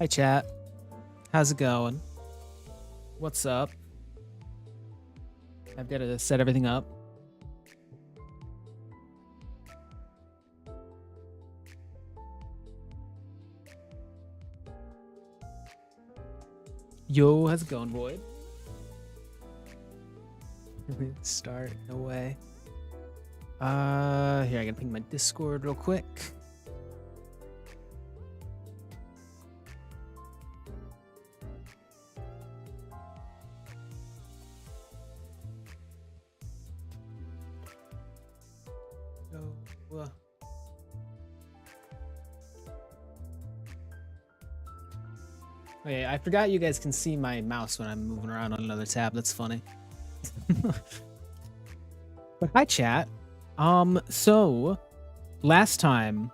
Hi, chat. How's it going? What's up? I've got to set everything up. Yo, how's it going, Void? Start, no way. Here, I gotta ping my Discord real quick. Okay, I forgot you guys can see my mouse when I'm moving around on another tab. That's funny. But hi, chat. So last time,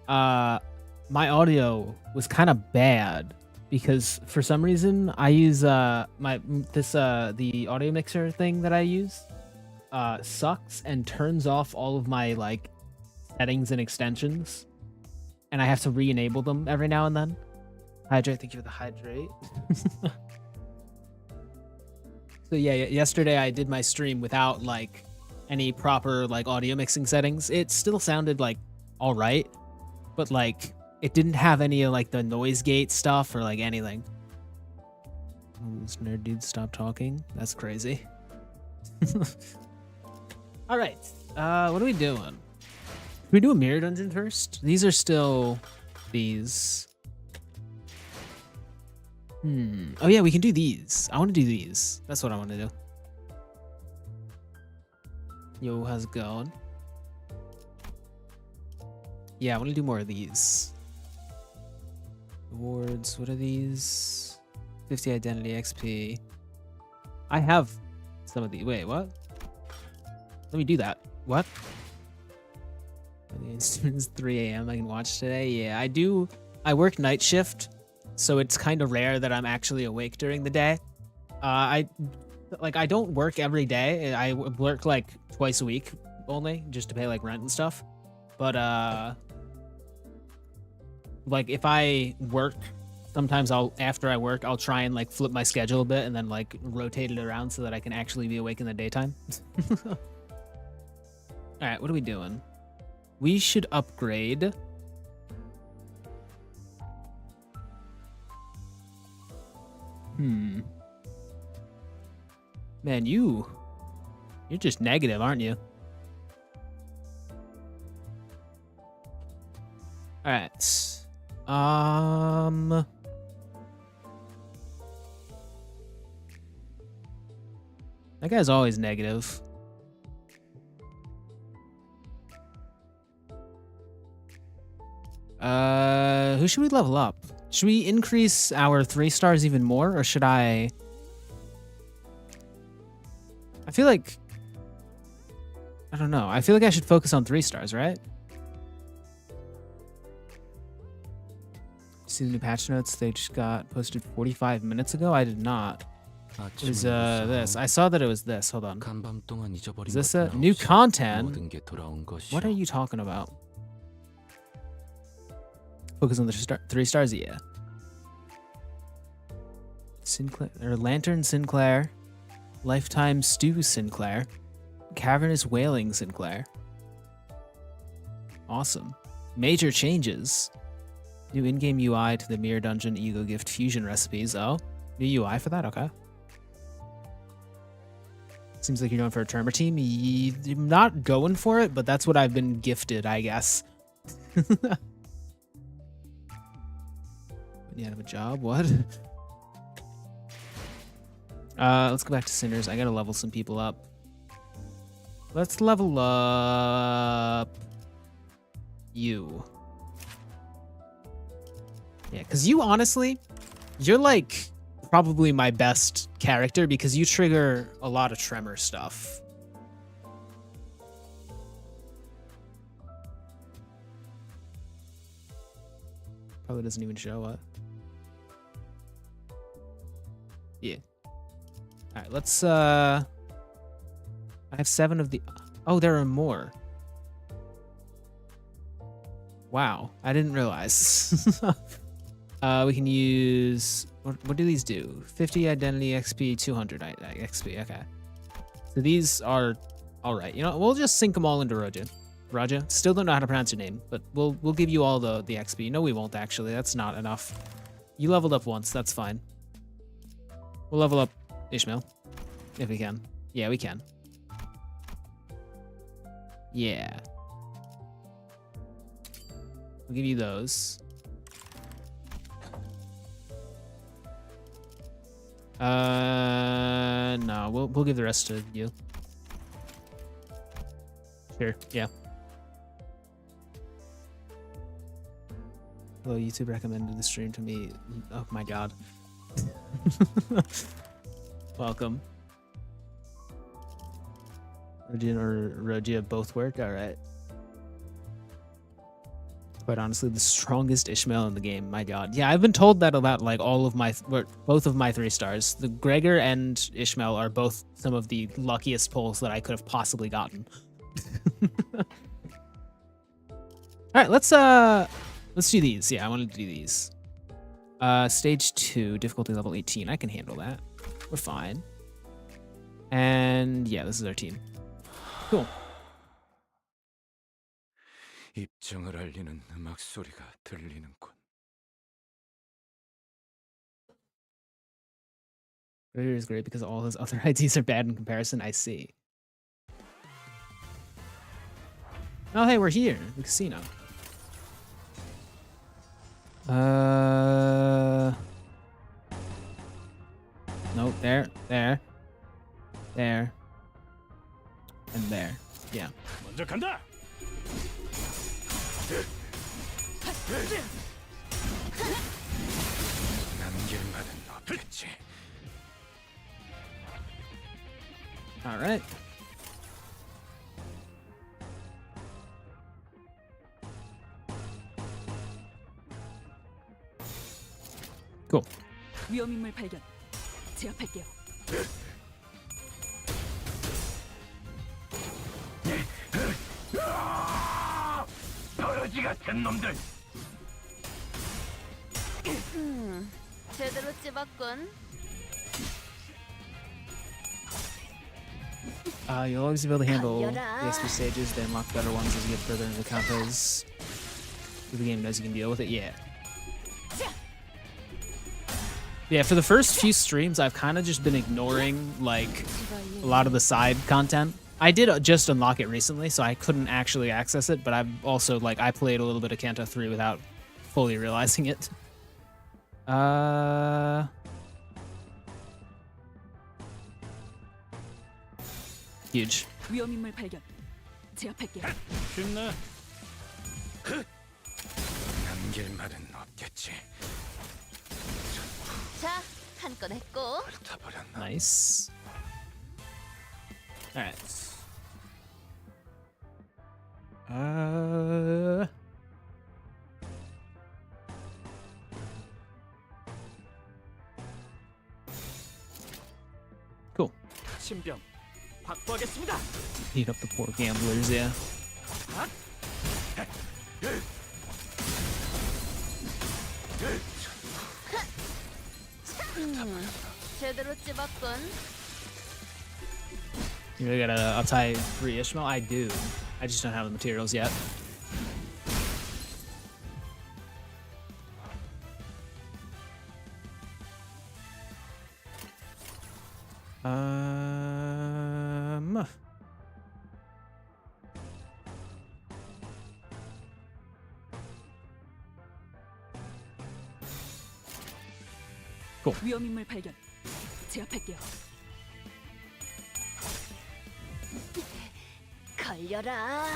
my audio was kind of bad because for some reason I use the audio mixer thing that I use sucks and turns off all of my like settings and extensions, and I have to re-enable them every now and then. Hydrate, thank you for the hydrate. So yeah, yesterday I did my stream without like any proper like audio mixing settings. It still sounded like all right, but like it didn't have any of like the noise gate stuff or like anything. Oh, this nerd dude stop talking. That's crazy. All right, what are we doing? Can we do a mirror dungeon first? These are still these. Oh yeah, we can do these. I want to do these. That's what I want to do. Yo, how's it going? Yeah, I want to do more of these. Awards, what are these? 50 identity XP. I have some of these. Wait, what? Let me do that. What? It's 3 a.m. I can watch today. Yeah, I do. I work night shift. So it's kind of rare that I'm actually awake during the day. I don't work every day. I work like twice a week only, just to pay like rent and stuff. But like if I work, sometimes after I work, I'll try and like flip my schedule a bit and then like rotate it around so that I can actually be awake in the daytime. All right, what are we doing? We should upgrade. Man, you're just negative, aren't you? All right. That guy's always negative. Who should we level up? Should we increase our 3 stars even more, or should I feel like, I don't know. I feel like I should focus on 3 stars, right? See the new patch notes? They just got posted 45 minutes ago. I did not. It was this. I saw that it was this. Hold on. Is this a new content? What are you talking about? Focus on the 3 stars, yeah. Sinclair or Lantern Sinclair, Lifetime Stew Sinclair, Cavernous Wailing Sinclair. Awesome. Major changes. New in-game UI to the Mirror Dungeon Ego Gift Fusion recipes. Oh, new UI for that? Okay. Seems like you're going for a Tremor team. I'm not going for it, but that's what I've been gifted, I guess. You have a job? What? Let's go back to Sinners. I gotta level some people up. Let's level up you. Yeah, because you honestly, you're like probably my best character because you trigger a lot of Tremor stuff. Probably doesn't even show up. Yeah. All right, let's I have 7 of the, oh, there are more. Wow, I didn't realize. We can use what do these do? 50 identity XP, 200 XP. Okay. So these are all right. You know, we'll just sink them all into Roja. Raja. Still don't know how to pronounce your name, but we'll give you all the XP. No, we won't actually. That's not enough. You leveled up once. That's fine. We'll level up Ishmael if we can. Yeah, we can. Yeah. We'll give you those. No, we'll give the rest to you. Sure, yeah. Hello, YouTube recommended the stream to me. Oh my god. Welcome. Rogia or Rogia both work? Alright. Quite honestly, the strongest Ishmael in the game. My god. Yeah, I've been told that about like all of my, both of my 3 stars. The Gregor and Ishmael are both some of the luckiest pulls that I could have possibly gotten. Alright, let's do these. Yeah, I wanted to do these. Stage 2, difficulty level 18. I can handle that. We're fine. And yeah, this is our team. Cool. 입장을 알리는 음악 소리가 들리는군. Gregor is great because all his other IDs are bad in comparison. I see. Oh, hey, we're here. The casino. Nope, there, and there. Yeah. 먼저 간다. 남길만은 없겠지. All right. Cool. 위험인물 발견. 제압할게요. 버러지 같은 놈들. 제대로 찝었군. You'll always be able to handle the XP stages, then unlock better ones as you get further into the cantos. If the game knows you can deal with it, yeah. Yeah, for the first few streams, I've kind of just been ignoring, like, a lot of the side content. I did just unlock it recently, so I couldn't actually access it, but I've also, like, I played a little bit of Canto 3 without fully realizing it. Huge. 위험인물 발견. 제압할게요. 쉽나? 남길만은 없겠지. 자, 한 건 했고. 훑어버렸나? Nice. Alright. Cool. 신병 확보하겠습니다. Beat up the poor gamblers, yeah. 제대로 찝었군. You really got a uptie 3 Ishmael? I do. I just don't have the materials yet. Cool. 위험인물 발견. 제압할게요. 걸려라.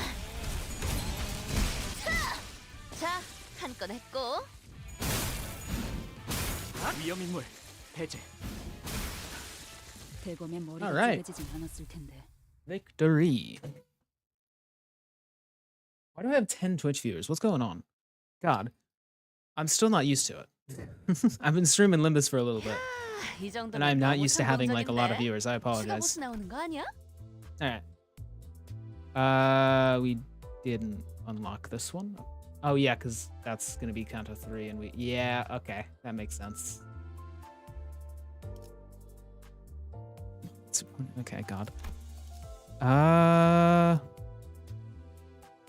자, 한 건 했고. 위험인물 해제. 대검에 머리가 Alright. 쪼개지진 않았을 텐데. Victory. Why do I have 10 Twitch viewers? What's going on? God. I'm still not used to it. I've been streaming Limbus for a little bit. 이 정도면 And I'm not 너무 used to having like a lot of 성공적인데? viewers. I 추가 apologize. 보스 나오는 거 아니야? Alright. We didn't unlock this one. Oh yeah, because that's gonna be Canto 3, and yeah, okay, that makes sense. Okay, God.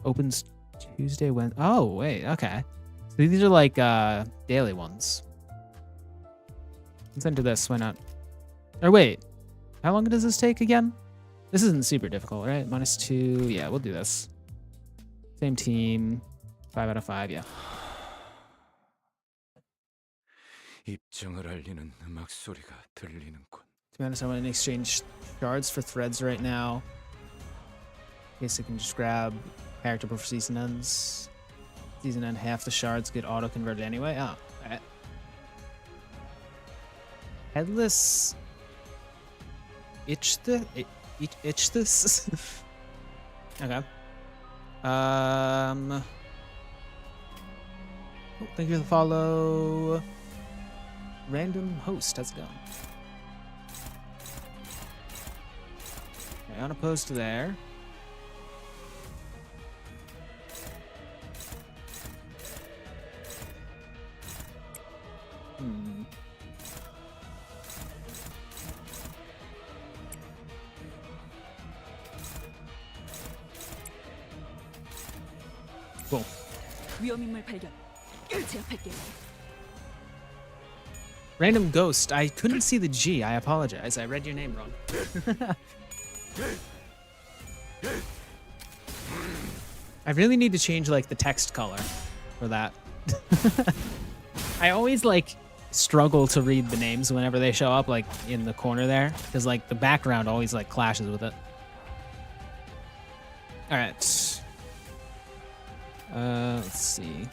Opens Tuesday, when? Oh wait, okay. So these are like daily ones. Let's enter this. Why not? Or wait, how long does this take again? This isn't super difficult, right? -2. Yeah, we'll do this. Same team. 5 out of 5. Yeah. 입장을 알리는 음악 소리가 들리는군. To be honest, I want to exchange shards for threads right now. In case I can just grab character before season ends. Season end, half the shards get auto converted anyway. Oh, alright. Headless. Itch this. Okay. Oh, thank you for the follow. Random host, how's it going? Okay, unopposed to there. Cool. 위험인물 발견. 제압할게요. Random ghost. I couldn't see the G. I apologize. I read your name wrong. I really need to change like the text color for that. I always like struggle to read the names whenever they show up like in the corner there because like the background always like clashes with it. All right. Let's see.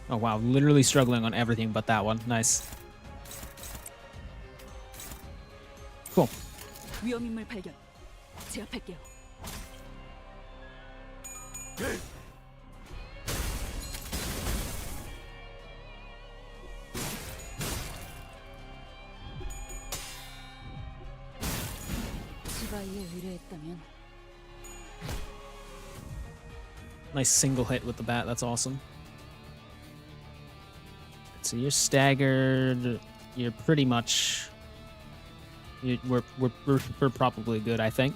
Oh wow, literally struggling on everything but that one. Nice. Cool. 위험인물 발견. 제압할게요. 지바이에 의뢰했다면 Nice single hit with the bat. That's awesome. So you're staggered. You're pretty much. We're probably good, I think.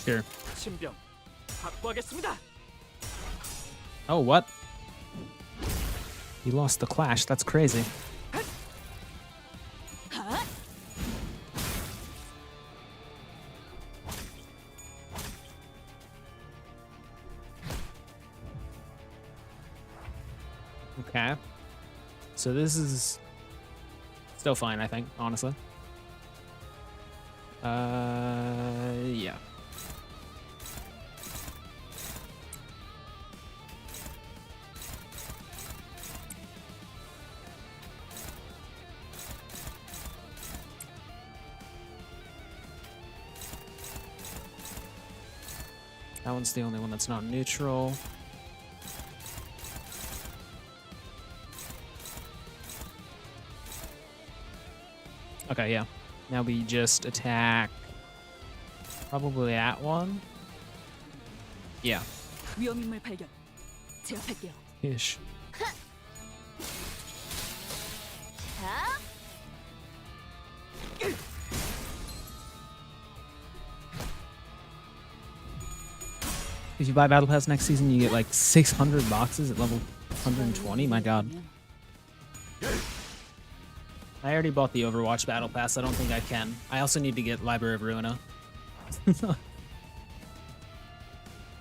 Sure. 신병 확보하겠습니다. Oh, what? He lost the clash. That's crazy. Okay. So this is still fine, I think, honestly. Yeah. That one's the only one that's not neutral. Okay, yeah. Now we just attack probably that one. Yeah. 위험인물 발견. 제압할게요. Ish. 자, If you buy Battle Pass next season, you get like 600 boxes at level 120. My god. I already bought the Overwatch Battle Pass. I don't think I can. I also need to get Library of Ruina.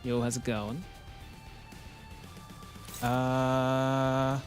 Yo, how's it going? Yeah.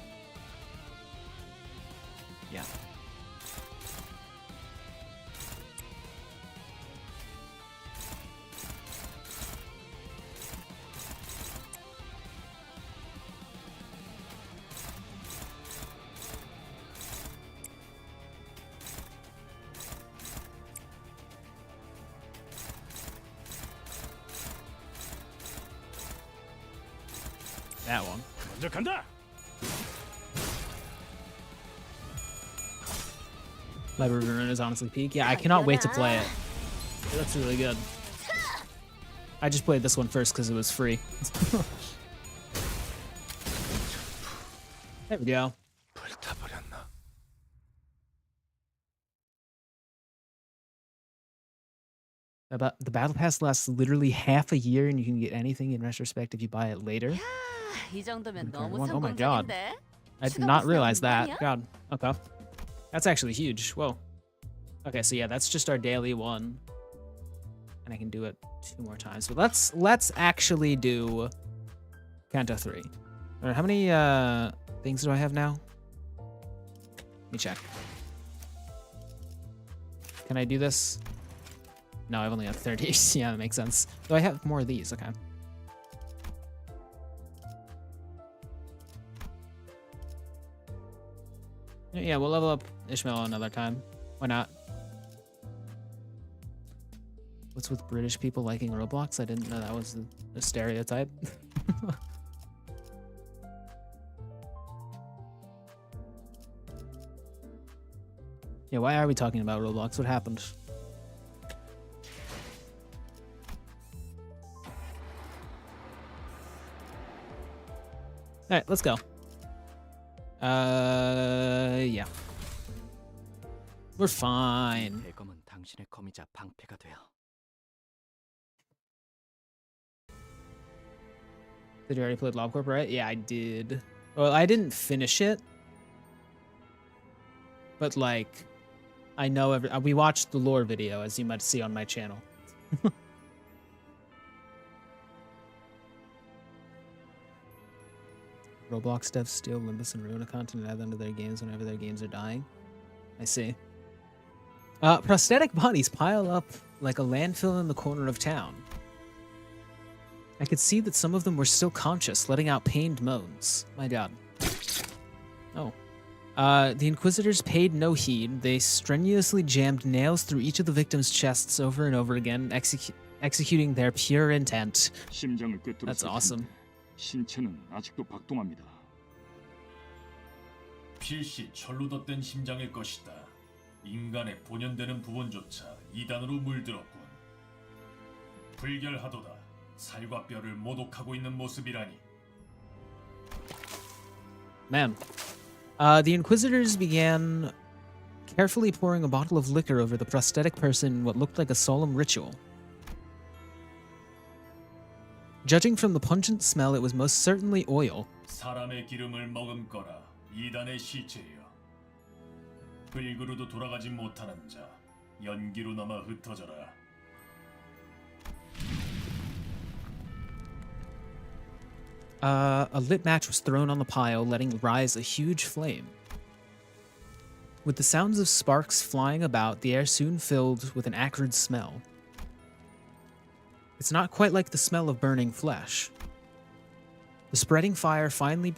That one. 먼저 간다. Library of Ruin is honestly peak. Yeah, I cannot wait to play it. It looks really good. I just played this one first because it was free. There we go. 불타버렸나? About the battle pass lasts literally half a year, and you can get anything in retrospect if you buy it later. 이 정도면 Okay, 너무 oh my God. 성공적인데. I did not realize that. God. Okay. That's actually huge. Whoa. Okay, so yeah, that's just our daily one. And I can do it 2 more times. So let's actually do Canto 3. All right, how many things do I have now? Let me check. Can I do this? No, I've only got 30. Yeah, that makes sense. So I have more of these. Okay. Yeah, we'll level up Ishmael another time. Why not? What's with British people liking Roblox? I didn't know that was a stereotype. Yeah, why are we talking about Roblox? What happened? All right, let's go. Yeah. We're fine. 대검은 당신의 검이자 방패가 되어. Did you already play LobCorp, right? Yeah, I did. Well, I didn't finish it. But, like, I know we watched the lore video, as you might see on my channel. Roblox devs steal Limbus and Ruin content and add them to their games whenever their games are dying. I see. Prosthetic bodies pile up like a landfill in the corner of town. I could see that some of them were still conscious, letting out pained moans. My God. Oh. The Inquisitors paid no heed. They strenuously jammed nails through each of the victims' chests over and over again, executing their pure intent. 심장을 꿰뚫어 That's awesome. 신체는 아직도 박동합니다. 필시 철로 덧댄 심장일 것이다. 인간의 본연되는 부분조차 이단으로 물들었군. 불결하도다. 살과 뼈를 모독하고 있는 모습이라니. Man. The Inquisitors began carefully pouring a bottle of liquor over the prosthetic person in what looked like a solemn ritual. Judging from the pungent smell, it was most certainly oil. 사람의 기름을 머금거라. 이단의 시체여. 불구로도 돌아가지 못하는 자. 연기로 남아 흩어져라. A lit match was thrown on the pile, letting rise a huge flame. With the sounds of sparks flying about, the air soon filled with an acrid smell. It's not quite like the smell of burning flesh. The spreading fire finally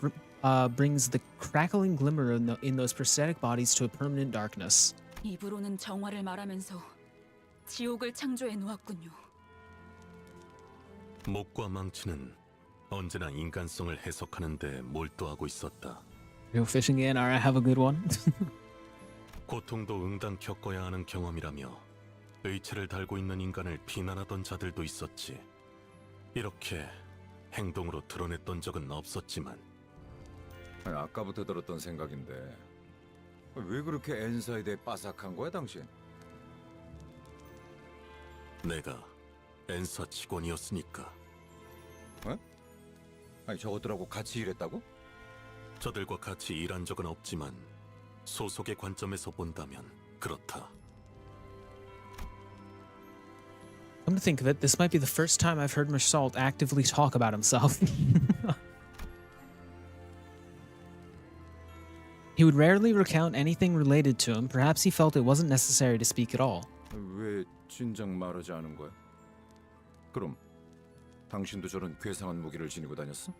brings the crackling glimmer in those prosthetic bodies to a permanent darkness. 입으로는 정화를 말하면서 지옥을 창조해 놓았군요. 목과 망치는 언제나 인간성을 해석하는 데 몰두하고 있었다. Go fishing again? Alright, have a good one. 고통도 응당 겪어야 하는 경험이라며 의체를 달고 있는 인간을 비난하던 자들도 있었지. 이렇게 행동으로 드러냈던 적은 없었지만 아까부터 들었던 생각인데 왜 그렇게 엔사에 대해 빠삭한 거야 당신? 내가 엔사 직원이었으니까. 아니 저것들하고 같이 일했다고? 저들과 같이 일한 적은 없지만 소속의 관점에서 본다면 그렇다. Come to think of it, this might be the first time I've heard Marsault actively talk about himself. He would rarely recount anything related to him. Perhaps he felt it wasn't necessary to speak at all. 왜 진작 말하지 않은 거야? 그럼 당신도 저런 괴상한 무기를 지니고 다녔어?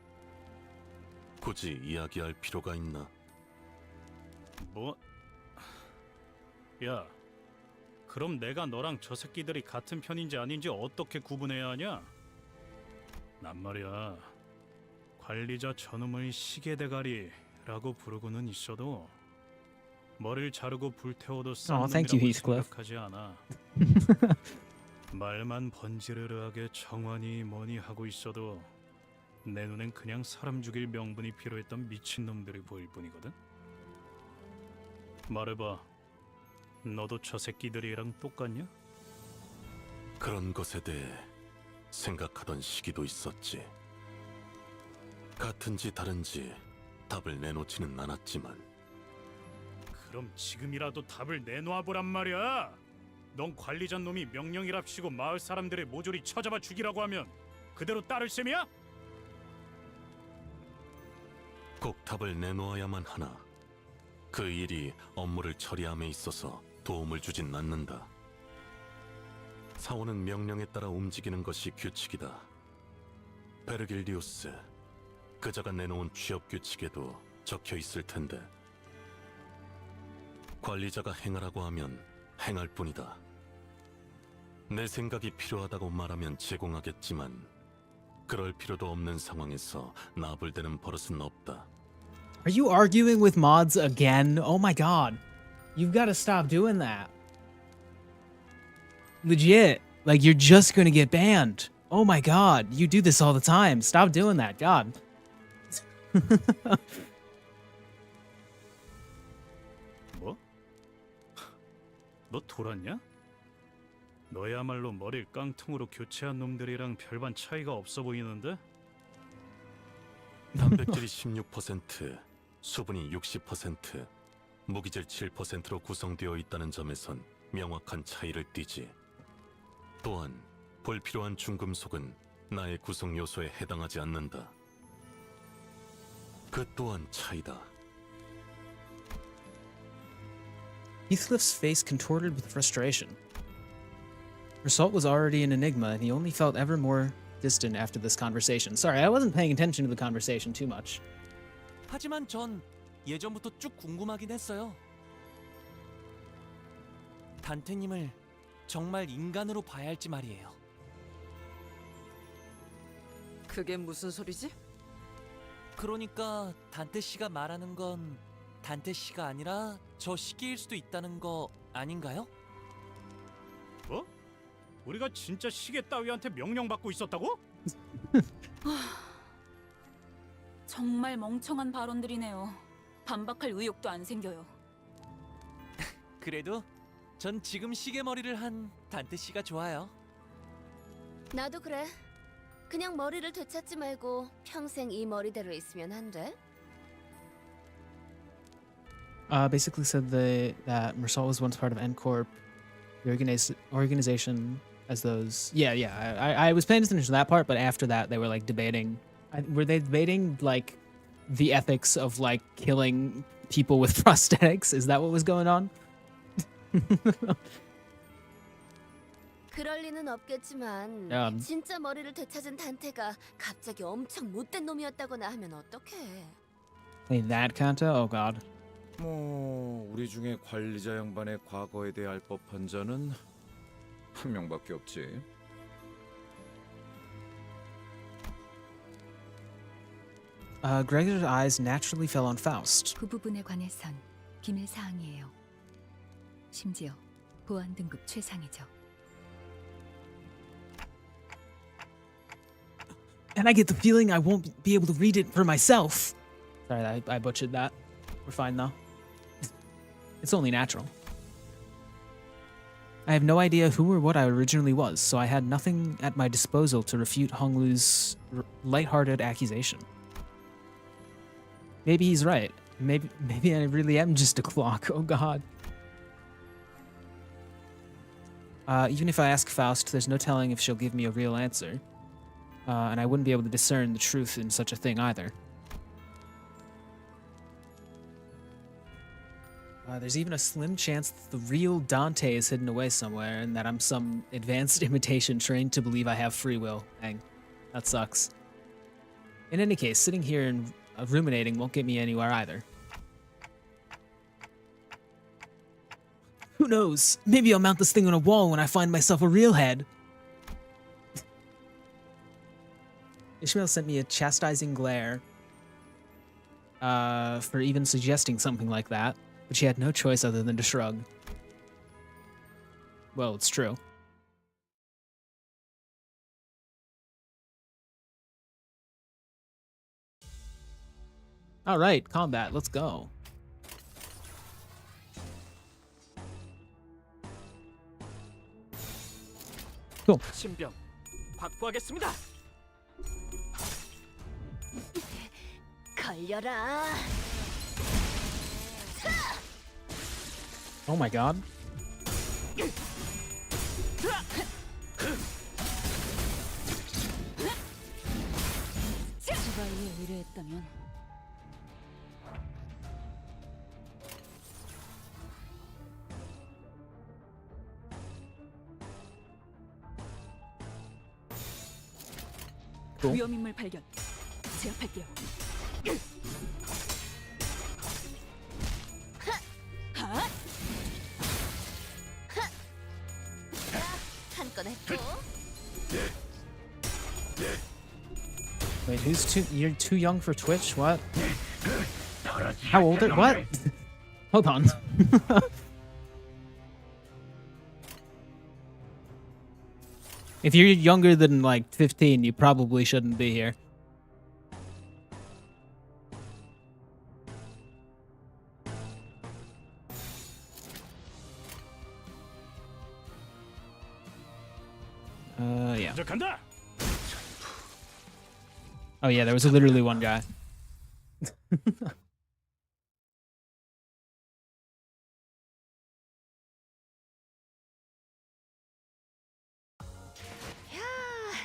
굳이 이야기할 필요가 있나? 뭐? 야, 그럼 내가 너랑 저 새끼들이 같은 편인지 아닌지 어떻게 구분해야 하냐? 난 말이야, 관리자 저놈을 시계대가리라고 부르고는 있어도 머리를 자르고 불태워도 thank you, 놈이라고 Heathcliff. 생각하지 않아. 말만 번지르르하게 정환이 뭐니 하고 있어도 내 눈엔 그냥 사람 죽일 명분이 필요했던 미친놈들이 보일 뿐이거든. 말해봐, 너도 저 새끼들이랑 똑같냐? 그런 것에 대해 생각하던 시기도 있었지. 같은지 다른지 답을 내놓지는 않았지만 그럼 지금이라도 답을 내놓아 보란 말이야. 넌 관리자 놈이 명령이랍시고 마을 사람들의 모조리 쳐잡아 죽이라고 하면 그대로 따를 셈이야? 꼭 답을 내놓아야만 하나. 그 일이 업무를 처리함에 있어서 도움을 주진 않는다. 사원은 명령에 따라 움직이는 것이 규칙이다. 베르길리우스, 그자가 내놓은 취업 규칙에도 적혀 있을 텐데. 관리자가 행하라고 하면 행할 뿐이다. 내 생각이 필요하다고 말하면 제공하겠지만 그럴 필요도 없는 상황에서 나불대는 버릇은 없다. Are you arguing with mods again? Oh my god. You've got to stop doing that. Legit. Like, you're just gonna get banned. Oh my god. You do this all the time. Stop doing that. God. 뭐? 너 돌았냐? 너야말로 머리를 깡통으로 교체한 놈들이랑 별반 차이가 없어 보이는데? 단백질이 16%, 수분이 60%, 무기질 7%로 구성되어 있다는 점에선 명확한 차이를 띠지. 또한 불필요한 중금속은 나의 구성 요소에 해당하지 않는다. 그 또한 차이다. Heathcliff's face contorted with frustration. Result was already an enigma, and he only felt ever more distant after this conversation. Sorry, I wasn't paying attention to the conversation too much. 하지만 전 예전부터 쭉 궁금하긴 했어요. 단테님을 정말 인간으로 봐야 할지 말이에요. 그게 무슨 소리지? 그러니까 단테 씨가 말하는 건 단테 씨가 아니라 저 시기일 수도 있다는 거 아닌가요? 뭐? 우리가 진짜 시계 따위한테 명령받고 있었다고? 정말 멍청한 발언들이네요. 반박할 의욕도 안 생겨요. 그래도 전 지금 시계 머리를 한 단테 씨가 좋아요. 나도 그래. 그냥 머리를 되찾지 말고 평생 이 머리대로 있으면 안 돼? Basically said that Mersal was once part of N-Corp, the organization as those. Yeah. I was paying attention to that part, but after that, they were like debating. Were they debating like the ethics of like killing people with prosthetics? Is that what was going on? 그럴 리는 없겠지만 진짜 머리를 되찾은 단테가 갑자기 엄청 못된 놈이었다거나 하면 어떡해? Hey, that Canto? Oh god. 뭐 우리 중에 관리자 양반의 과거에 대해 알 법한 자는 한 명밖에 없지. Gregor's eyes naturally fell on Faust. 그 부분에 관해선 기밀 사항이에요. 심지어 보안 등급 최상이죠. And I get the feeling I won't be able to read it for myself. Sorry, I butchered that. We're fine though. It's only natural. I have no idea who or what I originally was, so I had nothing at my disposal to refute Honglu's lighthearted accusation. Maybe he's right. Maybe I really am just a clock. Oh god. Even if I ask Faust, there's no telling if she'll give me a real answer. And I wouldn't be able to discern the truth in such a thing either. There's even a slim chance that the real Dante is hidden away somewhere and that I'm some advanced imitation trained to believe I have free will. Dang, that sucks. In any case, sitting here and ruminating won't get me anywhere either. Who knows? Maybe I'll mount this thing on a wall when I find myself a real head. Ishmael sent me a chastising glare for even suggesting something like that, but she had no choice other than to shrug. Well, it's true. All right, combat, let's go. Cool. 신병 확보하겠습니다. 걸려라. Oh my god. 지바이에 의뢰했다면 Cool. 위험인물 발견. 제압할게요. 한 건 했고. Wait, you're too young for Twitch? What? How old are, what? Hold on. If you're younger than like 15, you probably shouldn't be here. Yeah. 시작한다. Oh yeah, there was literally one guy.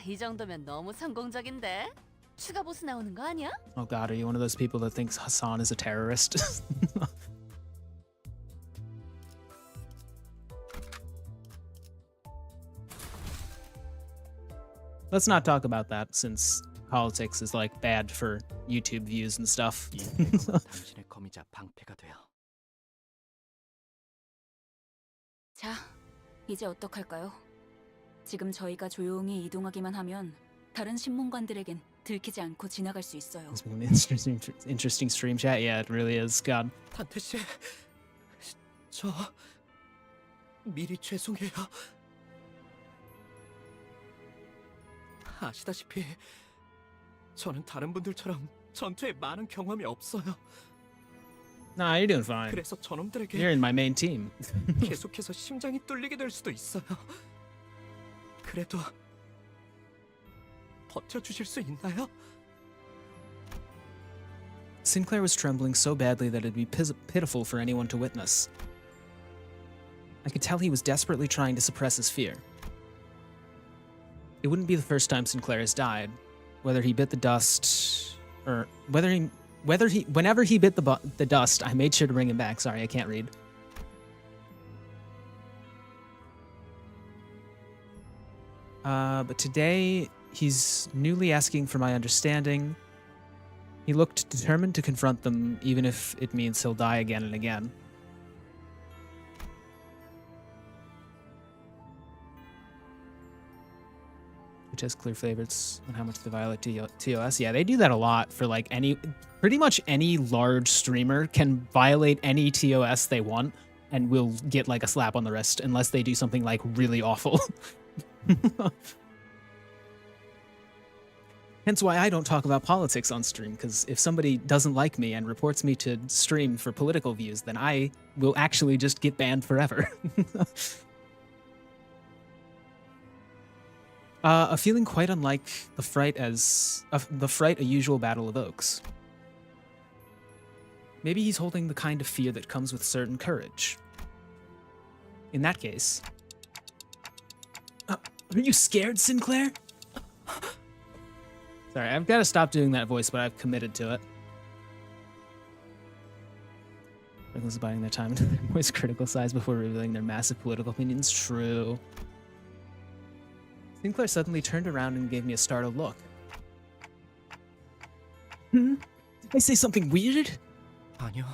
이 정도면 너무 성공적인데? 추가 보스 나오는 거 아니야? Oh god, are you one of those people that thinks Hassan is a terrorist? Let's not talk about that since politics is like bad for YouTube views and stuff. 당신의 거미자 방패가 돼요. 자, 이제 어떡할까요? 지금 저희가 조용히 이동하기만 하면 다른 신문관들에겐 들키지 않고 지나갈 수 있어요. It's been an interesting stream chat. Yeah, it really is. God. 단테 씨, 저 미리 죄송해요. 아시다시피 저는 다른 분들처럼 전투에 많은 경험이 없어요. Nah, you're doing fine. 그래서 저놈들에게 You're in my main team. 계속해서 심장이 뚫리게 될 수도 있어요. 그래도 버텨주실 수 있나요? Sinclair was trembling so badly that it'd be pitiful for anyone to witness. I could tell he was desperately trying to suppress his fear. It wouldn't be the first time Sinclair has died, whether he bit the dust, or whenever he bit the dust, I made sure to bring him back. Sorry, I can't read. But today, he's newly asking for my understanding. He looked determined to confront them, even if it means he'll die again and again. Which has clear favorites on how much they violate TOS. Yeah, they do that a lot for like pretty much any large streamer can violate any TOS they want and will get like a slap on the wrist unless they do something like really awful. Hence why I don't talk about politics on stream, because if somebody doesn't like me and reports me to stream for political views, then I will actually just get banned forever. A feeling quite unlike the fright a usual battle evokes. Maybe he's holding the kind of fear that comes with certain courage. In that case... are you scared, Sinclair? Sorry, I've got to stop doing that voice, but I've committed to it. Everyone's biding their time into their voice critical size before revealing their massive political opinions. True. Sinclair suddenly turned around and gave me a startled look. Did I say something weird? 아니요.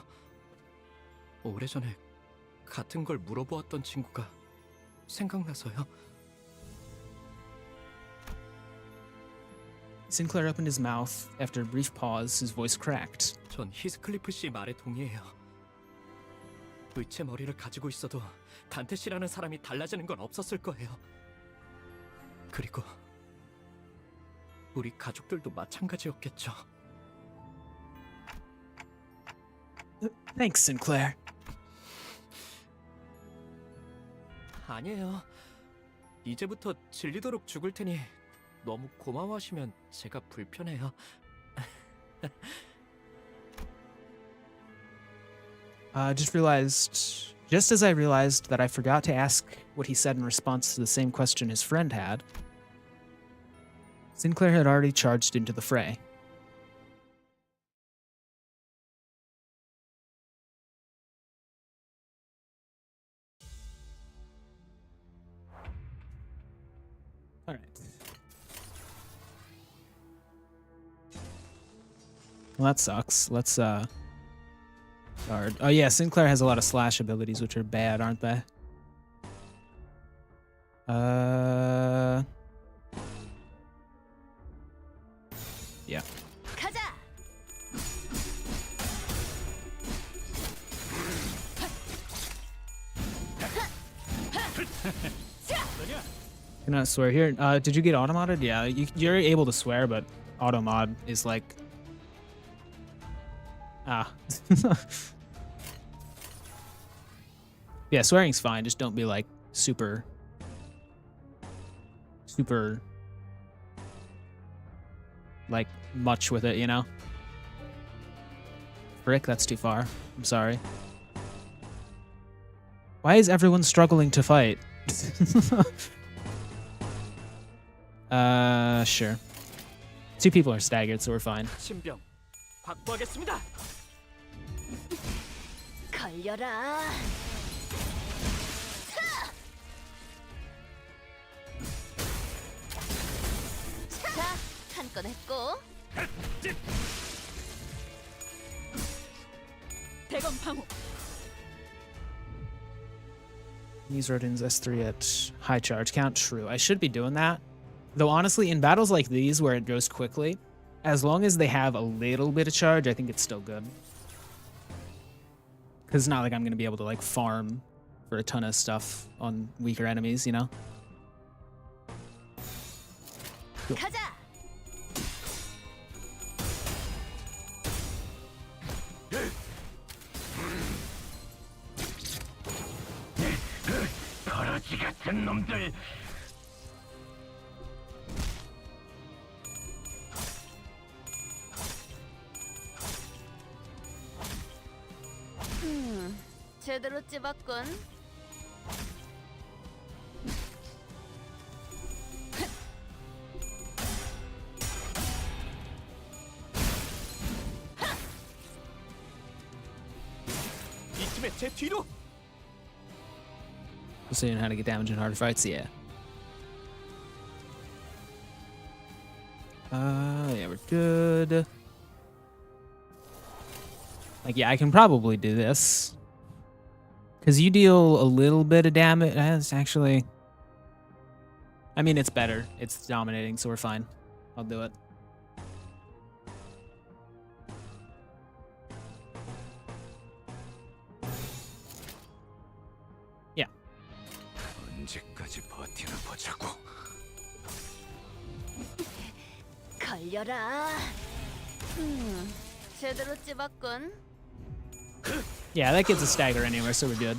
오래전에 같은 걸 물어보았던 친구가 생각나서요. Sinclair opened his mouth. After a brief pause, his voice cracked. 전 히스클리프 씨 말에 동의해요. 의체 머리를 가지고 있어도 단테 씨라는 사람이 달라지는 건 없었을 거예요. 그리고 우리 가족들도 마찬가지였겠죠. Thanks, Sinclair. 아니에요. 이제부터 질리도록 죽을 테니 너무 고마워하시면 제가 불편해요. Just as I realized that I forgot to ask what he said in response to the same question his friend had, Sinclair had already charged into the fray. All right. Well, that sucks. Let's guard. Oh yeah, Sinclair has a lot of slash abilities, which are bad, aren't they? Yeah. 가자. Cannot swear here. Did you get auto-modded? Yeah, you're able to swear, but auto-mod is like... Yeah, swearing's fine. Just don't be like super... like much with it, you know? Frick, that's too far. I'm sorry. Why is everyone struggling to fight? Sure. 2 people are staggered, so we're fine. 신병 확보하겠습니다. 걸려라. 자, 한 건 했고. 대검 방어. Use Rodin's S3 at high charge count. True. I should be doing that. Though honestly, in battles like these where it goes quickly, as long as they have a little bit of charge, I think it's still good. Because it's not like I'm going to be able to like farm for a ton of stuff on weaker enemies, you know? Cool. 가자. 버러지 같은 놈들. 제대로 찝었군. 이쯤에 제 뒤로. Seeing how to get damage in harder fights, yeah. Yeah, we're good. Like, yeah, I can probably do this. Because you deal a little bit of damage. It's actually... I mean, it's better. It's dominating, so we're fine. I'll do it. Yeah. 언제까지 버티나 보자고. 걸려라. 제대로 찝었군. Yeah, that gets a stagger anyway, so we're good.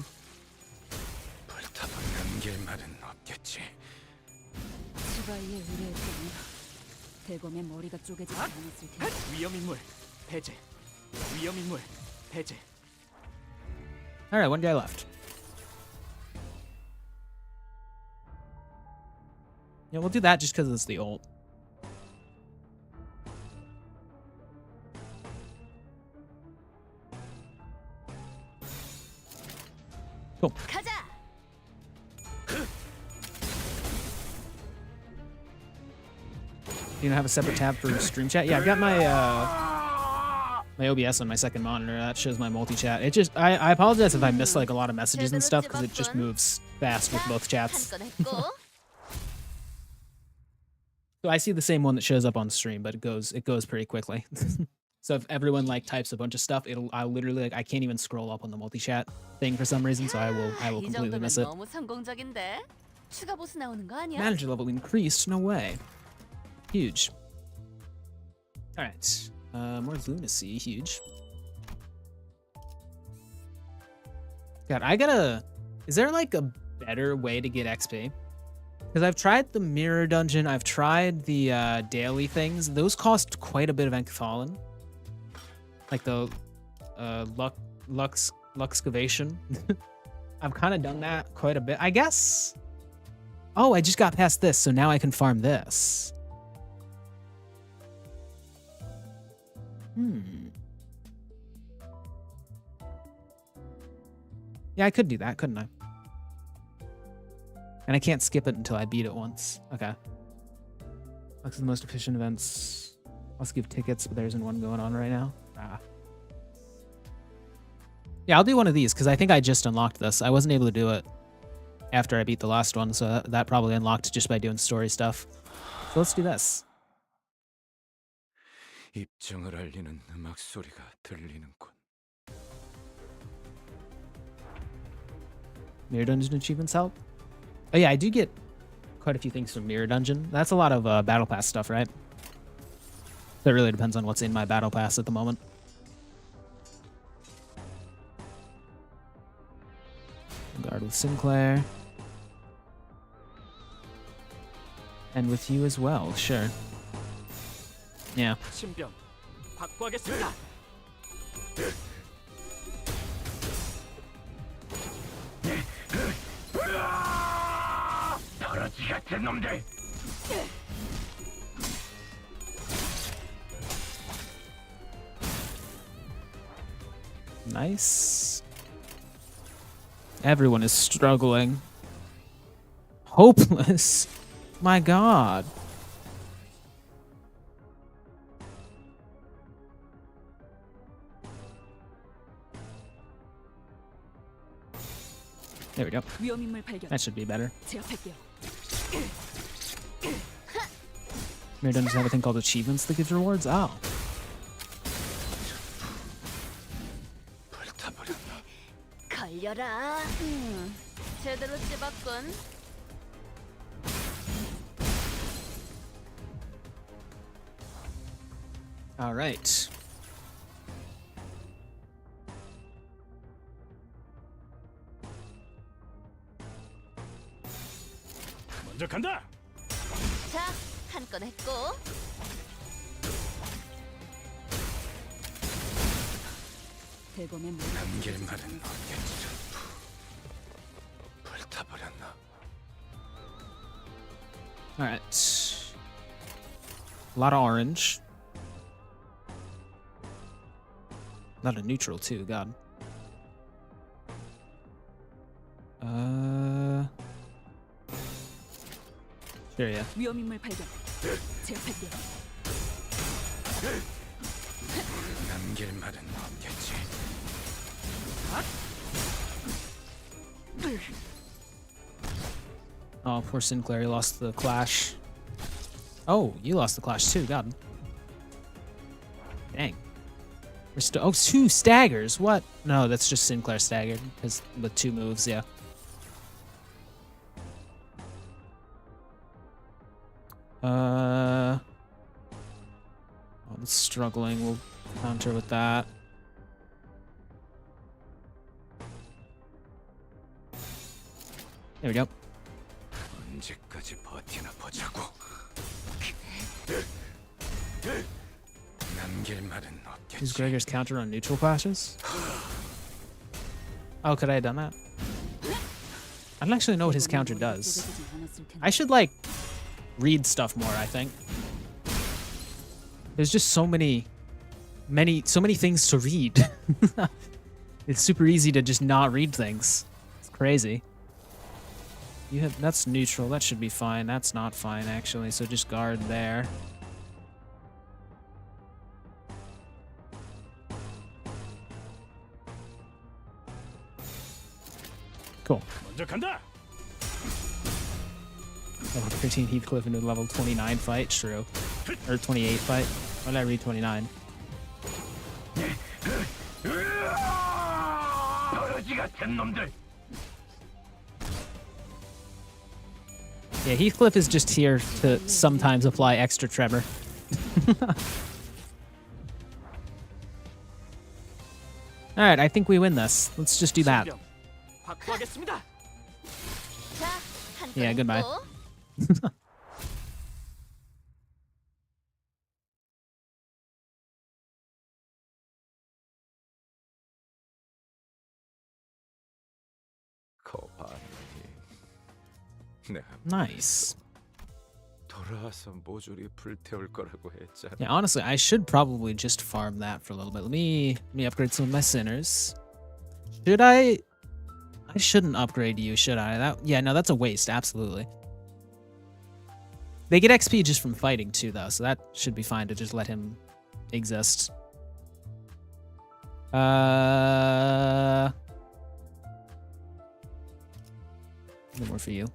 불타버리는 길만은 없겠지. 수바이의 의뢰에 따르면 대검의 머리가 쪼개지지 않았을 텐데. 위험인물 배제. 위험인물 배제. Alright, one guy left. Yeah, we'll do that just because it's the ult. Cool. 가자. You gonna have a separate tab for stream chat? Yeah, I've got my my OBS on my second monitor. That shows my multi-chat. It just I apologize if I miss like a lot of messages and stuff because it just moves fast with both chats. 한 건 했고. So I see the same one that shows up on stream, but it goes pretty quickly. So if everyone like types a bunch of stuff, I'll literally like I can't even scroll up on the multi-chat thing for some reason, so I will 이 completely 정도면 miss it. 너무 성공적인데? 추가 보스 나오는 거 아니야? Manager level increased, no way. Huge. Alright. More lunacy, huge. God, is there like a better way to get XP? Because I've tried the mirror dungeon, I've tried the daily things. Those cost quite a bit of Encyphalen. Like the Luxcavation. I've kind of done that quite a bit. I guess. Oh, I just got past this, so now I can farm this. Yeah, I could do that, couldn't I? And I can't skip it until I beat it once. Okay. Lux is the most efficient events. Let's give tickets, but there isn't one going on right now. Yeah, I'll do one of these because I think I just unlocked this. I wasn't able to do it after I beat the last one, so that probably unlocked just by doing story stuff. So let's do this. 입정을 알리는 음악 소리가 들리는군. Mirror Dungeon achievements help? Oh yeah, I do get quite a few things from Mirror Dungeon. That's a lot of Battle Pass stuff, right? So it really depends on what's in my Battle Pass at the moment. Guard with Sinclair. And with you as well, sure. Yeah. 신병 확보하겠습니다. 더러지 같은 놈들. Nice. Everyone is struggling. Hopeless. My god. There we go. 위험인물 발견. That should be better. 제압할게요. Mirror Dungeons have a thing called achievements that gives rewards? Oh. 걸려라. 제대로 찝었군. All right. 먼저 간다. 자, 한 건 했고. 대검의 물. 남길 말은 없겠지. 불타버렸나? All right. A lot of orange. A lot of neutral too, god. Sure, yeah. 위험인물 발견. 제압할게요. 남길 말은 없겠지. Oh, poor Sinclair, he lost the clash. Oh, you lost the clash too, god. Dang. Oh, 2 staggers, what? No, that's just Sinclair staggered, because with 2 moves, yeah. Oh, it's struggling, we'll counter with that. There we go. 언제까지 버티나 보자고. 남길 말은 Is 없겠지. Gregor's counter on neutral clashes? Oh, could I have done that? I don't actually know what his counter does. I should, like, read stuff more, I think. There's just so many things to read. It's super easy to just not read things. It's crazy. That's neutral. That should be fine. That's not fine, actually. So just guard there. Cool. 먼저 간다. Level 13 Heathcliff into level 29 fight. True. Or 28 fight. Why did I read 29? Yeah, Heathcliff is just here to sometimes apply extra tremor. Alright, I think we win this. Let's just do that. 신병, 확보하겠습니다. 자, 한 Yeah, goodbye. 또. 거봐. 내가 Nice. 돌아와서 모조리 불태울 거라고 했잖아. Yeah, honestly, I should probably just farm that for a little bit. Let me upgrade some of my sinners. Should I? I shouldn't upgrade you, should I? Yeah, no, that's a waste. Absolutely. They get XP just from fighting too, though, so that should be fine to just let him exist. No more for you.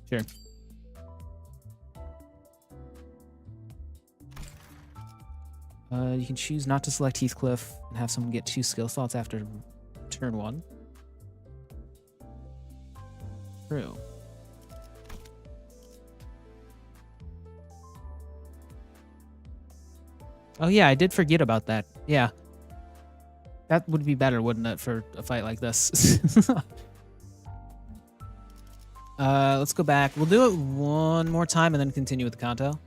Sure. You can choose not to select Heathcliff and have someone get 2 skill slots after turn 1. True. Oh yeah, I did forget about that. Yeah. That would be better, wouldn't it, for a fight like this? Let's go back. We'll do it one more time and then continue with the Canto.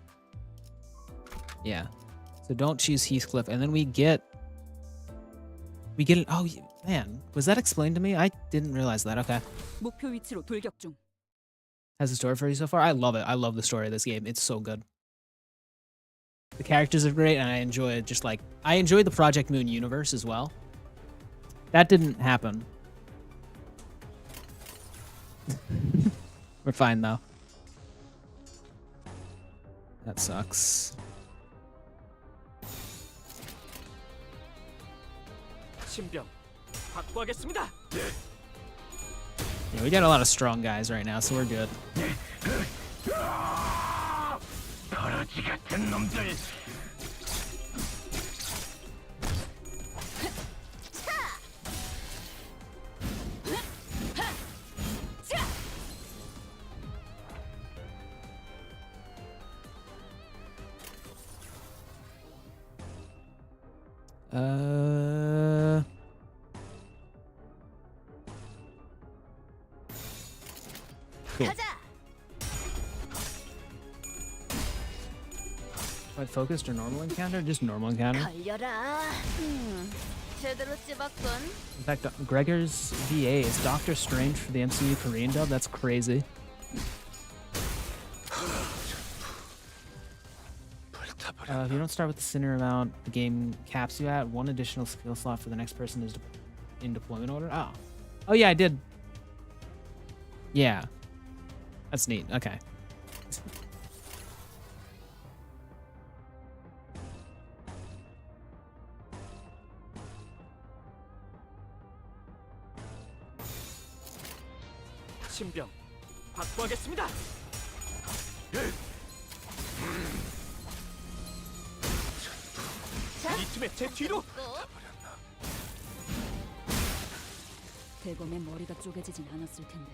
Yeah. So don't choose Heathcliff, and then we get it. Oh man, was that explained to me? I didn't realize that. Okay. 목표 위치로 돌격 중. How's the story for you so far? I love it. I love the story of this game. It's so good. The characters are great, and I enjoy it. Just like I enjoy the Project Moon universe as well. That didn't happen. We're fine though. That sucks. 신병, 확보하겠습니다. Yeah, we got a lot of strong guys right now, so we're good. 버러지 같은 놈들. Cool. 가자. Fight focused or normal encounter? Just normal encounter. 걸려라. 제대로 찝었군. In fact, Gregor's VA is Doctor Strange for the MCU Korean dub. That's crazy. If you don't start with the center amount the game caps you at, 1 additional skill slot for the next person is in deployment order. Oh yeah, I did. Yeah, that's neat. Okay. 신병, 확보하겠습니다. 이 틈에 제 뒤로. 대검의 머리가 쪼개지진 않았을 텐데.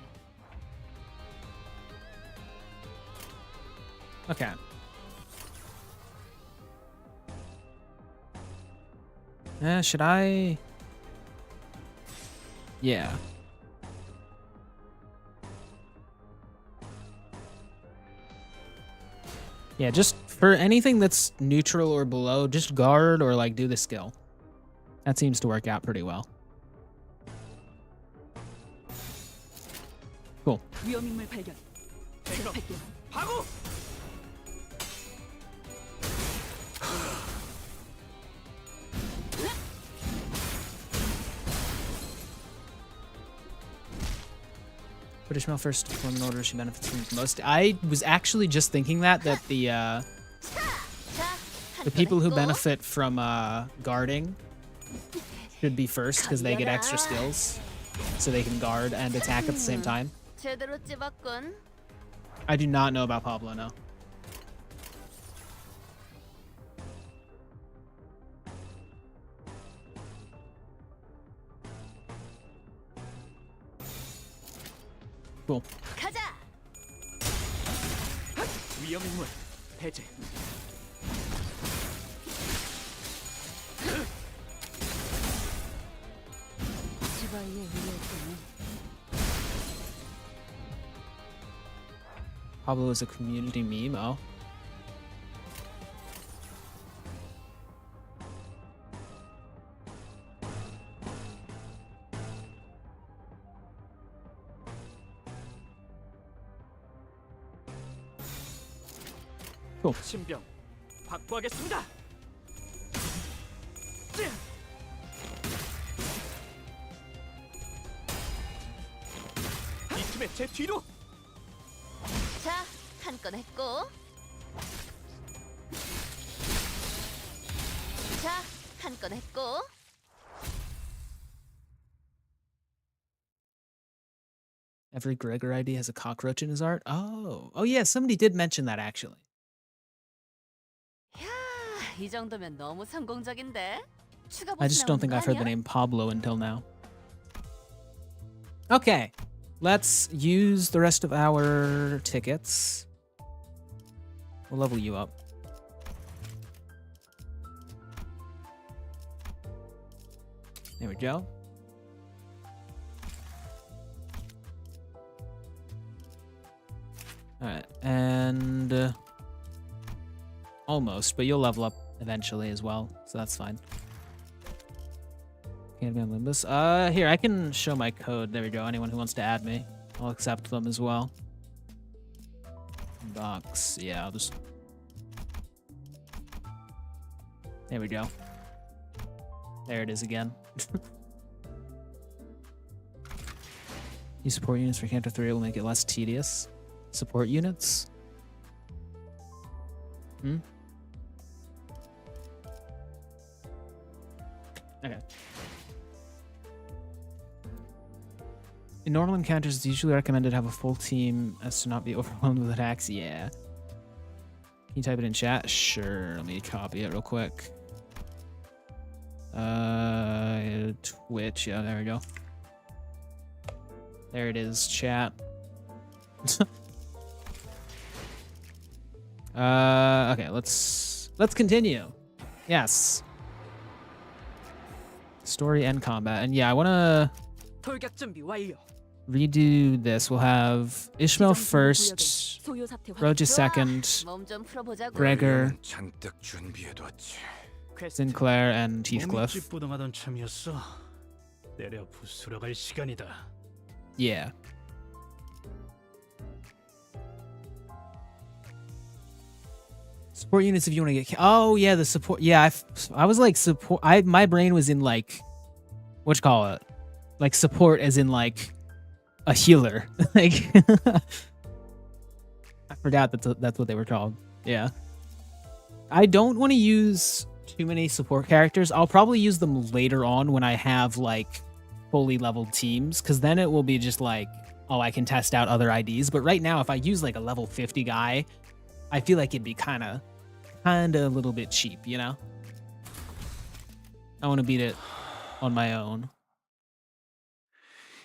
Okay. Should I? Yeah. Yeah, just for anything that's neutral or below, just guard or like do the skill. That seems to work out pretty well. Cool. 위험인물 발견. 제압할게. 하고. British mail first deployment order, she benefits from the most. I was actually just thinking that the people who benefit from guarding should be first because they get extra skills, so they can guard and attack at the same time. 제대로 찝었군. I do not know about Pablo, no. Cool. 가자. 위험 인물 배제. 시바이의 의뢰였더니 Pablo is a community meme. Oh. Cool. 신병 확보하겠습니다. 이 팀의 제 뒤로. 자, 한 건 했고. 자, 한 건 했고. Every Gregor ID has a cockroach in his art. Oh, yeah. Somebody did mention that actually. 야, 이 정도면 너무 성공적인데. 추가 I just don't think I've heard the name Pablo until now. Okay, let's use the rest of our tickets. We'll level you up. There we go. Alright, and almost, but you'll level up eventually as well, so that's fine. Can't be on Limbus. Here, I can show my code. There we go. Anyone who wants to add me, I'll accept them as well. Box. Yeah, I'll just... There we go. There it is again. New support units for Canto 3 will make it less tedious. Support units? Okay. In normal encounters, it's usually recommended to have a full team as to not be overwhelmed with attacks. Yeah. Can you type it in chat? Sure. Let me copy it real quick. Twitch. Yeah, there we go. There it is, chat. Okay, let's continue. Yes. Story and combat. And yeah, I want to 돌격 준비 완료. redo this. We'll have Ishmael first, Roja second, 몸좀 풀어보자고. Gregor, 잔뜩 준비해뒀지. Sinclair, and Heathcliff. 몸집부동하던 참이었어. 내려 부수러 갈 시간이다. Yeah. Support units if you want to get... Oh, yeah, the support... Yeah, I was like support... My brain was in like... Whatchamacallit? Like support as in like a healer. Like... I forgot that's what they were called. Yeah. I don't want to use too many support characters. I'll probably use them later on when I have like fully leveled teams, because then it will be just like, oh, I can test out other IDs. But right now, if I use like a level 50 guy, I feel like it'd be kind of a little bit cheap, you know? I want to beat it on my own.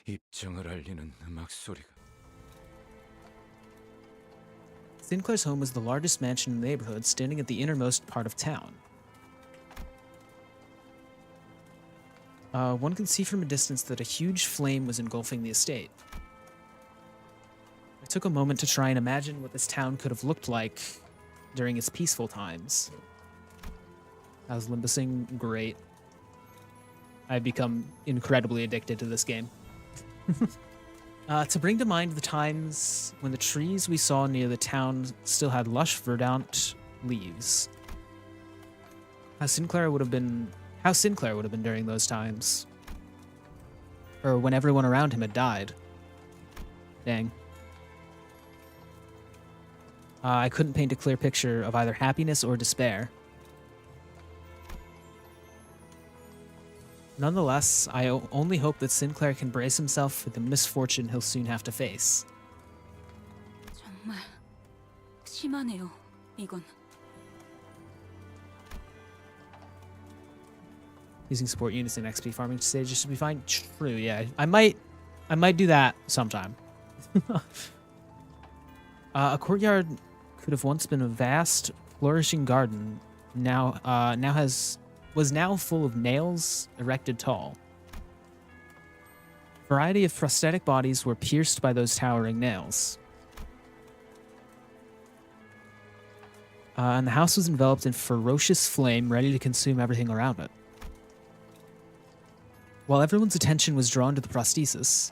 입장을 알리는 음악 소리가. Sinclair's home was the largest mansion in the neighborhood, standing at the innermost part of town. One could see from a distance that a huge flame was engulfing the estate. I took a moment to try and imagine what this town could have looked like during its peaceful times. How's Limbusing? Great. I've become incredibly addicted to this game. To bring to mind the times when the trees we saw near the town still had lush verdant leaves. How Sinclair would have been during those times. Or when everyone around him had died. Dang. I couldn't paint a clear picture of either happiness or despair. Nonetheless, I only hope that Sinclair can brace himself for the misfortune he'll soon have to face. 정말 심하네요. 이건. Using support units in XP farming stages should be fine. True, yeah. I might do that sometime. A courtyard could have once been a vast, flourishing garden. Was now full of nails erected tall. A variety of prosthetic bodies were pierced by those towering nails. And the house was enveloped in ferocious flame, ready to consume everything around it. While everyone's attention was drawn to the prosthesis,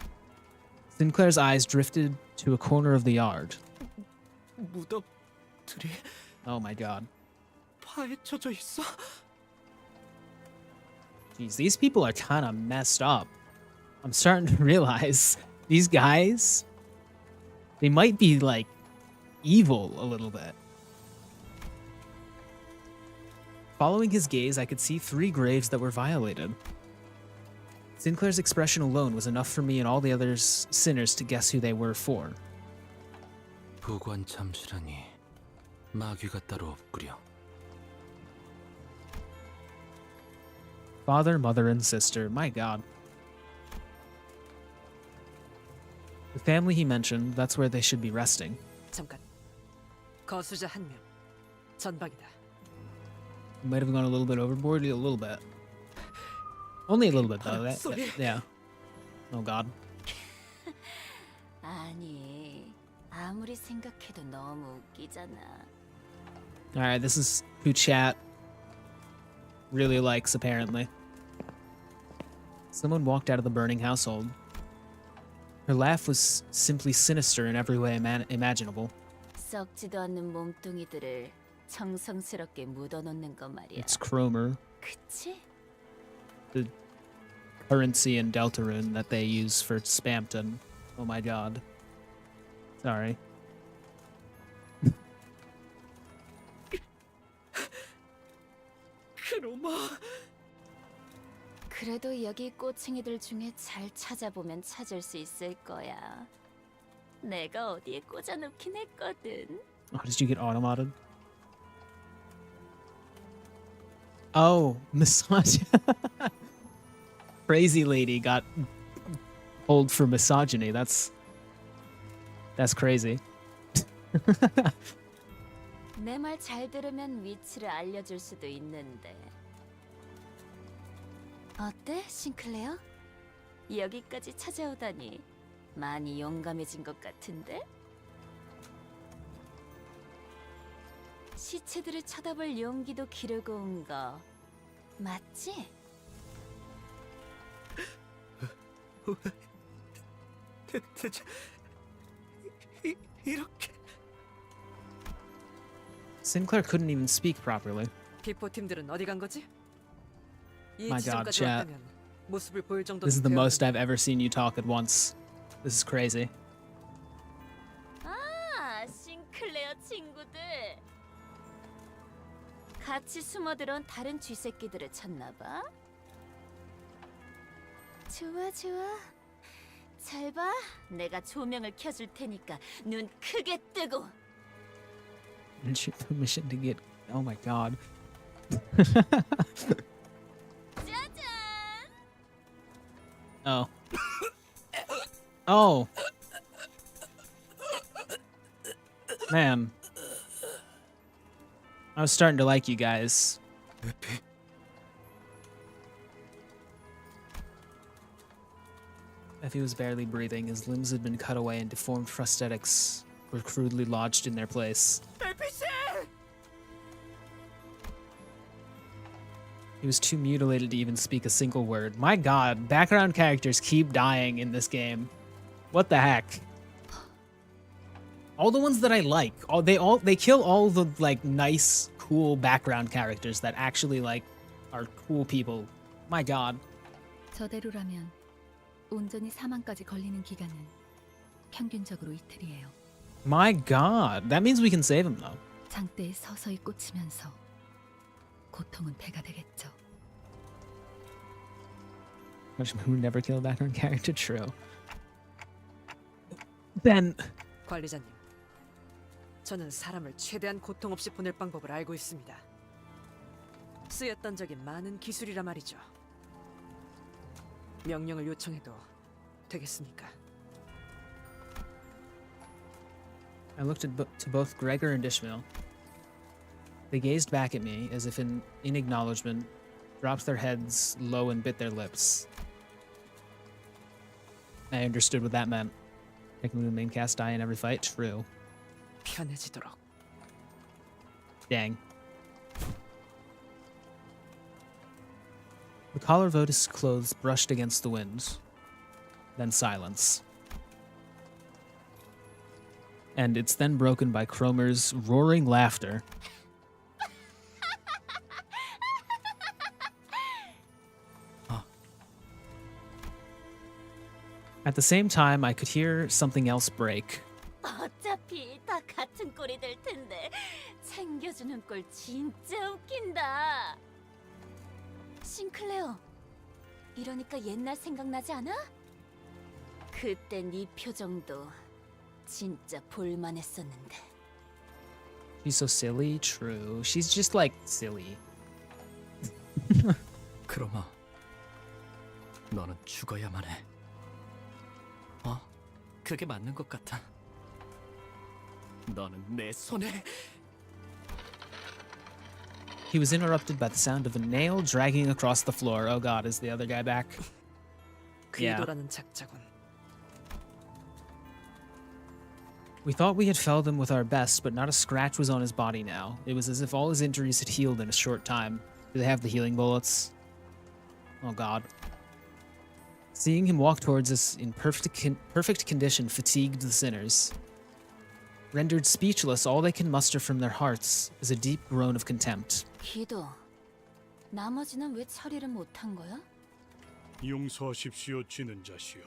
Sinclair's eyes drifted to a corner of the yard. 무덤들이 Oh my god. 파헤쳐져 있어. Jeez, these people are kind of messed up. I'm starting to realize these guys, they might be like evil a little bit. Following his gaze, I could see 3 graves that were violated. Sinclair's expression alone was enough for me and all the other sinners to guess who they were for. 부관 참시라니 마귀가 따로 없구려. Father, mother, and sister. My god. The family he mentioned, that's where they should be resting. 잠깐. 거수자 한 명. 전방이다. Might have gone a little bit overboard, a little bit. Only a little bit though. Yeah. Oh god. 아니, 아무리 생각해도 너무 웃기잖아. Alright, this is who chat really likes, apparently. Someone walked out of the burning household. Her laugh was simply sinister in every way imaginable. 썩지도 않는 몸뚱이들을 정성스럽게 묻어놓는 거 말이야. It's Chromemer, 그치? the currency in Deltarune that they use for Spamton. Oh my god. Sorry. 크로머. 그래도 여기 꼬챙이들 중에 잘 찾아보면 찾을 수 있을 거야. 내가 어디에 꽂아놓긴 했거든. Oh, did you get automated? Oh, massage. Crazy lady got pulled for misogyny. That's crazy. 내 말 잘 들으면 위치를 알려줄 수도 있는데. 어때, 싱클레어? 여기까지 찾아오다니 많이 용감해진 것 같은데? 시체들을 쳐다볼 용기도 기르고 온 거 맞지? 대체 이렇게 Sinclair couldn't even speak properly. 비포팀들은 어디 간 거지? 이 My God, 지점까지 chat. 왔다면 모습을 보일 정도는 This is the most I've 되었는데. ever seen you talk at once. This is crazy. 아, 싱클레어 친구들. 같이 숨어들어온 다른 쥐새끼들을 찾나 봐. 좋아, 좋아. 잘 봐. 내가 조명을 켜줄 테니까 눈 크게 뜨고. And shoot permission to get. Oh my god. 짜잔. Oh. Oh. Man. I was starting to like you guys. Effie was barely breathing. His limbs had been cut away and deformed prosthetics were crudely lodged in their place. He was too mutilated to even speak a single word. My god, background characters keep dying in this game. What the heck? All the ones that I like, they kill all the like nice, cool background characters that actually like are cool people. My god. 저대로라면 온전히 사망까지 걸리는 기간은 평균적으로 이틀이에요. My god. That means we can save him though. 장대에 서서히 꽂히면서 고통은 배가 되겠죠. who never killed that on character. True. Then 관리자님, 저는 사람을 최대한 고통 없이 보낼 방법을 알고 있습니다. 쓰였던 적이 많은 기술이라 말이죠. 명령을 요청해도 되겠습니까? I looked to both Gregor and Ishmael. They gazed back at me as if in acknowledgement, dropped their heads low and bit their lips. I understood what that meant. Making the main cast die in every fight? True. 편해지도록. Dang. The collar of Otis' clothes brushed against the wind. Then silence. And it's then broken by Chromer's roaring laughter. At the same time, I could hear something else break. 어차피 다 같은 꼴이 될 텐데 챙겨주는 꼴 진짜 웃긴다. 싱클레어, 이러니까 옛날 생각나지 않아? 그때 네 표정도 진짜 볼만했었는데. She's so silly. True. She's just like silly. 크로머, 너는 죽어야만 해. 그게 맞는 것 같아. 너는 내 손에. He was interrupted by the sound of a nail dragging across the floor. Oh god, is the other guy back? Yeah. 궤도라는 작자군. We thought we had felled him with our best, but not a scratch was on his body now. It was as if all his injuries had healed in a short time. Do they have the healing bullets? Oh god. Seeing him walk towards us in perfect condition fatigued the sinners. Rendered speechless, all they can muster from their hearts is a deep groan of contempt. 기도, 나머지는 왜 처리를 못한 거야? 용서하십시오, 쥐는 자시여.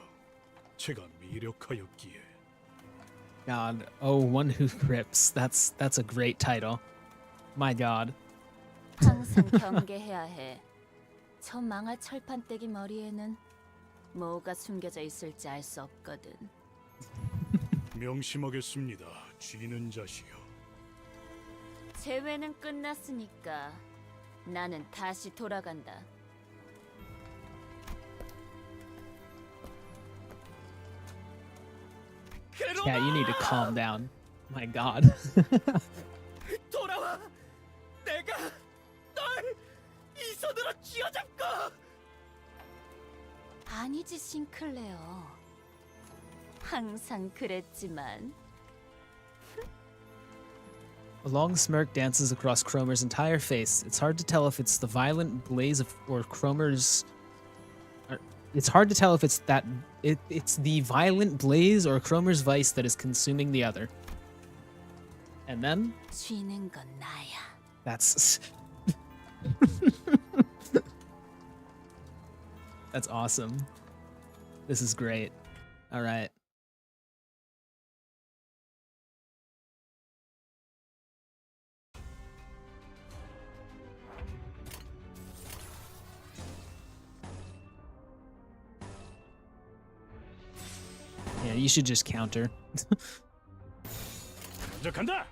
제가 미력하였기에. God, oh, one who grips. That's a great title. My god. 항상 경계해야 해. 저 망할 철판떼기 머리에는 뭐가 숨겨져 있을지 알 수 없거든. 명심하겠습니다, 쥐는 자시여. 재회는 끝났으니까 나는 다시 돌아간다. Yeah, you need to calm down. My god. 돌아와. 내가 널 이 손으로 쥐어잡고. 아니지, 싱클레어. 항상 그랬지만. A long smirk dances across Chromer's entire face. It's hard to tell if it's the violent blaze of or Chromer's. It's hard to tell if it's it's the violent blaze or Chromer's vice that is consuming the other. And then 쥐는 건 나야. that's that's awesome. This is great. All right. Yeah, you should just counter. 먼저 간다.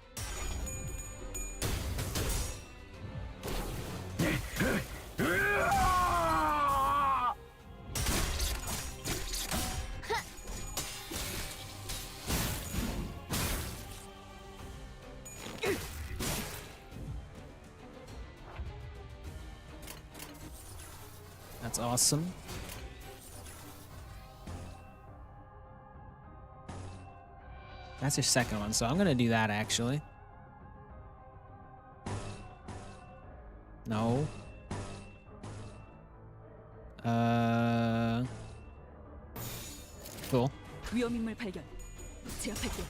That's awesome. That's your second one, so I'm gonna do that actually. No. Cool. 위험인물 발견. 제압할게.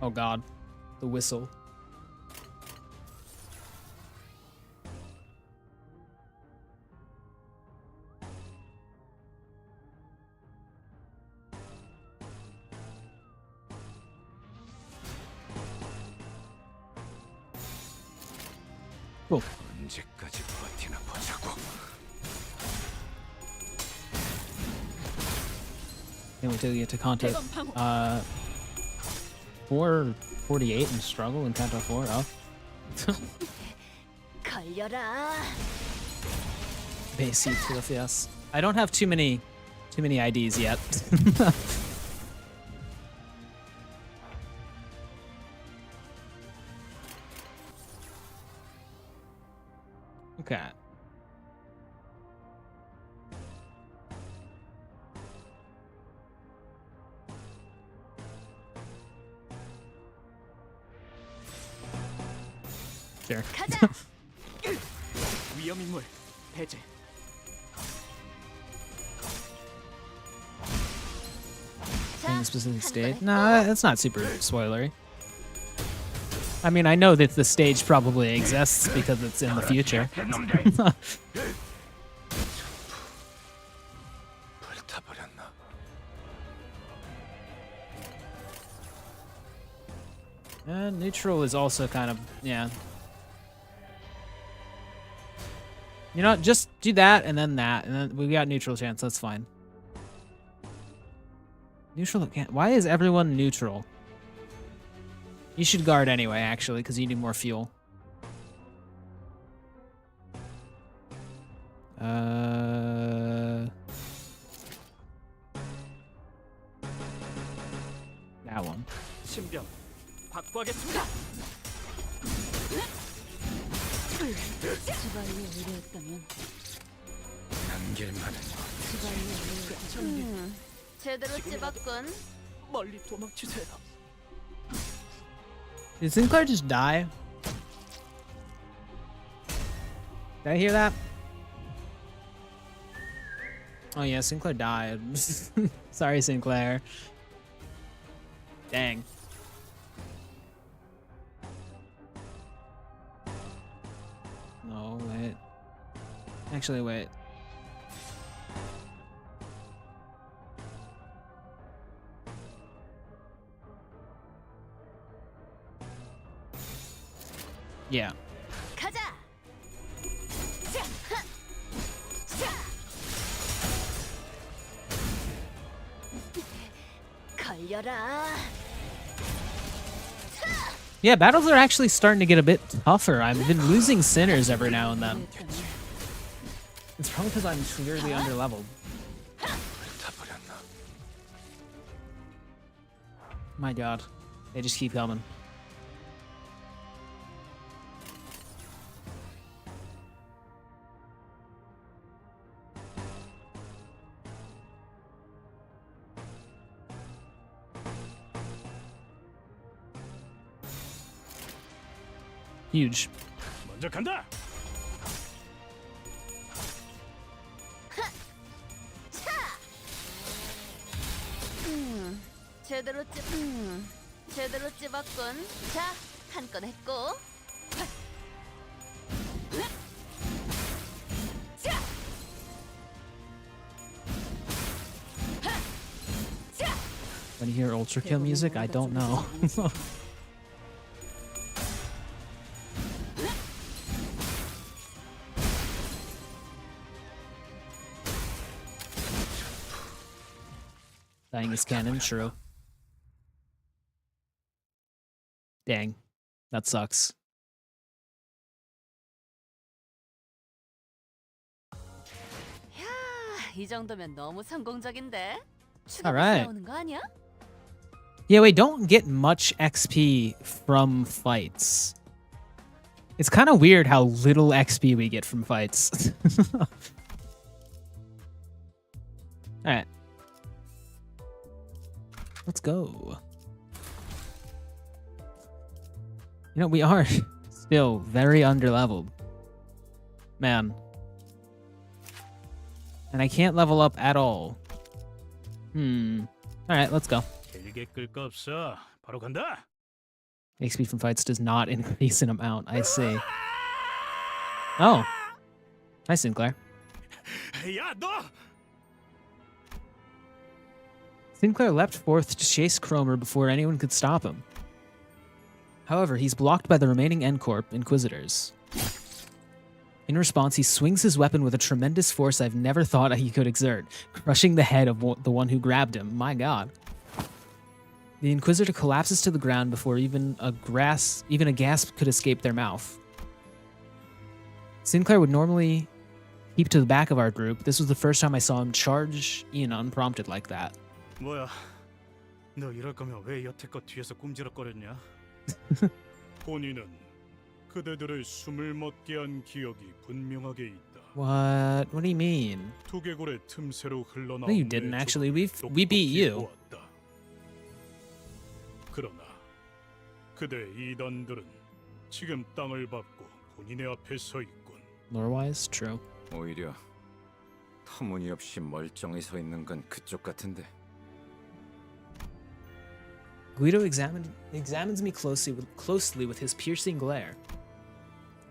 Oh god. The whistle. Cool. 언제까지 버티나 보자고. Can't wait till we get to Canto. 448 and struggle in Canto 4. Oh. 걸려라. Basic yes. I don't have too many IDs yet. Okay. Sure. 위험 인물 배제. In the specific stage? Nah, that's not super spoilery. I mean, I know that the stage probably exists because it's in the future. 불타버렸나? And neutral is also kind of, yeah. You know what, just do that, and then we got neutral chance, that's fine. Neutral again. Why is everyone neutral? You should guard anyway, actually, because you need more fuel. That one. 신병 확보하겠습니다. 지발리에 의뢰했다면 남길만은 지발리에 의뢰. 제대로 찝었군. 멀리 도망치세요. Did Sinclair just die? Did I hear that? Oh yeah, Sinclair died. Sorry, Sinclair. Dang. No, wait. Actually, wait. Yeah. 가자. 걸려라. Yeah, battles are actually starting to get a bit tougher. I've been losing sinners every now and then. It's probably because I'm severely underleveled. 불타버렸나? My god. They just keep coming. Huge. 먼저 간다. 제대로 찝었군. 자, 한 건 했고. When you hear Ultra Kill music, I don't know. Dying is canon, true. Dang. That sucks. 야, 이 정도면 너무 성공적인데. Alright. 나오는 거 아니야? Yeah, we don't get much XP from fights. It's kind of weird how little XP we get from fights. Alright. Let's go. You know, we are still very underleveled. Man. And I can't level up at all. Alright, let's go. 길게 끌 거 없어. 바로 간다. XP from fights does not increase in amount. I see. Oh. Hi, Sinclair. 야, 너! Sinclair leapt forth to chase Chromemer before anyone could stop him. However, he's blocked by the remaining N-Corp Inquisitors. In response, he swings his weapon with a tremendous force I've never thought he could exert, crushing the head of the one who grabbed him. My god. The Inquisitor collapses to the ground before even a gasp could escape their mouth. Sinclair would normally keep to the back of our group. This was the first time I saw him charge in unprompted like that. 뭐야? 너 이럴 거면 왜 여태껏 뒤에서 꿈지럭거렸냐? 본인은 그대들의 숨을 멎게 한 기억이 분명하게 있다. What? What do you mean? 두개골의 틈새로 흘러나온 No, you didn't actually. We beat you. 보았다. 그러나 그대 이단들은 지금 땅을 밟고 본인의 앞에 서 있군. Lore-wise, true. 오히려 터무니없이 멀쩡히 서 있는 건 그쪽 같은데. Guido examines me closely with his piercing glare.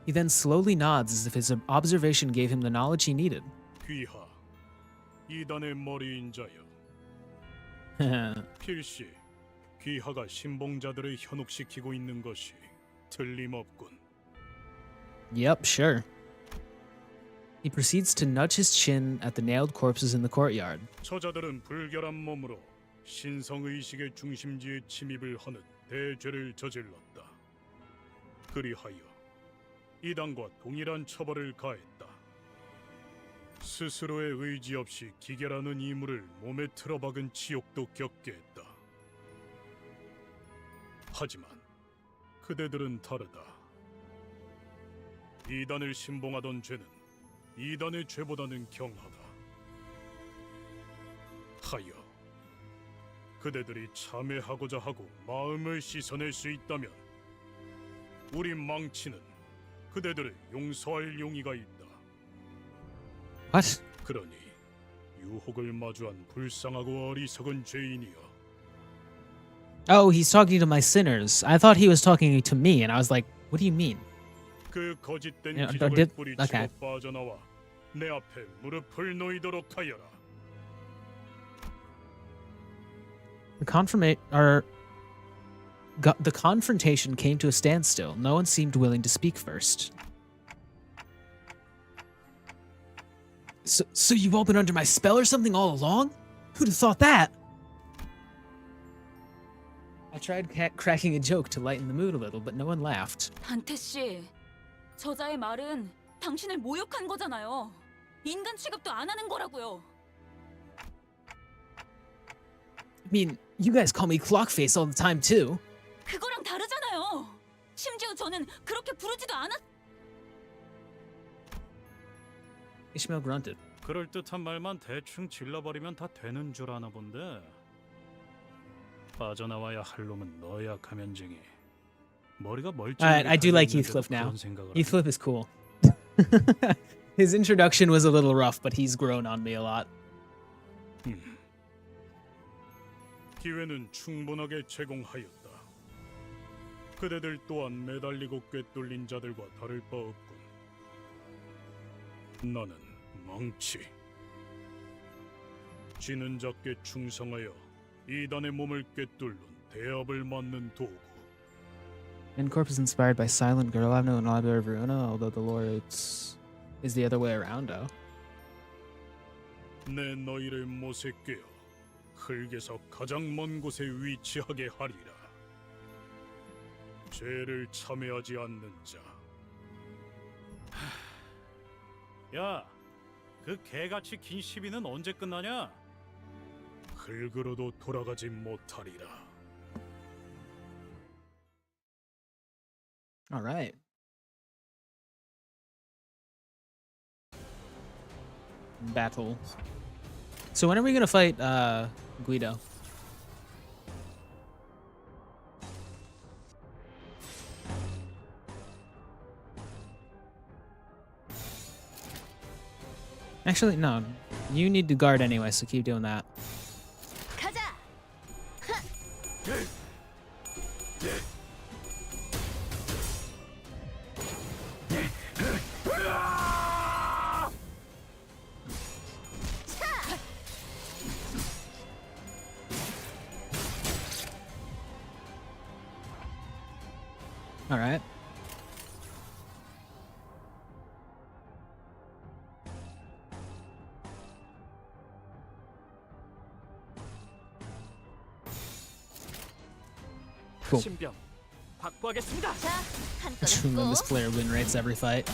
He then slowly nods as if his observation gave him the knowledge he needed. 귀하, 이단의 머리인 자여. 필시 귀하가 신봉자들을 현혹시키고 있는 것이 틀림없군. Yep, sure. He proceeds to nudge his chin at the nailed corpses in the courtyard. 저자들은 불결한 몸으로 신성의식의 중심지에 침입을 하는 대죄를 저질렀다. 그리하여 이단과 동일한 처벌을 가했다. 스스로의 의지 없이 기결하는 이물을 몸에 틀어박은 지옥도 겪게 했다. 하지만 그대들은 다르다. 이단을 신봉하던 죄는 이단의 죄보다는 경하다. 하여 그대들이 참회하고자 하고 마음을 씻어낼 수 있다면 우리 망치는 그대들을 용서할 용의가 있다. What? 그러니 유혹을 마주한 불쌍하고 어리석은 죄인이여. Oh, he's talking to my sinners. I thought he was talking to me, and I was like, what do you mean? 그 거짓된 Yeah, 기적을 did- 뿌리치고 okay. 빠져나와 내 앞에 무릎을 놓이도록 하여라. The confrontation came to a standstill. No one seemed willing to speak first. So you've all been under my spell or something all along? Who'd have thought that? I tried cracking a joke to lighten the mood a little, but no one laughed. 단테 씨, 저자의 말은 당신을 모욕한 거잖아요. 인간 취급도 안 하는 거라고요. I mean, you guys call me Clockface all the time too. 그거랑 다르잖아요. 심지어 저는 그렇게 부르지도 않았. Ishmael grunted. 그럴듯한 말만 대충 질러버리면 다 되는 줄 아나 본데. 빠져나와야 할 놈은 너야 가면쟁이. 머리가 멀쩡하게 I do like 달려있는데도 Heathcliff now. 그런 생각을 하네. Heathcliff is cool. His introduction was a little rough, but he's grown on me a lot. 기회는 충분하게 제공하였다. 그대들 또한 매달리고 꿰뚫린 자들과 다를 바 없군. 나는 망치. 지는 자께 충성하여 이단의 몸을 꿰뚫는 대업을 맞는 도구. Incorp is inspired by Silent Girl. I've known Library of Verona, although the lore is the other way around, though. 내 너희를 못에 꿰어 흙에서 가장 먼 곳에 위치하게 하리라. 죄를 참회하지 않는 자. 야, 그 개같이 긴 시비는 언제 끝나냐? 흙으로도 돌아가지 못하리라. All right. Battle. So when are we gonna fight Guido? Actually, no. You need to guard anyway, so keep doing that. 가자. All right. Cool. 신병 확보하겠습니다. 자, 한건 I just remember 했고. this player win rates every fight.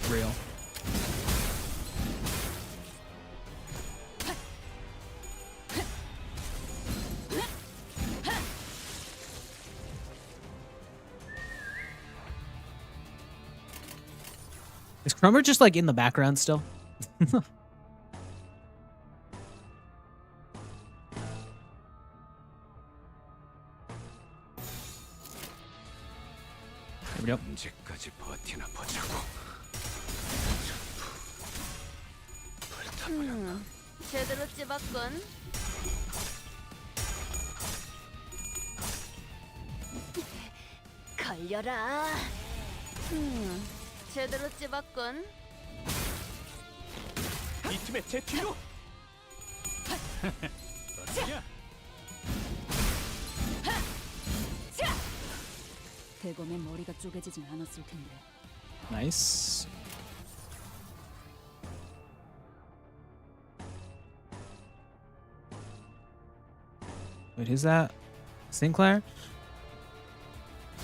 Real. Is Chromemer just like in the background still? There we go. 언제까지 버티나 보자고. 제대로 찝었군. 걸려라. 제대로 찝었군. 이 팀의 제 뒤로. 어떠냐? 대검의 머리가 쪼개지진 않았을 텐데. Nice. Wait, who's that? Sinclair?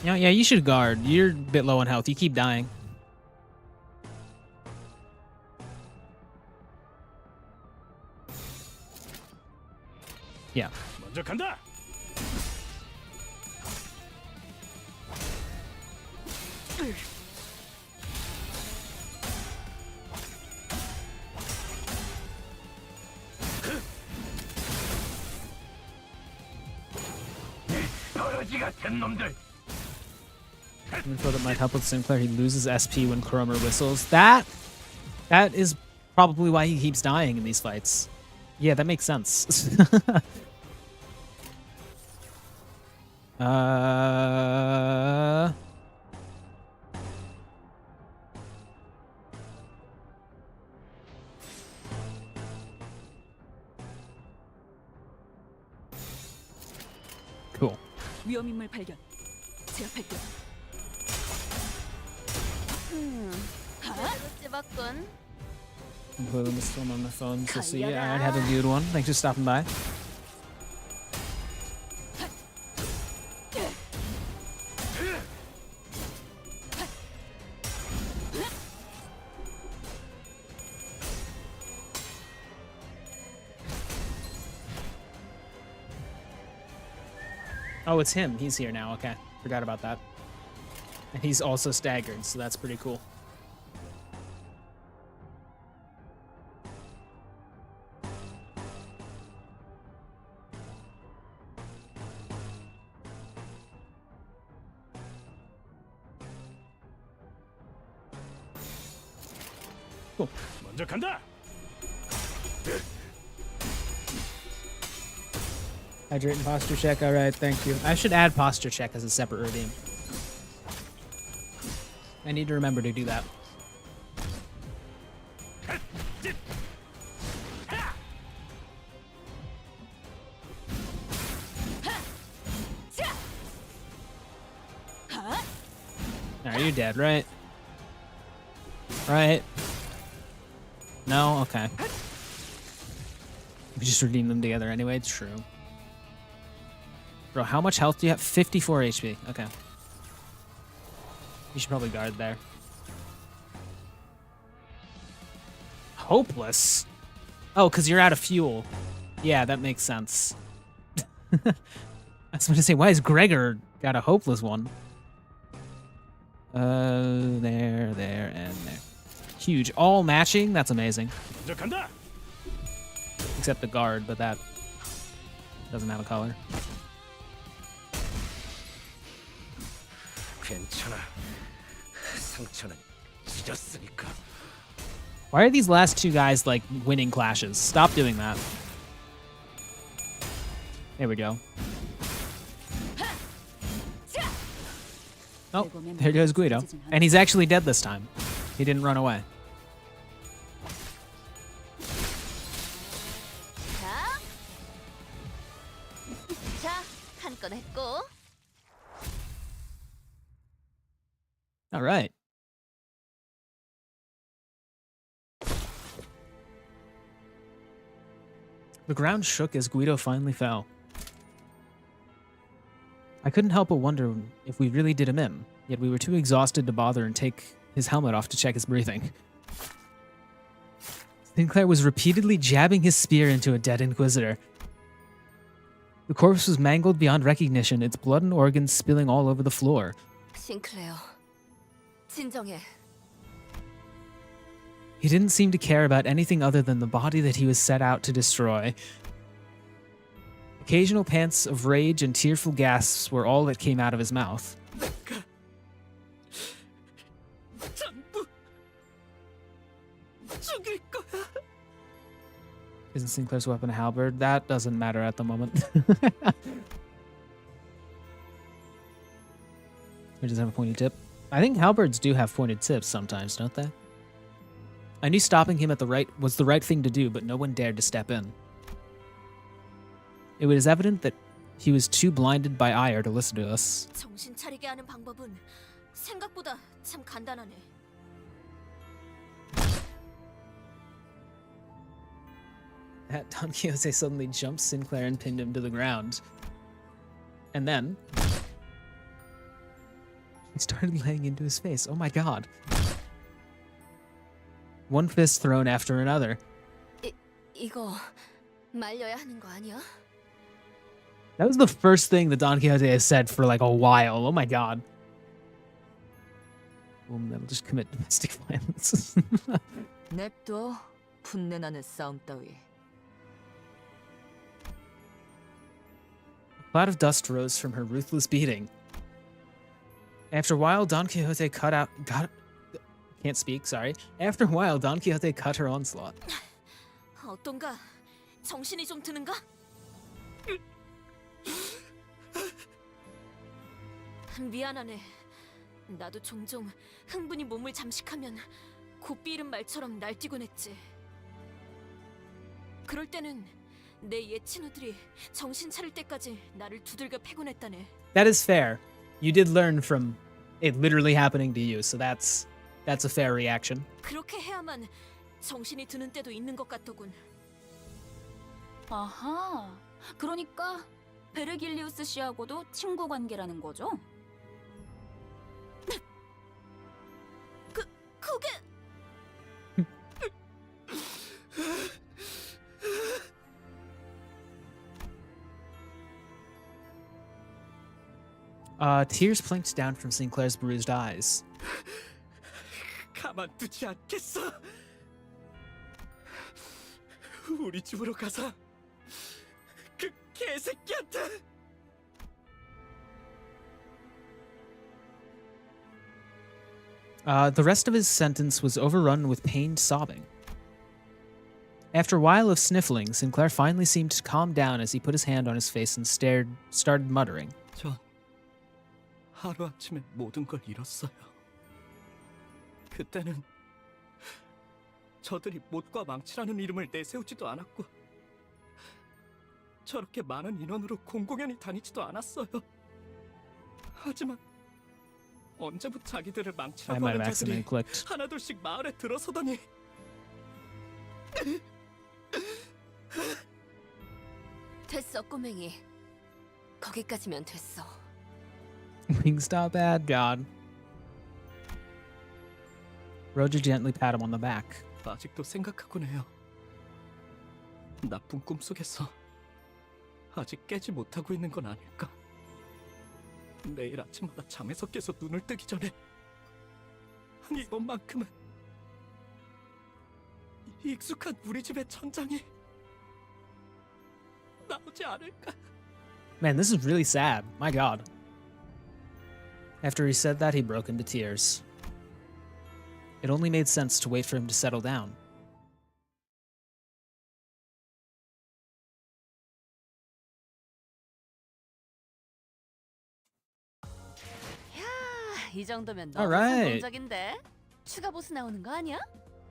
Yeah, you should guard. You're a bit low on health. You keep dying. Yeah. 먼저 간다. Info that might help with Sinclair. He loses SP when Chromemer whistles. That is probably why he keeps dying in these fights. Yeah, that makes sense. Cool. 위험인물 발견. 제압할게. 제대로 찝었군. Completely missed one on my phone, so see, I had a good one. Thanks for stopping by. Oh, it's him. He's here now. Okay. Forgot about that. And he's also staggered, so that's pretty cool. Cool. 먼저 간다. Hydrate and posture check. All right, thank you. I should add posture check as a separate routine. I need to remember to do that. Alright, you're dead, right? Right? No? Okay. We just redeem them together anyway, it's true. Bro, how much health do you have? 54 HP. Okay. You should probably guard there. Hopeless? Oh, because you're out of fuel. Yeah, that makes sense. I was going to say, why is Gregor got a hopeless one? There, and there. Huge. All matching? That's amazing. 먼저 간다. Except the guard, but that doesn't have a color. 괜찮아. 상처는 찢었으니까. Why are these last two guys like winning clashes? Stop doing that. There we go. Oh, there goes Guido. And he's actually dead this time. He didn't run away. 자, 한 건 했고. All right. The ground shook as Guido finally fell. I couldn't help but wonder if we really did him in, yet we were too exhausted to bother and take his helmet off to check his breathing. Sinclair was repeatedly jabbing his spear into a dead Inquisitor. The corpse was mangled beyond recognition, its blood and organs spilling all over the floor. 싱클레어, 진정해. He didn't seem to care about anything other than the body that he was set out to destroy. Occasional pants of rage and tearful gasps were all that came out of his mouth. Isn't Sinclair's weapon a halberd? That doesn't matter at the moment. It doesn't have a pointed tip. I think halberds do have pointed tips sometimes, don't they? I knew stopping him was the right thing to do, but no one dared to step in. It was evident that he was too blinded by ire to listen to us. 정신 차리게 하는 방법은 생각보다 참 간단하네. That Don Quixote suddenly jumped Sinclair and pinned him to the ground. And then he started laying into his face. Oh my god. One fist thrown after another. 이거 말려야 하는 거 아니야? That was the first thing that Don Quixote has said for like a while. Oh my god. That'll just commit domestic violence. 냅둬. 분내 나는 싸움 따위. A cloud of dust rose from her ruthless beating. After a while, Don Quixote can't speak, sorry. After a while, Don Quixote cut her onslaught. 어떤가? 정신이 좀 드는가? 미안하네. 나도 종종 흥분이 몸을 잠식하면 곱비 잃은 말처럼 날뛰곤 했지. 그럴 때는 내 옛 친구들이 정신 차릴 때까지 나를 두들겨 패곤 했다네. That is fair. You did learn from it literally happening to you, so that's a fair reaction. 그렇게 해야만 정신이 드는 때도 있는 것 같더군. 아하, 그러니까 베르길리우스 씨하고도 친구 관계라는 거죠? 그게 Tears plinked down from Sinclair's bruised eyes. 가만두지 않겠어. 우리 집으로 가서 그 개새끼한테. The rest of his sentence was overrun with pained sobbing. After a while of sniffling, Sinclair finally seemed to calm down as he put his hand on his face and started muttering. 전 하루아침에 모든 걸 잃었어요. 그때는 저들이 못과 망치라는 이름을 내세우지도 않았고 저렇게 많은 인원으로 공공연히 다니지도 않았어요. 하지만 언제부터 자기들을 I 망치라고 might 하는 have 자들이 accidentally clicked. 하나둘씩 마을에 들어서더니 됐어, 꼬맹이. 거기까지면 됐어. Wingstop bad, God. Roger gently pat him on the back. 아직도 생각하곤 해요. 나쁜 꿈 속에서 아직 깨지 못하고 있는 건 아닐까? 매일 아침마다 잠에서 깨서 눈을 뜨기 전에 이번만큼은 익숙한 우리 집의 천장이 나오지 않을까? Man, this is really sad. My God. After he said that, he broke into tears. It only made sense to wait for him to settle down. 야, 이 정도면 All 너무 right. 성공적인데? 추가 보스 나오는 거 아니야?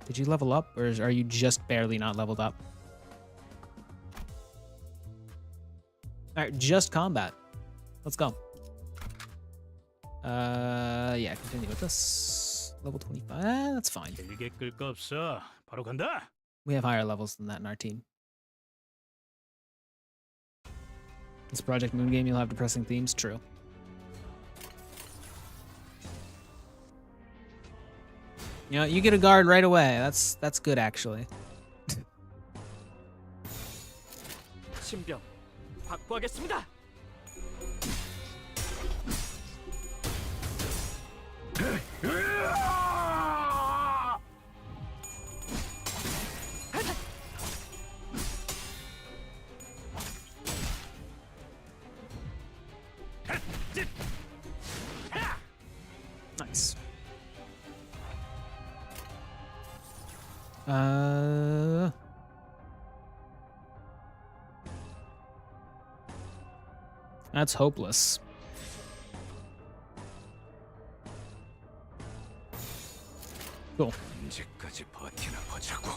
Did you level up, or are you just barely not leveled up? Alright, just combat. Let's go. Yeah, continue with this. Level 25. That's fine. 길게 끌 거 없어. 바로 간다. We have higher levels than that in our team. This Project Moon game, you'll have depressing themes. True. You know, you get a guard right away. That's good actually. 신병 확보하겠습니다. Nice. That's hopeless. Cool. 언제까지 버티나 보자고.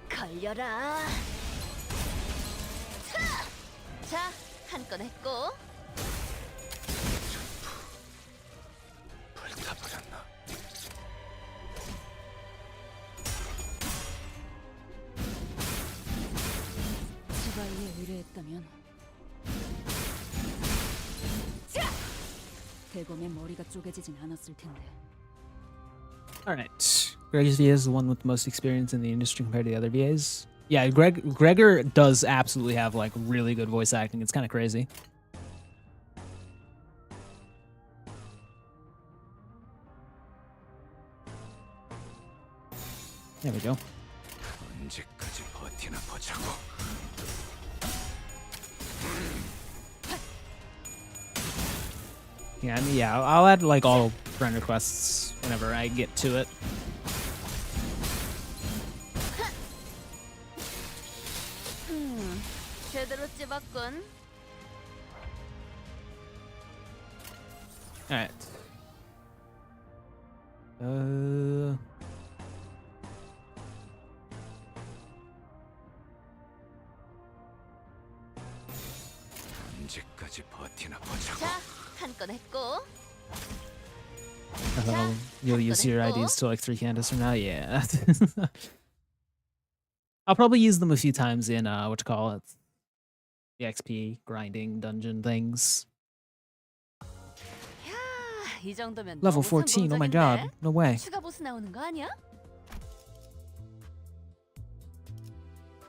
걸려라. 자, 한 건 했고. 불타버렸나? 제발에 의뢰했다면 대검의 머리가 쪼개지진 않았을 텐데. Alright. Greg's VA is the one with the most experience in the industry compared to the other VAs. Yeah, Gregor does absolutely have like really good voice acting. It's kind of crazy. There we go. 언제까지 버티나 보자고. Yeah, I mean, yeah, I'll add like all friend requests whenever I get to it. 제대로 찝었군. Alright. 언제까지 버티나 보자고. 자, 한 건 했고. You'll use your IDs to like 3 Cantos from now? Yeah. I'll probably use them a few times in, what you call it? The XP grinding dungeon things. 야, 이 정도면 Level 너무 14, oh my 성공적인데? god. No way. 추가 보스 나오는 거 아니야?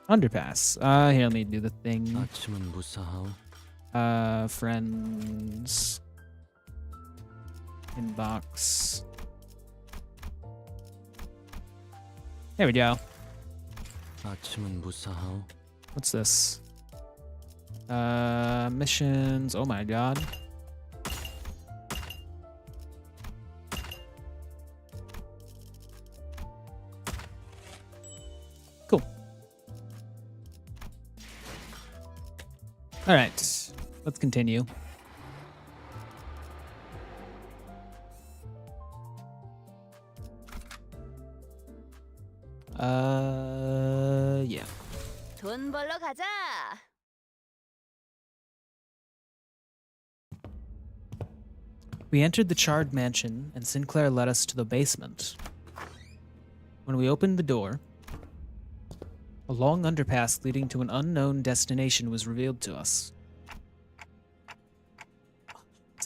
Underpass. Here, let me do the thing. 아침은 무사하오. Friends. Inbox. There we go. 아침은 무사하오. What's this? Missions. Oh my god. Cool. All right. Let's continue. Yeah. 돈 벌러 가자. We entered the charred mansion, and Sinclair led us to the basement. When we opened the door, a long underpass leading to an unknown destination was revealed to us.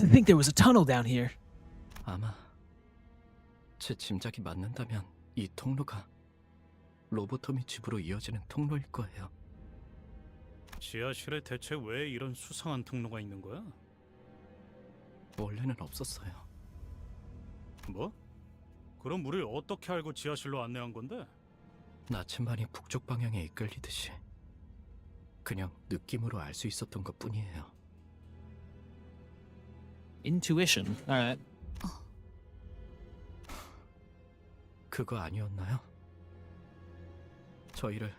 I think there was a tunnel down here. 아마 제 짐작이 맞는다면 이 통로가 로보토미 집으로 이어지는 통로일 거예요. 지하실에 대체 왜 이런 수상한 통로가 있는 거야? 원래는 없었어요. 뭐? 그럼 우릴 어떻게 알고 지하실로 안내한 건데? 나침반이 북쪽 방향에 이끌리듯이 그냥 느낌으로 알 수 있었던 것뿐이에요. Intuition. Alright. 그거 아니었나요? 저희를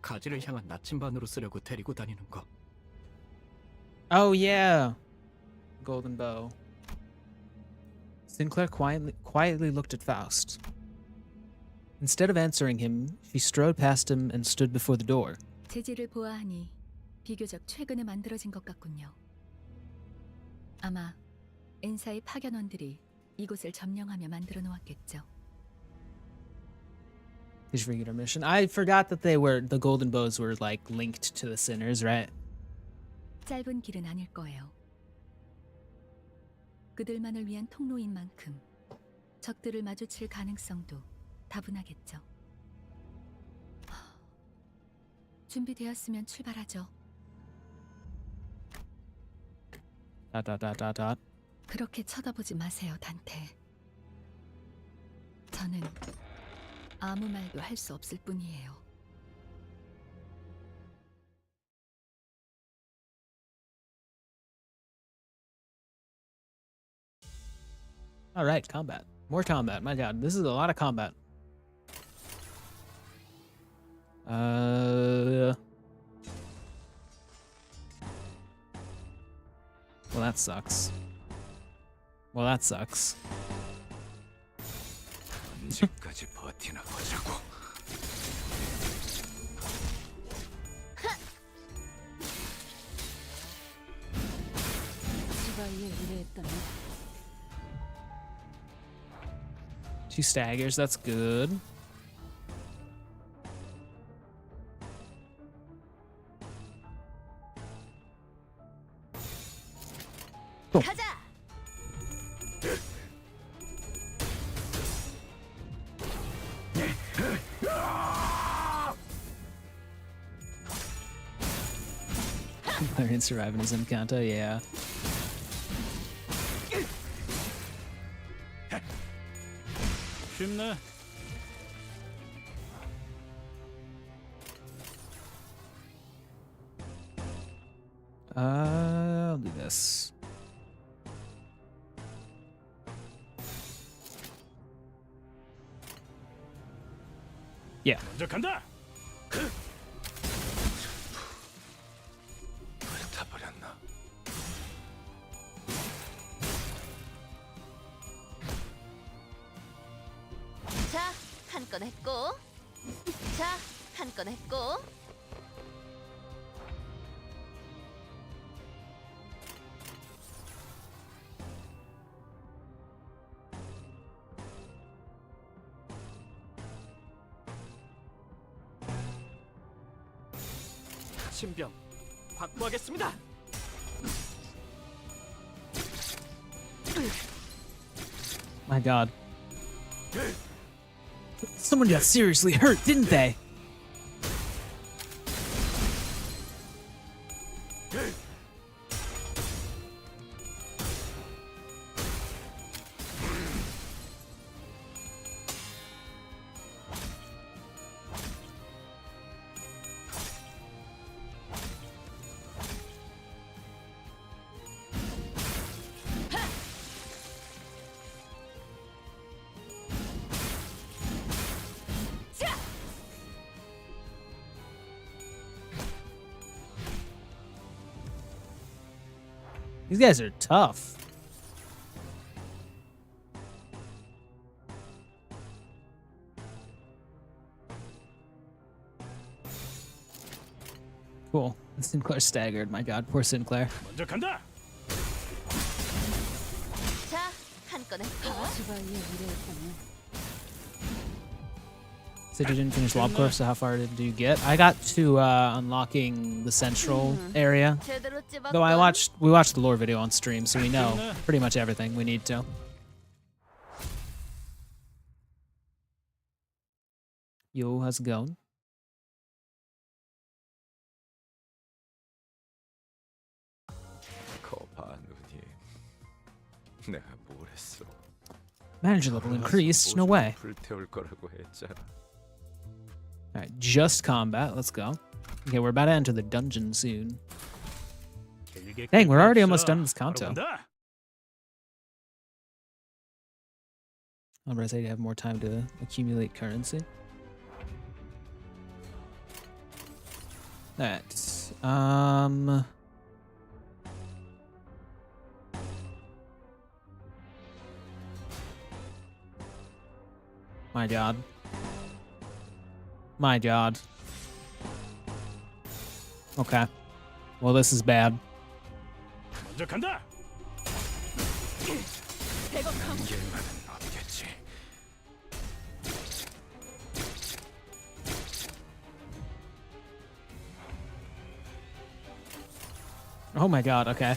가지를 향한 나침반으로 쓰려고 데리고 다니는 거. Oh, yeah. Golden bow. Sinclair quietly looked at Faust. Instead of answering him, she strode past him and stood before the door. 재질을 보아하니 비교적 최근에 만들어진 것 같군요. 아마 엔사의 파견원들이 이곳을 점령하며 만들어 놓았겠죠. Did you forget our mission? I forgot that the golden bows were like linked to the sinners, right? 짧은 길은 아닐 거예요. 그들만을 위한 통로인 만큼 적들을 마주칠 가능성도 다분하겠죠. 준비되었으면 출발하죠. 닷. 그렇게 쳐다보지 마세요, 단테. 저는 아무 말도 할 수 없을 뿐이에요. All right, combat. More combat. My God, this is a lot of combat. Well, that sucks. Well, that sucks. 언제까지 버티나 보자고. 지바이에 의뢰했다면 2 staggers. That's good. 가자. Sinclair surviving his Canto, yeah. 쉽네. I'll do this. Yeah. 먼저 간다. 불타버렸나? 자, 한 건 했고. 자, 한 건 했고. 신병 확보하겠습니다. My God. Someone got seriously hurt, didn't they? These guys are tough. Cool. Sinclair staggered. My God, poor Sinclair. 먼저 간다. 자, 한 건 했고. 지바이에 의뢰했다면 Said you didn't finish Lob Course, so how far did you get? I got to unlocking the central area. 제대로 Though I 찝었건. we watched the lore video on stream, so we know pretty much everything we need to. Yo, how's it going? 거봐 누님. 내가 뭘 했어? Manager level increased? No way. 불태울 거라고 했잖아. Alright, just combat. Let's go. Okay, we're about to enter the dungeon soon. Dang, we're already almost done with this Canto. I'm gonna say to have more time to accumulate currency. Alright. My God. My God. Okay. Well, this is bad. 먼저 간다. 일만은 없겠지. Oh my God, okay.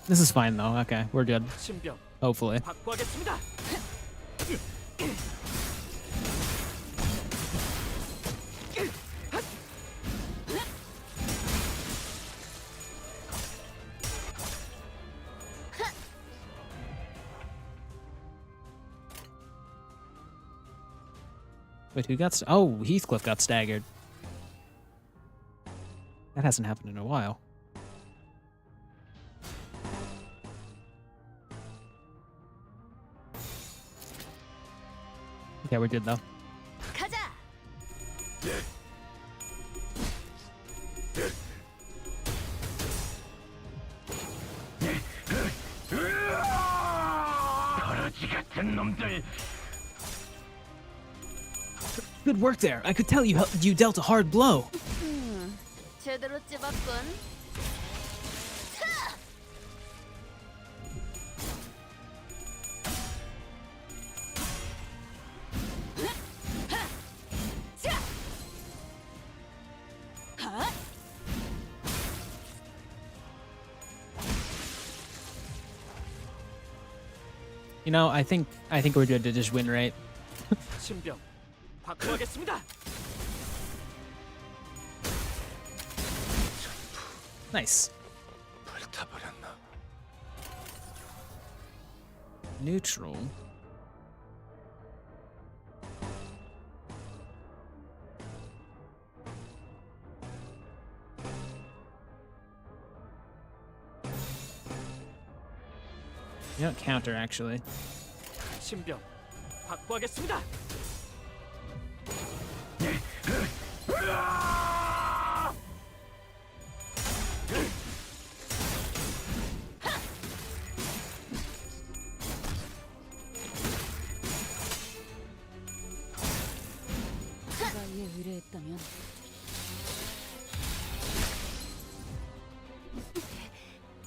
This is fine though. Okay, we're good. 신병 Hopefully. 확보하겠습니다. Wait, who got? Oh, Heathcliff got staggered. That hasn't happened in a while. Okay, we're good though. 가자. Good work there. I could tell you dealt a hard blow. 제대로 찝었군. You know, I think we're good to just win rate. 신병 확보하겠습니다. Nice. 불타버렸나? Neutral. You don't counter actually. 신병 확보하겠습니다. 사바이에 의뢰했다면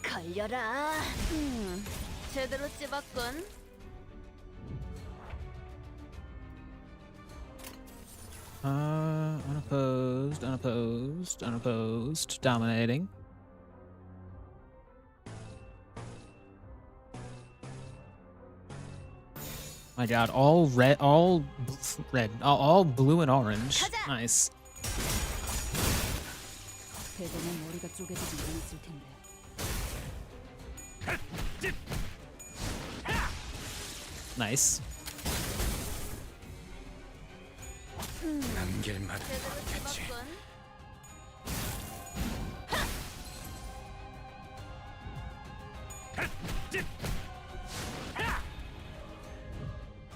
걸려라. 제대로 찝었군. Unopposed, dominating. My God, all blue and orange. Nice. 대검의 머리가 쪼개지진 않았을 텐데. Nice. 남길만 없겠지.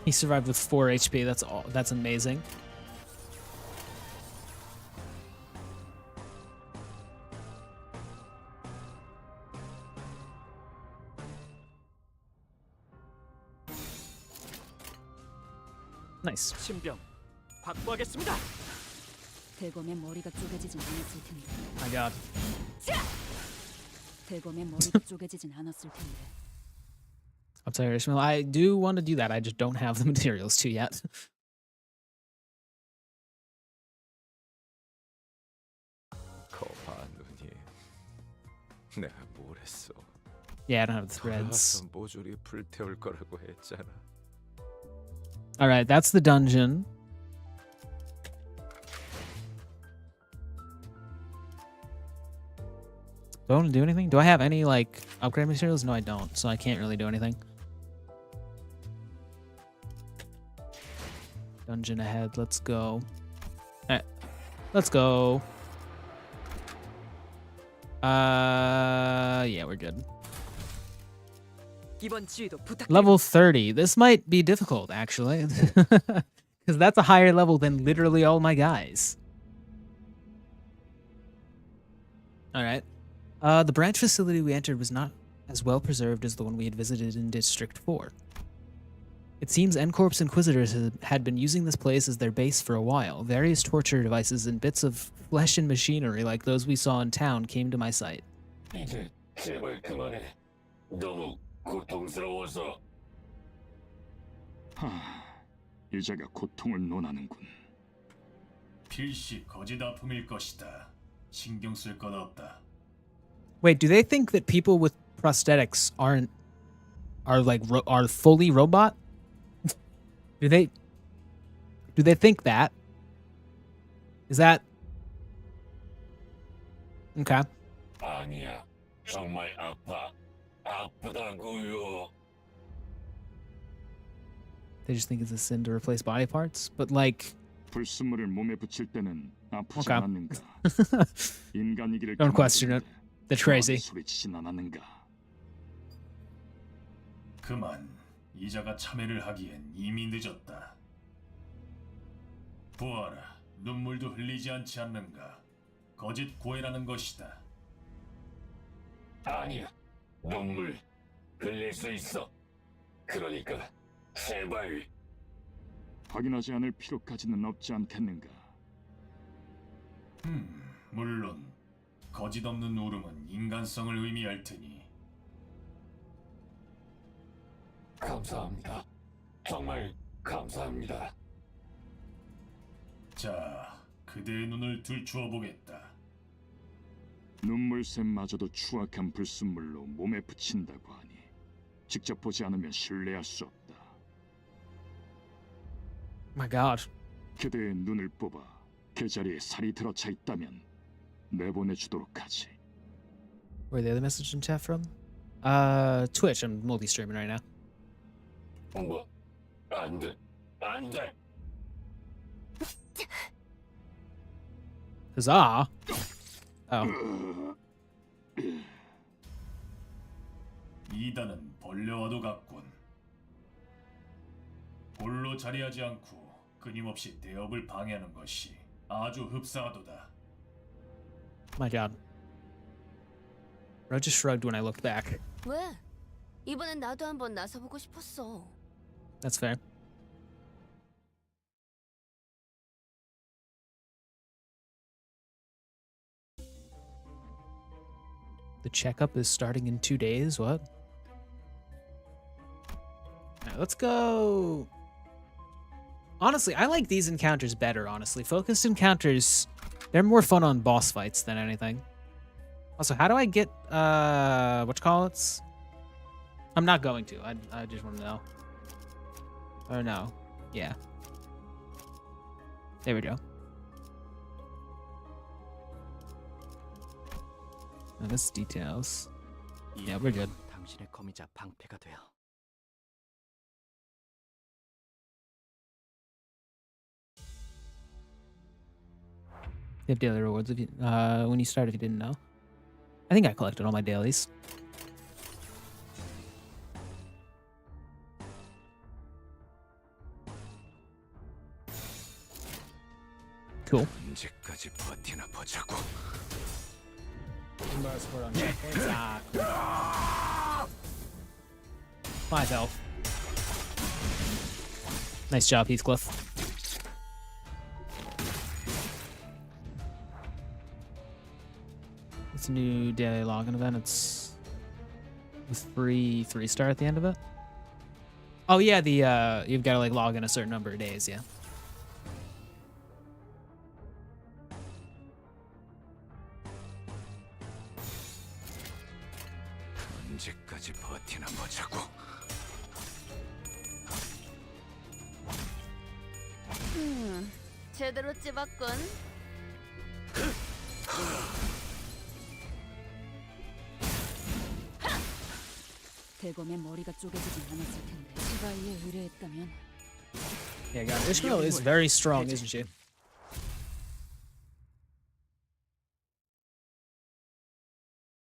He survived with 4 HP. That's amazing. Nice. 신병 확보하겠습니다. 대검의 머리가 쪼개지진 않았을 텐데. My God. 대검의 머리가 쪼개지진 않았을 텐데. I'm sorry, Ishmael. I do want to do that. I just don't have the materials to yet. 거봐 눈이. 내가 뭘 했어? Yeah, I don't have the threads. 돌아와서 모조리 불태울 거라고 했잖아. All right, that's the dungeon. Do I want to do anything? Do I have any like upgrade materials? No, I don't. So I can't really do anything. Dungeon ahead. Let's go. All right, let's go. Yeah, we're good. 이번 지휘도 부탁드립니다. Level 30. This might be difficult, actually. Because that's a higher level than literally all my guys. Alright. The branch facility we entered was not as well preserved as the one we had visited in District 4. It seems N-Corp's Inquisitors had been using this place as their base for a while. Various torture devices and bits of flesh and machinery like those we saw in town came to my sight. 이제 제발 그만해. 너무 고통스러워서. 이자가 고통을 논하는군. 필시 거짓 아픔일 것이다. 신경 쓸 것 없다. Wait, do they think that people with prosthetics are fully robot? do they think that? Is that okay? 아니야. 정말 아파. 아프다고요. They just think it's a sin to replace body parts, but like, 불순물을 몸에 붙일 때는 아프지 Okay. 않았는가? 인간이기를 Don't question it. They're crazy. 소리치진 않았는가? 그만. 이자가 참회를 하기엔 이미 늦었다. 보아라. 눈물도 흘리지 않지 않는가? 거짓 고해라는 것이다. 아니야. 눈물 흘릴 수 있어. 그러니까 제발. 확인하지 않을 필요까지는 없지 않겠는가? 물론 거짓 없는 울음은 인간성을 의미할 테니. 감사합니다. 정말 감사합니다. 자, 그대의 눈을 들추어 보겠다. 눈물샘마저도 추악한 불순물로 몸에 붙인다고 하니 직접 보지 않으면 신뢰할 수 없다. My God. 그대의 눈을 뽑아 그 자리에 살이 들어차 있다면 내보내주도록 하지. Where the other message in chat from? Twitch. I'm multi-streaming right now. 뭐? 안 돼. 안 돼. Huzzah! Oh. 이단은 벌레와도 같군. 홀로 자리하지 않고 끊임없이 대업을 방해하는 것이 아주 흡사하도다. My God. I just shrugged when I looked back. 왜? 이번엔 나도 한번 나서보고 싶었어. That's fair. The checkup is starting in 2 days. What? Alright, let's go. Honestly, I like these encounters better, honestly. Focused encounters, they're more fun on boss fights than anything. Also, how do I get, whatchamacallits? I'm not going to. I just want to know. Or no. Yeah. There we go. Now this details. Yeah, we're good. 당신의 거미자 방패가 되어. You have daily rewards if you, when you start if you didn't know. I think I collected all my dailies. Cool. 언제까지 버티나 보자고. Myself. Nice job, Heathcliff. It's a new daily login event. It's with free 3-star at the end of it. Oh yeah, the you've got to like log in a certain number of days. Yeah. 언제까지 버티나 보자고. 제대로 찝었군. 대검의 머리가 쪼개지진 않았을 텐데 시바이에 의뢰했다면. Yeah, God, Ishmael is very strong, isn't she?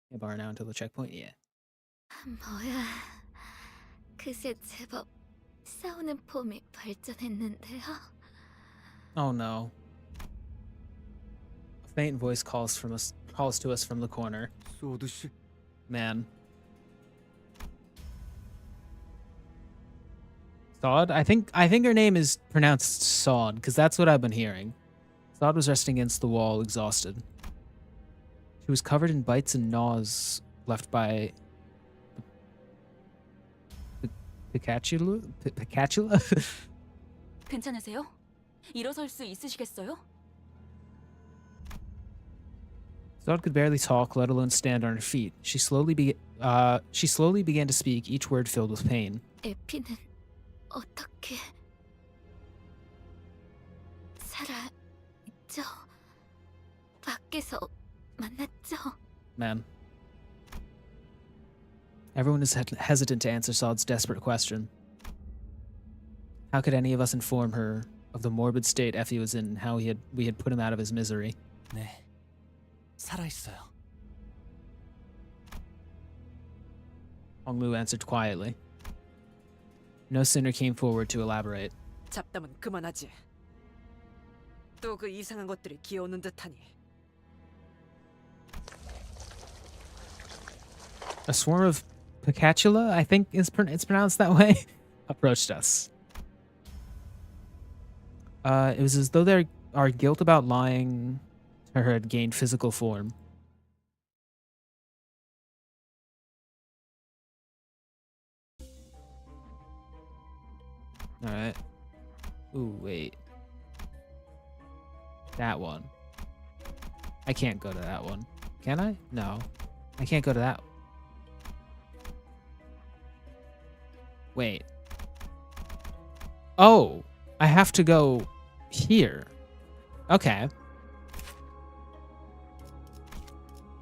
Yeah, bar now until the checkpoint. Yeah. 뭐야? 그새 제법 싸우는 폼이 발전했는데요. Oh no. A faint voice calls to us from the corner. Man. Sod? I think her name is pronounced Sod, because that's what I've been hearing. Sod was resting against the wall, exhausted. She was covered in bites and gnaws left by Picatula? 괜찮으세요? 일어설 수 있으시겠어요? Zod could barely talk, let alone stand on her feet. She slowly began to speak, each word filled with pain. 에피는 어떻게 살아있죠? 밖에서 만났죠? Man. Everyone is hesitant to answer Zod's desperate question. How could any of us inform her of the morbid state Effie was in and how we had put him out of his misery? 네, 살아있어요. Hongmu answered quietly. No sinner came forward to elaborate. 잡담은 그만하지. 또 그 이상한 것들이 기어오는 듯하니. A swarm of Picatula, I think it's pronounced that way, approached us. It was as though our guilt about lying to her had gained physical form. Alright. Ooh, wait. That one. I can't go to that one. Can I? No. I can't go to that. Wait. Oh! I have to go here. Okay.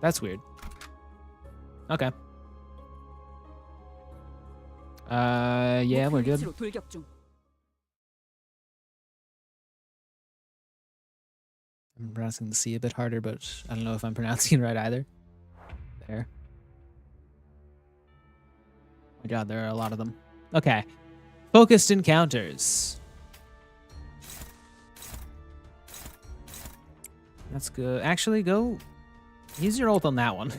That's weird. Okay. Yeah, we're good. 위치로 돌격 중. I'm pronouncing the C a bit harder, but I don't know if I'm pronouncing it right either. There. Oh my god, there are a lot of them. Okay. Focused encounters. That's good. Actually, go use your ult on that one.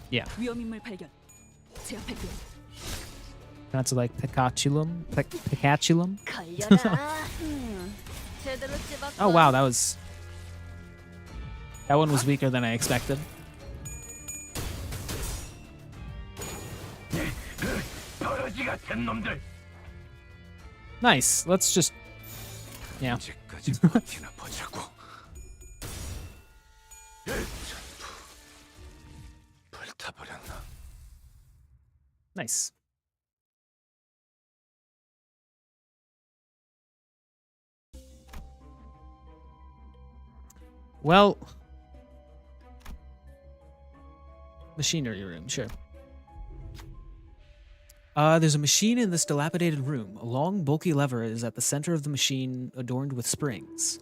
Yeah. 위험인물 발견. 제압할게요. That's like Picatulum. Picatulum. 걸려라. 제대로 찝었고. Oh wow, that one was weaker than I expected. Nice. Let's just yeah. Nice. Well, machinery room, sure. There's a machine in this dilapidated room. A long, bulky lever is at the center of the machine, adorned with springs.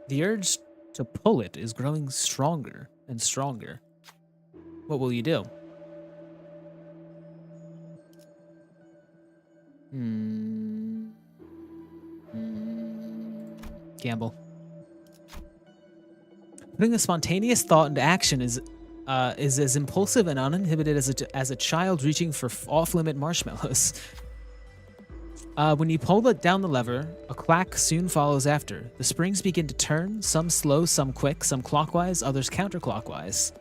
The urge to pull it is growing stronger and stronger. What will you do? Gamble. Putting a spontaneous thought into action is as impulsive and uninhibited as a child reaching for off-limit marshmallows. When you pull down the lever, a clack soon follows after. The springs begin to turn, some slow, some quick, some clockwise, others counterclockwise.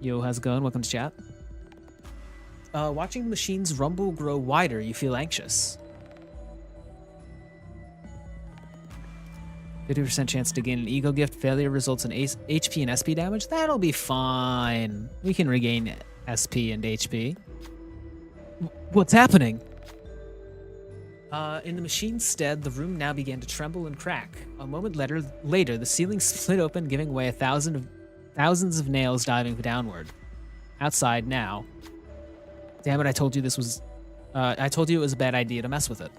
Yo, how's it going? Welcome to chat. Watching the machine's rumble grow wider, you feel anxious. 50% chance to gain an ego gift. Failure results in HP and SP damage. That'll be fine. We can regain SP and HP. What's happening? In the machine's stead, the room now began to tremble and crack. A moment later, the ceiling split open, giving way thousands of nails diving downward. Outside now. Damn it! I told you this was. I told you it was a bad idea to mess with it.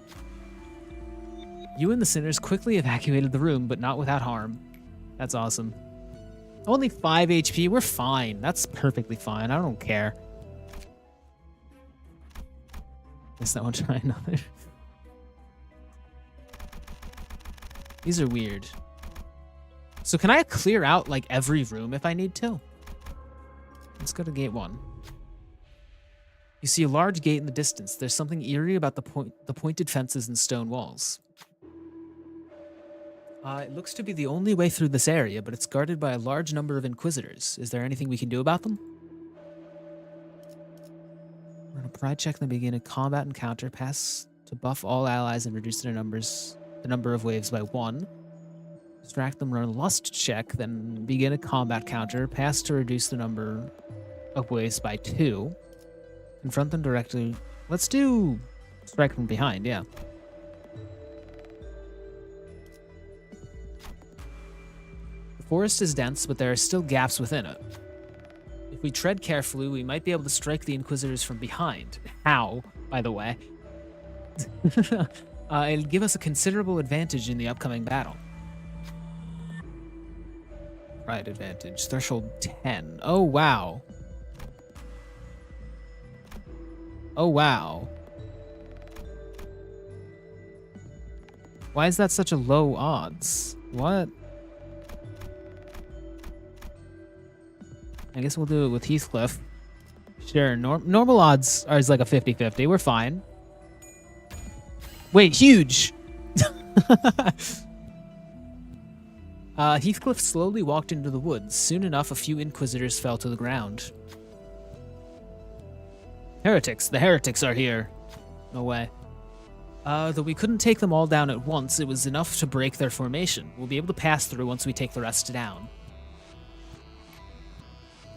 You and the sinners quickly evacuated the room, but not without harm. That's awesome. Only 5 HP. We're fine. That's perfectly fine. I don't care. Guess that one try another. These are weird. So can I clear out like every room if I need to? Let's go to gate 1. You see a large gate in the distance. There's something eerie about the pointed fences and stone walls. It looks to be the only way through this area, but it's guarded by a large number of Inquisitors. Is there anything we can do about them? We're going to pride check and begin a combat encounter. Pass to buff all allies and reduce the number of waves by 1. Distract them, run a lust check, then begin a combat counter. Pass to reduce the number of waves by 2. Confront them directly. Let's do strike from behind, yeah. The forest is dense, but there are still gaps within it. If we tread carefully, we might be able to strike the Inquisitors from behind. How, by the way? It'll give us a considerable advantage in the upcoming battle. Right, advantage. Threshold 10. Oh, wow. Oh, wow. Why is that such a low odds? What? I guess we'll do it with Heathcliff. Sure, normal odds are like a 50-50. We're fine. Wait, huge! Heathcliff slowly walked into the woods. Soon enough, a few Inquisitors fell to the ground. Heretics. The heretics are here. No way. Though we couldn't take them all down at once, it was enough to break their formation. We'll be able to pass through once we take the rest down.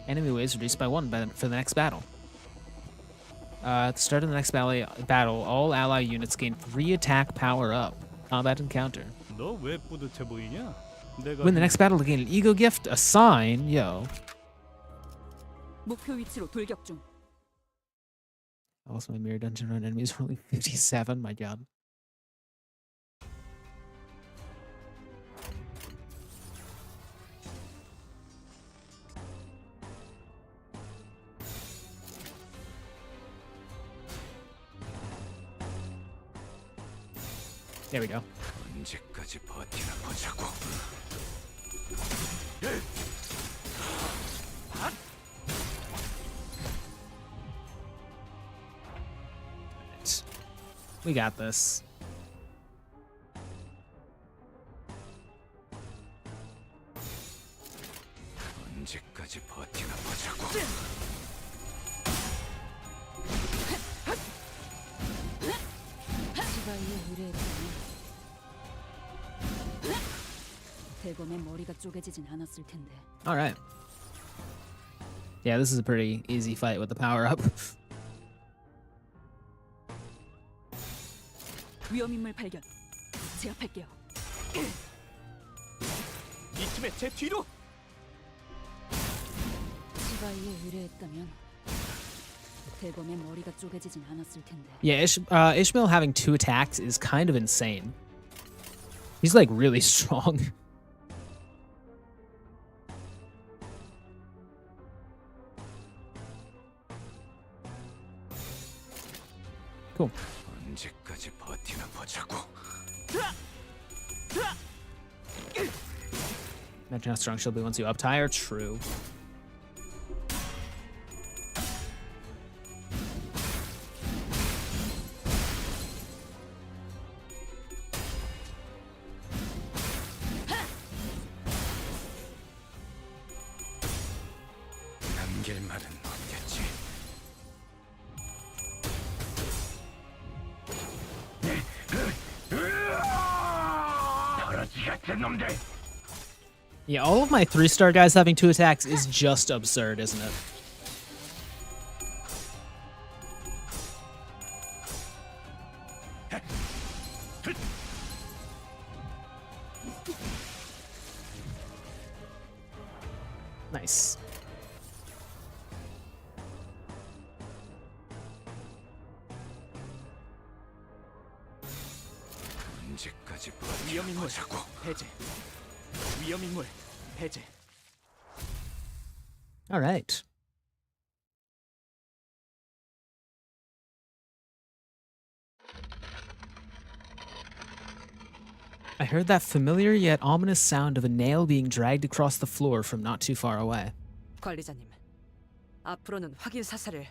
Enemy waves reduced by 1 for the next battle. At the start of the next battle, all ally units gain 3 attack power up. Combat encounter. Win the next battle to gain an ego gift, a sign, yo. 목표 위치로 돌격 중. Also, my mirror dungeon run enemies rolling 57. My god. There we go. 언제까지 버티나 보자고. We got this. 언제까지 버티나 보자고. 시바이의 의뢰했더니 대검의 머리가 쪼개지진 않았을 텐데. All right. Yeah, this is a pretty easy fight with the power up. 위험인물 발견. 제압할게요. 이쯤에 제 뒤로. 시바이의 의뢰했다면 대검의 머리가 쪼개지진 않았을 텐데. Yeah, Ishmael having 2 attacks is kind of insane. He's like really strong. Cool. 언제까지 버티나 보자고. Imagine how strong she'll be once you up tie her. True. 남길 말은 없겠지. 버러지 같은 놈들. Yeah, all of my 3-star guys having 2 attacks is just absurd, isn't it? Nice. 언제까지 버티나 위험인물 보자고. 해제. 위험인물 해제. All right. I heard that familiar yet ominous sound of a nail being dragged across the floor from not too far away. 관리자님, 앞으로는 확인 사살을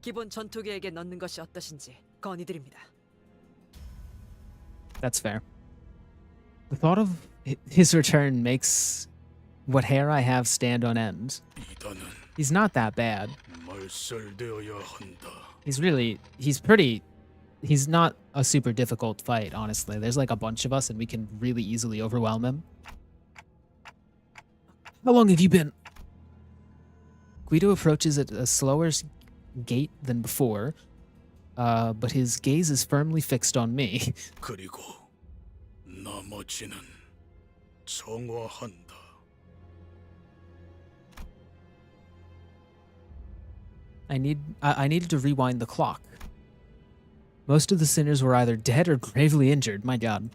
기본 전투 계획에 넣는 것이 어떠신지 건의드립니다. That's fair. The thought of his return makes what hair I have stand on end. 이단은 He's not that bad. 말살되어야 한다. He's not a super difficult fight, honestly. There's like a bunch of us and we can really easily overwhelm him. How long have you been? Guido approaches at a slower gait than before, but his gaze is firmly fixed on me. 그리고 나머지는 정화한다. I needed to rewind the clock. Most of the sinners were either dead or gravely injured, my god.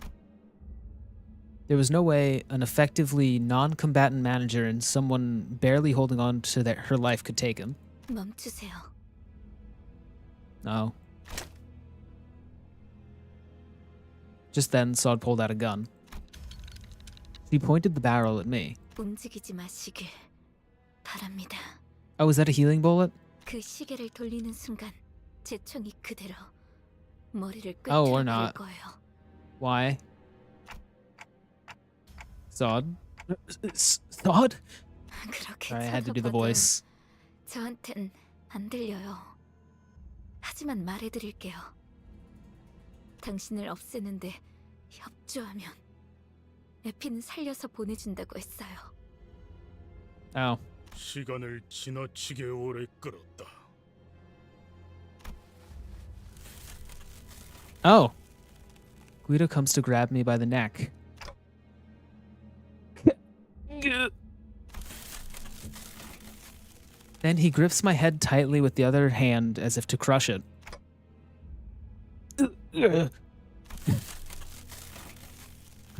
There was no way an effectively non-combatant manager and someone barely holding on to her life could take him. 멈추세요. No. Just then, Sod pulled out a gun. He pointed the barrel at me. 움직이지 마시길 바랍니다. Oh, is that a healing bullet? 그 시계를 돌리는 순간 제 총이 그대로 머리를 Oh, or 꿰뚫어 not. 거예요. Why? Sod? Sod? 그렇게 Sorry, I had to do the 쳐다봐도 voice. 저한텐 안 들려요. 하지만 말해드릴게요. 당신을 없애는데 협조하면 에피는 살려서 보내준다고 했어요. Oh. 시간을 지나치게 오래 끌었다. Oh. Guido comes to grab me by the neck. Then he grips my head tightly with the other hand as if to crush it.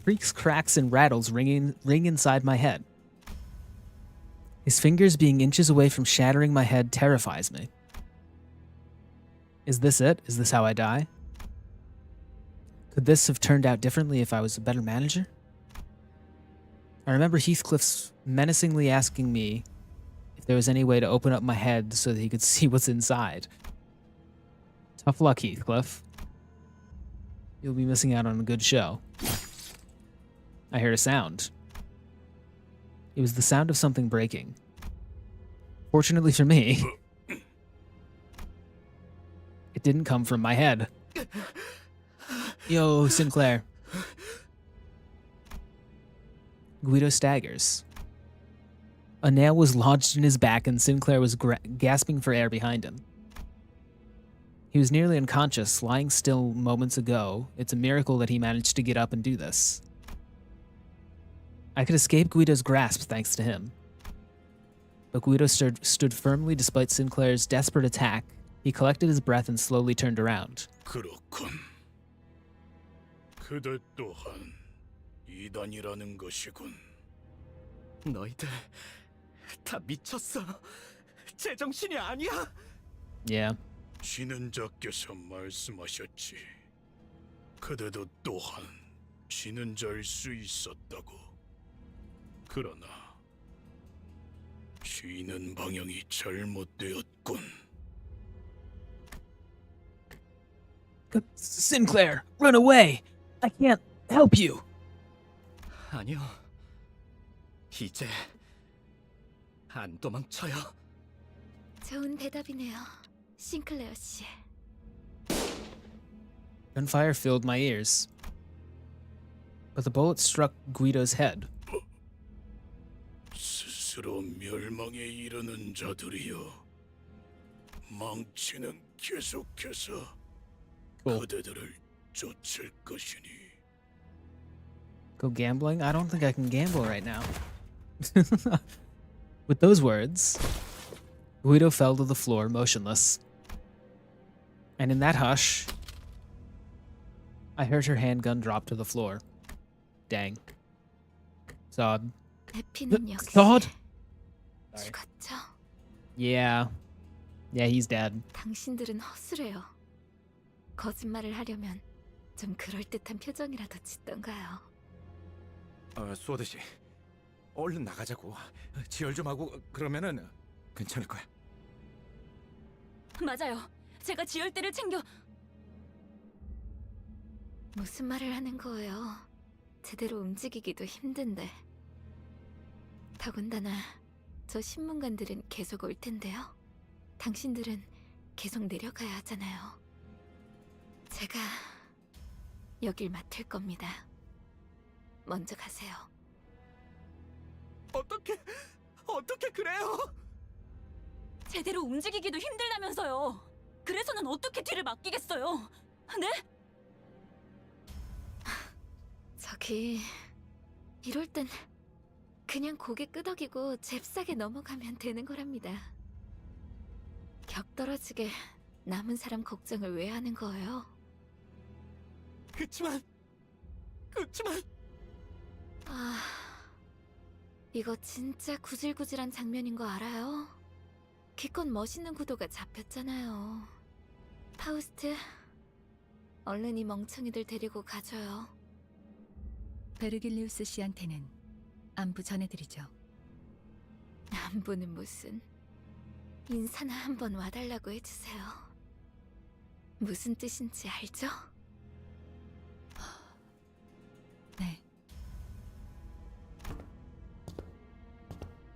Creaks, cracks, and rattles ring inside my head. His fingers being inches away from shattering my head terrifies me. Is this it? Is this how I die? Could this have turned out differently if I was a better manager? I remember Heathcliff's menacingly asking me if there was any way to open up my head so that he could see what's inside. Tough luck, Heathcliff. You'll be missing out on a good show. I heard a sound. It was the sound of something breaking. Fortunately for me, it didn't come from my head. Yo, Sinclair. Guido staggers. A nail was lodged in his back and Sinclair was gasping for air behind him. He was nearly unconscious, lying still moments ago. It's a miracle that he managed to get up and do this. I could escape Guido's grasp thanks to him. But Guido stood firmly despite Sinclair's desperate attack. He collected his breath and slowly turned around. 그렇군. 그들 또한 이단이라는 것이군. 너희들 다 미쳤어. 제정신이 아니야. Yeah. 지는 자께서 말씀하셨지. 그대도 또한 지는 자일 수 있었다고. 그러나 지는 방향이 잘못되었군. Sinclair, run away! I can't help you! 아니요. 이제 안 도망쳐요. 좋은 대답이네요, 싱클레어 씨. Gunfire filled my ears. But the bullet struck Guido's head. 스스로 멸망에 이르는 자들이여, 망치는 계속해서 그대들을 쫓을 것이니. Go gambling? I don't think I can gamble right now. With those words, Guido fell to the floor motionless. And in that hush, I heard her handgun drop to the floor. Dang. Sod. 에피는 역시 Sod? 죽었죠. Yeah. Yeah, he's dead. 당신들은 허술해요. 거짓말을 하려면 좀 그럴듯한 표정이라도 짓던가요. 소드 씨, 얼른 나가자고. 지혈 좀 하고 그러면은 괜찮을 거야. 맞아요. 제가 지을 때를 챙겨... 무슨 말을 하는 거예요? 제대로 움직이기도 힘든데. 더군다나 저 신문관들은 계속 올 텐데요. 당신들은 계속 내려가야 하잖아요. 제가 여길 맡을 겁니다. 먼저 가세요. 어떻게 그래요? 제대로 움직이기도 힘들다면서요. 그래서는 어떻게 뒤를 맡기겠어요? 네? 저기 이럴 땐 그냥 고개 끄덕이고 잽싸게 넘어가면 되는 거랍니다. 격 떨어지게 남은 사람 걱정을 왜 하는 거예요? 그치만 아, 이거 진짜 구질구질한 장면인 거 알아요? 기껏 멋있는 구도가 잡혔잖아요. 파우스트, 얼른 이 멍청이들 데리고 가줘요. 베르길리우스 씨한테는 안부 전해드리죠. 안부는 무슨. 인사나 한번 와달라고 해주세요. 무슨 뜻인지 알죠? 네.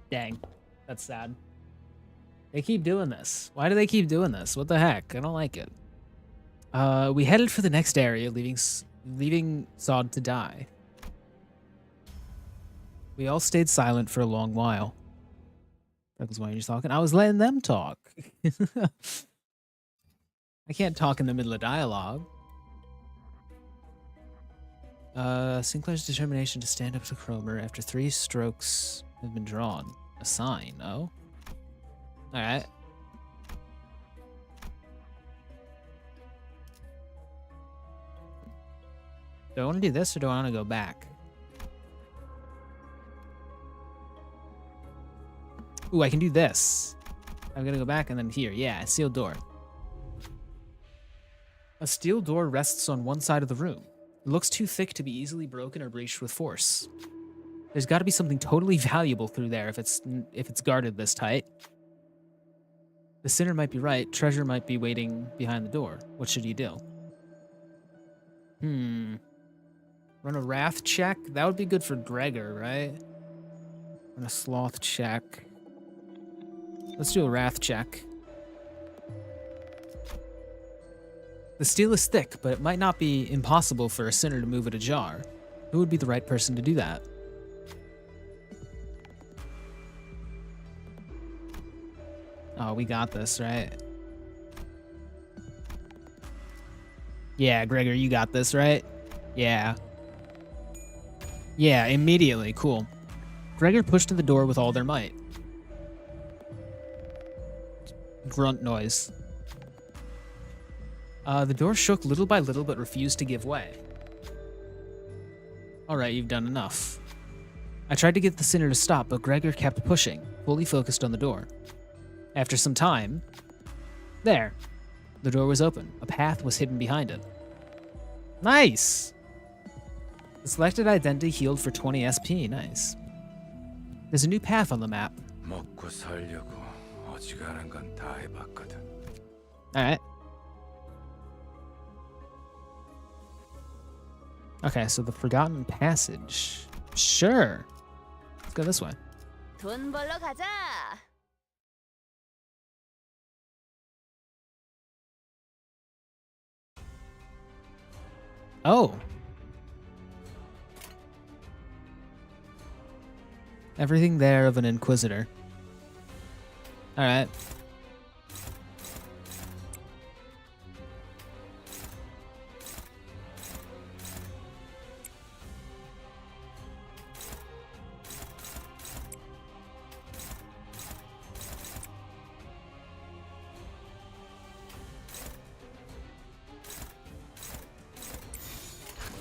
Dang, that's sad. They keep doing this. Why do they keep doing this? What the heck? I don't like it. We headed for the next area, leaving Sod to die. We all stayed silent for a long while. Freckles, why are you just talking? I was letting them talk. I can't talk in the middle of dialogue. Sinclair's determination to stand up to Chromemer after 3 strokes have been drawn. A sign, oh? Alright. Do I want to do this or do I want to go back? Ooh, I can do this. I'm gonna go back and then here. Yeah, sealed door. A steel door rests on one side of the room. It looks too thick to be easily broken or breached with force. There's got to be something totally valuable through there if it's guarded this tight. The sinner might be right. Treasure might be waiting behind the door. What should you do? Run a wrath check? That would be good for Gregor, right? Run a sloth check. Let's do a wrath check. The steel is thick, but it might not be impossible for a sinner to move it ajar. Who would be the right person to do that? Oh, we got this, right? Yeah, Gregor, you got this, right? Yeah. Yeah, immediately. Cool. Gregor pushed to the door with all their might. Grunt noise. The door shook little by little but refused to give way. Alright, you've done enough. I tried to get the sinner to stop, but Gregor kept pushing, fully focused on the door. After some time... There. The door was open. A path was hidden behind it. Nice! The selected identity healed for 20 SP. Nice. There's a new path on the map. 먹고 살려고 어지간한 건 다 해봤거든. Alright. Okay, so the Forgotten Passage. Sure. Let's go this way. 돈 벌러 가자. Oh. Everything there of an Inquisitor. Alright.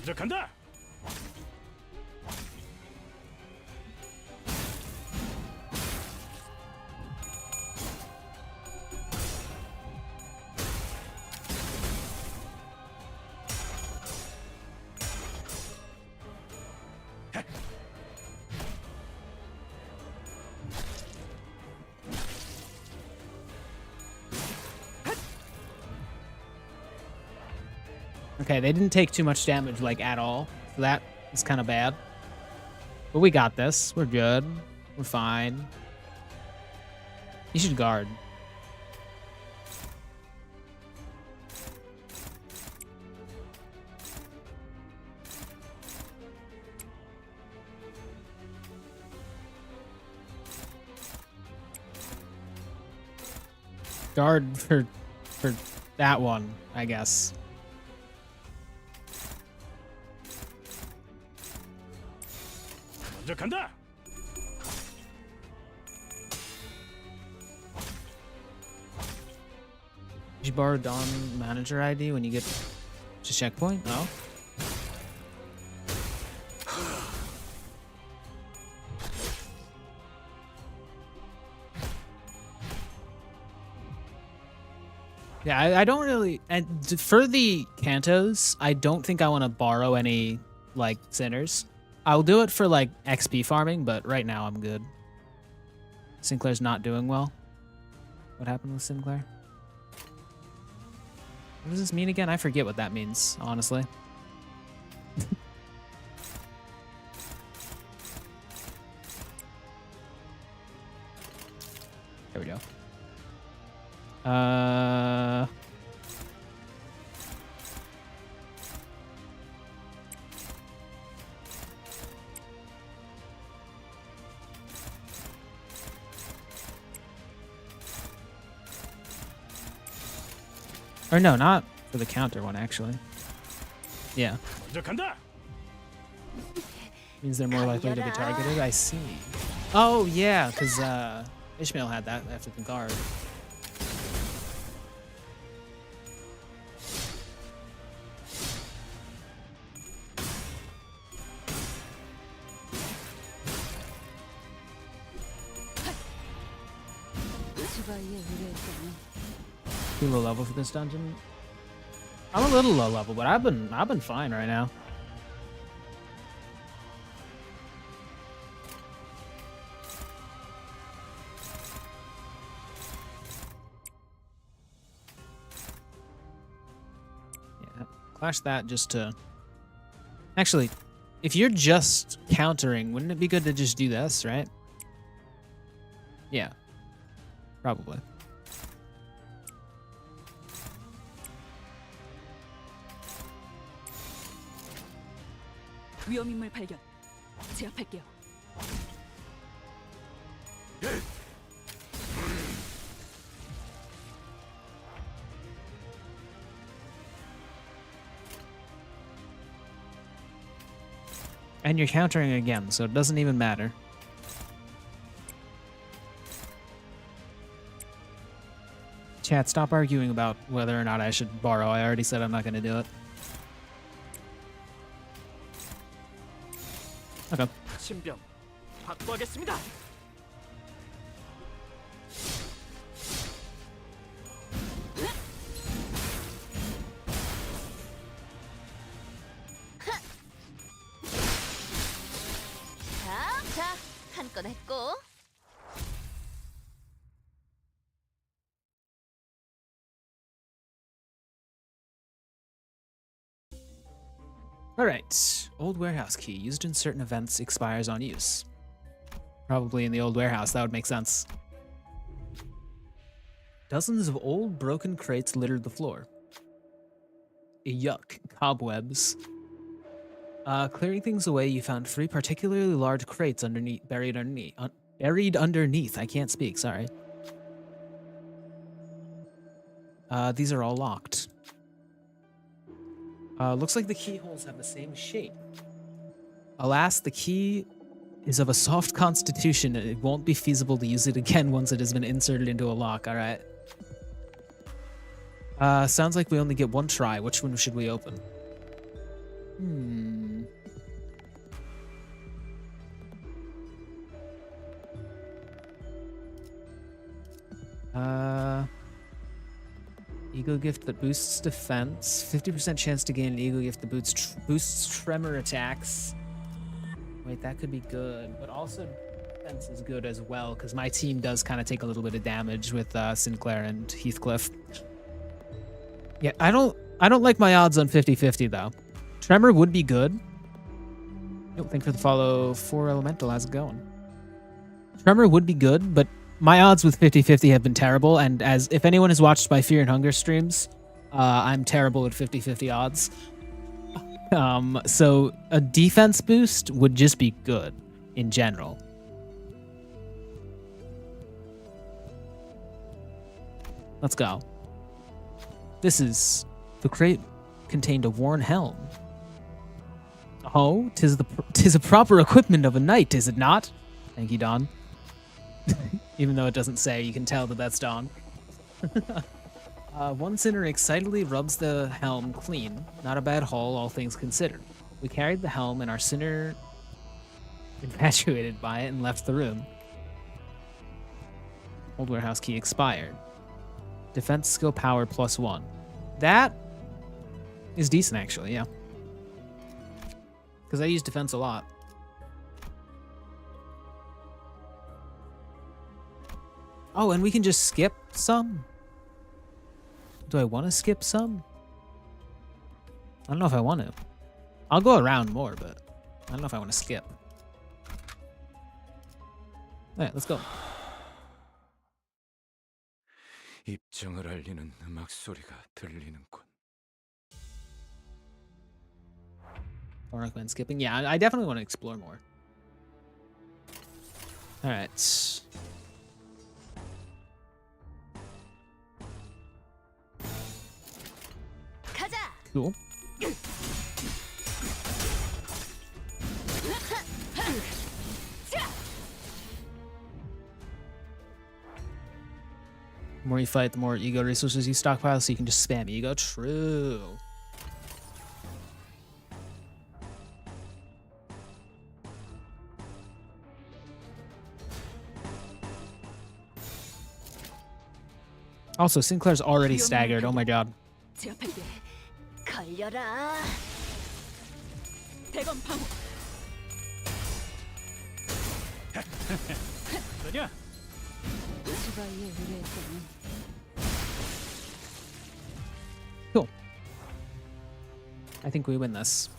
먼저 간다. Okay, they didn't take too much damage, like, at all. So that is kind of bad. But we got this. We're good. We're fine. You should guard. Guard for that one, I guess. 먼저 간다. Did you borrow Dawn manager ID when you get to checkpoint? No. Yeah, I don't really, and for the Cantos, I don't think I want to borrow any, like, sinners. I'll do it for, like, XP farming, but right now I'm good. Sinclair's not doing well. What happened with Sinclair? What does this mean again? I forget what that means, honestly. There we go. Or no, not for the counter one, actually. Yeah. 먼저 간다. Means they're more likely to be targeted. I see. Oh, yeah, because Ishmael had that after the guard. Too low level for this dungeon. I'm a little low level, but I've been fine right now. Yeah, clash that just to. Actually, if you're just countering, wouldn't it be good to just do this, right? Yeah, probably. 위험인물 발견. 제압할게요. And you're countering again, so it doesn't even matter. Chat, stop arguing about whether or not I should borrow. I already said I'm not going to do it. Okay. 신병 확보하겠습니다. 자, 한 건 했고. Alright. Old warehouse key. Used in certain events, expires on use. Probably in the old warehouse. That would make sense. Dozens of old, broken crates littered the floor. Yuck. Cobwebs. Clearing things away, you found 3 particularly large crates buried underneath. I can't speak, sorry. These are all locked. Looks like the keyholes have the same shape. Alas, the key is of a soft constitution and it won't be feasible to use it again once it has been inserted into a lock. Alright. Sounds like we only get one try. Which one should we open? Ego gift that boosts defense. 50% chance to gain an ego gift that boosts tremor attacks. Wait, that could be good, but also defense is good as well because my team does kind of take a little bit of damage with Sinclair and Heathcliff. Yeah, I don't I don't like my odds on 50-50 though. Tremor would be good. Thanks for the follow. 4 Elemental, how's it going? Tremor would be good, but my odds with 50-50 have been terrible, and as if anyone has watched my Fear and Hunger streams, I'm terrible at 50-50 odds. So a defense boost would just be good in general. Let's go. This is... The crate contained a worn helm. Oh, 'tis a proper equipment of a knight, is it not? Thank you, Don. Even though it doesn't say, you can tell that that's Don. One sinner excitedly rubs the helm clean. Not a bad haul, all things considered. We carried the helm, and our sinner infatuated by it and left the room. Old warehouse key expired. Defense skill power +1. That is decent, actually, yeah. Because I use defense a lot. Oh, and we can just skip some? Do I want to skip some? I don't know if I want to. I'll go around more, but I don't know if I want to skip. Alright, let's go. 입정을 알리는 음악 소리가 들리는군. I recommend skipping. Yeah, I definitely want to explore more. Alright. Cool. The more you fight, the more ego resources you stockpile, so you can just spam ego. True. Also, Sinclair's already staggered. Oh my god. 걸려라. 대검 방어. 뭐냐? 주바이의 의뢰했더니 Cool. I think we win this.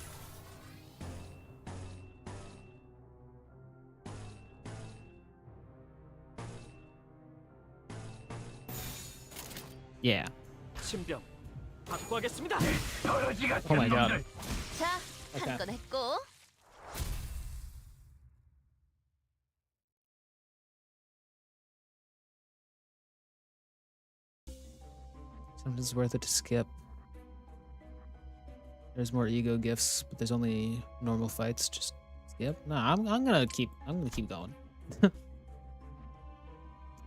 Yeah. 신병 확보하겠습니다. Oh my god. 자, Okay. 한 건 했고. Sometimes it's worth it to skip. There's more ego gifts, but there's only normal fights. Just skip. No, I'm gonna keep going.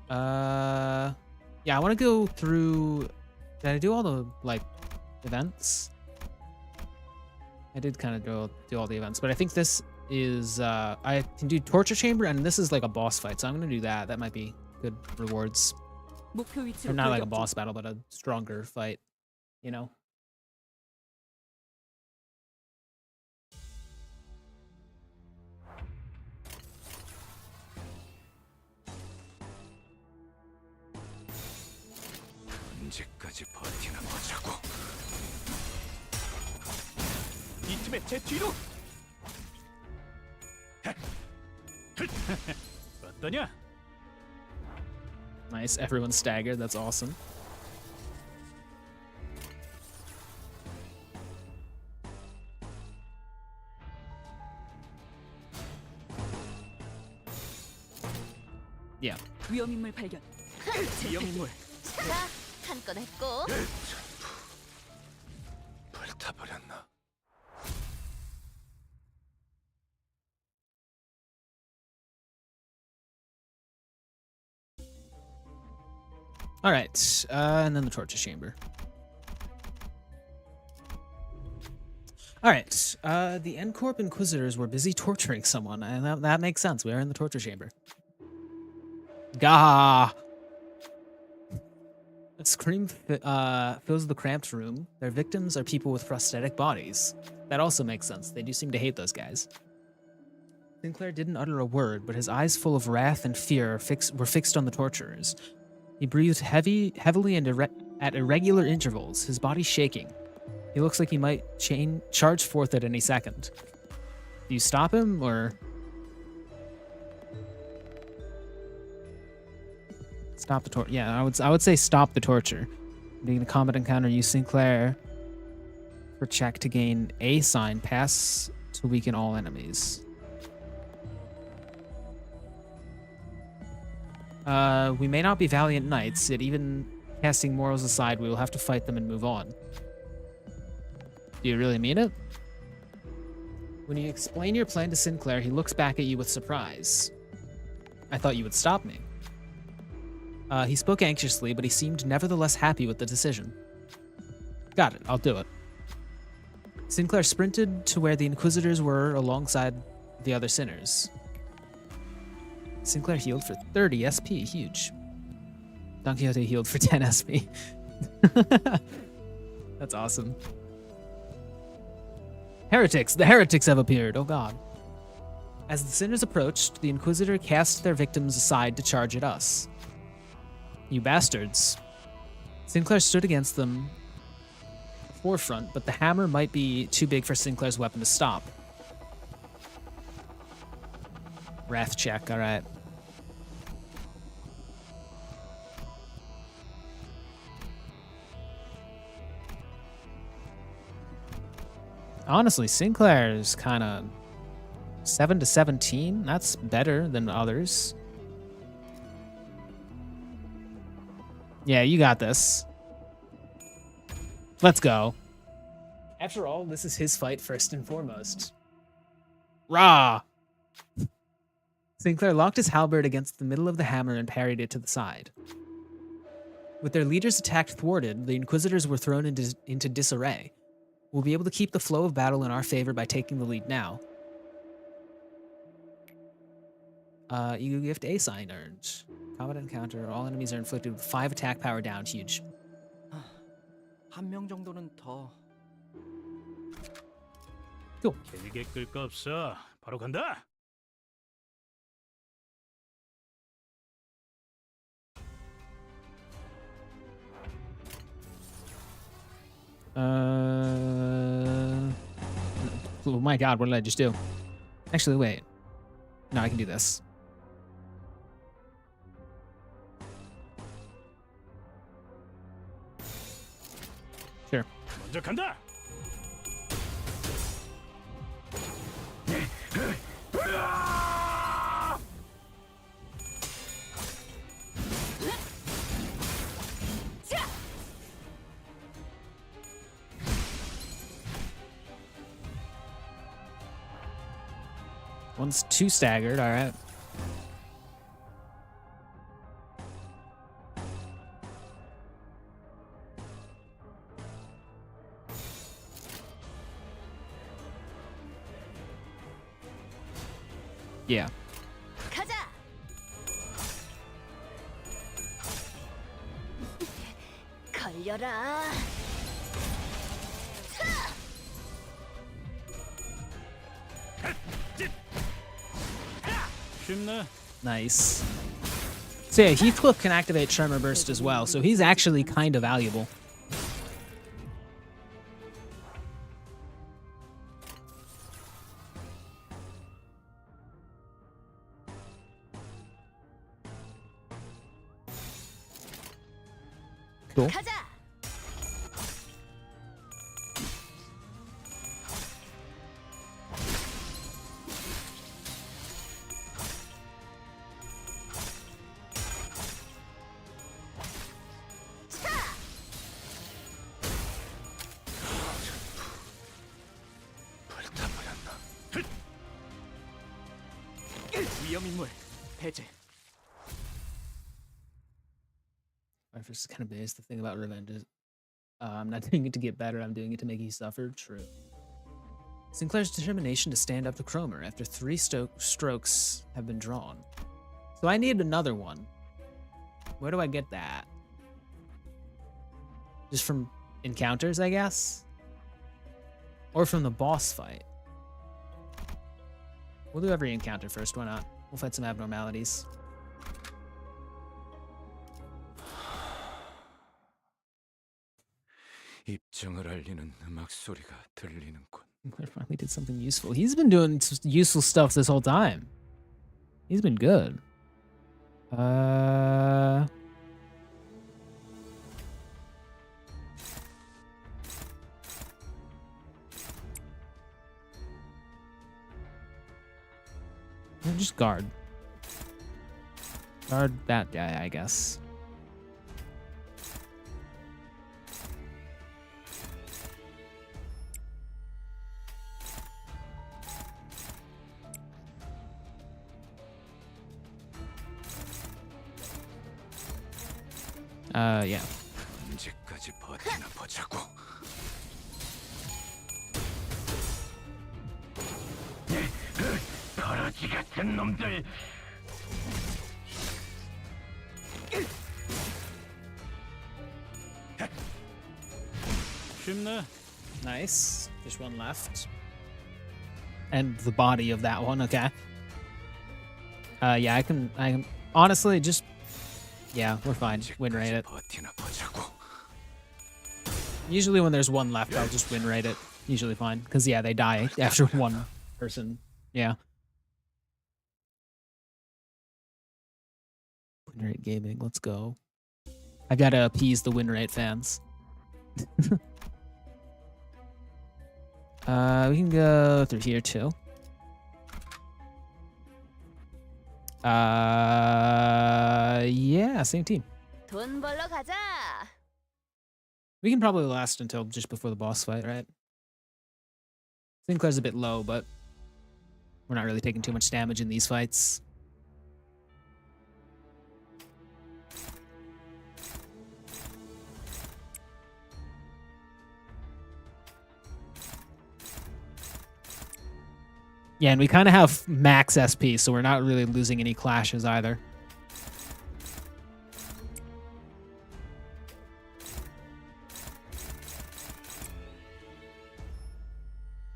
Yeah, I want to go through. Did I do all the like events? I did kind of do all the events, but I think this is I can do torture chamber, and this is like a boss fight, so I'm gonna do that. That might be good rewards. Or not like a boss battle, but a stronger fight, you know? 언제까지 버티나 보자고. 이 팀의 제 뒤로. 어떠냐? Nice, everyone's staggered. That's awesome. Yeah. 위험인물 발견. 위험인물. 자, 한 건 했고. 불타버렸나? All right, and then the torture chamber. All right, the N-Corp Inquisitors were busy torturing someone, and that makes sense. We are in the torture chamber. Gah! A scream fills the cramped room. Their victims are people with prosthetic bodies. That also makes sense. They do seem to hate those guys. Sinclair didn't utter a word, but his eyes full of wrath and fear were fixed on the torturers. He breathed heavily and at irregular intervals, his body shaking. He looks like he might charge forth at any second. Do you stop him, or... Stop the torture. Yeah, I would say stop the torture. Being a combat encounter, use Sinclair for check to gain a sign. Pass to weaken all enemies. We may not be valiant knights, yet even casting morals aside, we will have to fight them and move on. Do you really mean it? When you explain your plan to Sinclair, he looks back at you with surprise. I thought you would stop me. He spoke anxiously, but he seemed nevertheless happy with the decision. Got it, I'll do it. Sinclair sprinted to where the Inquisitors were alongside the other sinners. Sinclair healed for 30 SP, huge. Don Quixote healed for 10 SP. That's awesome. Heretics! The heretics have appeared, oh god. As the sinners approached, the Inquisitor cast their victims aside to charge at us. You bastards. Sinclair stood against them forefront, but the hammer might be too big for Sinclair's weapon to stop. Wrath check, alright. Honestly, Sinclair's kind of 7 to 17. That's better than others. Yeah, you got this. Let's go. After all, this is his fight first and foremost. Rah! Sinclair locked his halberd against the middle of the hammer and parried it to the side. With their leaders' attack thwarted, the Inquisitors were thrown into disarray. We'll be able to keep the flow of battle in our favor by taking the lead now. You gift a sign earned. Combat encounter. All enemies are inflicted with 5 attack power down. Huge. 한 명 정도는 더. Cool. 길게 끌 거 없어. 바로 간다. Oh my god, what did I just do? Actually, wait. No, I can do this. Sure. 먼저 간다. One's 2 staggered, alright. Yeah. 가자. 걸려라. 쉽네. Nice. So yeah, Heathcliff can activate Tremor Burst as well, so he's actually kind of valuable. Cool. 가자. 위험인물 배제. Life is kind of based. The thing about revenge is I'm not doing it to get better, I'm doing it to make you suffer. True. Sinclair's determination to stand up to Chromemer after 3 strokes have been drawn. So I need another one. Where do I get that? Just from encounters, I guess? Or from the boss fight? We'll do every encounter first, why not? We'll fight some abnormalities. 입장을 알리는 음악 소리가 들리는군. I finally did something useful. He's been doing useful stuff this whole time. He's been good. Just guard. Guard that guy, I guess. Yeah. 언제까지 버티나 보자고. 버러지 같은 놈들. 쉽네. Nice. Just one left. And the body of that one, okay. Yeah, I can honestly just, yeah, we're fine. Win rate it. 버티나 보자고. Usually when there's one left, I'll just win rate it. Usually fine. Because, yeah, they die after one person. Yeah. Win rate gaming, let's go. I've got to appease the win rate fans. We can go through here too. Yeah, same team. 돈 벌러 가자. We can probably last until just before the boss fight, right? Sinclair's a bit low, but we're not really taking too much damage in these fights. Yeah, and we kind of have max SP, so we're not really losing any clashes either.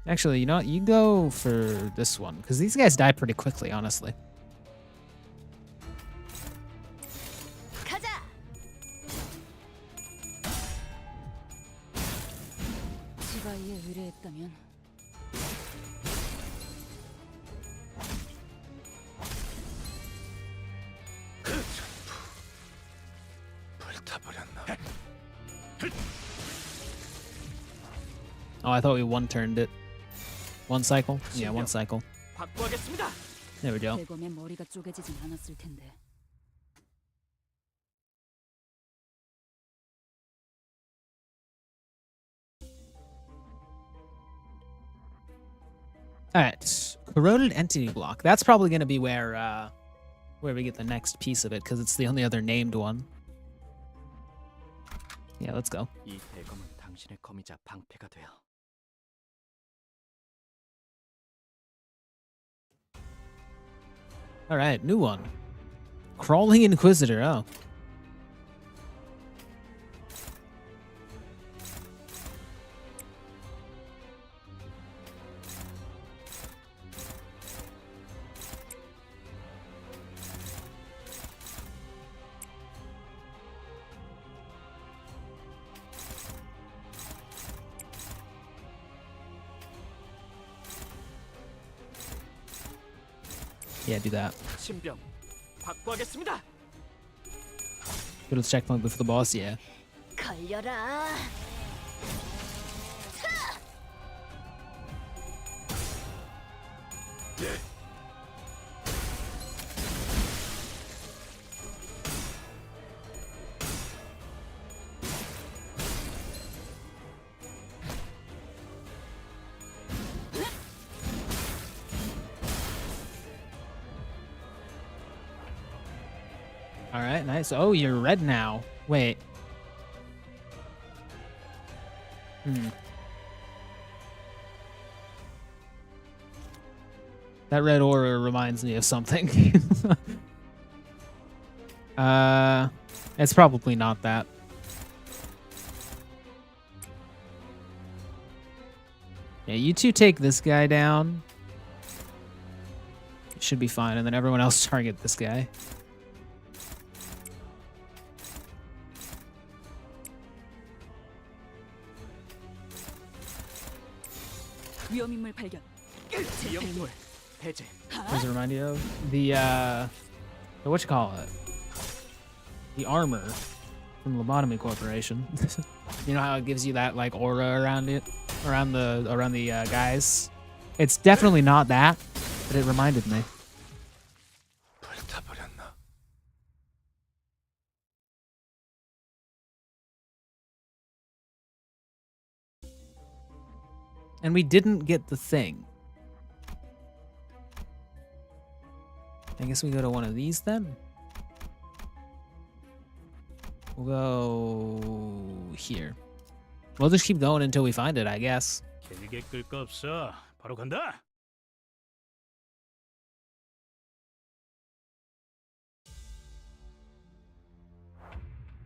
Actually, you know what? You go for this one, because these guys die pretty quickly, honestly. 가자. 지바이에 의뢰했다면 불타버렸나? Oh, I thought we one-turned it. One cycle? Yeah, one cycle. 확보하겠습니다. There we go. 대검의 머리가 쪼개지진 않았을 텐데. All right, corroded entity block. That's probably going to be where we get the next piece of it, because it's the only other named one. Yeah, let's go. 이 대검은 당신의 검이자 방패가 되어. All right, new one. Crawling Inquisitor. Oh. Yeah, do that. 신병 확보하겠습니다. Go to the checkpoint before the boss, yeah. 걸려라. All right, nice. Oh, you're red now. Wait. That red aura reminds me of something. It's probably not that. Yeah, you two take this guy down. It should be fine, and then everyone else target this guy. 위험인물 발견. 위험물 해제. What does it remind you of? The what you call it? The armor from Lobotomy Corporation. You know how it gives you that like aura around it, around the guys. It's definitely not that, but it reminded me. 불타버렸나? And we didn't get the thing. I guess we go to one of these then. We'll go here. We'll just keep going until we find it, I guess. 길게 끌 거 없어. 바로 간다.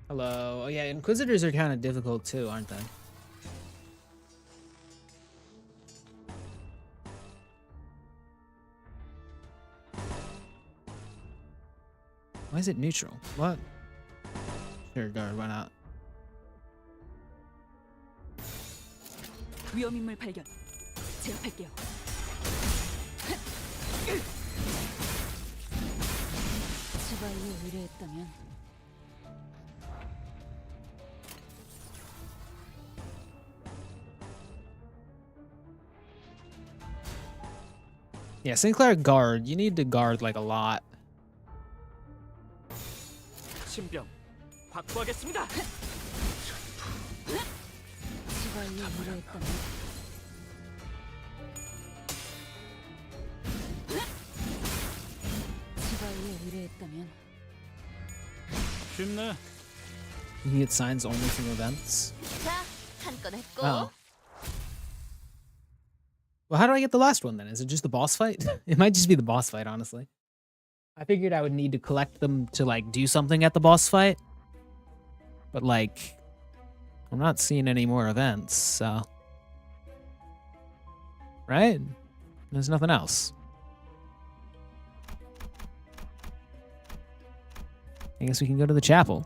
Hello. Oh yeah, Inquisitors are kind of difficult too, aren't they? Why is it neutral? What? Sure, guard, why not? 위험인물 발견. 제압할게요. 제발로 의뢰했다면 Yeah, Sinclair guard. You need to guard like a lot. 신병 확보하겠습니다. 제발로 의뢰했다면 제발로 의뢰했다면 쉽네. You can get signs only from events. 자, 한 건 했고. Oh. Well, how do I get the last one then? Is it just the boss fight? It might just be the boss fight, honestly. I figured I would need to collect them to like do something at the boss fight. But like, I'm not seeing any more events, so. Right? There's nothing else. I guess we can go to the chapel.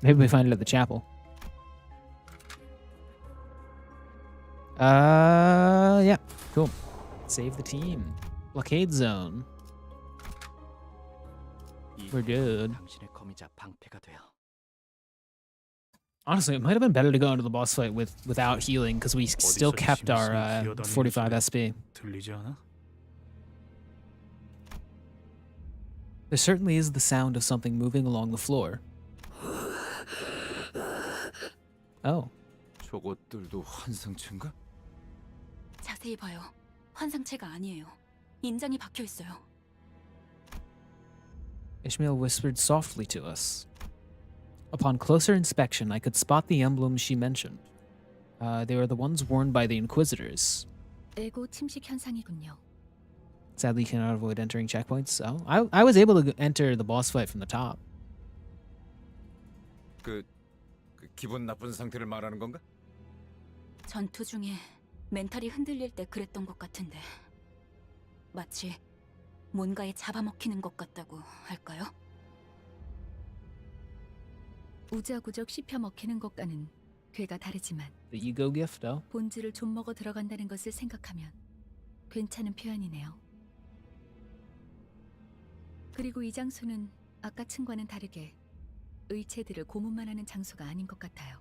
Maybe we find it at the chapel. Yeah, cool. Save the team. Blockade zone. We're good. 당신의 거미자 방패가 돼요. Honestly, it might have been better to go into the boss fight without healing because we still kept our 45 SP. 들리지 않아? There certainly is the sound of something moving along the floor. Oh. 저것들도 환상체인가? 자세히 봐요. 환상체가 아니에요. 인장이 박혀 있어요. Ishmael whispered softly to us. Upon closer inspection, I could spot the emblems she mentioned. They were the ones worn by the Inquisitors. 에고 침식 현상이군요. Sadly, you cannot avoid entering checkpoints. So I was able to enter the boss fight from the top. 그 기분 나쁜 상태를 말하는 건가? 전투 중에 멘탈이 흔들릴 때 그랬던 것 같은데 마치 뭔가에 잡아먹히는 것 같다고 할까요? 우자구적 씹혀 먹히는 것과는 괴가 다르지만 The ego gift, oh? 본질을 좀 먹어 들어간다는 것을 생각하면 괜찮은 표현이네요. 그리고 이 장소는 아까 층과는 다르게 의체들을 고문만 하는 장소가 아닌 것 같아요.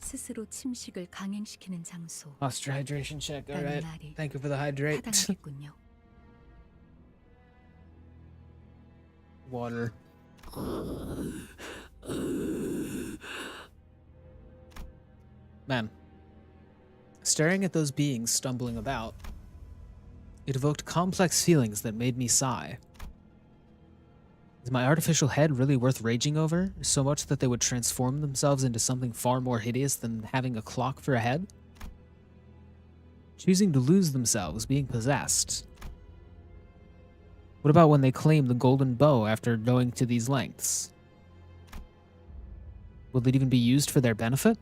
스스로 침식을 강행시키는 장소. Lost your hydration check. All 라는 right. 말이 Thank you for the hydrate. 타당하겠군요. Water. Man. Staring at those beings stumbling about, it evoked complex feelings that made me sigh. Is my artificial head really worth raging over, so much that they would transform themselves into something far more hideous than having a clock for a head? Choosing to lose themselves, being possessed. What about when they claim the golden bow after going to these lengths? Will it even be used for their benefit?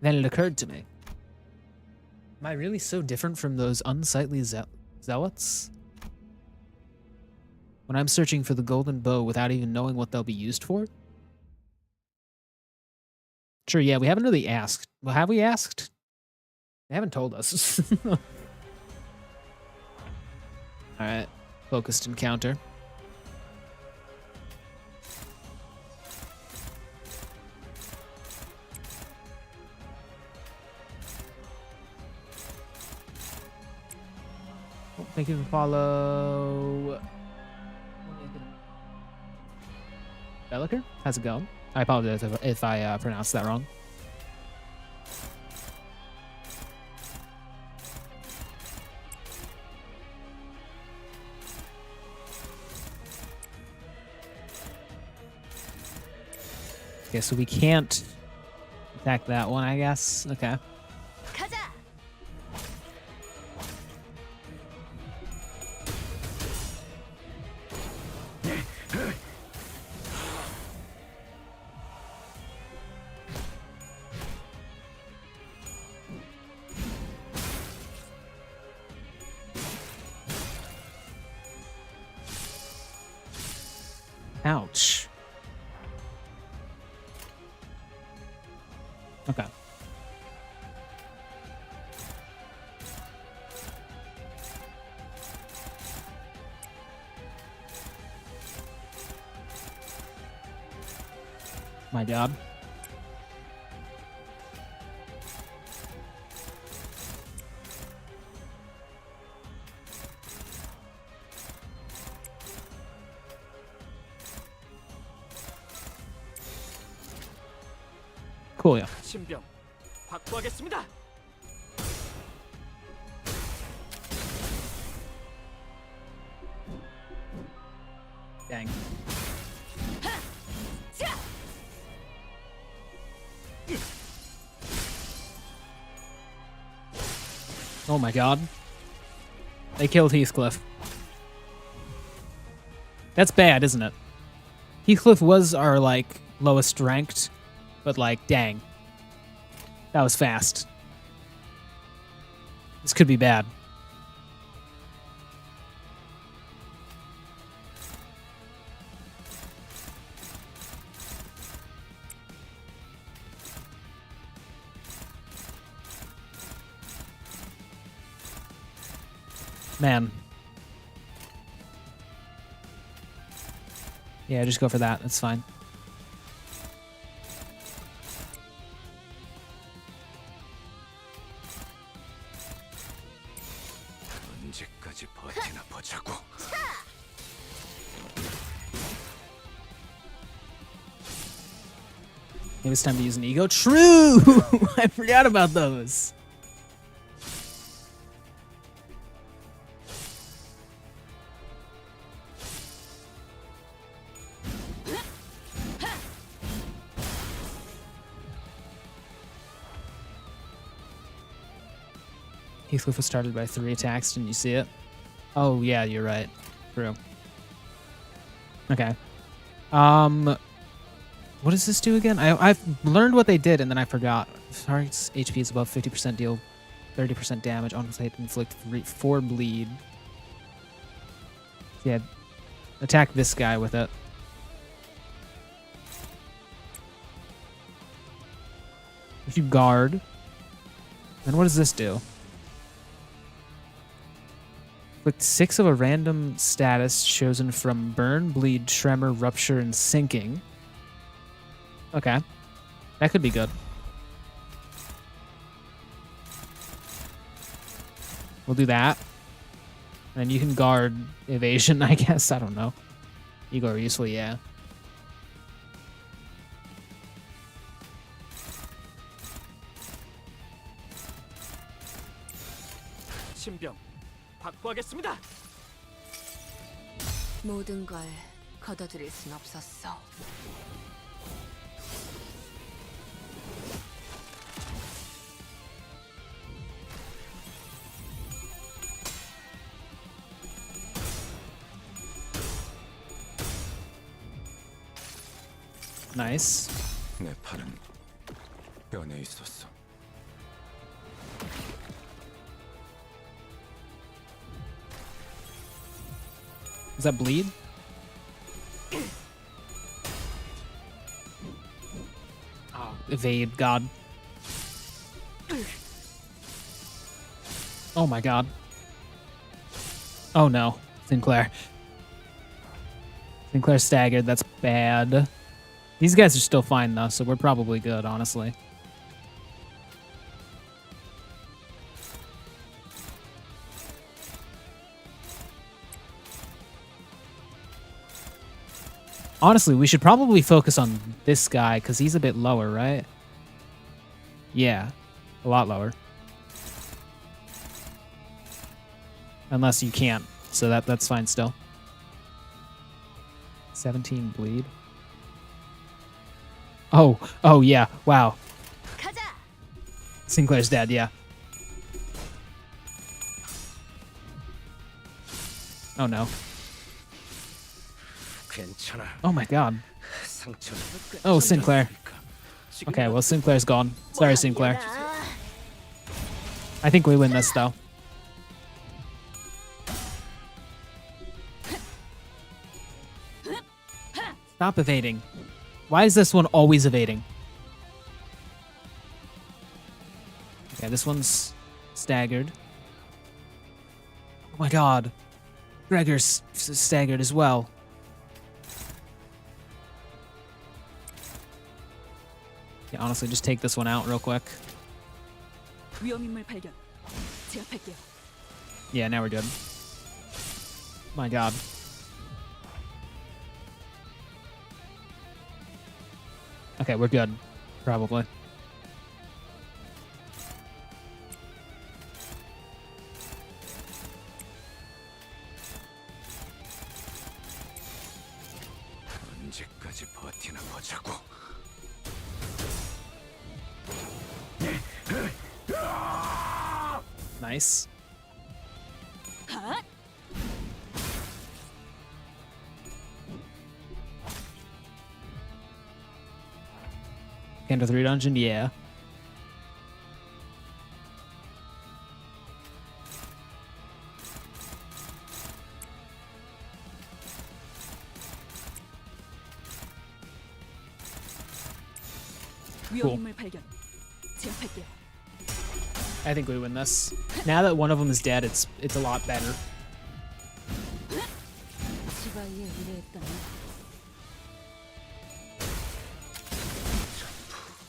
Then it occurred to me. Am I really so different from those unsightly zealots? When I'm searching for the golden bow without even knowing what they'll be used for? Sure, yeah, we haven't really asked. Well, have we asked? They haven't told us. All right, focused encounter. Oh, thank you for follow. Belliker, how's it going? I apologize if I pronounced that wrong. Okay, so we can't attack that one, I guess. Okay. 가자. Ouch. Okay. My job. Cool요. 신병 확보하겠습니다. Dang. Oh my god. They killed Heathcliff. That's bad, isn't it? Heathcliff was our, like, lowest ranked, but, like, dang. That was fast. This could be bad. Man. Yeah, just go for that. That's fine. 언제까지 버티나 보자고. Maybe it's time to use an ego. True! I forgot about those. Heathcliff was started by 3 attacks. Didn't you see it? Oh, yeah, you're right. True. Okay. What does this do again? I've learned what they did, and then I forgot. Target's HP is above 50%, deal 30% damage. On site, inflict 4 bleed. Yeah. Attack this guy with it. If you guard, then what does this do? Click 6 of a random status chosen from burn, bleed, tremor, rupture, and sinking. Okay. That could be good. We'll do that. And you can guard evasion, I guess. I don't know. Ego are useful, yeah. 신병 확보하겠습니다. 모든 걸 거둬들일 순 없었어. Nice. 내 팔은 변해 있었어. Does that bleed? Oh, evade, God. Oh my god. Oh no, Sinclair. Sinclair staggered, that's bad. These guys are still fine though, so we're probably good, honestly. Honestly, we should probably focus on this guy because he's a bit lower, right? Yeah, a lot lower. Unless you can't, so that's fine still. 17 bleed. Oh yeah, wow. Sinclair's dead, yeah. Oh no. Oh my god. Oh, Sinclair. Okay, well, Sinclair's gone. Sorry, Sinclair. I think we win this, though. Stop evading. Why is this one always evading? Okay, this one's staggered. Oh my god. Gregor's staggered as well. Yeah, honestly, just take this one out real quick. Yeah, now we're good. My god. Okay, we're good. Probably. Nice. Canto 3 dungeon, yeah. Cool. I think we win this. Now that one of them is dead, it's a lot better.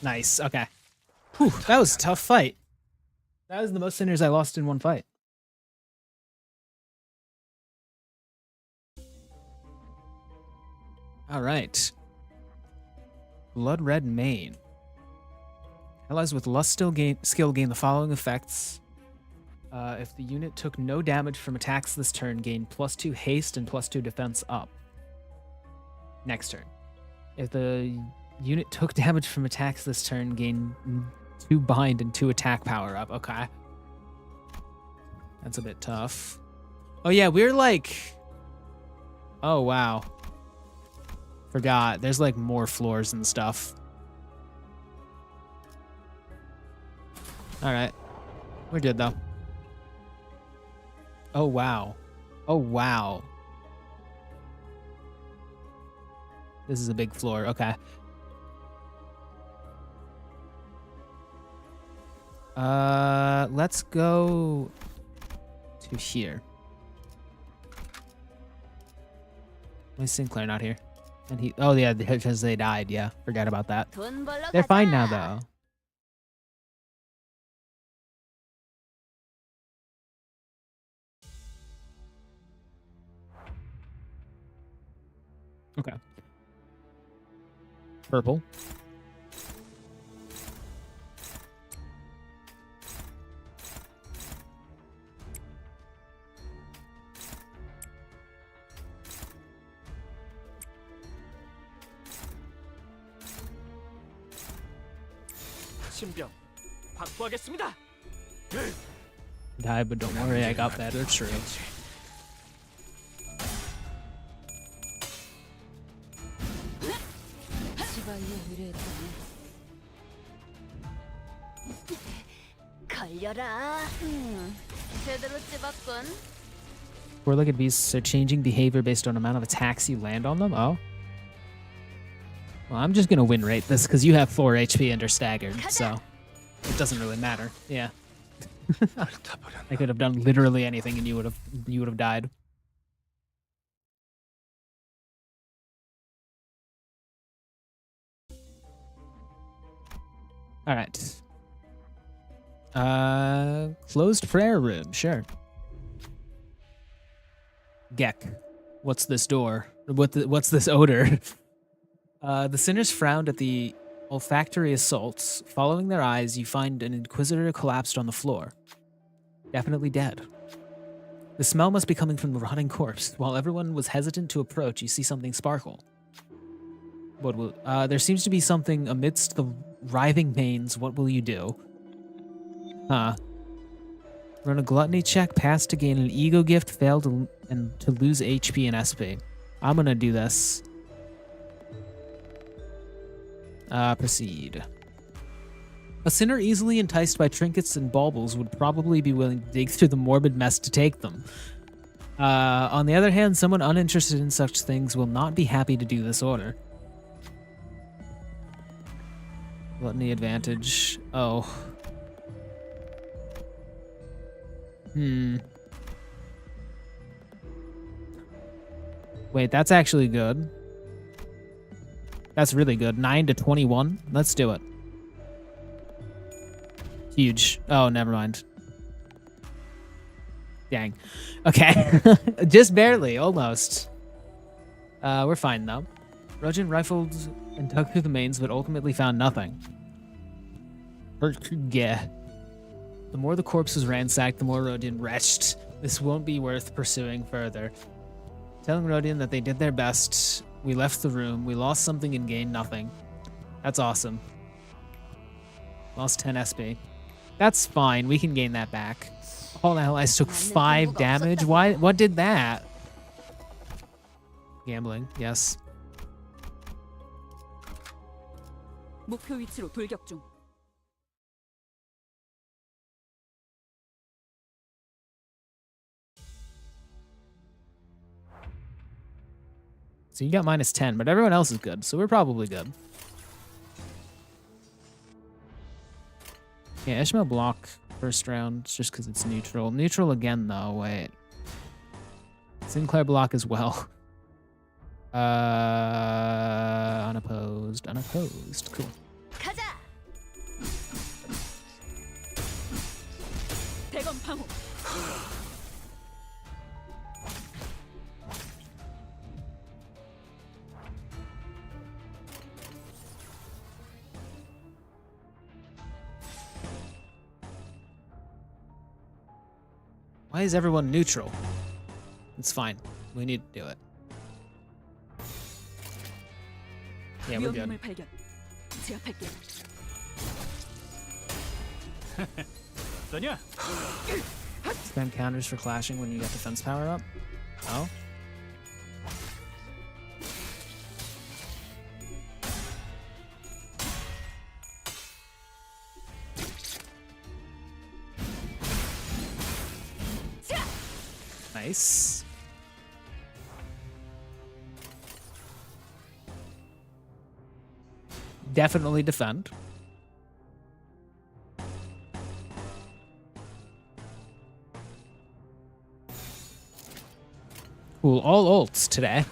Nice. Okay. Whew, that was a tough fight. That was the most sinners I lost in one fight. All right. Blood Red Mane. Allies with Lust skill gain the following effects. If the unit took no damage from attacks this turn, gain +2 haste and +2 defense up. Next turn. If the unit took damage from attacks this turn, gain 2 bind and 2 attack power up. Okay. That's a bit tough. Oh yeah, we're like... Oh wow. Forgot. There's like more floors and stuff. Alright. We're good though. Oh wow. Oh wow. This is a big floor. Okay. Let's go to here. Why is Sinclair not here? And he, oh yeah, because they died. Yeah, forgot about that. They're fine now though. Okay. Purple. 신병 확보하겠습니다. Die, but don't worry, I got that. It's true. Four-legged beasts are changing behavior based on amount of attacks you land on them. Oh. Well, I'm just gonna win rate this because you have 4 HP and are staggered, so it doesn't really matter. Yeah. I could have done literally anything and you would have died. All right. Closed prayer room, sure. Gek. What's this door? What's this odor? The sinners frowned at the olfactory assaults. Following their eyes, you find an Inquisitor collapsed on the floor. Definitely dead. The smell must be coming from the rotting corpse. While everyone was hesitant to approach, you see something sparkle. There seems to be something amidst the writhing veins. What will you do? Run a gluttony check, pass to gain an ego gift, fail to lose HP and SP. I'm gonna do this. Proceed. A sinner easily enticed by trinkets and baubles would probably be willing to dig through the morbid mess to take them. On the other hand, someone uninterested in such things will not be happy to do this order. Gluttony advantage. Oh. Wait, that's actually good. That's really good. 9 to 21. Let's do it. Huge. Oh, never mind. Dang. Okay. Just barely. Almost. We're fine, though. Rojan rifled and dug through the mains, but ultimately found nothing. Yeah. The more the corpse was ransacked, the more Rodian retched. This won't be worth pursuing further. Telling Rodian that they did their best. We left the room. We lost something and gained nothing. That's awesome. Lost 10 SP. That's fine. We can gain that back. All allies took 5 damage. Why? What did that? Gambling. Yes. 목표 위치로 돌격 중. So you got minus 10, but everyone else is good, so we're probably good. Yeah, Ishmael block first round just because it's neutral. Neutral again, though. Wait. Sinclair block as well. Unopposed. Unopposed. Cool. 가자. 대검 방어. Why is everyone neutral? It's fine. We need to do it. Yeah, we're good. 발견. 제압할게. 너냐? Spam counters for clashing when you get defense power up. Oh. Nice. Definitely defend. Cool. All ults today.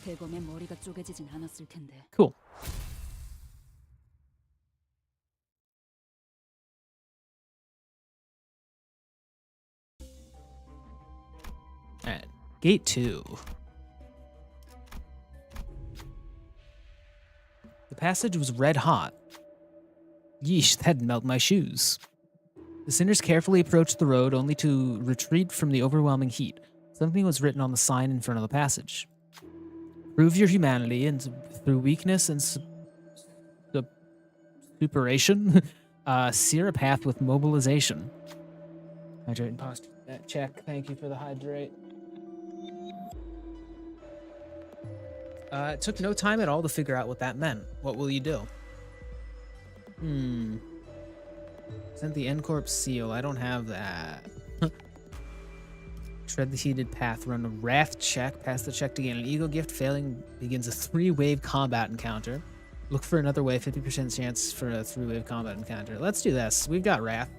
대검의 머리가 쪼개지진 않았을 텐데. Cool. Alright. Gate 2. The passage was red hot. Yeesh, that'd melt my shoes. The sinners carefully approached the road only to retreat from the overwhelming heat. Something was written on the sign in front of the passage. Prove your humanity and through weakness and superation, sear a path with mobilization. Hydrate and posture. Check. Thank you for the hydrate. It took no time at all to figure out what that meant. What will you do? Sent the N-Corp seal. I don't have that. Tread the heated path. Run a wrath check. Pass the check to gain an ego gift. Failing begins a 3-wave combat encounter. Look for another wave. 50% chance for a 3-wave combat encounter. Let's do this. We've got wrath.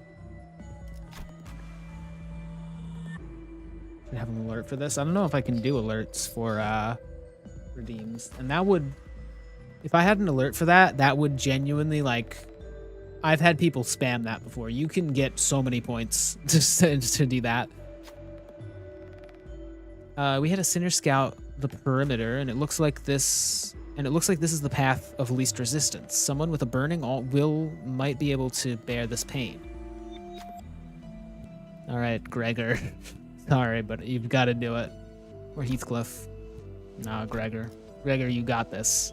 Should have an alert for this. I don't know if I can do alerts for redeems, and that would, if I had an alert for that, that would genuinely, like, I've had people spam that before. You can get so many points just to do that. We had a Sinner scout the perimeter, and it looks like this is the path of least resistance. Someone with a burning will might be able to bear this pain. All right, Gregor. Sorry, but you've got to do it. Or Heathcliff. Nah, Gregor. Gregor, you got this.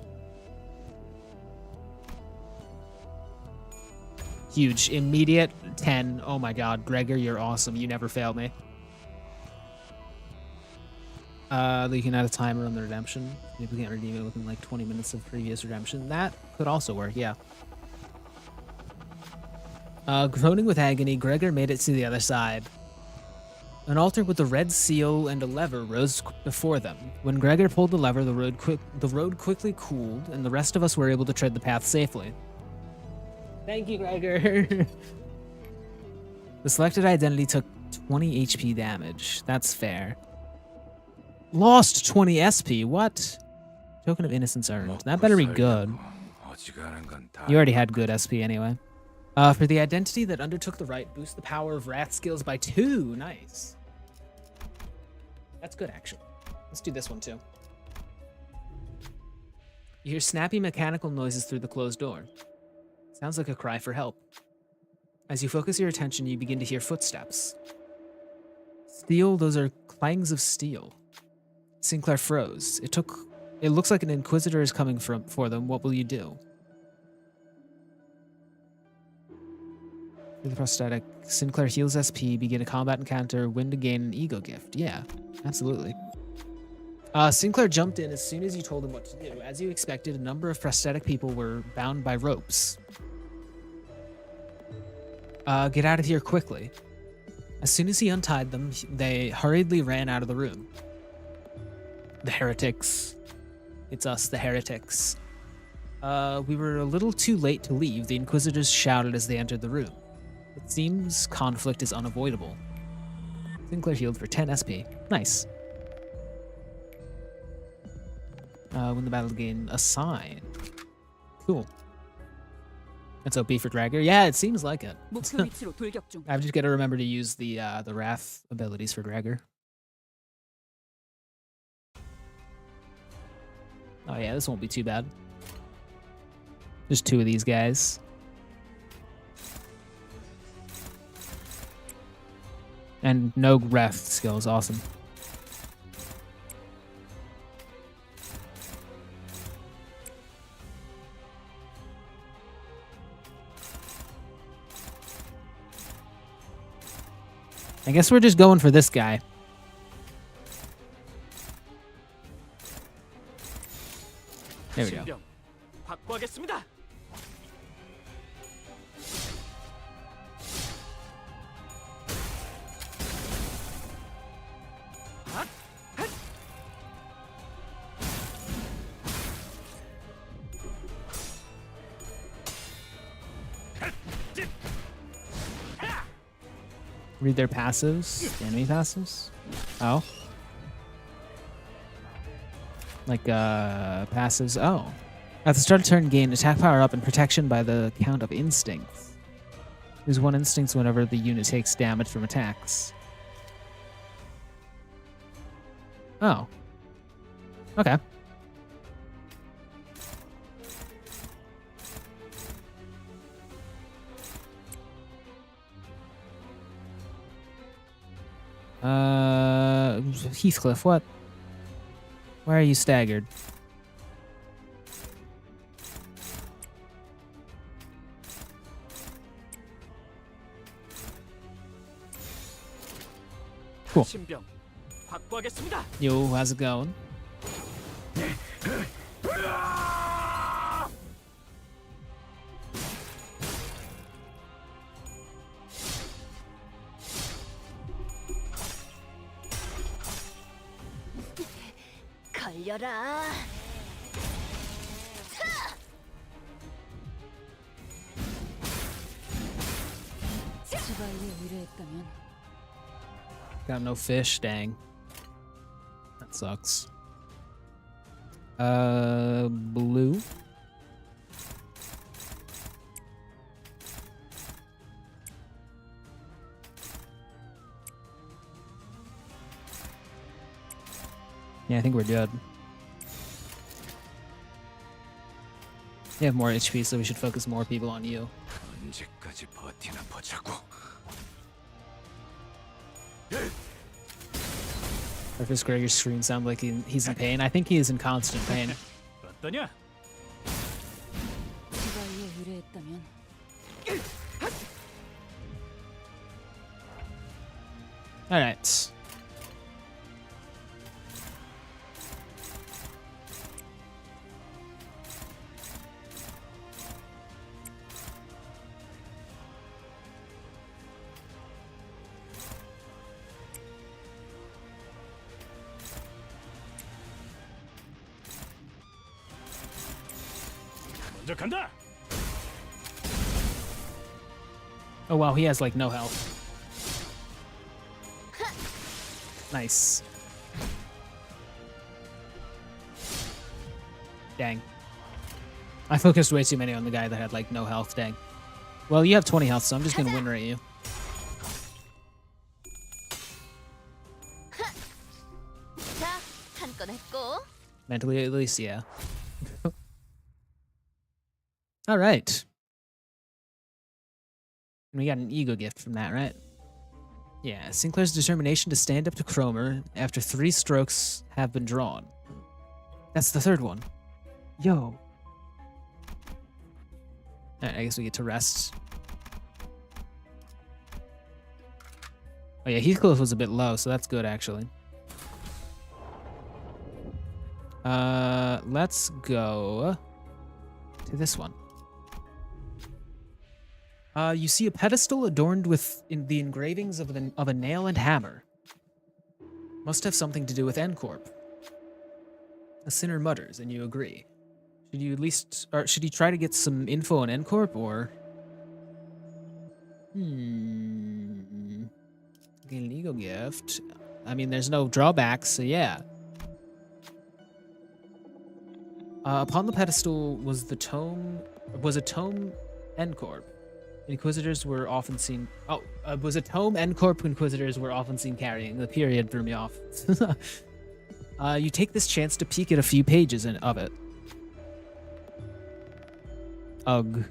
Huge. Immediate 10. Oh my god, Gregor, you're awesome. You never fail me. You can add a timer on the redemption. Maybe we can't redeem it within like 20 minutes of previous redemption. That could also work, yeah. Groaning with agony, Gregor made it to the other side. An altar with a red seal and a lever rose before them. When Gregor pulled the lever, the road quickly cooled, and the rest of us were able to tread the path safely. Thank you, Gregor. The selected identity took 20 HP damage. That's fair. Lost 20 SP. What? Token of innocence earned. That better be good. You already had good SP anyway. For the identity that undertook the rite, boost the power of wrath skills by 2. Nice. That's good, actually. Let's do this one too. You hear snappy mechanical noises through the closed door. Sounds like a cry for help. As you focus your attention, you begin to hear footsteps. Steel, those are clangs of steel. Sinclair froze. It looks like an Inquisitor is coming for them. What will you do? The prosthetic. Sinclair heals SP, begin a combat encounter, win to gain an ego gift. Yeah, absolutely. Sinclair jumped in as soon as you told him what to do. As you expected, a number of prosthetic people were bound by ropes. Get out of here quickly. As soon as he untied them, they hurriedly ran out of the room. The heretics. It's us, the heretics. We were a little too late to leave. The Inquisitors shouted as they entered the room. It seems conflict is unavoidable. Sinclair healed for 10 SP. Nice. Win the battle, gain a sign. Cool. That's OP for Dragger. Yeah, it seems like it. I've just got to remember to use the Wrath abilities for Dragger. Oh yeah, this won't be too bad. There's 2 of these guys. And no Wrath skills, awesome. I guess we're just going for this guy. There we go. 확보하겠습니다. Read their passives, enemy passives. Oh. Like, passives. Oh. At the start of turn, gain attack power up and protection by the count of instincts. Lose 1 instinct whenever the unit takes damage from attacks. Oh. Okay. Heathcliff, what? Why are you staggered? Cool. 신병 확보하겠습니다. Yo, how's it going? 달려라. 지바이에 의뢰했다면 Got no fish, dang. That sucks. Blue. Yeah, I think we're good. You have more HP, so we should focus more people on you. 언제까지 버티나 보자고. Surface Gregor's scream sound like he's in pain. I think he is in constant pain. 어떠냐? 지바이에 의뢰했다면 Alright. 먼저 간다. Oh wow, he has like no health. Nice. Dang. I focused way too many on the guy that had like no health, dang. Well, you have 20 health, so I'm just gonna win rate you. 자, 한 건 했고. Mentally at least, yeah. Alright. We got an ego gift from that, right? Yeah, Sinclair's determination to stand up to Chromemer after 3 strokes have been drawn. That's the third one. Yo. Alright, I guess we get to rest. Oh yeah, Heathcliff was a bit low, so that's good actually. Let's go to this one. You see a pedestal adorned with the engravings of a nail and hammer. Must have something to do with N-Corp. A sinner mutters, and you agree. Should you at least, or should you try to get some info on N-Corp, or? Illegal gift. I mean, there's no drawbacks, so yeah. Upon the pedestal was a tome N-Corp. Inquisitors were often seen. Oh, was a tome N-Corp Inquisitors were often seen carrying. The period threw me off. You take this chance to peek at a few pages of it. Ugh.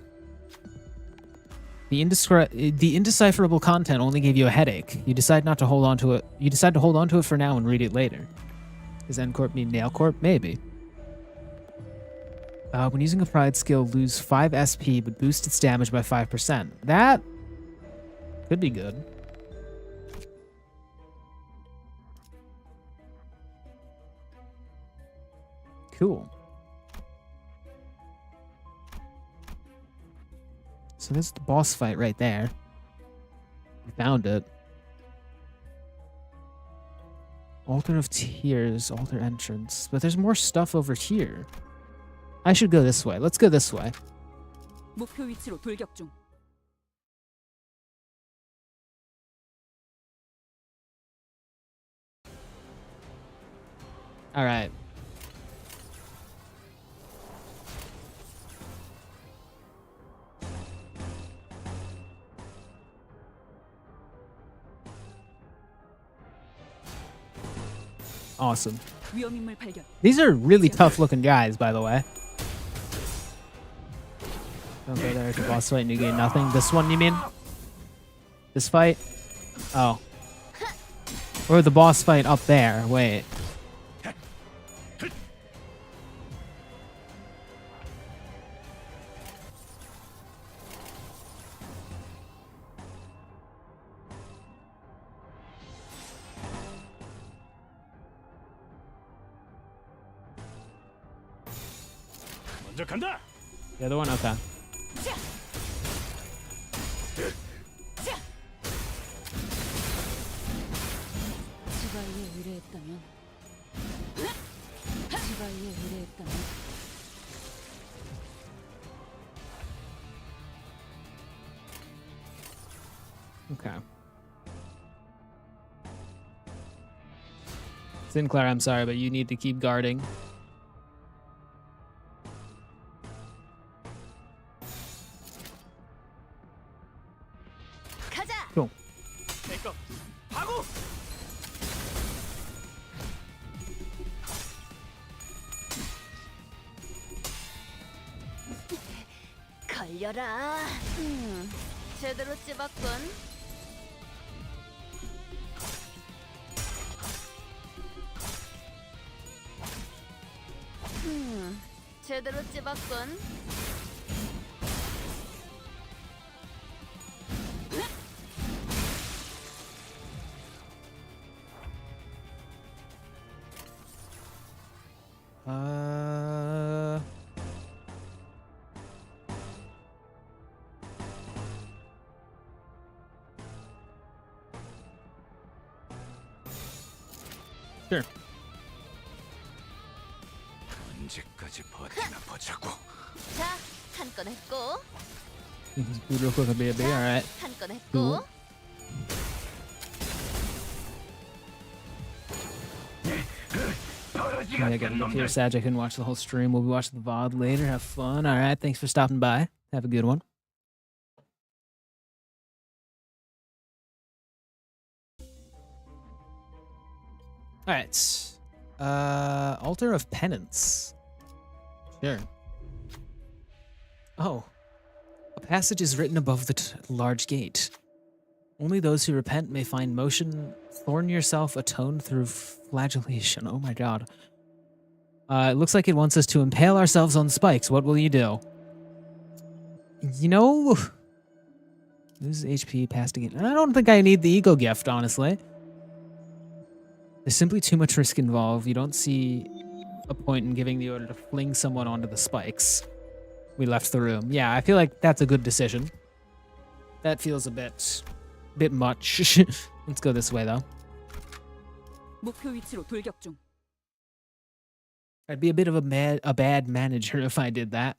The indecipherable content only gave you a headache. You decide not to hold on to it. You decide to hold on to it for now and read it later. Does N-Corp need Nail Corp? Maybe. When using a pride skill, lose 5 SP, but boost its damage by 5%. That could be good. Cool. So this is the boss fight right there. We found it. Altar of Tears, altar entrance. But there's more stuff over here. I should go this way. Let's go this way. 목표 위치로 돌격 중. All right. Awesome. 위험인물 발견. These are really tough looking guys, by the way. Don't go there to boss fight and you gain nothing. This one, you mean? This fight? Oh. Or the boss fight up there. Wait. 먼저 간다. The other one? Okay. 지바이에 의뢰했다면 Okay. Sinclair, I'm sorry, but you need to keep guarding. Cool. 내거 하고. 걸려라. 제대로 찝었군. 제대로 찝었군. Sure. 언제까지 버티나 보자고. 자, 한 건 했고, Food real quick, baby. All right. 한 건 했고. Cool. I got enough here, Sag. I couldn't watch the whole stream. We'll be watching the VOD later. Have fun. All right. Thanks for stopping by. Have a good one. All right. Altar of Penance. Sure. Oh. A passage is written above the large gate. Only those who repent may find motion. Thorn yourself atoned through flagellation. Oh my god. It looks like it wants us to impale ourselves on spikes. What will you do? You know... Lose HP passed again. I don't think I need the ego gift, honestly. There's simply too much risk involved. You don't see a point in giving the order to fling someone onto the spikes. We left the room. Yeah, I feel like that's a good decision. That feels a bit much. Let's go this way, though. 목표 위치로 돌격 중. I'd be a bit of a bad manager if I did that.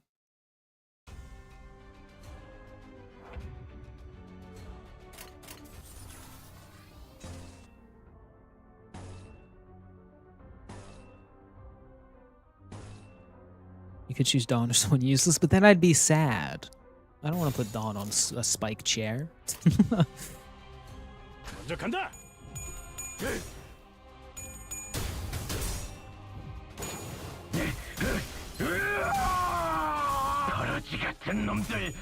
You could choose Dawn or someone useless, but then I'd be sad. I don't want to put Dawn on a spike chair. 먼저 간다. 더러지 같은 놈들.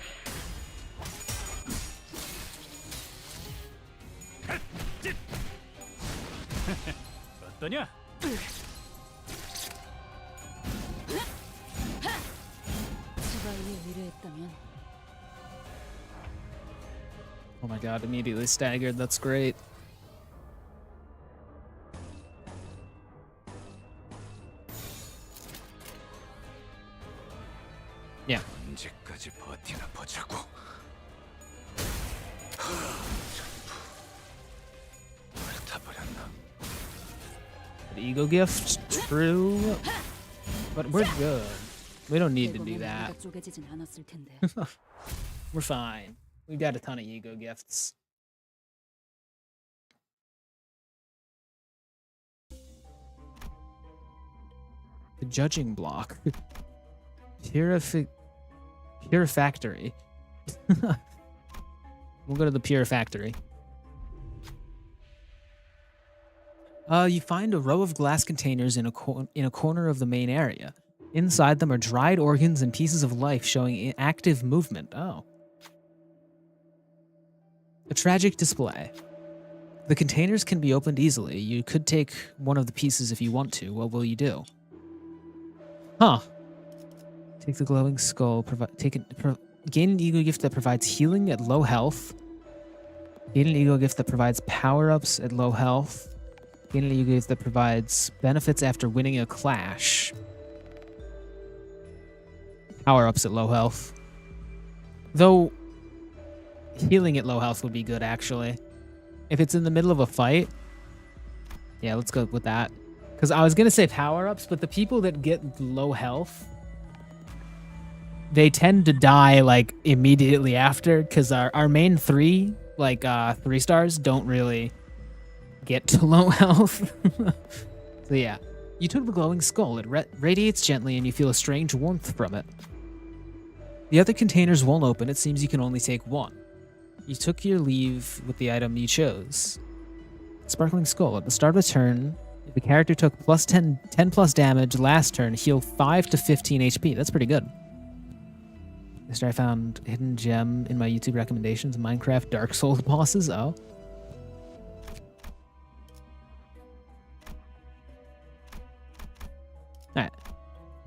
어떠냐? 지바이에 의뢰했다면 Oh my god, immediately staggered. That's great. Yeah. 언제까지 버티나 보자고. The ego gift, true. But we're good. We don't need to do that. 쪼개지진 않았을 텐데. We're fine. We've got a ton of ego gifts. The judging block. Purifactory. We'll go to the Purifactory. You find a row of glass containers in a corner of the main area. Inside them are dried organs and pieces of life showing active movement. Oh. A tragic display. The containers can be opened easily. You could take one of the pieces if you want to. What will you do? Huh. Take the glowing skull. Gain an ego gift that provides healing at low health. Gain an ego gift that provides power-ups at low health. Gain an ego gift that provides benefits after winning a clash. Power-ups at low health. Though, healing at low health would be good, actually. If it's in the middle of a fight, yeah, let's go with that. Because I was going to say power-ups, but the people that get low health, they tend to die, like, immediately after, because our main three like 3 stars don't really get to low health. So yeah. You took the glowing skull. It radiates gently and you feel a strange warmth from it. The other containers won't open. It seems you can only take one. You took your leave with the item you chose. Sparkling Skull. At the start of a turn, if the character took plus 10 plus damage last turn, heal 5 to 15 HP. That's pretty good. Yesterday I found hidden gem in my YouTube recommendations. Minecraft Dark Souls bosses. Oh. Alright.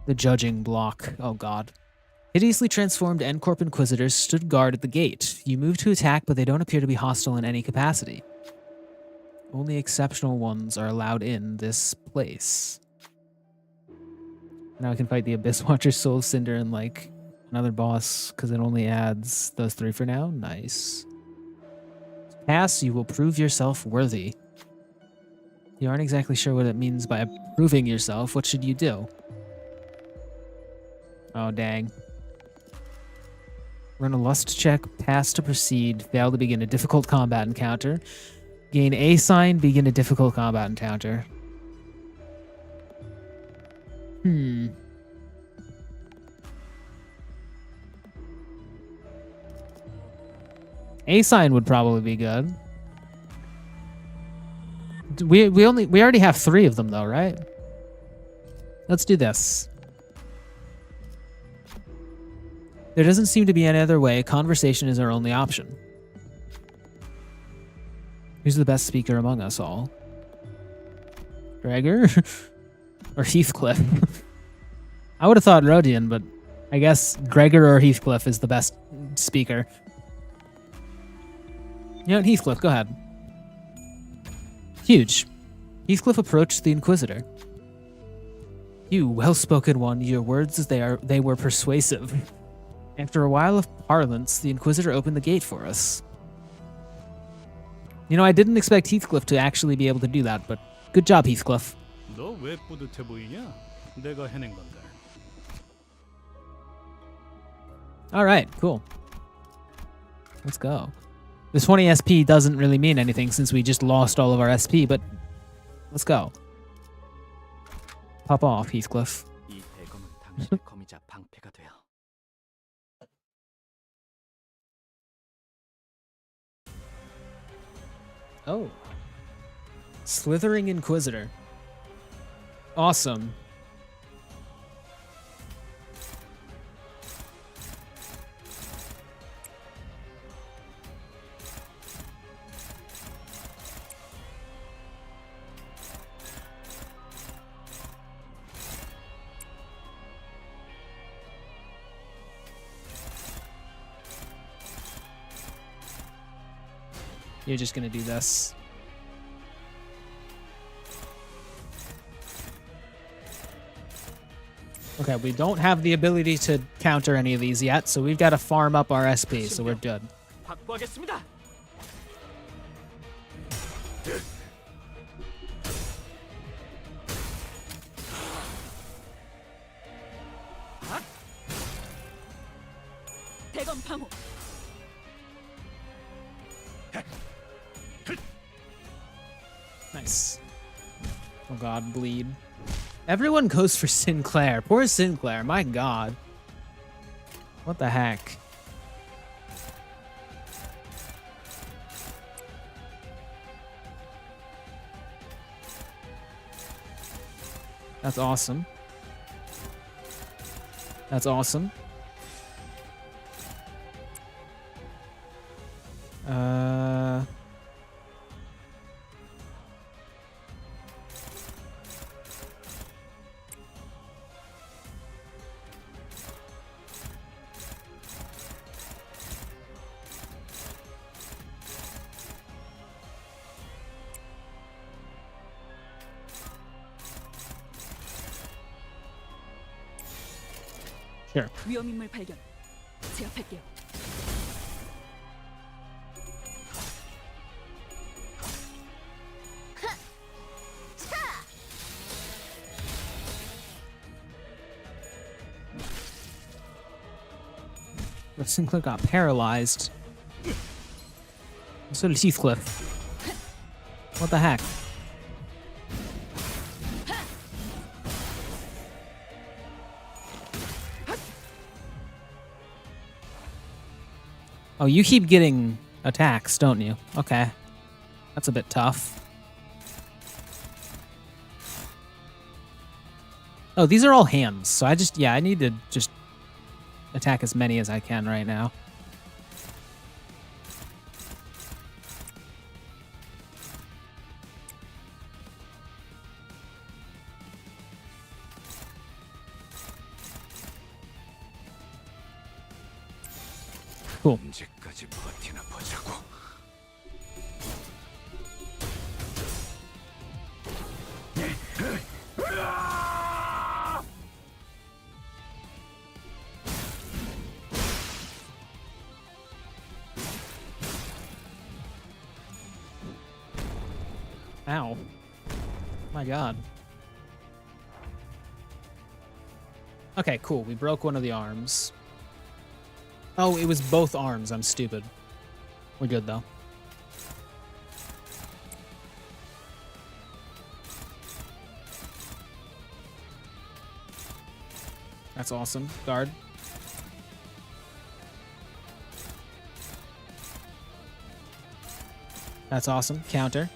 The judging block. Oh god. Hideously transformed N-Corp Inquisitors stood guard at the gate. You move to attack, but they don't appear to be hostile in any capacity. Only exceptional ones are allowed in this place. Now I can fight the Abyss Watcher, Soul Cinder, and like another boss, because it only adds those 3 for now. Nice. To pass, you will prove yourself worthy. You aren't exactly sure what it means by proving yourself. What should you do? Oh, dang. Run a lust check, pass to proceed, fail to begin a difficult combat encounter. Gain A sign, begin a difficult combat encounter. A sign would probably be good. We already have 3 of them though, right? Let's do this. There doesn't seem to be any other way. Conversation is our only option. Who's the best speaker among us all? Gregor? Or Heathcliff? I would have thought Rodian, but I guess Gregor or Heathcliff is the best speaker. You know, Heathcliff, go ahead. Huge. Heathcliff approached the Inquisitor. You well-spoken one, your words they were persuasive. After a while of parlance, the Inquisitor opened the gate for us. You know, I didn't expect Heathcliff to actually be able to do that, but good job, Heathcliff. 너 왜 뿌듯해 보이냐? 내가 해낸 건데. All right, cool. Let's go. The 20 SP doesn't really mean anything since we just lost all of our SP, but let's go. Pop off, Heathcliff. 이 대검은 당신의 검이자 방패가 되어. Oh. Slithering Inquisitor. Awesome. You're just gonna do this. Okay, we don't have the ability to counter any of these yet, so we've got to farm up our SP, so we're good. 확보하겠습니다. 대검 방어. Nice. Oh god, bleed. Everyone goes for Sinclair. Poor Sinclair, my god. What the heck? That's awesome. That's awesome. Sure. 위험인물 발견. 제압할게요. But Sinclair got paralyzed. So did Heathcliff. What the heck? Oh, you keep getting attacks, don't you? Okay. That's a bit tough. Oh, these are all hands, so I need to just attack as many as I can right now. Cool. 언제까지 버티나 보자고. Ow. My god. Okay, cool. We broke one of the arms. Oh, it was both arms. I'm stupid. We're good, though. That's awesome. Guard. That's awesome. Counter.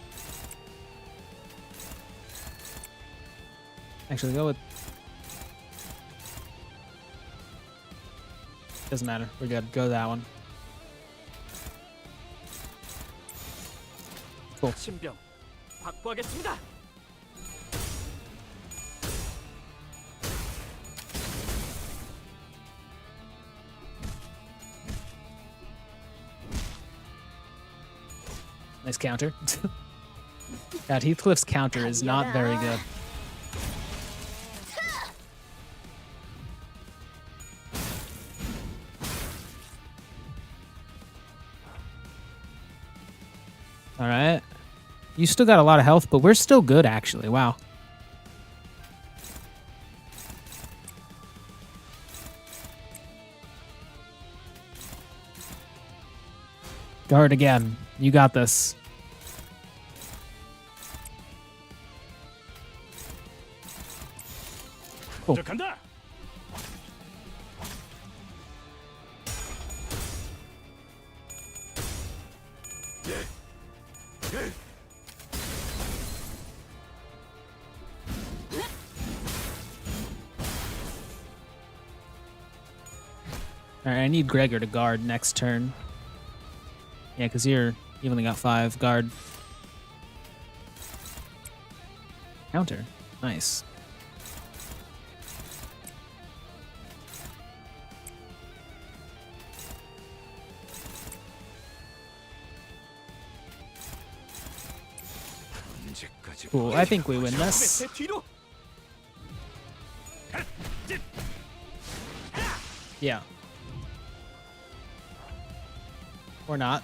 Actually, go with... Doesn't matter. We're good. Go that one. Cool. 신병 확보하겠습니다. Nice counter. God, Heathcliff's counter is not very good. All right. You still got a lot of health, but we're still good, actually. Wow. Guard again. You got this. Cool. 간다. All right, I need Gregor to guard next turn. Yeah, because you've only got 5. Guard. Counter. Nice. Cool, I think we win this. Yeah. Or not.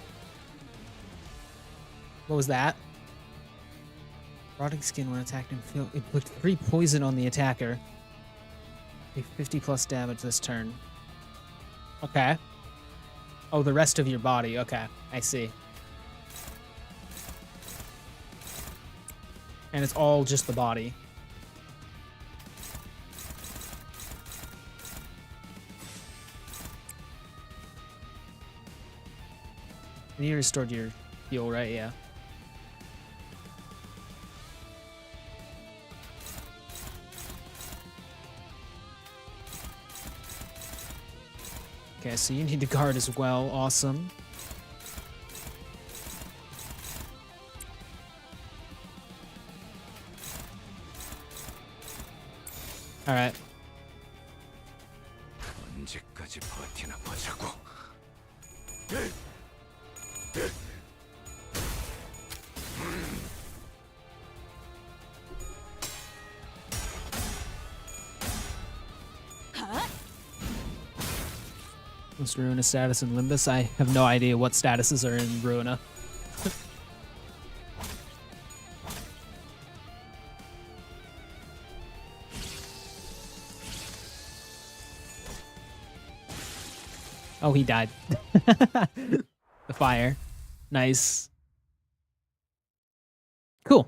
What was that? Rotting skin when attacked and feel it put 3 poison on the attacker. Take 50 plus damage this turn. Okay. Oh, the rest of your body. Okay, I see. And it's all just the body. And you restored your heal, right? Yeah. Okay, so you need to guard as well. Awesome. All right. 언제까지 버티나 보자고. What's Ruina status in Limbus? I have no idea what statuses are in Ruina. Oh, he died. The fire. Nice. Cool.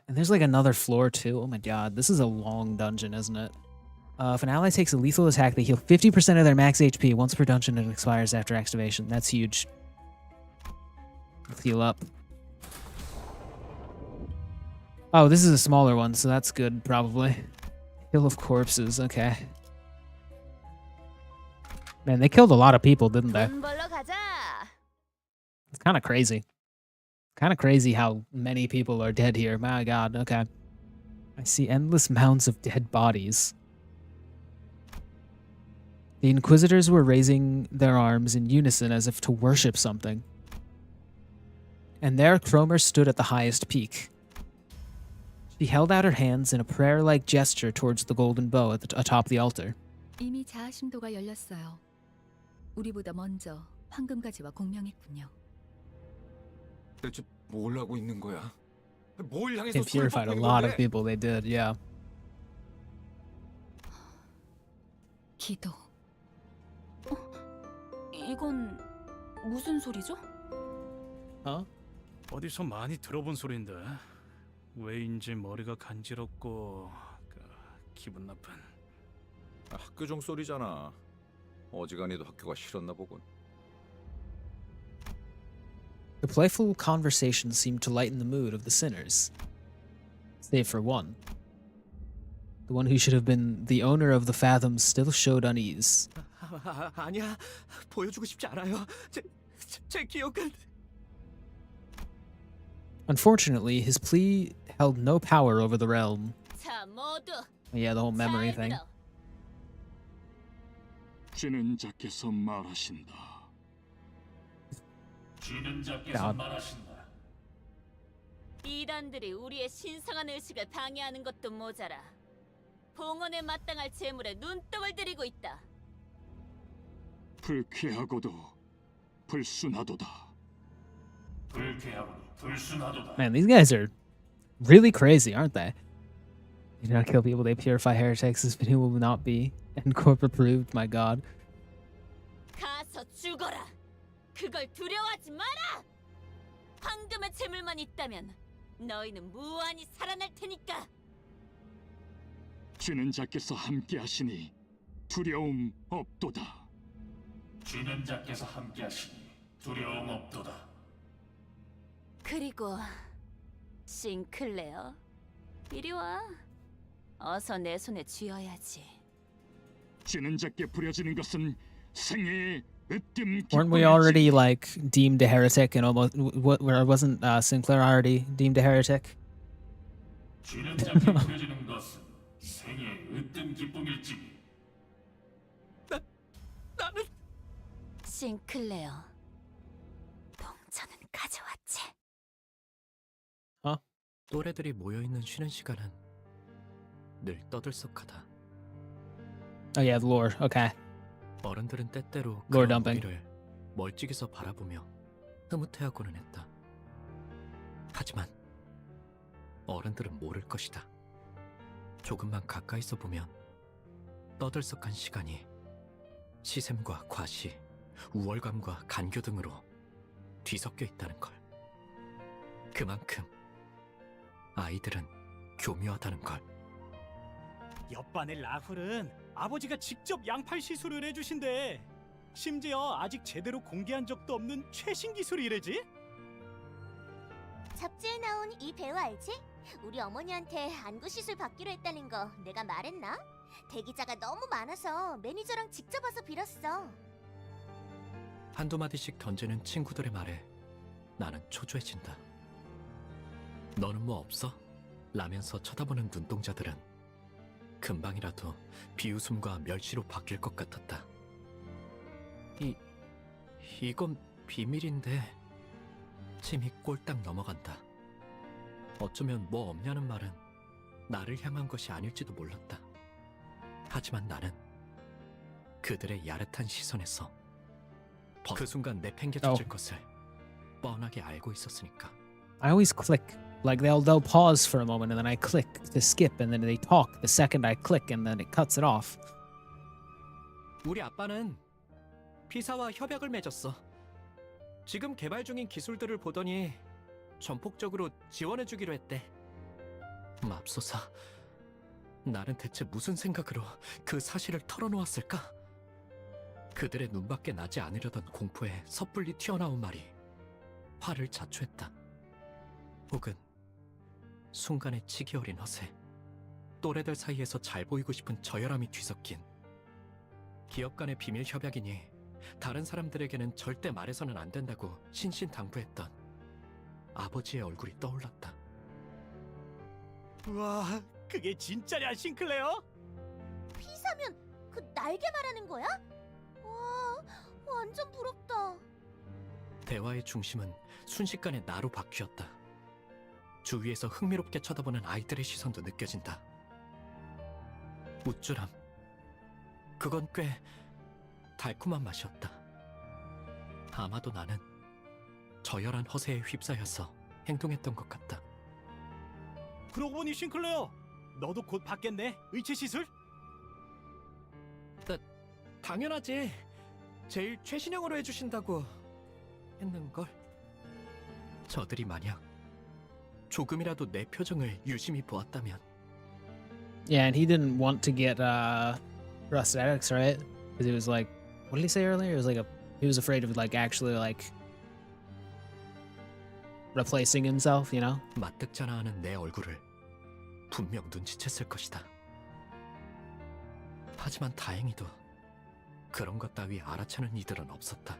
And there's like another floor too. Oh my god, this is a long dungeon, isn't it? If an ally takes a lethal attack, they heal 50% of their max HP once per dungeon and expires after activation. That's huge. Let's heal up. Oh, this is a smaller one, so that's good, probably. Hill of Corpses, okay. Man, they killed a lot of people, didn't they? It's kind of crazy. Kind of crazy how many people are dead here. My god, okay. I see endless mounds of dead bodies. The Inquisitors were raising their arms in unison as if to worship something. And there Chromemer stood at the highest peak. She held out her hands in a prayer-like gesture towards the golden bow atop the altar. 이미 자아심도가 열렸어요. 우리보다 먼저 황금가지와 공명했군요. 대체 뭘 하고 있는 거야? 뭘 향해서 They purified a lot of people, they did, yeah. 기도. 이건 무슨 소리죠? 어디서 많이 들어본 소린데 왜인지 머리가 간지럽고 기분 나쁜. 학교 종 소리잖아. 어지간히도 학교가 싫었나 보군. The playful conversation seemed to lighten the mood of the sinners. Save for one. The one who should have been the owner of the fathoms still showed unease. 아니야. 보여주고 싶지 않아요. 제 기억은... Unfortunately, his plea held no power over the realm. Yeah, the whole memory thing. 쥐는 자께서 말하신다. 쥐는 자께서 말하신다. 이단들이 우리의 신성한 의식을 방해하는 것도 모자라 봉헌에 마땅할 재물에 눈독을 들이고 있다. 불쾌하고도 불순하도다. 불쾌하고도 불순하도다. Man, these guys are really crazy, aren't they? They do not kill people, they purify heretics. This video will not be N-Corp approved, my god. 가서 죽어라. 그걸 두려워하지 마라. 황금의 재물만 있다면 너희는 무한히 살아날 테니까. 쥐는 자께서 함께하시니 두려움 없도다. 쥐는 자께서 함께하시니 두려움 없도다. 그리고 싱클레어, 이리 와. 어서 내 손에 쥐어야지. 쥐는 자께 부려지는 것은 생애의 으뜸. Weren't we already like deemed a heretic and almost where wasn't Sinclair already deemed a heretic? 쥐는 자께 부려지는 것은 생애의 으뜸 기쁨일지. 나는... 싱클레어, 동전은 가져왔지? 또래들이 모여있는 쉬는 시간은 늘 떠들썩하다. Oh yeah, the lore. Okay. 어른들은 때때로 Lore 그런 dumping. 우리를 멀찍이서 바라보며 흐뭇해하고는 했다. 하지만 어른들은 모를 것이다. 조금만 가까이서 보면 떠들썩한 시간이 시샘과 과시, 우월감과 간교 등으로 뒤섞여 있다는 걸. 그만큼 아이들은 교묘하다는 걸. 옆반의 라훌은 아버지가 직접 양팔 시술을 해주신대. 심지어 아직 제대로 공개한 적도 없는 최신 기술이래지. 잡지에 나온 이 배우 알지? 우리 어머니한테 안구 시술 받기로 했다는 거 내가 말했나? 대기자가 너무 많아서 매니저랑 직접 와서 빌었어. 한두 마디씩 던지는 친구들의 말에 나는 초조해진다. 너는 뭐 없어? 라면서 쳐다보는 눈동자들은 금방이라도 비웃음과 멸시로 바뀔 것 같았다. 이건 비밀인데 침이 꼴딱 넘어간다. 어쩌면 뭐 없냐는 말은 나를 향한 것이 아닐지도 몰랐다. 하지만 나는 그들의 야릇한 시선에서 그 순간 내팽개쳐질 것을 뻔하게 알고 있었으니까. I always click. Like they'll pause for a moment and then I click to skip and then they talk the second I click and then it cuts it off. 우리 아빠는 피사와 협약을 맺었어. 지금 개발 중인 기술들을 보더니 전폭적으로 지원해주기로 했대. 맙소사, 나는 대체 무슨 생각으로 그 사실을 털어놓았을까? 그들의 눈밖에 나지 않으려던 공포에 섣불리 튀어나온 말이 화를 자초했다. 혹은 순간의 치기 어린 허세, 또래들 사이에서 잘 보이고 싶은 저열함이 뒤섞인 기업 간의 비밀 협약이니 다른 사람들에게는 절대 말해서는 안 된다고 신신당부했던 아버지의 얼굴이 떠올랐다. 우와, 그게 진짜냐, 싱클레어? 피사면 그 날개 말하는 거야? 와, 완전 부럽다. 대화의 중심은 순식간에 나로 바뀌었다. 주위에서 흥미롭게 쳐다보는 아이들의 시선도 느껴진다. 우쭐함. 그건 꽤 달콤한 맛이었다. 아마도 나는 저열한 허세에 휩싸여서 행동했던 것 같다. 그러고 보니 싱클레어, 너도 곧 받겠네, 의체 시술? 당연하지. 제일 최신형으로 해주신다고 했는걸. 저들이 만약 조금이라도 내 표정을 유심히 보았다면. Yeah, and he didn't want to get prosthetics, right? Because he was like, what did he say earlier? It was like he was afraid of like actually like replacing himself, you know? 맞득잖아 하는 내 얼굴을 분명 눈치챘을 것이다. 하지만 다행히도 그런 것 따위 알아채는 이들은 없었다.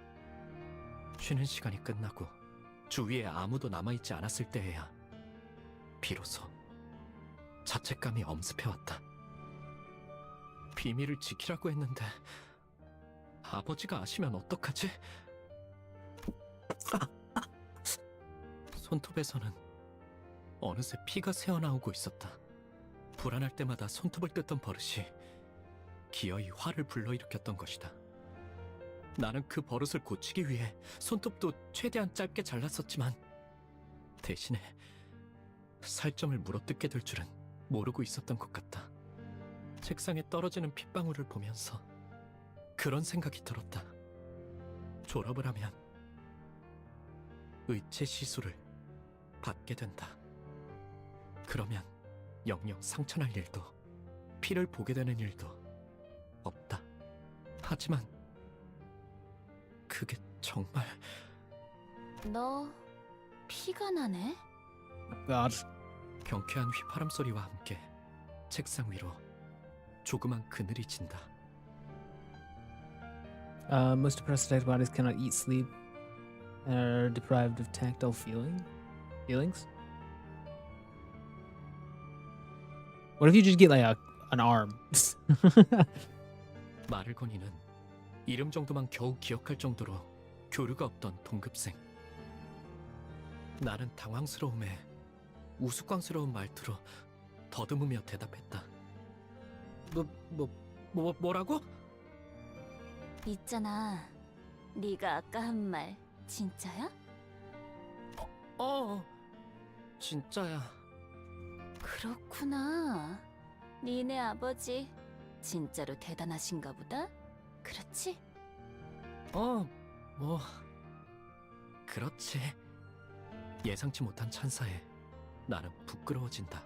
쉬는 시간이 끝나고 주위에 아무도 남아있지 않았을 때에야 비로소 자책감이 엄습해왔다. 비밀을 지키라고 했는데 아버지가 아시면 어떡하지? 손톱에서는 어느새 피가 새어나오고 있었다. 불안할 때마다 손톱을 뜯던 버릇이 기어이 화를 불러일으켰던 것이다. 나는 그 버릇을 고치기 위해 손톱도 최대한 짧게 잘랐었지만 대신에 살점을 물어뜯게 될 줄은 모르고 있었던 것 같다. 책상에 떨어지는 핏방울을 보면서 그런 생각이 들었다. 졸업을 하면 의체 시술을 받게 된다. 그러면 영영 상처날 일도 피를 보게 되는 일도 없다. 하지만 그게 정말... 너 피가 나네? God. 경쾌한 휘파람 소리와 함께 책상 위로 조그만 그늘이 진다. Most depressed bodies cannot eat, sleep, and are deprived of tactile feelings. What if you just get like an arm? 말을 거니는 이름 정도만 겨우 기억할 정도로 교류가 없던 동급생. 나는 당황스러움에 우스꽝스러운 말투로 더듬으며 대답했다. 뭐라고? 있잖아, 네가 아까 한 말 진짜야? 진짜야. 그렇구나. 니네 아버지 진짜로 대단하신가 보다. 그렇지? 그렇지. 예상치 못한 찬사에 나는 부끄러워진다.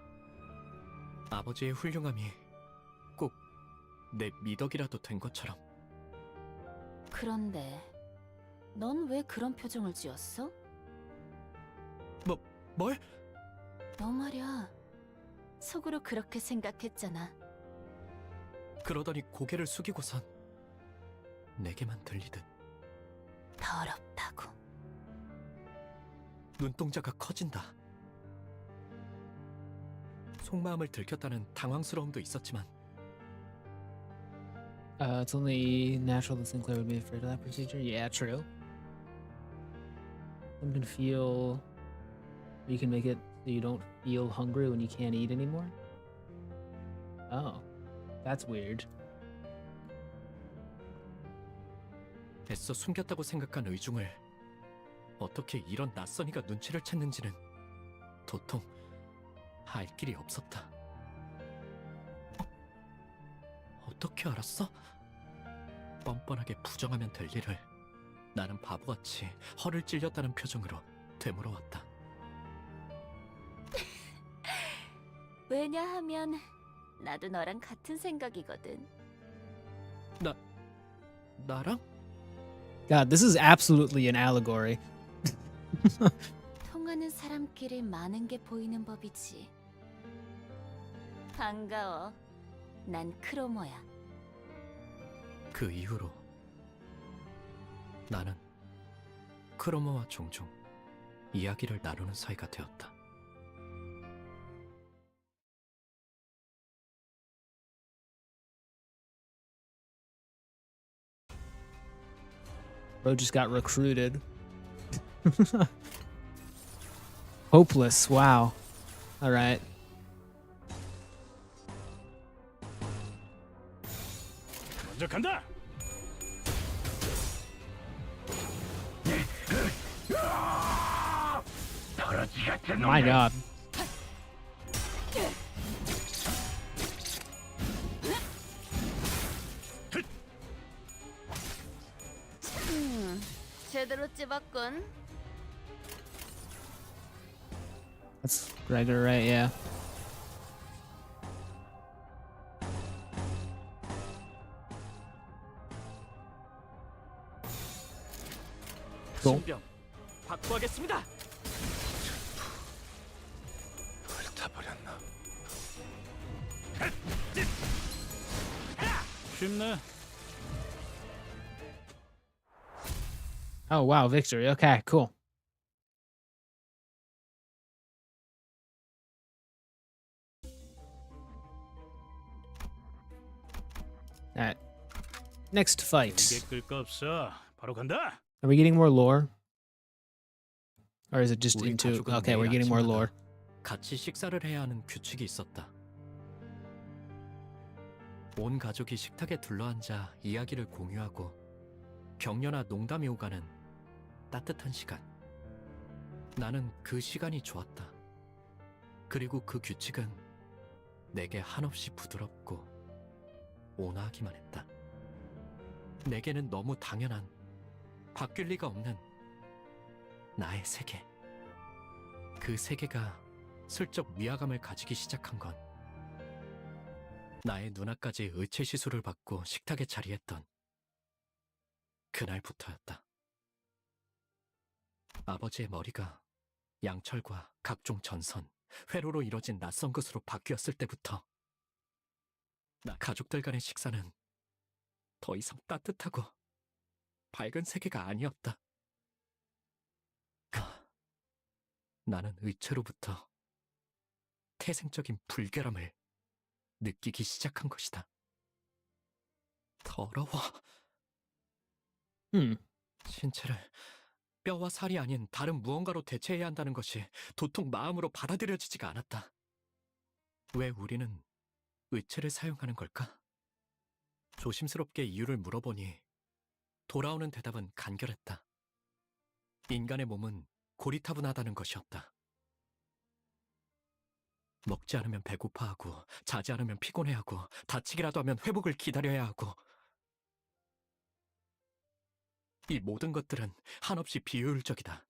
아버지의 훌륭함이 꼭 내 미덕이라도 된 것처럼. 그런데 넌 왜 그런 표정을 지었어? 뭘? 너 말야, 속으로 그렇게 생각했잖아. 그러더니 고개를 숙이고선 내게만 들리듯 더럽다고. 눈동자가 커진다. 속마음을 들켰다는 당황스러움도 있었지만 It's only natural that Sinclair would be afraid of that procedure. Yeah, true. Something to feel. You can make it so you don't feel hungry when you can't eat anymore. Oh, that's weird. 애써 숨겼다고 생각한 의중을 어떻게 이런 낯선 이가 눈치를 챘는지는 도통 알 길이 없었다. 어떻게 알았어? 뻔뻔하게 부정하면 될 일을 나는 바보같이 허를 찔렸다는 표정으로 되물어왔다. 왜냐하면 나도 너랑 같은 생각이거든. 나랑? God, this is absolutely an allegory. 통하는 사람끼리 많은 게 보이는 법이지. 반가워. 난 크로머야. 그 이후로 나는 크로머와 종종 이야기를 나누는 사이가 되었다. Bro just got recruited. Hopeless. Wow. All right. 먼저 간다. My God. 제대로 찝었군. That's regular, right? Yeah. Cool. 신병 바꾸하겠습니다. 훑어버렸나? 쉽네. Oh, wow. Victory. Okay, cool. All right. Next fight. 이게 끌 거 없어. 바로 간다. Are we getting more lore? Or is it just 우리 into... 가족은 Okay, 매일 we're getting more 아침마다 lore. 같이 식사를 해야 하는 규칙이 있었다. 온 가족이 식탁에 둘러앉아 이야기를 공유하고 격려나 농담이 오가는 따뜻한 시간. 나는 그 시간이 좋았다. 그리고 그 규칙은 내게 한없이 부드럽고 온화하기만 했다. 내게는 너무 당연한, 바뀔 리가 없는 나의 세계. 그 세계가 슬쩍 위화감을 가지기 시작한 건 나의 누나까지 의체 시술을 받고 식탁에 자리했던 그날부터였다. 아버지의 머리가 양철과 각종 전선, 회로로 이뤄진 낯선 것으로 바뀌었을 때부터 가족들 간의 식사는 더 이상 따뜻하고 밝은 세계가 아니었다. 나는 의체로부터 태생적인 불결함을 느끼기 시작한 것이다. 더러워. 신체를 뼈와 살이 아닌 다른 무언가로 대체해야 한다는 것이 도통 마음으로 받아들여지지가 않았다. 왜 우리는 의체를 사용하는 걸까? 조심스럽게 이유를 물어보니 돌아오는 대답은 간결했다. 인간의 몸은 고리타분하다는 것이었다. 먹지 않으면 배고파하고, 자지 않으면 피곤해하고, 다치기라도 하면 회복을 기다려야 하고, 이 모든 것들은 한없이 비효율적이다.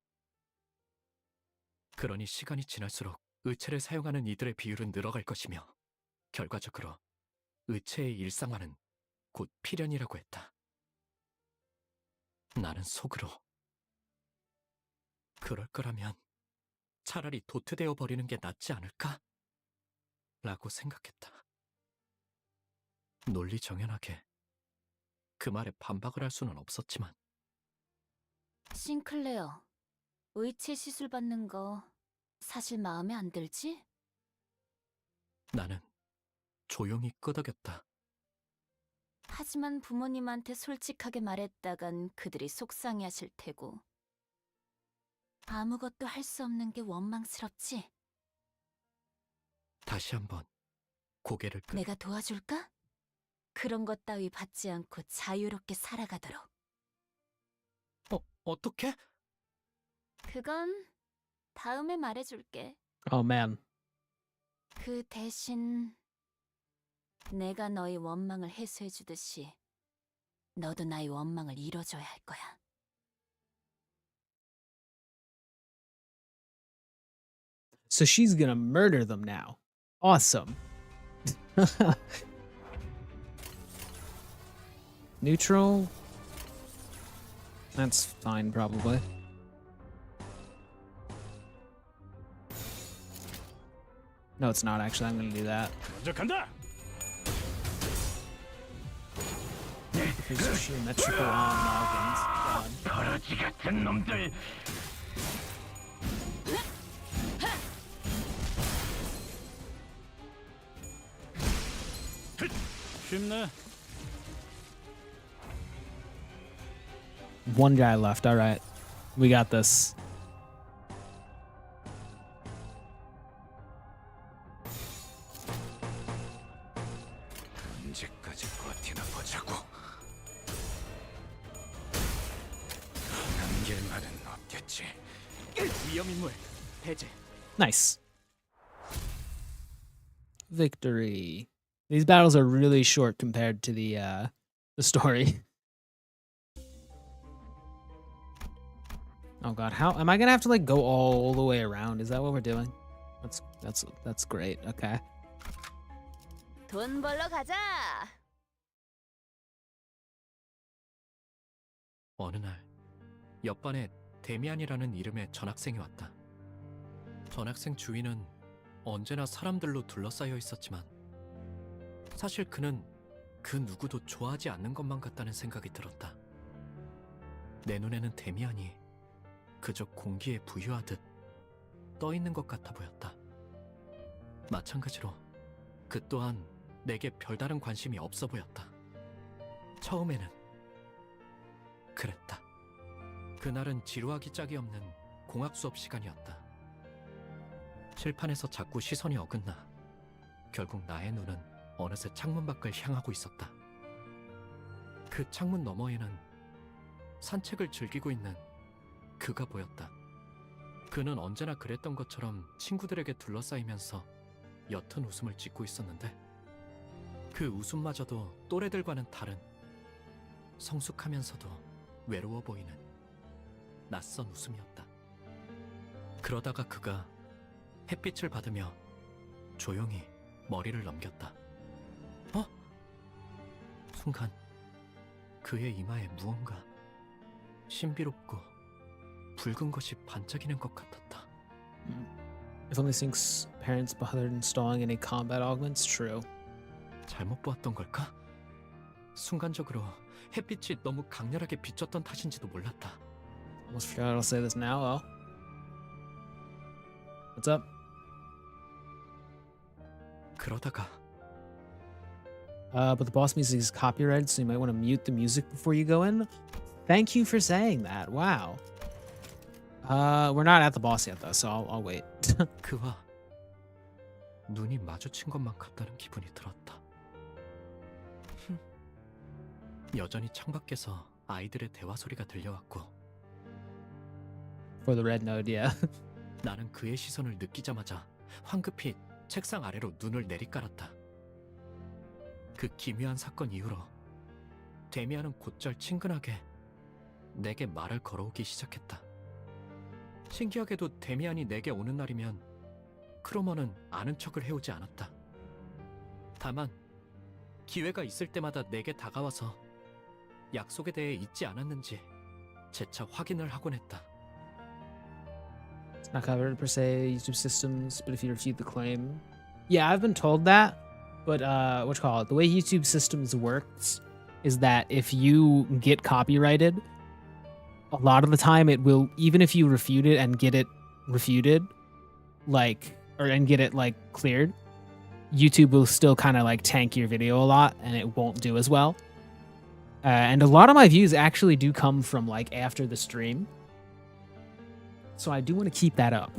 그러니 시간이 지날수록 의체를 사용하는 이들의 비율은 늘어갈 것이며, 결과적으로 의체의 일상화는 곧 필연이라고 했다. 나는 속으로 그럴 거라면 차라리 도태되어 버리는 게 낫지 않을까? 라고 생각했다. 논리정연하게 그 말에 반박을 할 수는 없었지만. 싱클레어, 의체 시술 받는 거 사실 마음에 안 들지? 나는 조용히 끄덕였다. 하지만 부모님한테 솔직하게 말했다간 그들이 속상해하실 테고 아무것도 할 수 없는 게 원망스럽지? 다시 한번 고개를 내가 도와줄까? 그런 것 따위 받지 않고 자유롭게 살아가도록. 어떻게? 그건 다음에 말해줄게. Oh, man. 그 대신 내가 너의 원망을 해소해주듯이 너도 나의 원망을 이뤄줘야 할 거야. So she's gonna murder them now. Awesome. Neutral. That's fine, probably. No, it's not actually. I'm gonna do that. 먼저 간다. Because geometrical noggins. God. 거러지 같은 놈들. 쉽네. One guy left. All right, we got this. 언제까지 버티나 보자고. 남길 말은 없겠지. 위험 인물 배제. Nice. Victory. These battles are really short compared to the story. Oh god, how am I gonna have to like go all the way around? Is that what we're doing? That's great. Okay. 돈 벌러 가자. 어느 날 옆반에 데미안이라는 이름의 전학생이 왔다. 전학생 주위는 언제나 사람들로 둘러싸여 있었지만 사실 그는 그 누구도 좋아하지 않는 것만 같다는 생각이 들었다. 내 눈에는 데미안이 그저 공기에 부유하듯 떠 있는 것 같아 보였다. 마찬가지로 그 또한 내게 별다른 관심이 없어 보였다. 처음에는 그랬다. 그날은 지루하기 짝이 없는 공학 수업 시간이었다. 칠판에서 자꾸 시선이 어긋나 결국 나의 눈은 어느새 창문 밖을 향하고 있었다. 그 창문 너머에는 산책을 즐기고 있는 그가 보였다. 그는 언제나 그랬던 것처럼 친구들에게 둘러싸이면서 옅은 웃음을 짓고 있었는데 그 웃음마저도 또래들과는 다른 성숙하면서도 외로워 보이는 낯선 웃음이었다. 그러다가 그가 햇빛을 받으며 조용히 머리를 넘겼다. 순간 그의 이마에 무언가 신비롭고 붉은 것이 반짝이는 것 같았다. If only Sync's parents bothered installing any combat augments, true. 잘못 보았던 걸까? 순간적으로 햇빛이 너무 강렬하게 비쳤던 탓인지도 몰랐다. Almost forgot how to say this now. Oh. What's up? 그러다가 But the boss music is copyrighted, so you might want to mute the music before you go in. Thank you for saying that. Wow. We're not at the boss yet, though, so I'll wait. 그와 눈이 마주친 것만 같다는 기분이 들었다. 여전히 창밖에서 아이들의 대화 소리가 들려왔고 For the red node, yeah. 나는 그의 시선을 느끼자마자 황급히 책상 아래로 눈을 내리깔았다. 그 기묘한 사건 이후로 데미안은 곧잘 친근하게 내게 말을 걸어오기 시작했다. 신기하게도 데미안이 내게 오는 날이면 크로머는 아는 척을 해오지 않았다. 다만 기회가 있을 때마다 내게 다가와서 약속에 대해 잊지 않았는지 재차 확인을 하곤 했다. It's not covered per se YouTube systems, but if you refute the claim, yeah, I've been told that. But what you call it? The way YouTube systems works is that if you get copyrighted, a lot of the time it will, even if you refute it and get it refuted, and get it cleared, YouTube will still kind of tank your video a lot, and it won't do as well. And a lot of my views actually do come from after the stream, so I do want to keep that up.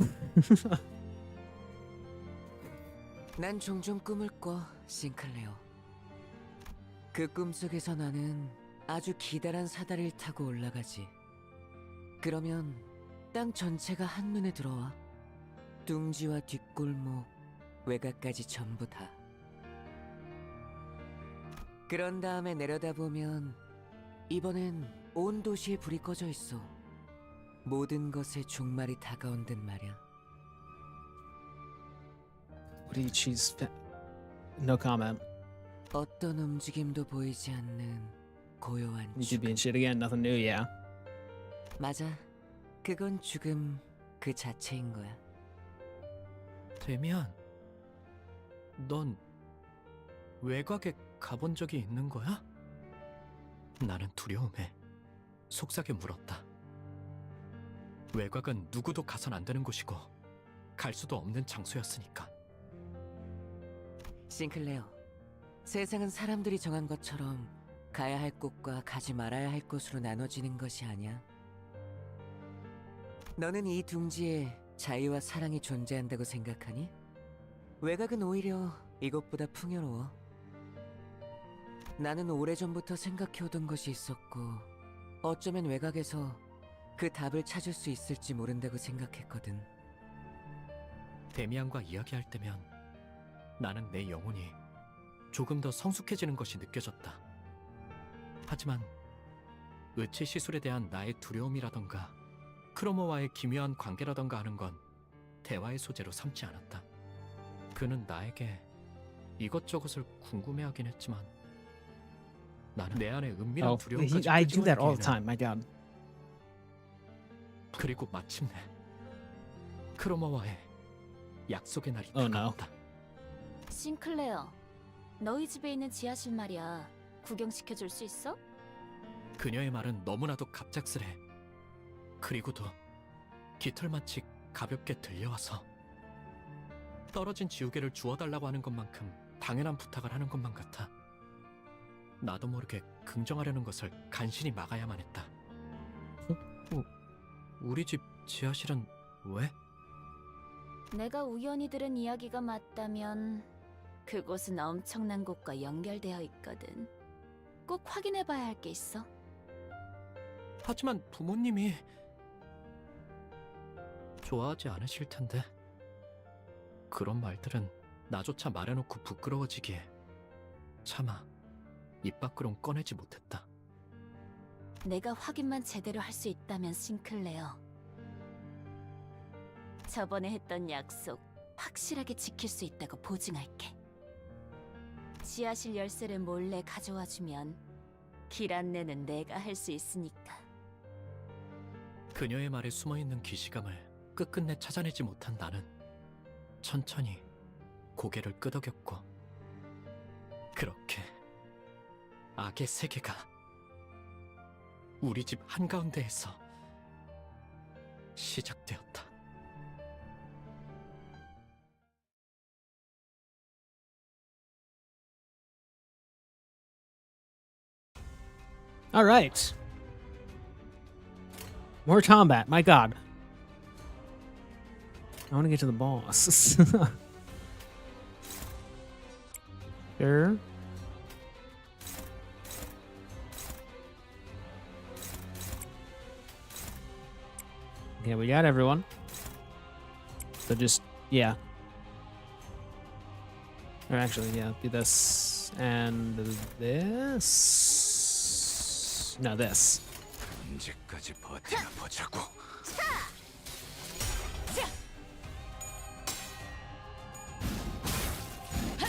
난 종종 꿈을 꿔, 싱클레어. 그 꿈속에서 나는 아주 기다란 사다리를 타고 올라가지. 그러면 땅 전체가 한눈에 들어와. 둥지와 뒷골목, 외곽까지 전부 다. 그런 다음에 내려다보면 이번엔 온 도시에 불이 꺼져 있어. 모든 것의 종말이 다가온 듯 말이야. What do you choose? No comment. 어떤 움직임도 보이지 않는 고요한 You keep 죽음. being shit again. Nothing new. Yeah. 맞아. 그건 죽음 그 자체인 거야. 데미안, 넌 외곽에 가본 적이 있는 거야? 나는 두려움에 속삭여 물었다. 외곽은 누구도 가선 안 되는 곳이고 갈 수도 없는 장소였으니까. 싱클레어, 세상은 사람들이 정한 것처럼 가야 할 곳과 가지 말아야 할 곳으로 나눠지는 것이 아니야. 너는 이 둥지에 자유와 사랑이 존재한다고 생각하니? 외곽은 오히려 이것보다 풍요로워. 나는 오래전부터 생각해오던 것이 있었고 어쩌면 외곽에서 그 답을 찾을 수 있을지 모른다고 생각했거든. 데미안과 이야기할 때면 나는 내 영혼이 조금 더 성숙해지는 것이 느껴졌다. 하지만 의치 시술에 대한 나의 두려움이라던가 크로머와의 기묘한 관계라던가 하는 건 대화의 소재로 삼지 않았다. 그는 나에게 이것저것을 궁금해하긴 했지만 나는 내 안에 은밀한 두려움까지 I do that all the 끄집어내기에는 time. My God. 그리고 마침내 크로머와의 약속의 날이 Oh, no. 다가왔다. 싱클레어, 너희 집에 있는 지하실 말이야. 구경시켜줄 수 있어? 그녀의 말은 너무나도 갑작스레. 그리고도 깃털마치 가볍게 들려와서 떨어진 지우개를 주워달라고 하는 것만큼 당연한 부탁을 하는 것만 같아. 나도 모르게 긍정하려는 것을 간신히 막아야만 했다. 우리 집 지하실은 왜? 내가 우연히 들은 이야기가 맞다면 그곳은 엄청난 곳과 연결되어 있거든. 꼭 확인해봐야 할 게 있어. 하지만 부모님이 좋아하지 않으실 텐데. 그런 말들은 나조차 말해놓고 부끄러워지기에 차마 입 밖으론 꺼내지 못했다. 내가 확인만 제대로 할 수 있다면 싱클레어. 저번에 했던 약속 확실하게 지킬 수 있다고 보증할게. 지하실 열쇠를 몰래 가져와주면 길 안내는 내가 할 수 있으니까. 그녀의 말에 숨어있는 기시감을 끝끝내 찾아내지 못한 나는 천천히 고개를 끄덕였고 그렇게 악의 세계가 우리 집 한가운데에서 시작되었다. All right. More combat. My God. I want to get to the boss. Sure. Okay, we got everyone. So just, yeah. Or actually, yeah, do this and this. No, this. 언제까지 버티나 보자고.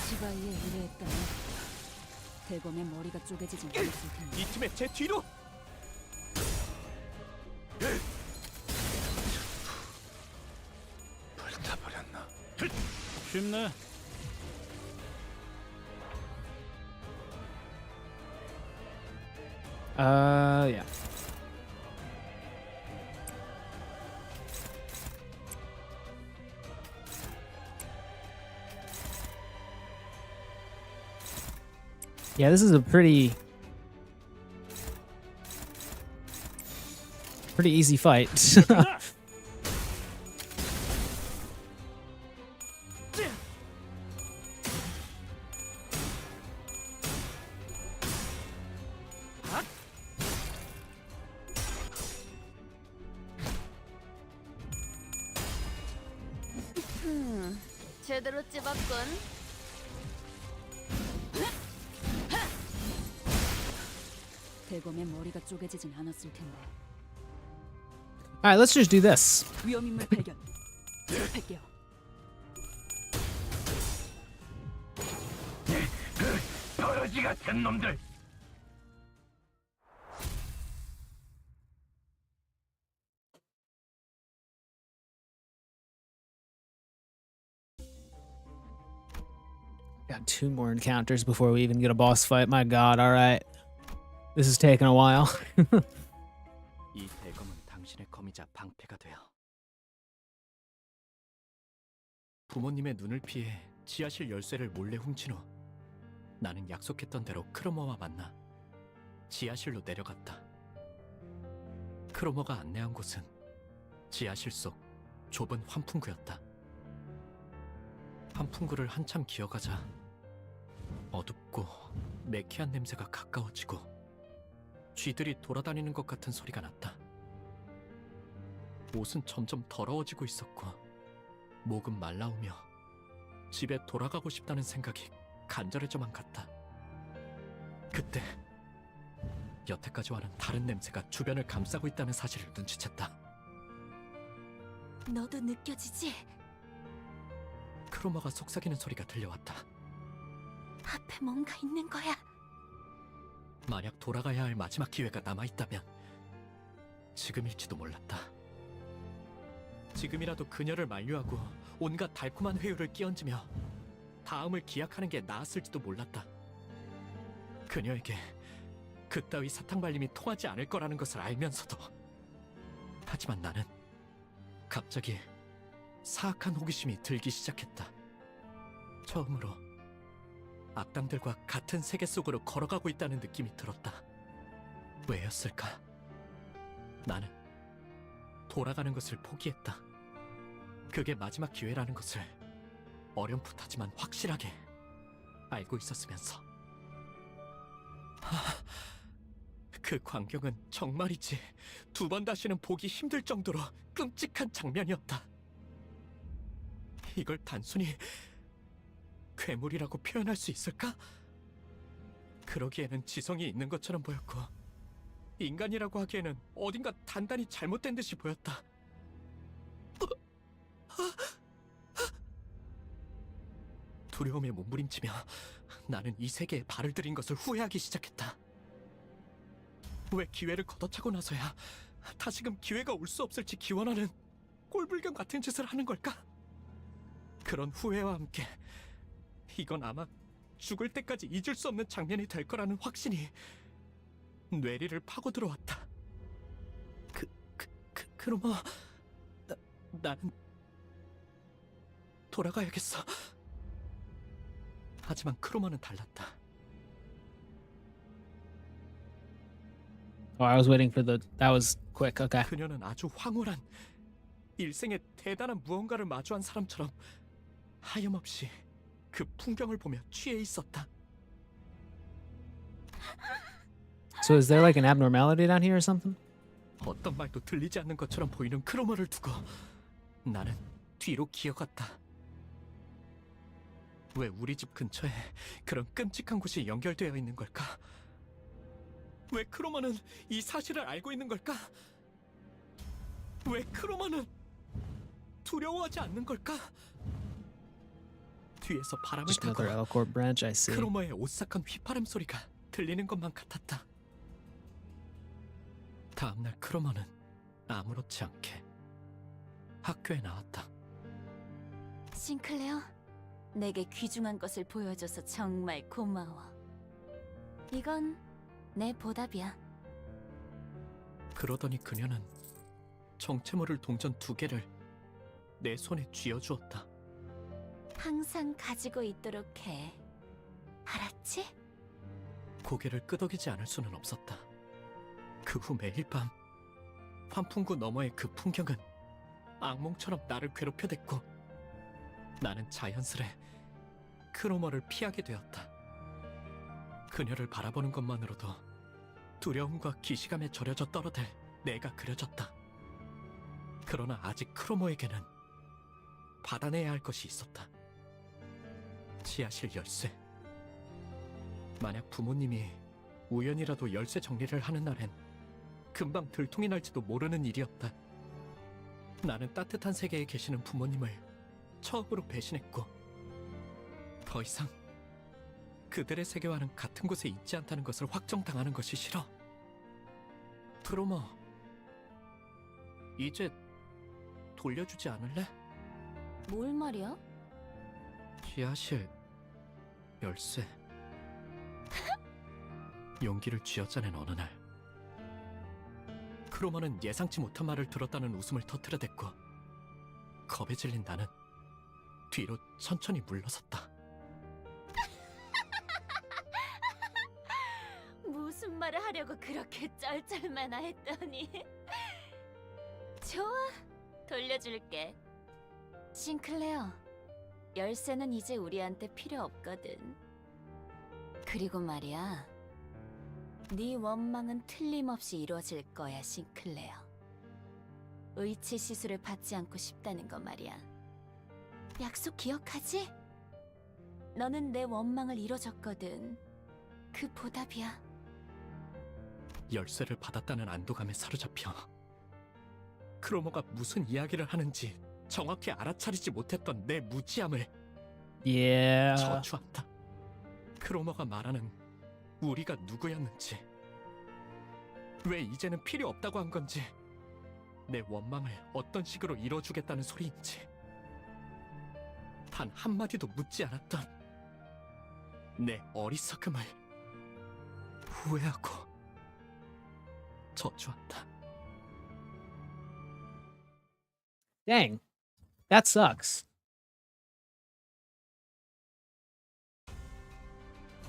시바이에 의뢰했다면 대검의 머리가 쪼개지진 않았을 텐데. 이 팀의 제 뒤로! 불타버렸나? 쉽네. Yeah. Yeah, this is a pretty easy fight. 제대로 찝었군. 대검의 머리가 쪼개지진 않았을 텐데. All right, let's just do this. 위험 인물 발견. 제압할게요. 거지 같은 놈들! Got 2 more encounters before we even get a boss fight. My god, alright. This is taking a while. 이 대검은 당신의 검이자 방패가 되어 부모님의 눈을 피해 지하실 열쇠를 몰래 훔친 후 나는 약속했던 대로 크로머와 만나 지하실로 내려갔다. 크로머가 안내한 곳은 지하실 속 좁은 환풍구였다. 환풍구를 한참 기어가자 어둡고 매캐한 냄새가 가까워지고 쥐들이 돌아다니는 것 같은 소리가 났다. 옷은 점점 더러워지고 있었고 목은 말라오며 집에 돌아가고 싶다는 생각이 간절해져만 갔다. 그때 여태까지와는 다른 냄새가 주변을 감싸고 있다는 사실을 눈치챘다. 너도 느껴지지? 크로머가 속삭이는 소리가 들려왔다. 앞에 뭔가 있는 거야. 만약 돌아가야 할 마지막 기회가 남아있다면 지금일지도 몰랐다. 지금이라도 그녀를 만류하고 온갖 달콤한 회유를 끼얹으며 다음을 기약하는 게 나았을지도 몰랐다. 그녀에게 그따위 사탕발림이 통하지 않을 거라는 것을 알면서도. 하지만 나는 갑자기 사악한 호기심이 들기 시작했다. 처음으로 악당들과 같은 세계 속으로 걸어가고 있다는 느낌이 들었다. 왜였을까? 나는 돌아가는 것을 포기했다. 그게 마지막 기회라는 것을 어렴풋하지만 확실하게 알고 있었으면서. 그 광경은 정말이지 2번 다시는 보기 힘들 정도로 끔찍한 장면이었다. 이걸 단순히 괴물이라고 표현할 수 있을까? 그러기에는 지성이 있는 것처럼 보였고 인간이라고 하기에는 어딘가 단단히 잘못된 듯이 보였다. 두려움에 몸부림치며 나는 이 세계에 발을 들인 것을 후회하기 시작했다. 왜 기회를 걷어차고 나서야 다시금 기회가 올 수 없을지 기원하는 꼴불견 같은 짓을 하는 걸까? 그런 후회와 함께 이건 아마 죽을 때까지 잊을 수 없는 장면이 될 거라는 확신이 뇌리를 파고 들어왔다. 그러면 나는 돌아가야겠어. 하지만 크로머는 달랐다. Oh, I was waiting for the... That was quick. Okay. 그녀는 아주 황홀한 일생에 대단한 무언가를 마주한 사람처럼 하염없이 그 풍경을 보며 취해 있었다. So is there like an abnormality down here or something? 어떤 말도 들리지 않는 것처럼 보이는 크로머를 두고 나는 뒤로 기어갔다. 왜 우리 집 근처에 그런 끔찍한 곳이 연결되어 있는 걸까? 왜 크로머는 이 사실을 알고 있는 걸까? 왜 크로머는 두려워하지 않는 걸까? 뒤에서 바람을 Just 타고 another Elcor branch, I see. 크로머의 오싹한 휘파람 소리가 들리는 것만 같았다. 다음날 크로머는 아무렇지 않게 학교에 나왔다. 싱클레어, 내게 귀중한 것을 보여줘서 정말 고마워. 이건 내 보답이야. 그러더니 그녀는 정체모를 동전 2개를 내 손에 쥐어주었다. 항상 가지고 있도록 해. 알았지? 고개를 끄덕이지 않을 수는 없었다. 그 후 매일 밤 환풍구 너머의 그 풍경은 악몽처럼 나를 괴롭혀댔고 나는 자연스레 크로머를 피하게 되었다. 그녀를 바라보는 것만으로도 두려움과 기시감에 절여져 떨어들 내가 그려졌다. 그러나 아직 크로머에게는 받아내야 할 것이 있었다. 지하실 열쇠. 만약 부모님이 우연이라도 열쇠 정리를 하는 날엔 금방 들통이 날지도 모르는 일이었다. 나는 따뜻한 세계에 계시는 부모님을 처음으로 배신했고 더 이상 그들의 세계와는 같은 곳에 있지 않다는 것을 확정당하는 것이 싫어. 크로머, 이제 돌려주지 않을래? 뭘 말이야? 지하실 열쇠. 용기를 쥐어짜낸 어느 날, 크로머는 예상치 못한 말을 들었다는 웃음을 터뜨려댔고, 겁에 질린 나는 뒤로 천천히 물러섰다. 무슨 말을 하려고 그렇게 쩔쩔매나 했더니 좋아, 돌려줄게. 싱클레어, 열쇠는 이제 우리한테 필요 없거든. 그리고 말이야, 네 원망은 틀림없이 이루어질 거야, 싱클레어. 의치 시술을 받지 않고 싶다는 거 말이야. 약속 기억하지? 너는 내 원망을 이뤄줬거든. 그 보답이야. 열쇠를 받았다는 안도감에 사로잡혀 크로머가 무슨 이야기를 하는지 정확히 알아차리지 못했던 내 무지함을 Yeah. 저주한다. 크로머가 말하는 우리가 누구였는지, 왜 이제는 필요 없다고 한 건지, 내 원망을 어떤 식으로 이뤄주겠다는 소리인지 단 한마디도 묻지 않았던 내 어리석음을 후회하고 저주한다. Dang. That sucks.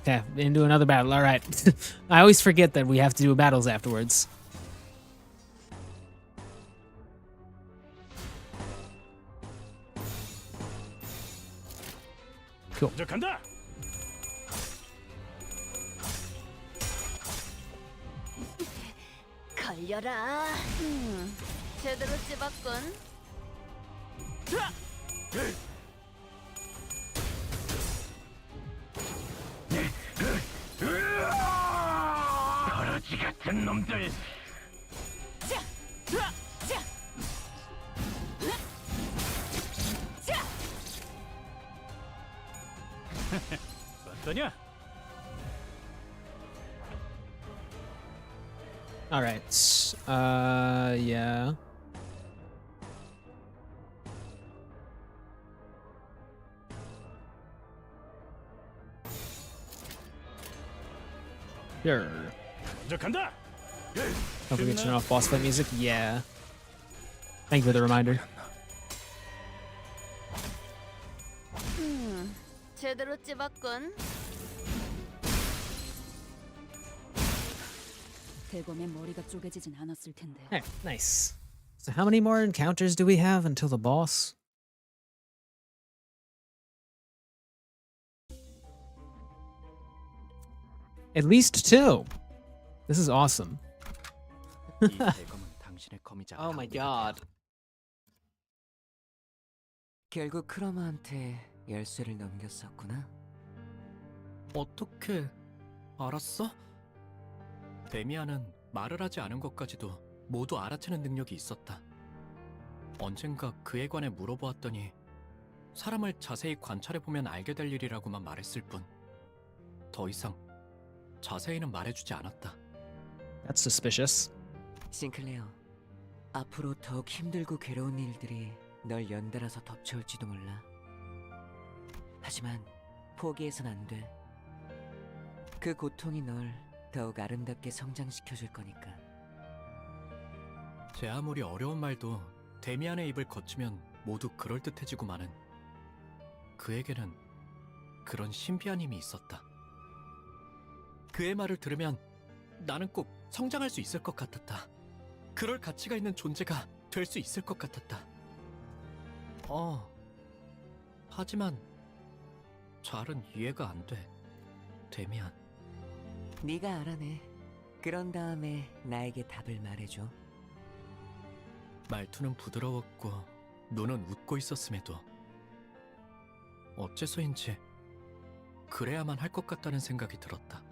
Okay, into another battle. All right. I always forget that we have to do battles afterwards. Cool. 먼저 간다. 걸려라. 제대로 찝었군. 거러지 같은 놈들. 어떠냐? All right. Yeah. Sure. 먼저 간다. Don't forget to turn off boss fight music. Yeah. Thank you for the reminder. 제대로 찝었군. 대검의 머리가 쪼개지진 않았을 텐데. Hey, nice. So how many more encounters do we have until the boss? At least 2. This is awesome. 이 대검은 당신의 검이자. Oh my god. 결국 크로마한테 열쇠를 넘겼었구나. 어떻게 알았어? 데미안은 말을 하지 않은 것까지도 모두 알아채는 능력이 있었다. 언젠가 그에 관해 물어보았더니 사람을 자세히 관찰해보면 알게 될 일이라고만 말했을 뿐, 더 이상 자세히는 말해주지 않았다. That's suspicious. 싱클레어, 앞으로 더욱 힘들고 괴로운 일들이 널 연달아서 덮쳐올지도 몰라. 하지만 포기해선 안 돼. 그 고통이 널 더욱 아름답게 성장시켜줄 거니까. 제 아무리 어려운 말도 데미안의 입을 거치면 모두 그럴듯해지고마는, 그에게는 그런 신비한 힘이 있었다. 그의 말을 들으면 나는 꼭 성장할 수 있을 것 같았다. 그럴 가치가 있는 존재가 될 수 있을 것 같았다. 하지만 잘은 이해가 안 돼, 데미안. 네가 알아내. 그런 다음에 나에게 답을 말해줘. 말투는 부드러웠고 눈은 웃고 있었음에도 어째서인지 그래야만 할 것 같다는 생각이 들었다.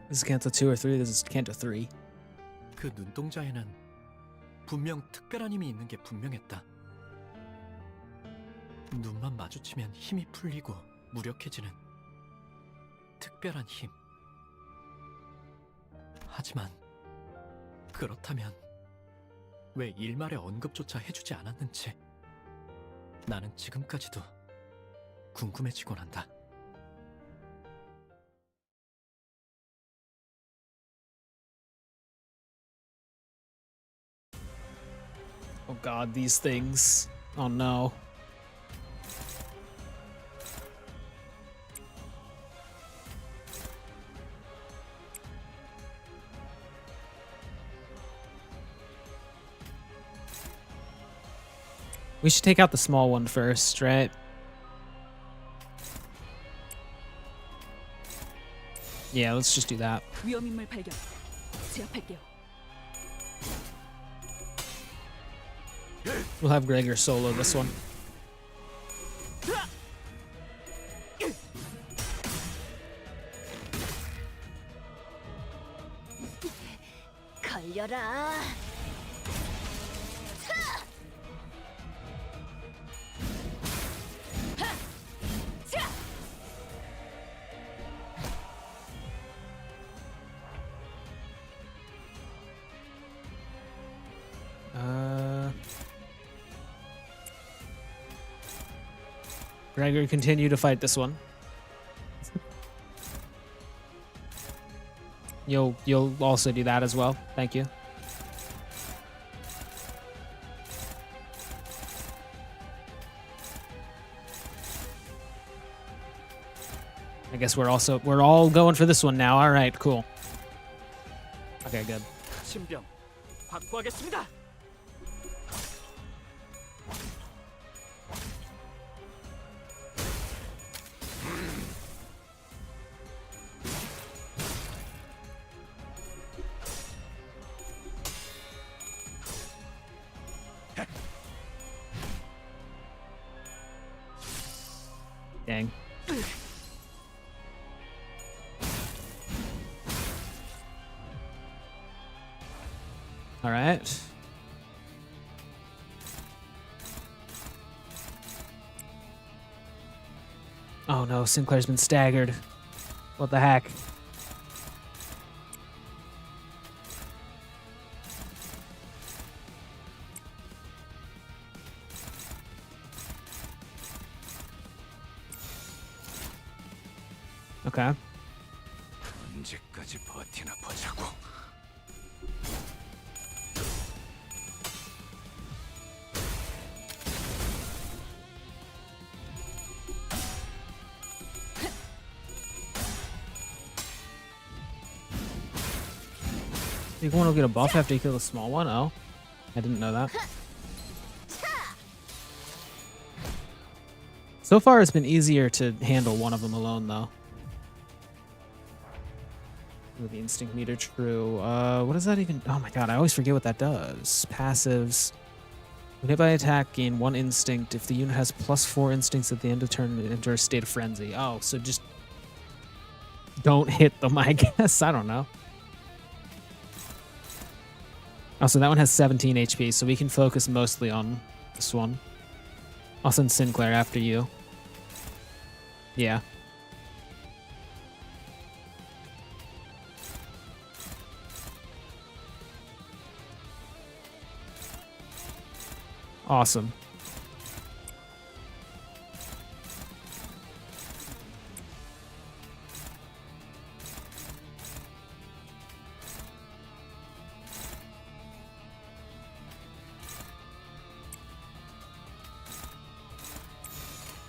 This is Canto 2 or 3? This is Canto 3. 그 눈동자에는 분명 특별한 힘이 있는 게 분명했다. 눈만 마주치면 힘이 풀리고 무력해지는, 특별한 힘. 하지만 그렇다면 왜 일말의 언급조차 해주지 않았는지 나는 지금까지도 궁금해지곤 한다. Oh god, these things. Oh no. We should take out the small one first, right? Yeah, let's just do that. 위험인물 발견. 제압할게요. We'll have Gregor solo this one. 걸려라. Gregor, continue to fight this one. You'll also do that as well. Thank you. I guess we're all going for this one now. All right, cool. Okay, good. 신병 확보하겠습니다. Dang. All right. Oh no, Sinclair's been staggered. What the heck? Okay. 언제까지 버티나 보자고. Big one will get a buff after you kill the small one? Oh. I didn't know that. So far, it's been easier to handle one of them alone, though. With the instinct meter, true. What does that even... Oh my god, I always forget what that does. Passives. When hit by attack, gain 1 instinct. If the unit has +4 instincts at the end of turn, it enters a state of frenzy. Oh, so just... don't hit them, I guess. I don't know. Also, that one has 17 HP, so we can focus mostly on this one. I'll send Sinclair after you. Yeah. Awesome.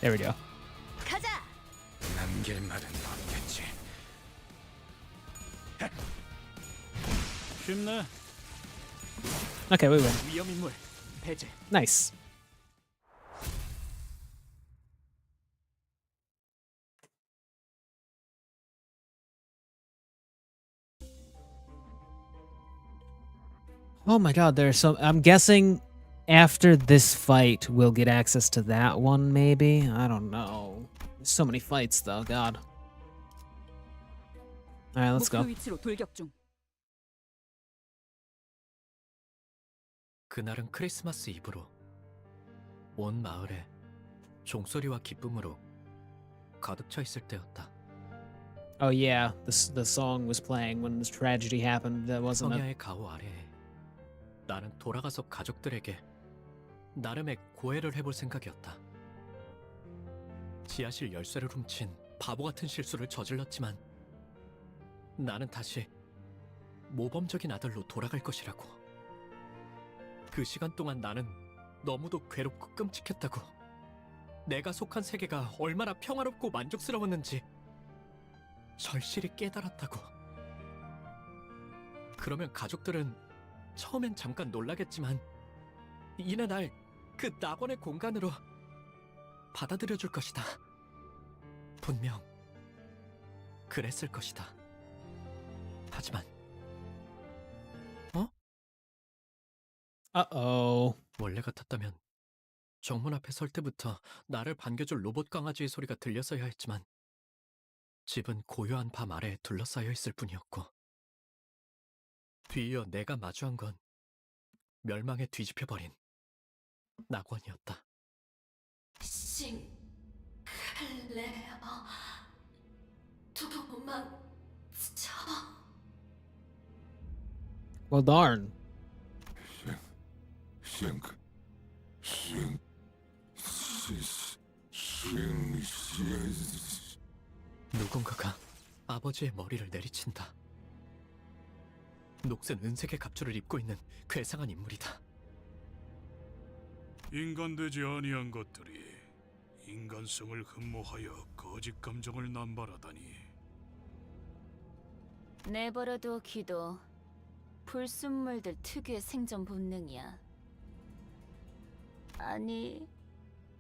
There we go. 가자. 남길 말은 없겠지. 쉽네. Okay, we win. 위험인물 배제. Nice. Oh my god, there's some... I'm guessing after this fight, we'll get access to that one, maybe? I don't know. There's so many fights, though. God. Alright, let's go. 목표 위치로 돌격 중. 그날은 크리스마스 이브로 온 마을에 종소리와 기쁨으로 가득 차 있을 때였다. Oh yeah, the song was playing when this tragedy happened, wasn't it? 성야의 가호 아래에 나는 돌아가서 가족들에게 나름의 고해를 해볼 생각이었다. 지하실 열쇠를 훔친 바보 같은 실수를 저질렀지만 나는 다시 모범적인 아들로 돌아갈 것이라고. 그 시간 동안 나는 너무도 괴롭고 끔찍했다고. 내가 속한 세계가 얼마나 평화롭고 만족스러웠는지 절실히 깨달았다고. 그러면 가족들은 처음엔 잠깐 놀라겠지만 이내 날 그 낙원의 공간으로 받아들여줄 것이다. 분명 그랬을 것이다. 하지만 Uh-oh. 원래 같았다면 정문 앞에 설 때부터 나를 반겨줄 로봇 강아지의 소리가 들렸어야 했지만 집은 고요한 밤 아래에 둘러싸여 있을 뿐이었고 뒤이어 내가 마주한 건 멸망에 뒤집혀버린 낙원이었다. 싱클레어 도망쳐. Well, darn. 누군가가 아버지의 머리를 내리친다. 녹슨 은색의 갑주를 입고 있는 괴상한 인물이다. 인간되지 아니한 것들이 인간성을 흠모하여 거짓 감정을 남발하다니. 내버려둬 기도. 불순물들 특유의 생존 본능이야. 아니,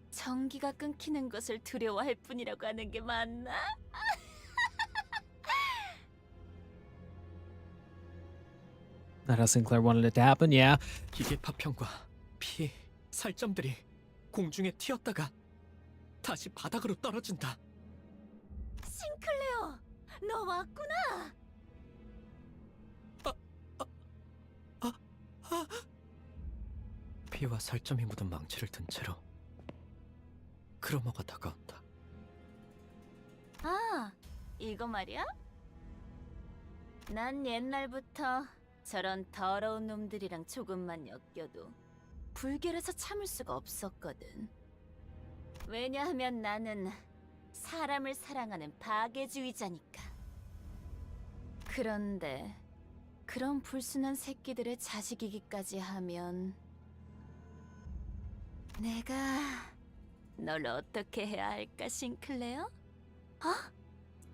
전기가 끊기는 것을 두려워할 뿐이라고 하는 게 맞나? That how Sinclair wanted it to happen, yeah. 기계 파편과 피, 살점들이 공중에 튀었다가 다시 바닥으로 떨어진다. 싱클레어, 너 왔구나. 피와 살점이 묻은 망치를 든 채로 크로머가 다가온다. 아, 이거 말이야? 난 옛날부터 저런 더러운 놈들이랑 조금만 엮여도 불결해서 참을 수가 없었거든. 왜냐하면 나는 사람을 사랑하는 파괴주의자니까. 그런데 그런 불순한 새끼들의 자식이기까지 하면 내가 널 어떻게 해야 할까, 싱클레어?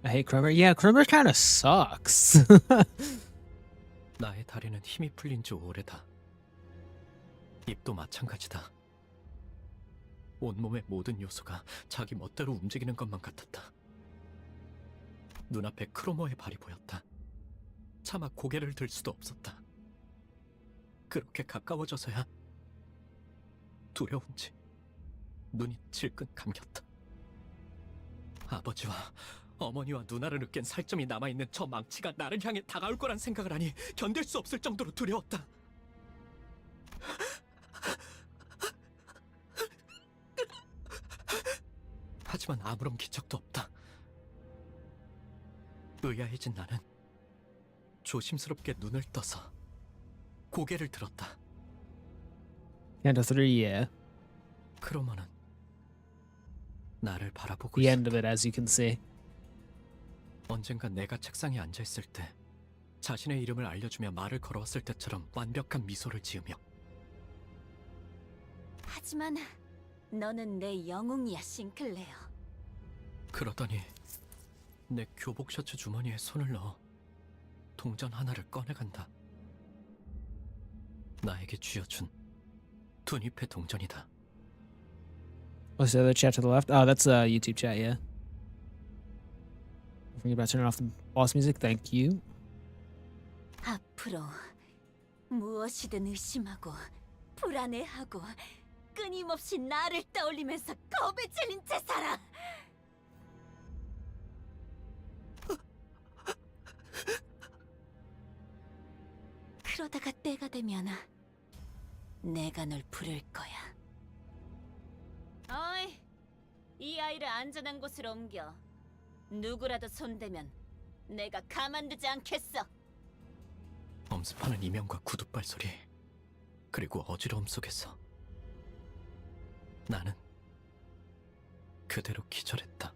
I hate Chromemer. Yeah, Chromemer kind of sucks. 나의 다리는 힘이 풀린 지 오래다. 입도 마찬가지다. 온몸의 모든 요소가 자기 멋대로 움직이는 것만 같았다. 눈앞에 크로머의 발이 보였다. 차마 고개를 들 수도 없었다. 그렇게 가까워져서야 두려운지 눈이 질끈 감겼다. 아버지와 어머니와 누나를 으깬 살점이 남아있는 저 망치가 나를 향해 다가올 거란 생각을 하니 견딜 수 없을 정도로 두려웠다. 하지만 아무런 기척도 없다. 의아해진 나는 조심스럽게 눈을 떠서 고개를 들었다. Canto 3, yeah. 크로머는 나를 바라보고 The 있었다. end of it, as you can see. 언젠가 내가 책상에 앉아있을 때 자신의 이름을 알려주며 말을 걸어왔을 때처럼 완벽한 미소를 지으며 하지만 너는 내 영웅이야, 싱클레어. 그러더니 내 교복 셔츠 주머니에 손을 넣어 동전 하나를 꺼내간다. 나에게 쥐어준 두잎의 동전이다. What's the other chat to the left? Oh, that's a YouTube chat, yeah. Don't forget about turning off the boss music. Thank you. 앞으로 무엇이든 의심하고 불안해하고 끊임없이 나를 떠올리면서 겁에 질린 채 살아. 그러다가 때가 되면 내가 널 부를 거야. 어이, 이 아이를 안전한 곳으로 옮겨. 누구라도 손대면 내가 가만두지 않겠어. 엄습하는 이명과 구둣발 소리, 그리고 어지러움 속에서 나는 그대로 기절했다.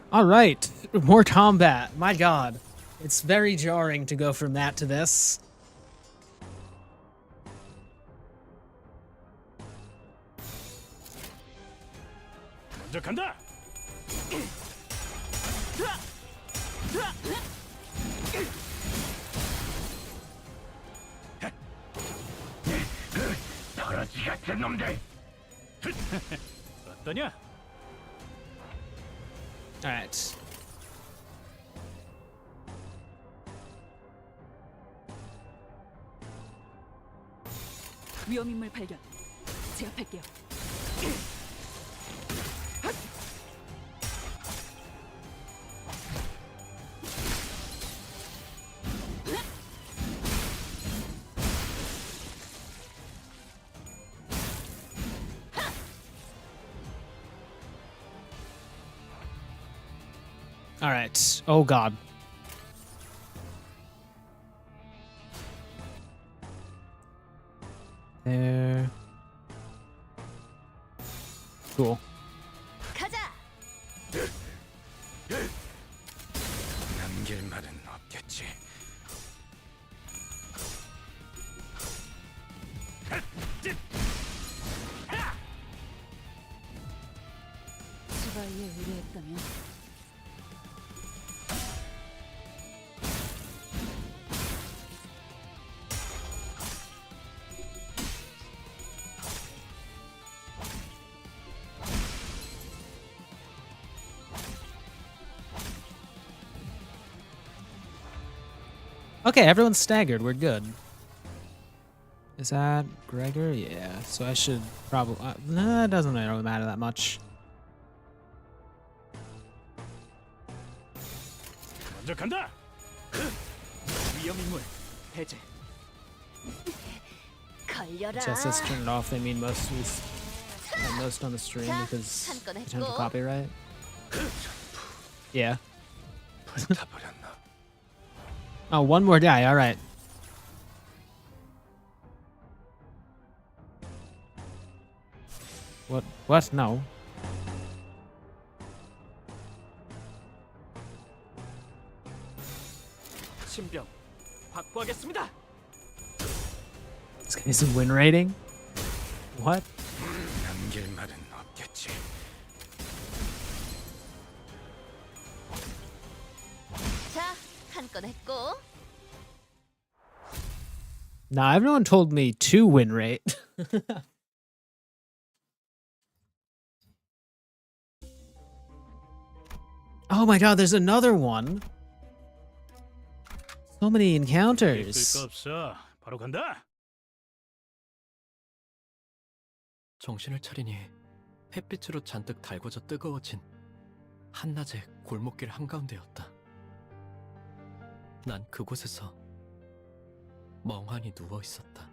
All right, more combat. My God, it's very jarring to go from that to this. 먼저 간다. 더러지 같은 놈들. 어떠냐? All right. 위험 인물 발견. 제압할게요. All right. Oh God. There. Cool. 가자. 남길 말은 없겠지. 수발리에 의뢰했다면 Okay, everyone's staggered. We're good. Is that Gregor? Yeah. So I should probably. Nah, it doesn't really matter that much. 먼저 간다. 위험 인물 해제. 걸려라. Chess says turn it off. They mean most on the stream because potential copyright. Yeah. 불타버렸나? Oh, one more die. All right. What? What? No. 신병 확보하겠습니다. This guy's a win rating. What? 남길 말은 없겠지. 자, 한 건 했고. Nah, everyone told me 2 win rate. Oh my God, there's another one. So many 있을 encounters. 거 없어. 바로 간다. 정신을 차리니 햇빛으로 잔뜩 달궈져 뜨거워진 한낮의 골목길 한가운데였다. 난 그곳에서 멍하니 누워 있었다.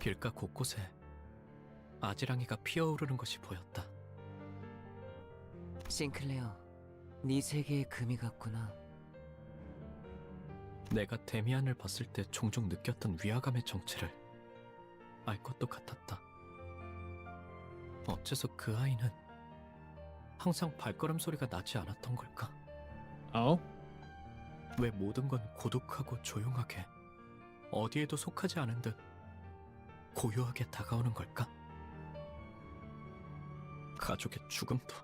길가 곳곳에 아지랑이가 피어오르는 것이 보였다. 싱클레어, 네 세계의 금이 같구나. 내가 데미안을 봤을 때 종종 느꼈던 위화감의 정체를 알 것도 같았다. 어째서 그 아이는 항상 발걸음 소리가 나지 않았던 걸까? 왜 모든 건 고독하고 조용하게 어디에도 속하지 않은 듯 고요하게 다가오는 걸까? 가족의 죽음도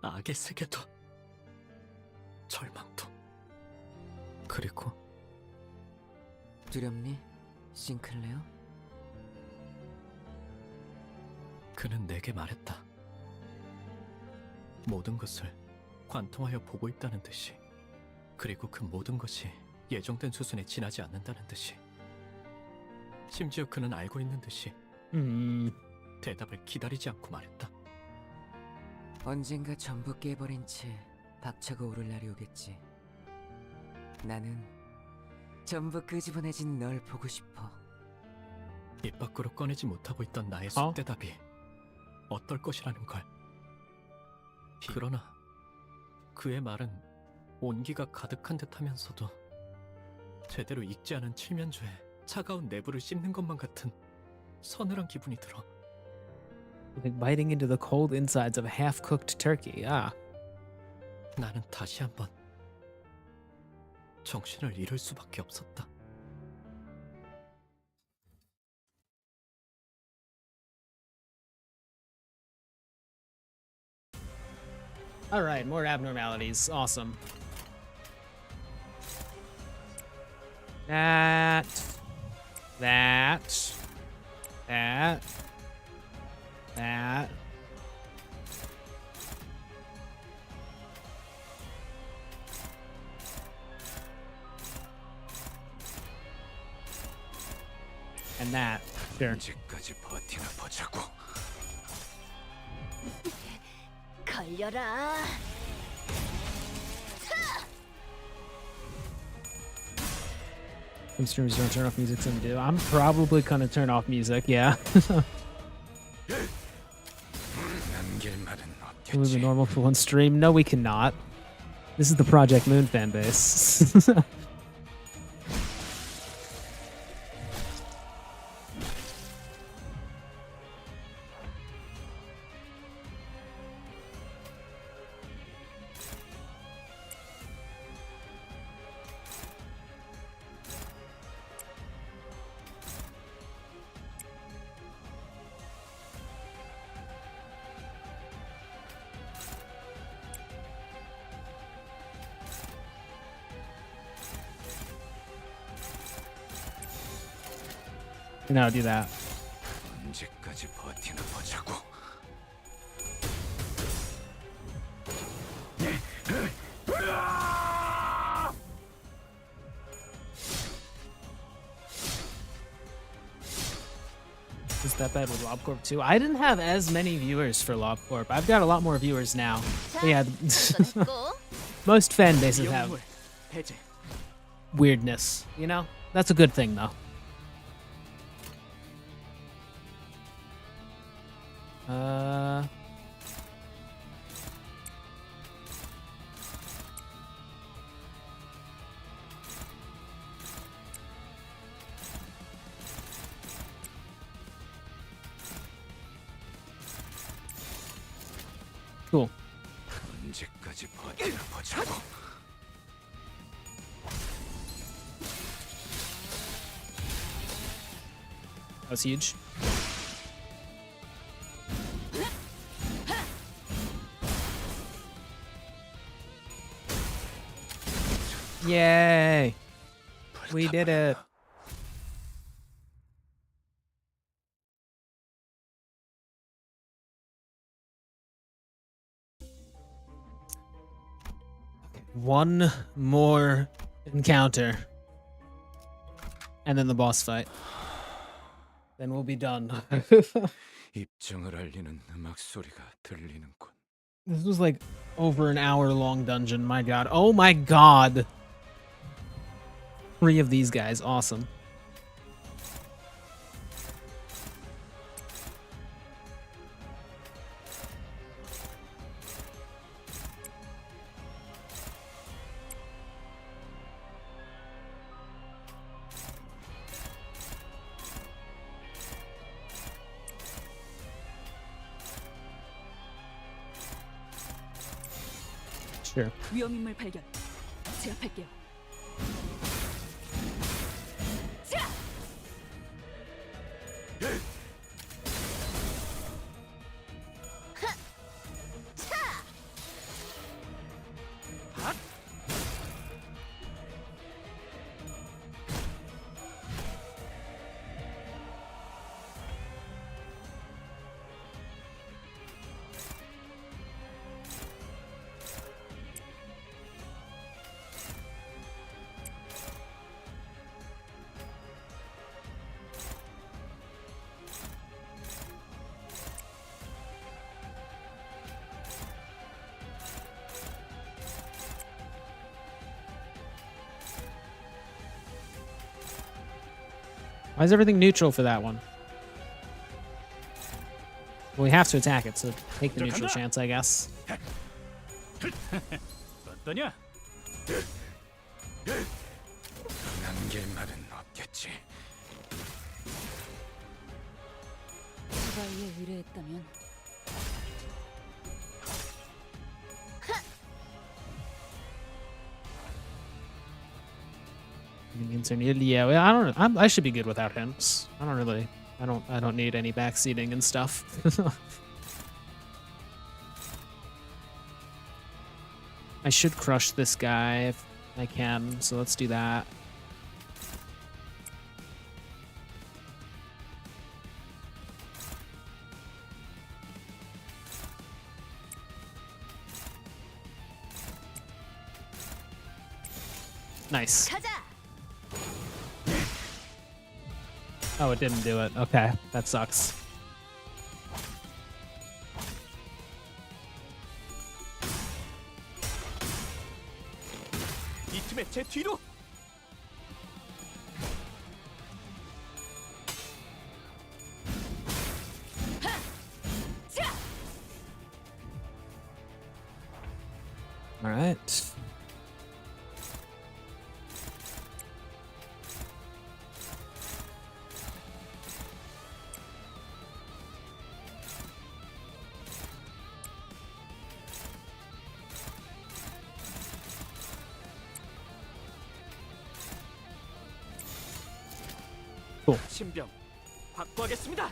악의 세계도 절망도 그리고 두렵니, 싱클레어? 그는 내게 말했다. 모든 것을 관통하여 보고 있다는 듯이, 그리고 그 모든 것이 예정된 수순에 지나지 않는다는 듯이, 심지어 그는 알고 있는 듯이 대답을 기다리지 않고 말했다. 언젠가 전부 깨버린 채 박차고 오를 날이 오겠지. 나는 전부 끄집어내진 널 보고 싶어. 입 밖으로 꺼내지 못하고 있던 나의 어? 숙대답이 어떨 것이라는 걸. 그러나 그의 말은 온기가 가득한 듯하면서도 제대로 익지 않은 칠면조에 차가운 내부를 씹는 것만 같은 서늘한 기분이 들어. Like biting into the cold insides of a half-cooked turkey. Ah. 나는 다시 한번 정신을 잃을 수밖에 없었다. All right, more abnormalities. Awesome. That. And that. Sure. 언제까지 버티나 보자고. 걸려라. Some streamers don't turn off music, some do. I'm probably gonna turn off music, yeah. 남길 말은 Can we be 없겠지. normal for one stream? No, we cannot. This is the Project Moon fan base. No, do that. 언제까지 버티나 보자고. Is that bad with LobCorp too? I didn't have as many viewers for LobCorp. I've got a lot more viewers now. But yeah, most fan bases have 영물 배제. weirdness, you know? That's a good thing though. Cool. 언제까지 버티나 보자고. That was huge. Yay! We did it. One more encounter. And then the boss fight. Then we'll be done. 입정을 알리는 음악 소리가 들리는군. This was like over an hour long dungeon. My god. Oh my god. 3 of these guys. Awesome. Sure. 위험인물 발견. 제압할게요. Why is everything neutral for that one? Well, we have to attack it, so take the neutral chance, I guess. 어떠냐? 남길 말은 없겠지. 수바이에 의뢰했다면 Minions are needed. Yeah, well, I don't know. I should be good without hints. I don't need any backseating and stuff. I should crush this guy if I can, so let's do that. Nice. Oh, it didn't do it. Okay, that sucks. 이쯤에 제 뒤로. All right. 신병 확보하겠습니다.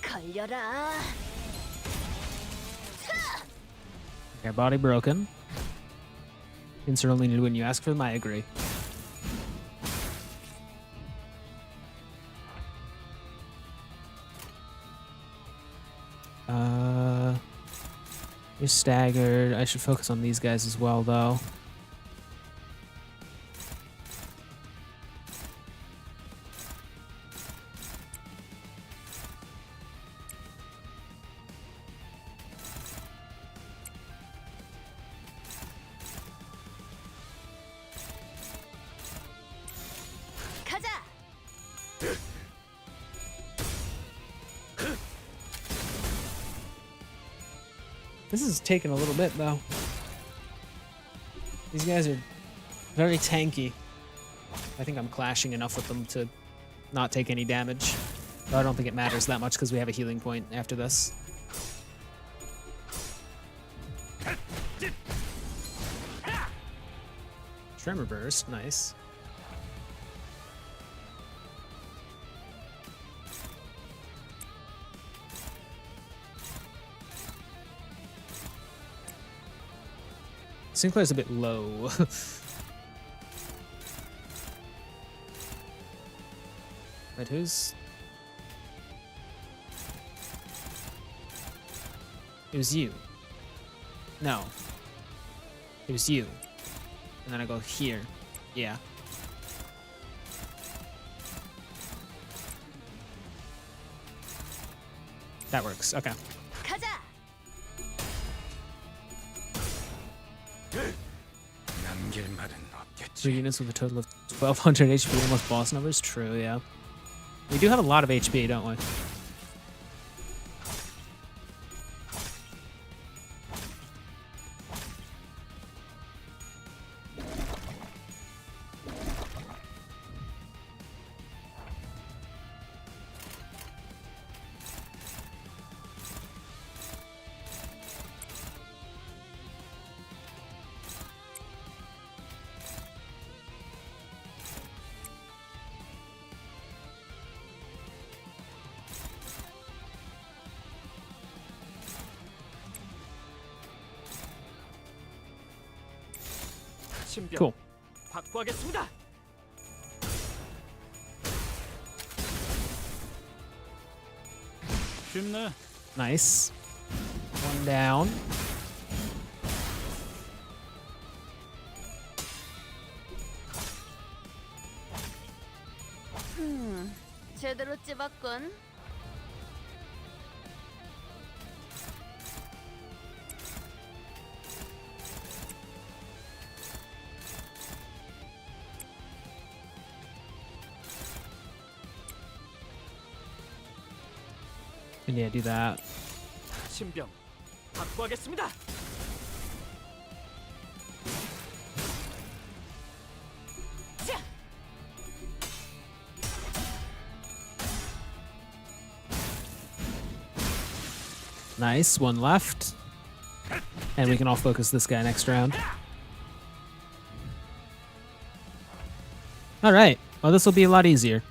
걸려라. Okay, body broken. Insert only needed when you ask for them. I agree. You're staggered. I should focus on these guys as well, though. This is taking a little bit, though. These guys are very tanky. I think I'm clashing enough with them to not take any damage. But I don't think it matters that much because we have a healing point after this. Tremor burst, nice. Sinclair's a bit low. Wait, who's... It was you. No. It was you. And then I go here. Yeah. That works. Okay. 남길 말은 없겠지. 3 units with a total of 1200 HP, almost boss numbers. True, yeah. We do have a lot of HP, don't we? 신병 Cool. 확보하겠습니다. 쉽네. Nice. One down. 제대로 찝었군. Yeah, do that. 신병 확보하겠습니다. Nice, one left. And we can all focus this guy next round. All right. Well, this will be a lot easier.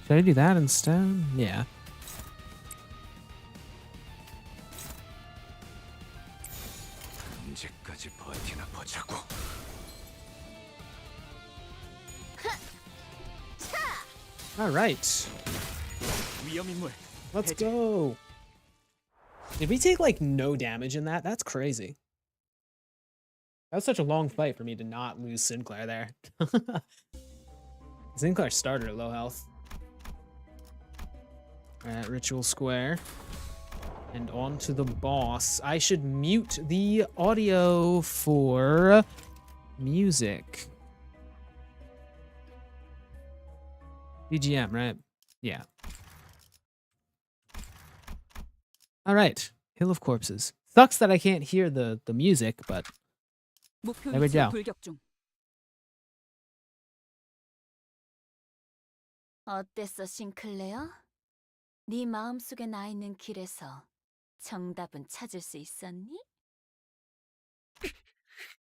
Should I do that instead? Yeah. 언제까지 버티나 보자고. All right. 위험인물. Let's go. Did we take like no damage in that? That's crazy. That was such a long fight for me to not lose Sinclair there. Sinclair started at low health. Alright, Ritual Square. And on to the boss. I should mute the audio for music. BGM, right? Yeah. Alright, Hill of Corpses. Sucks that I can't hear the music, but there we go. 어땠어, 싱클레어? 네 마음속에 나 있는 길에서 정답은 찾을 수 있었니?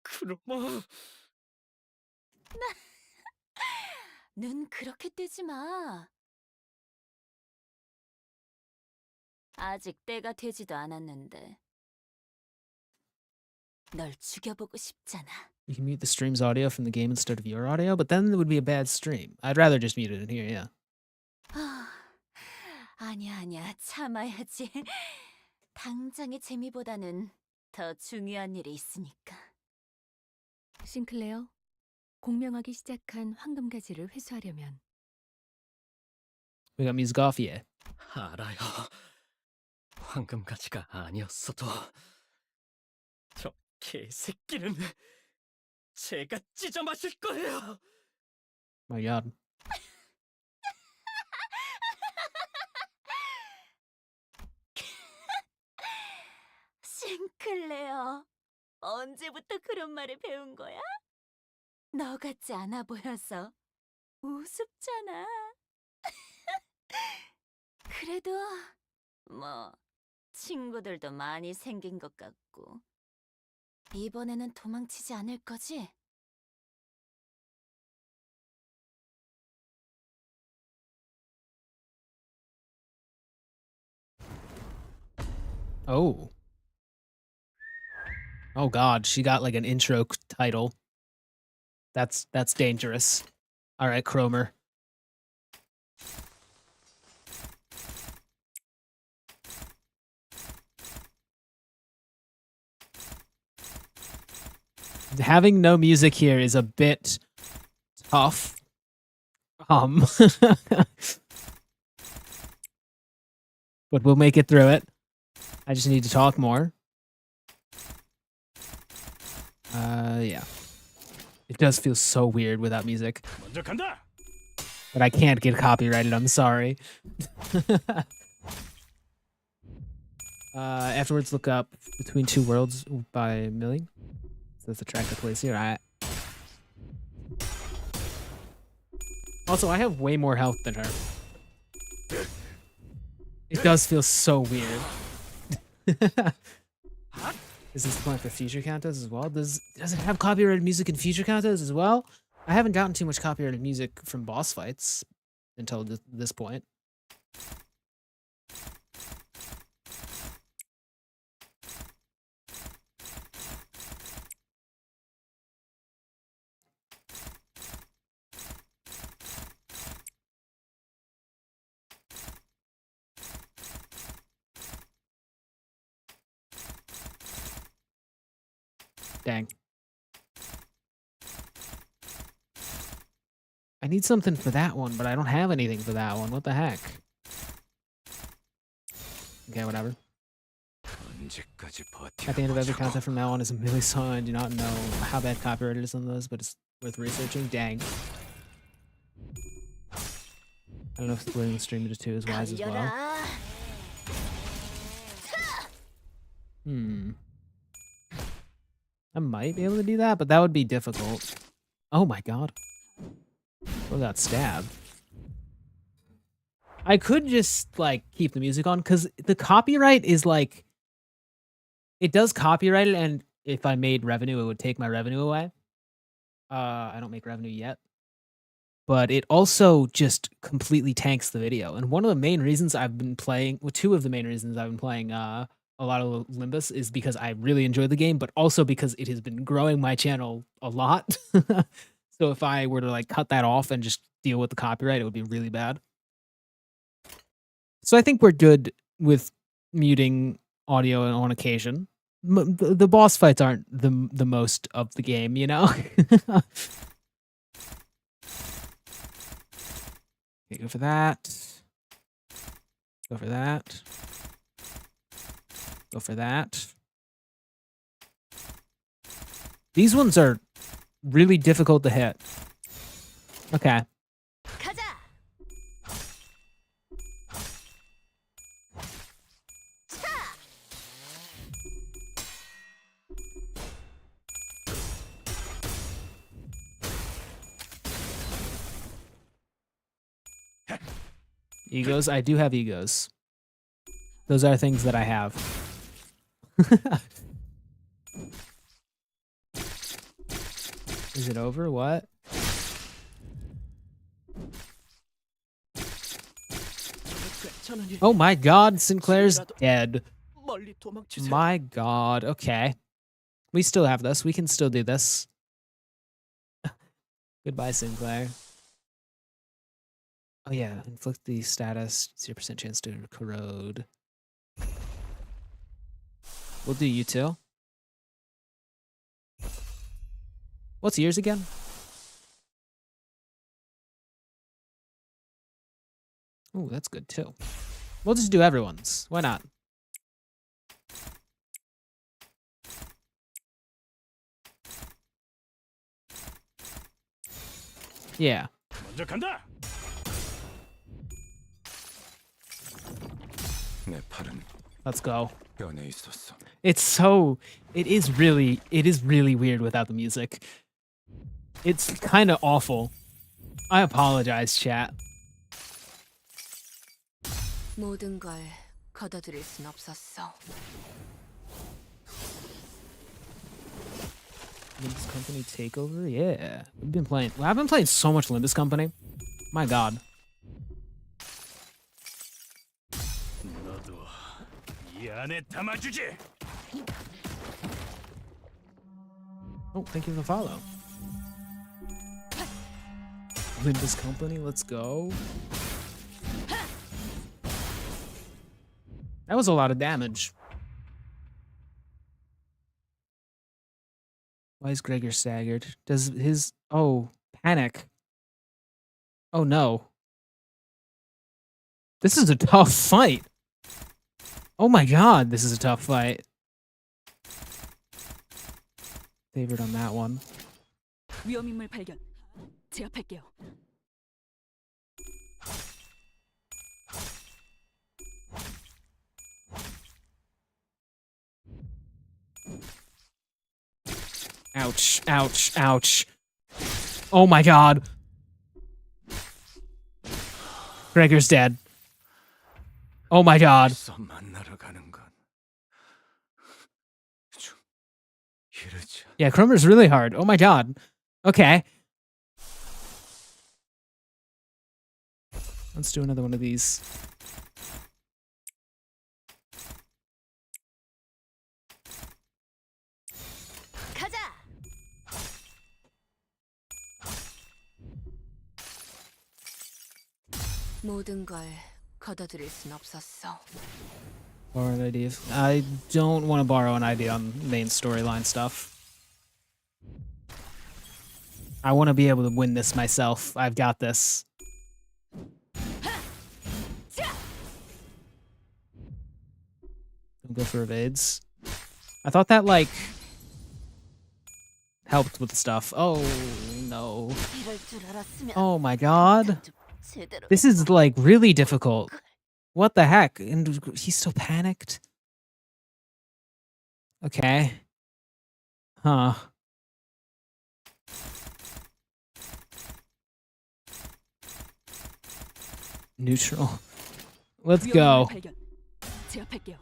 크로머. 눈 그렇게 뜨지 마. 아직 때가 되지도 않았는데 널 죽여보고 싶잖아. You can mute the stream's audio from the game instead of your audio, but then it would be a bad stream. I'd rather just mute it in here, yeah. 아니야, 참아야지. 당장의 재미보다는 더 중요한 일이 있으니까. 싱클레어, 공명하기 시작한 황금가지를 회수하려면 We got music off, yeah. 알아요. 황금가지가 아니었어도 저 개새끼는 제가 찢어 마실 거예요. My god. 싱클레어, 언제부터 그런 말을 배운 거야? 너 같지 않아 보여서 우습잖아. 그래도 뭐 친구들도 많이 생긴 것 같고 이번에는 도망치지 않을 거지? Oh. Oh god, she got like an intro title. That's dangerous. All right, Chromer. Having no music here is a bit tough. But we'll make it through it. I just need to talk more. Yeah. It does feel so weird without music. 먼저 간다. But I can't get copyrighted, I'm sorry. Afterwards, look up Between Two Worlds by Millie. So that's the track that plays here. Also, I have way more health than her. It does feel so weird. Is this the point for future Cantos as well? Does it have copyrighted music in future Cantos as well? I haven't gotten too much copyrighted music from boss fights until this point. Dang. I need something for that one, but I don't have anything for that one. What the heck? Okay, whatever. At the end of every content from now on is a Millie song. I do not know how bad copyright it is on those, but it's worth researching. Dang. don't know if splitting the stream into two is wise as well. I might be able to do that, but that would be difficult. Oh my god. Oh, got stabbed. I could just, like, keep the music on, because the copyright is, like... It does copyright it, and if I made revenue, it would take my revenue away. I don't make revenue yet. But it also just completely tanks the video. And one of the main reasons I've been playing... Well, two of the main reasons I've been playing a lot of Limbus is because I really enjoy the game, but also because it has been growing my channel a lot. So if I were to, like, cut that off and just deal with the copyright, it would be really bad. So I think we're good with muting audio on occasion. The boss fights aren't the most of the game, you know? Okay, go for that. Go for that. Go for that. These ones are really difficult to hit. Okay. Egos? I do have egos. Those are things that I have. Is it over? What? Oh my god, Sinclair's dead. My god, okay. We still have this. We can still do this. Goodbye, Sinclair. Oh yeah, inflict the status, 0% chance to corrode. We'll do you too. What's yours again? Oh, that's good too. We'll just do everyone's. Why not? Yeah. Let's go. It is really weird without the music. It's kind of awful. I apologize, chat. 모든 걸 거둬들일 순 없었어. Limbus Company takeover? Yeah. We've been playing. Well, I've been playing so much Limbus Company. My god. Oh, thank you for the follow. Limbus Company, let's go. That was a lot of damage. Why is Gregor staggered? Does his... Oh, panic. Oh no. This is a tough fight. Oh my god, this is a tough fight. Favored on that one. 위험인물 발견. 제압할게요. Ouch, ouch, ouch. Oh my god. Gregor's dead. Oh my god. Yeah, Chromemer's really hard. Oh my god. Okay. Let's do another one of these. 모든 걸 거둬들일 순 없었어. Borrow an idea. I don't want to borrow an idea on main storyline stuff. I want to be able to win this myself. I've got this. I'll go for evades. I thought that, like, helped with the stuff. Oh, no. Oh my god. This is like really difficult. What the heck? And he's so panicked. Okay. Huh. Neutral. Let's go. 발견. 제압할게요.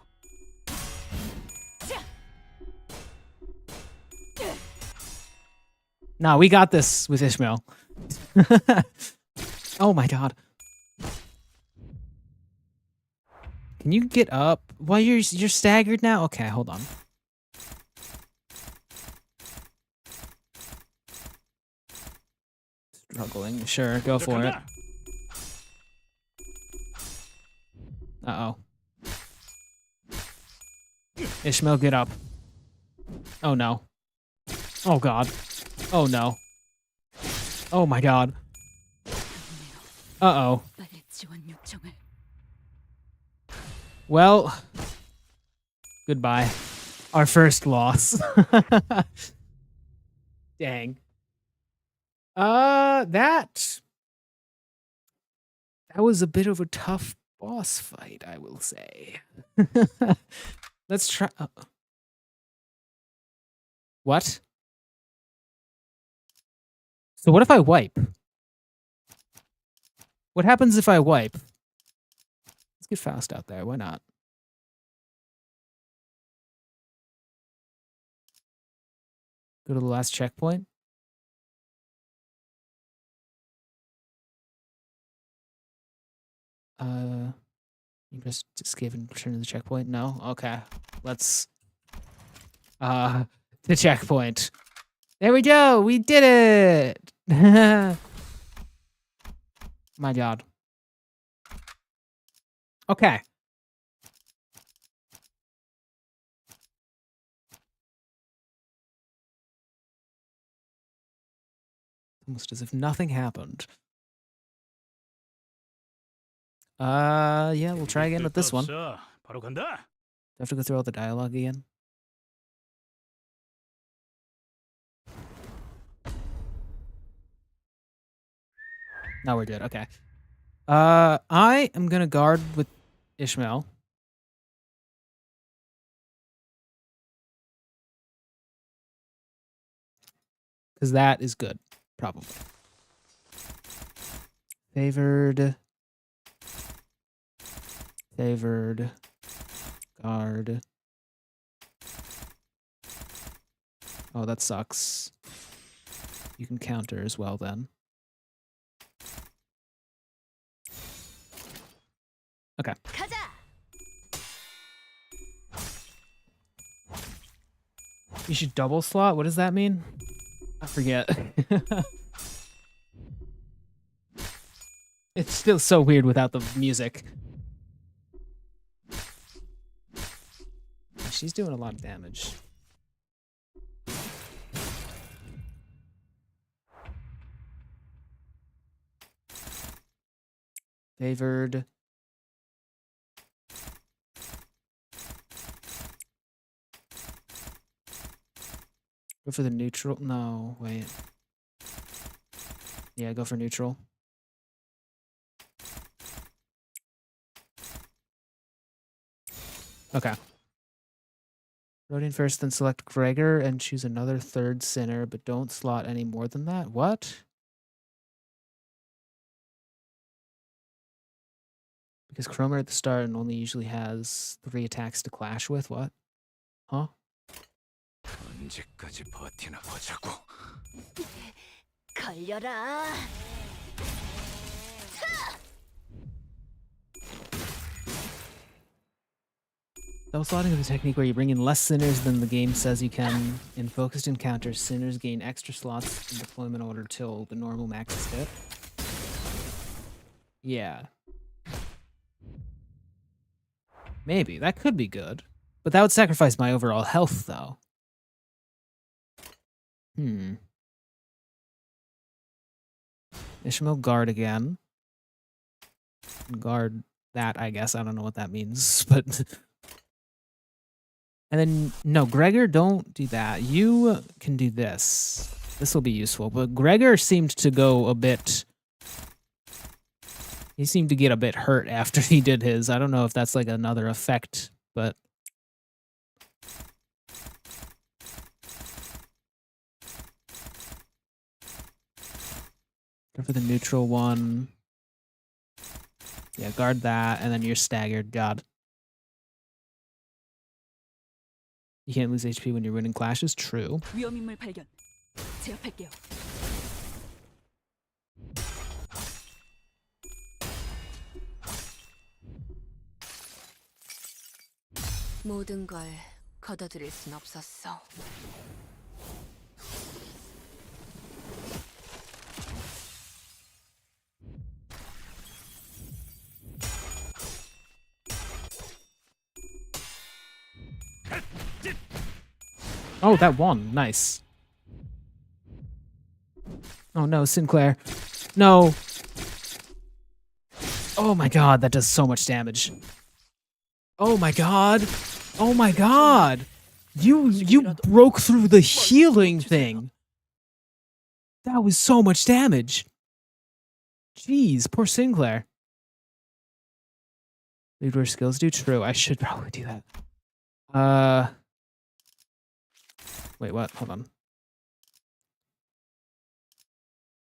Nah, we got this with Ishmael. Oh my god. Can you get up? Well, you're staggered now? Okay, hold on. Struggling. Sure, go for it. Uh-oh. Ishmael, get up. Oh no. Oh god. Oh no. Oh my god. Uh-oh. 빨리 지원 요청을. Well, goodbye. Our first loss. Dang. That was a bit of a tough boss fight, I will say. Let's try. What? So what if I wipe? What happens if I wipe? Let's get Faust out there. Why not? Go to the last checkpoint. You just escape and return to the checkpoint? No? Okay. Let's the checkpoint. There we go! We did it! My god. Okay. Almost as if nothing happened. Yeah, we'll try again with this one. Do I have to go through all the dialogue again? No, we're good. Okay. I am gonna guard with Ishmael. Because that is good, probably. Favored. Favored. Guard. Oh, that sucks. You can counter as well then. Okay. You should double slot? What does that mean? I forget. It's still so weird without the music. She's doing a lot of damage. Favored. Go for the neutral. No, wait. Yeah, go for neutral. Okay. Roading first, then select Gregor and choose another third sinner, but don't slot any more than that. What? Because Chromemer at the start and only usually has 3 attacks to clash with. What? Huh? 언제까지 버티나 보자고. 걸려라. Double slotting is a technique where you bring in less sinners than the game says you can. In focused encounters, sinners gain extra slots in deployment order till the normal max is hit. Yeah. Maybe. That could be good. But that would sacrifice my overall health, though. Ishmael guard again. Guard that, I guess. I don't know what that means, but... And then, no, Gregor, don't do that. You can do this. This will be useful. But Gregor seemed to go a bit He seemed to get a bit hurt after he did his. I don't know if that's like another effect, but... Go for the neutral one. Yeah, guard that, and then you're staggered. God. You can't lose HP when you're winning clashes? True. 위험인물 발견. 제압할게요. 모든 걸 걷어들일 순 없었어. Oh, that won. Nice. Oh no, Sinclair. No. Oh my god, that does so much damage. Oh my god. Oh my god. You broke through the healing thing. That was so much damage. Jeez, poor Sinclair. Lead where skills do? True, I should probably do that. Wait, what? Hold on.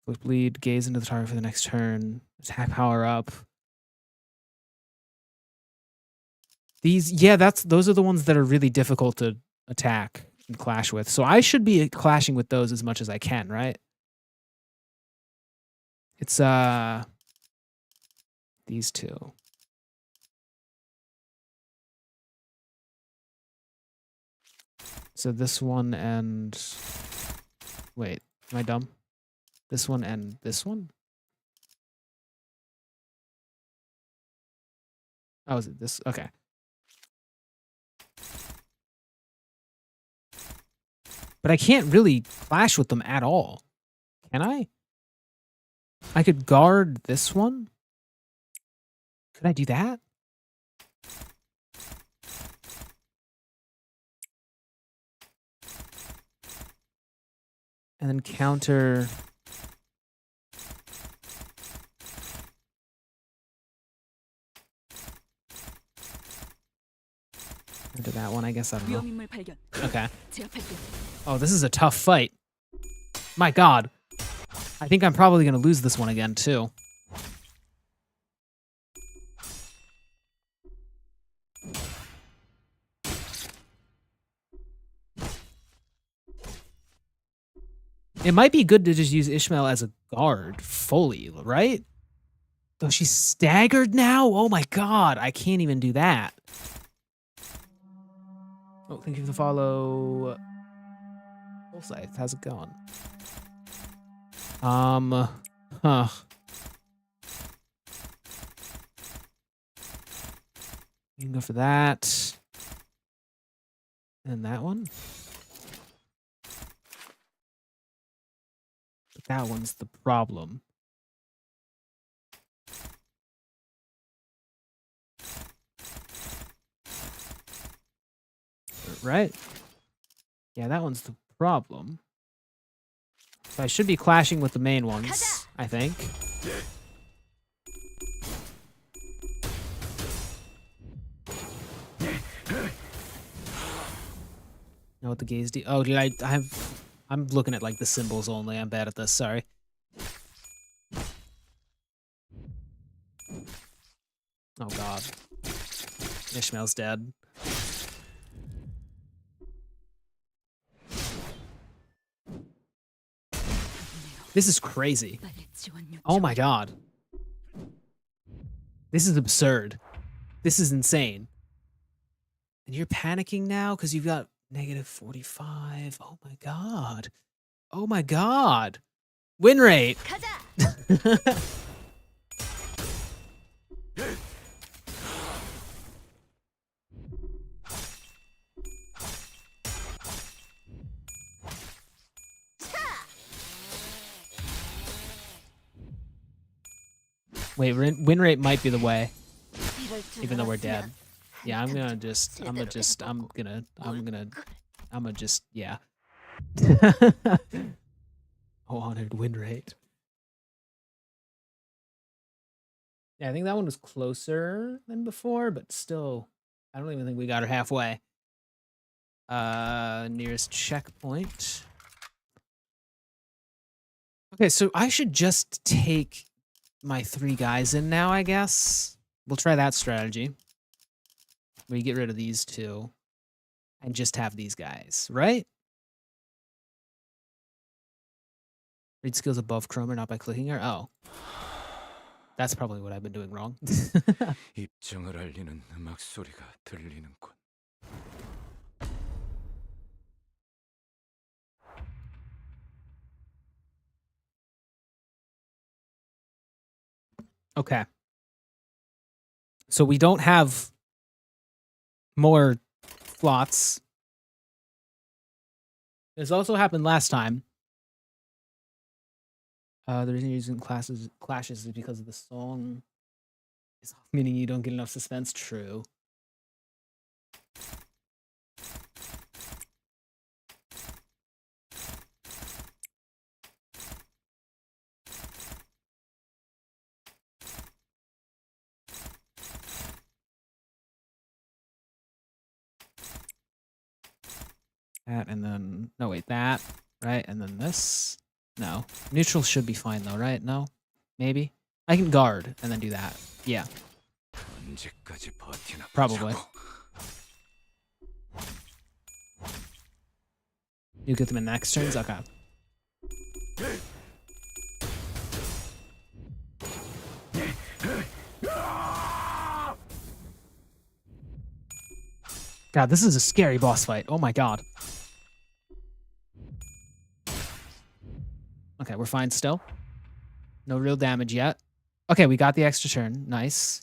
Flip bleed, gaze into the target for the next turn. Attack power up. These, yeah, those are the ones that are really difficult to attack and clash with. So I should be clashing with those as much as I can, right? It's these two. So this one and wait, am I dumb? This one and this one? Oh, is it this? Okay. But I can't really clash with them at all. Can I? I could guard this one? Could I do that? And then counter... Into that one, I guess. I don't know. Okay. Oh, this is a tough fight. My god. I think I'm probably going to lose this one again, too. It might be good to just use Ishmael as a guard fully, right? Though she's staggered now? Oh my god, I can't even do that. Oh, thank you for the follow. Bullseye, how's it going? Huh. You can go for that. And that one. But that one's the problem. Right? Yeah, that one's the problem. So I should be clashing with the main ones, I think. Know what the gaze do? Oh, did I'm looking at like the symbols only. I'm bad at this. Sorry. Oh god. Ishmael's dead. This is crazy. Oh my god. This is absurd. This is insane. And you're panicking now because you've got -45. Oh my god. Oh my god. Win rate. Wait, win rate might be the way. Even though we're dead. Yeah, I'm gonna just, yeah. 100 win rate. Yeah, I think that one was closer than before, but still, I don't even think we got her halfway. Nearest checkpoint. Okay, so I should just take my 3 guys in now, I guess. We'll try that strategy. We get rid of these 2 and just have these guys, right? Read skills above Chromer, not by clicking her. Oh. That's probably what I've been doing wrong. 입정을 알리는 음악 소리가 들리는군. Okay. So we don't have more slots. This also happened last time. The reason you're using clashes is because of the song. Meaning you don't get enough suspense. True. That and then no wait, that, right? And then this. No. Neutral should be fine though, right? No? Maybe? I can guard and then do that. Yeah. 언제까지 버티나 Probably. 보자고. You get them in next turns? Okay. God, this is a scary boss fight. Oh my god. Okay, we're fine still. No real damage yet. Okay, we got the extra turn. Nice.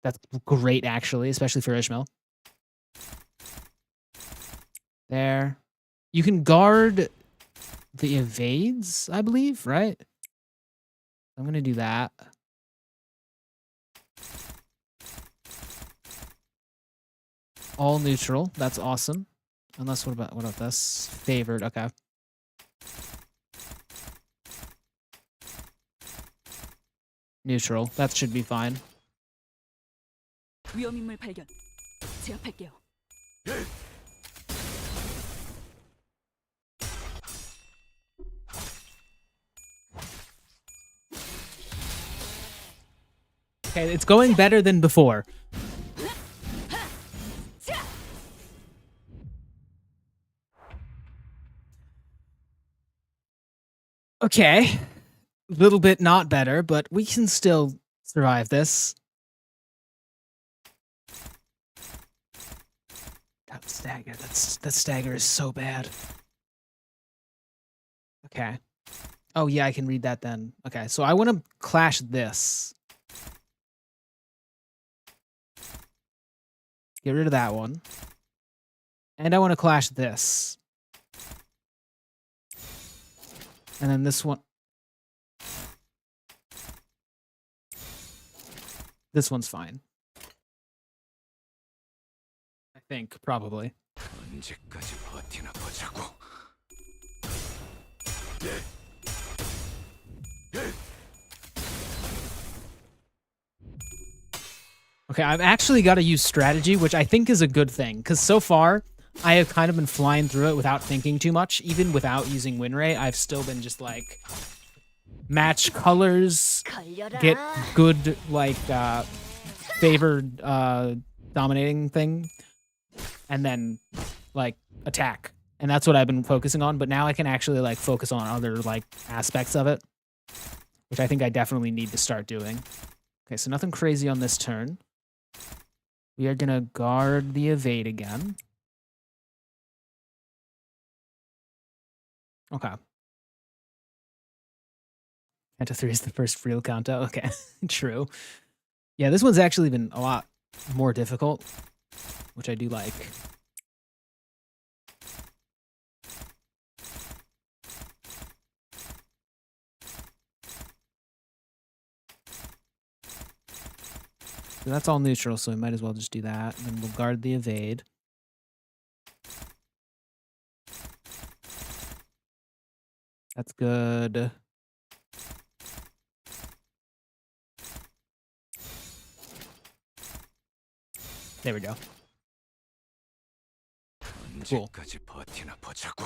That's great, actually, especially for Ishmael. There. You can guard the evades, I believe, right? I'm going to do that. All neutral. That's awesome. Unless, what about this? Favored. Okay. Neutral. That should be fine. 위험인물 발견. 제압할게요. Okay, it's going better than before. Okay. A little bit not better, but we can still survive this. That stagger. That stagger is so bad. Okay. Oh yeah, I can read that then. Okay, so I want to clash this. Get rid of that one. And I want to clash this. And then this one. This one's fine. I think, probably. 언제까지 버티나 보자고. Okay, I've actually got to use strategy, which I think is a good thing, because so far, I have kind of been flying through it without thinking too much. Even without using win rate, I've still been just like, match colors, get good, like, favored dominating thing, and then, like, attack. And that's what I've been focusing on, but now I can actually, like, focus on other, like, aspects of it, which I think I definitely need to start doing. Okay, so nothing crazy on this turn. We are going to guard the evade again. Okay. Canto 3 is the first real Canto. Okay, true. Yeah, this one's actually been a lot more difficult, which I do like. So that's all neutral, so we might as well just do that. And then we'll guard the evade. That's good. There we go. Cool. 언제까지 버티나 보자고.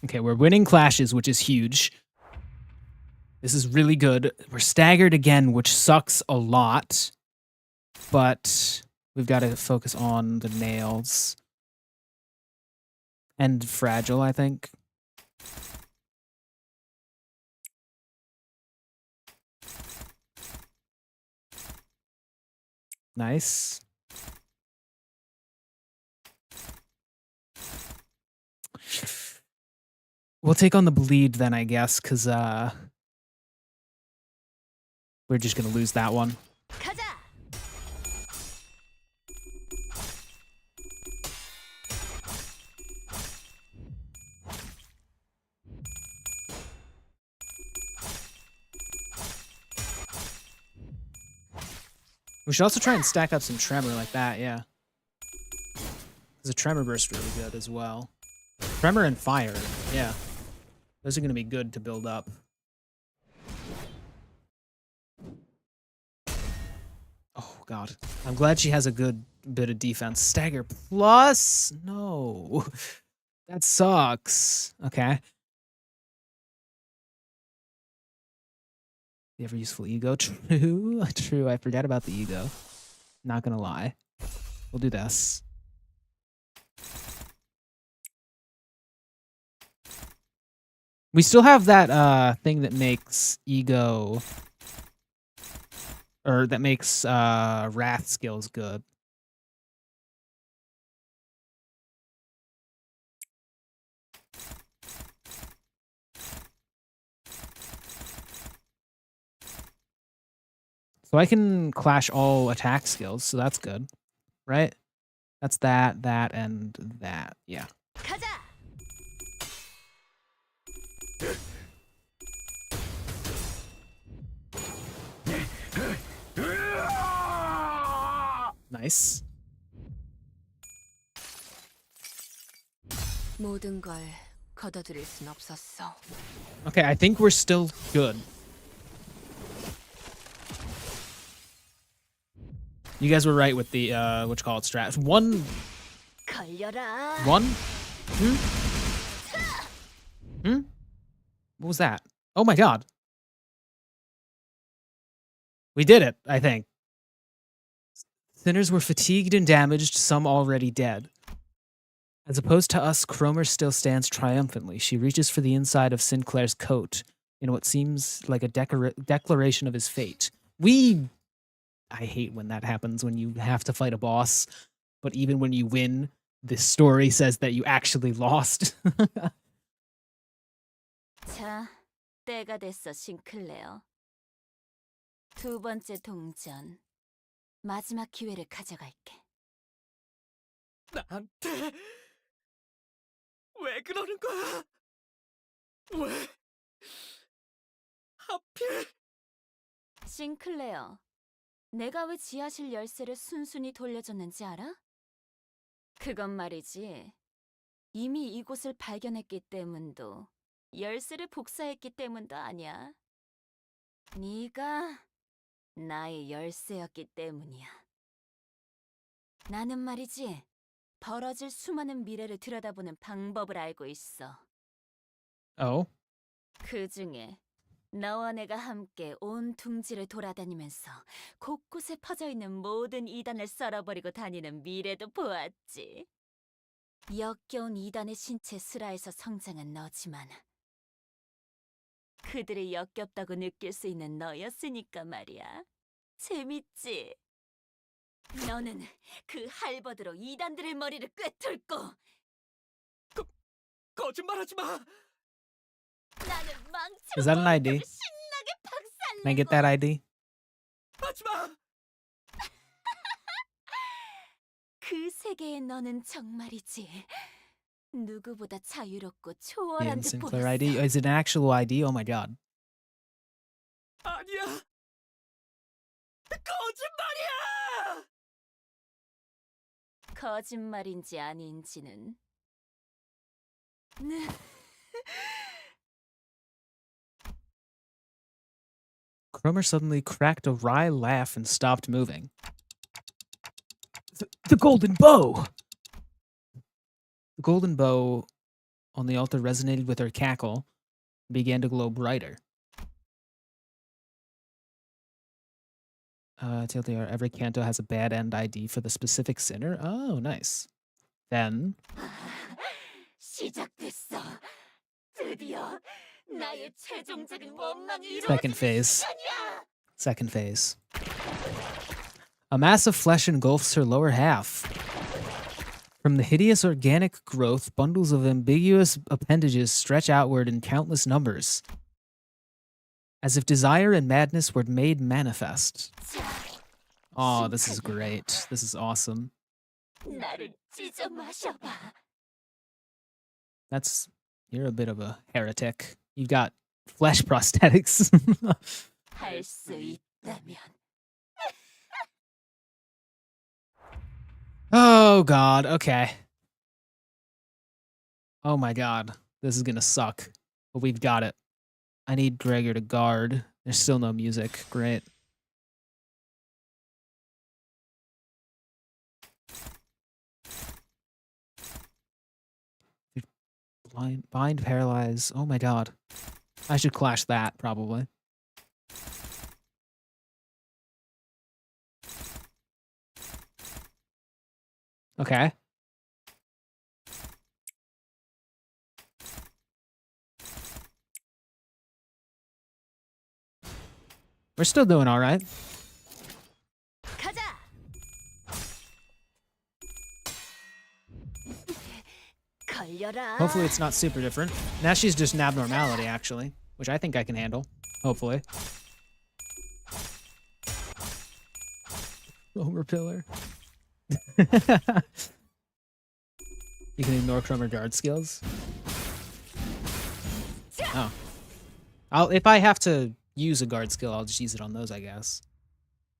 Okay, we're winning clashes, which is huge. This is really good. We're staggered again, which sucks a lot. But we've got to focus on the nails. And fragile, I think. Nice. We'll take on the bleed then, I guess, because we're just going to lose that one. We should also try and stack up some Tremor like that, yeah. Because a Tremor Burst really good as well. Tremor and Fire, yeah. Those are going to be good to build up. Oh, God. I'm glad she has a good bit of defense. Stagger plus? No. That sucks. Okay. The ever useful ego? True. True. I forgot about the ego. Not going to lie. We'll do this. We still have that thing that makes ego, or that makes wrath skills good. So I can clash all attack skills, so that's good, right? That's that, and that, yeah. Nice. 모든 걸 거둬들일 순 없었어. Okay, I think we're still good. You guys were right with the what you call it strat. One. What was that? Oh my god. We did it, I think. Sinners were fatigued and damaged, some already dead. As opposed to us, Chromemer still stands triumphantly. She reaches for the inside of Sinclair's coat in what seems like a declaration of his fate. I hate when that happens, when you have to fight a boss, but even when you win, this story says that you actually lost. 자, 때가 됐어, 싱클레어. 두 번째 동전. 마지막 기회를 가져갈게. 나한테 왜 그러는 거야? 왜? 하필? 싱클레어, 내가 왜 지하실 열쇠를 순순히 돌려줬는지 알아? 그건 말이지. 이미 이곳을 발견했기 때문도 열쇠를 복사했기 때문도 아니야. 네가 나의 열쇠였기 때문이야. 나는 말이지, 벌어질 수많은 미래를 들여다보는 방법을 알고 있어. Oh? 그 중에 너와 내가 함께 온 둥지를 돌아다니면서 곳곳에 퍼져있는 모든 이단을 썰어버리고 다니는 미래도 보았지. 역겨운 이단의 신체 슬하에서 성장한 너지만 그들이 역겹다고 느낄 수 있는 너였으니까 말이야. 재밌지? 너는 그 할버드로 이단들의 머리를 꿰뚫고 거짓말하지 마. 나는 Is that 망치로 an ID? 신나게 Can I get that ID? 하지 마. 그 세계의 너는 정말이지. 누구보다 자유롭고 The 초월한 듯 Sinclair 보였어. ID? Is it an actual ID? Oh my god. 아니야. 거짓말이야! 거짓말인지 아닌지는 Chromer suddenly cracked a wry laugh and stopped moving. The golden bow! The golden bow on the altar resonated with her cackle and began to glow brighter. TLDR, every canto has a bad end ID for the specific sinner. Oh, nice. Then... 시작됐어. 드디어 나의 최종적인 원망이 Second phase. Second phase. A mass of flesh engulfs her lower half. From the hideous organic growth, bundles of ambiguous appendages stretch outward in countless numbers, as if desire and madness were made manifest. Oh, this is great. This is awesome. 나를 찢어 마셔봐. You're a bit of a heretic. You've got flesh prosthetics. 할 수 있다면. Oh, God. Okay. Oh, my God. This is gonna suck. But we've got it. I need Gregor to guard. There's still no music. Great. Bind, paralyze. Oh, my God. I should clash that, probably. Okay. We're still doing all right. 가자. 걸려라. Hopefully it's not super different. Now she's just an abnormality, actually, which I think I can handle. Hopefully. Chromer pillar. You can ignore Chromer guard skills. Oh. If I have to use a guard skill, I'll just use it on those, I guess.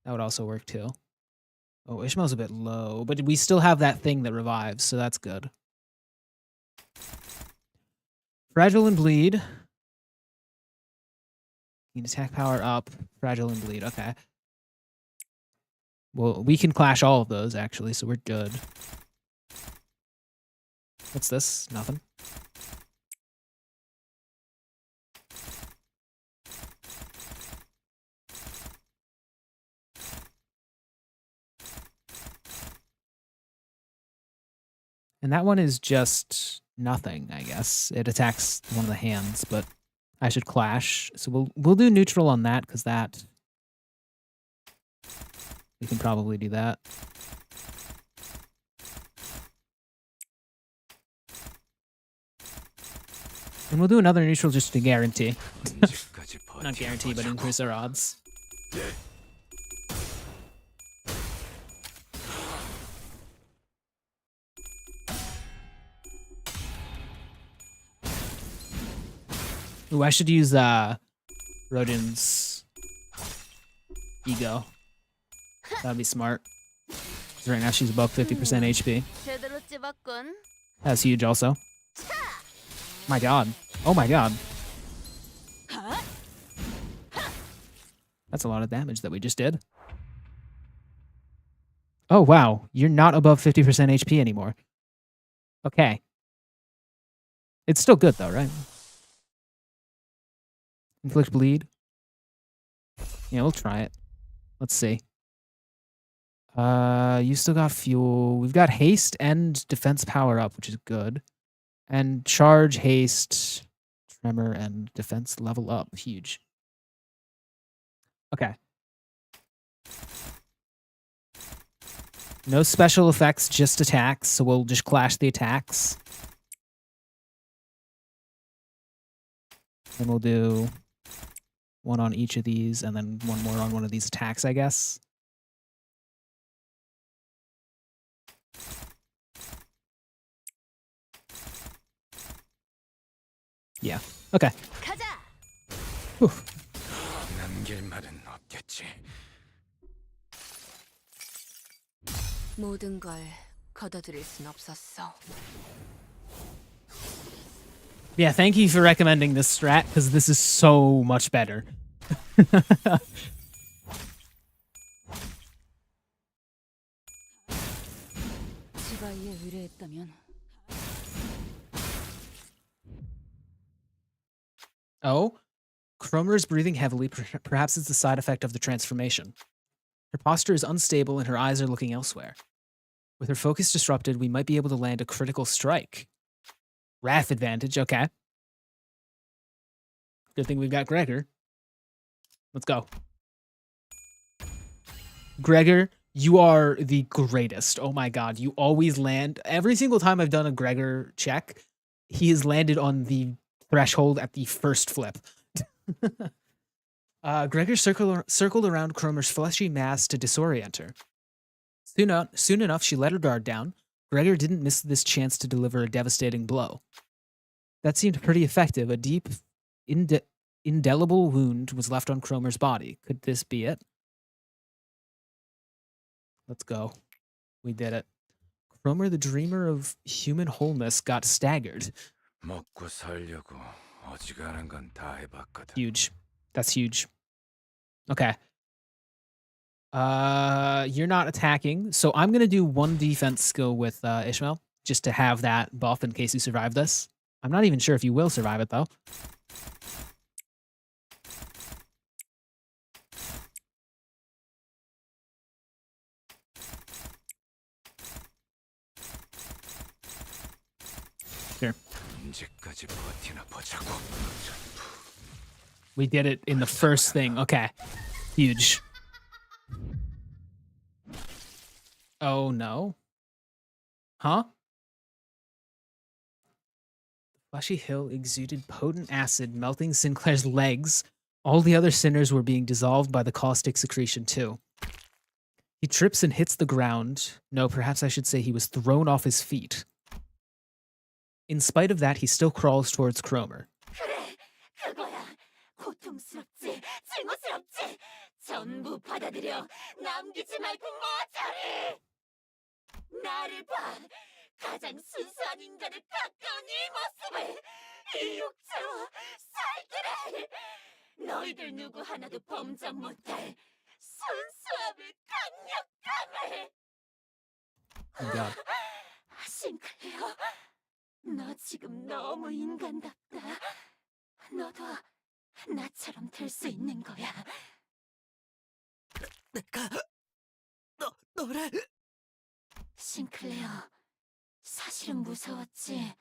That would also work too. Oh, Ishmael's a bit low, but we still have that thing that revives, so that's good. Fragile and bleed. Need attack power up. Fragile and bleed. Okay. Well, we can clash all of those, actually, so we're good. What's this? Nothing. And that one is just nothing, I guess. It attacks one of the hands, but I should clash. So we'll do neutral on that, because that... We can probably do that. And we'll do another neutral just to guarantee. Not guarantee, but increase our odds. Ooh, I should use Rodin's ego. That'd be smart. 'Cause right now she's above 50% HP. That's huge also. My god. Oh my god. That's a lot of damage that we just did. Oh wow, you're not above 50% HP anymore. Okay. It's still good though, right? Inflict bleed. Yeah, we'll try it. Let's see. You still got fuel. We've got haste and defense power up, which is good. And charge, haste, tremor, and defense level up. Huge. Okay. No special effects, just attacks, so we'll just clash the attacks. And we'll do one on each of these, and then one more on one of these attacks, I guess. Yeah. Okay. 모든 걸 거둬들일 순 없었어. Yeah, thank you for recommending this strat, because this is so much better. 지바이에 의뢰했다면 Oh, Chromer is breathing heavily. Perhaps it's the side effect of the transformation. Her posture is unstable and her eyes are looking elsewhere. With her focus disrupted, we might be able to land a critical strike. Wrath advantage, okay. Good thing we've got Gregor. Let's go. Gregor, you are the greatest. Oh my god, you always land. Every single time I've done a Gregor check, he has landed on the threshold at the first flip. Gregor circled around Chromer's fleshy mass to disorient her. Soon enough, she let her guard down. Gregor didn't miss this chance to deliver a devastating blow. That seemed pretty effective. A deep, indelible wound was left on Chromer's body. Could this be it? Let's go. We did it. Chromer, the dreamer of human wholeness, got staggered. 먹고 살려고 어지간한 건 다 해봤거든. Huge. That's huge. Okay. You're not attacking, so I'm gonna do one defense skill with Ishmael, just to have that buff in case you survive this. I'm not even sure if you will survive it though. Here. 언제까지 버티나 보자고. We did it in the first thing. Okay. Huge. Oh no. Huh? The fleshy hill exuded potent acid, melting Sinclair's legs. All the other sinners were being dissolved by the caustic secretion too. He trips and hits the ground. No, perhaps I should say he was thrown off his feet. In spite of that, he still crawls towards Chromer. 그래, 그거야. 고통스럽지, 증오스럽지. 전부 받아들여. 남기지 말고 모조리. 나를 봐. 가장 순수한 인간에 가까운 이 모습을. 이 육체와 살기를. 너희들 누구 하나도 범접 못할 순수함을, 강력함을. Oh God. 싱클레어, 너 지금 너무 인간답다. 너도 나처럼 될 수 있는 거야. 내가 너를 싱클레어, 사실은 무서웠지.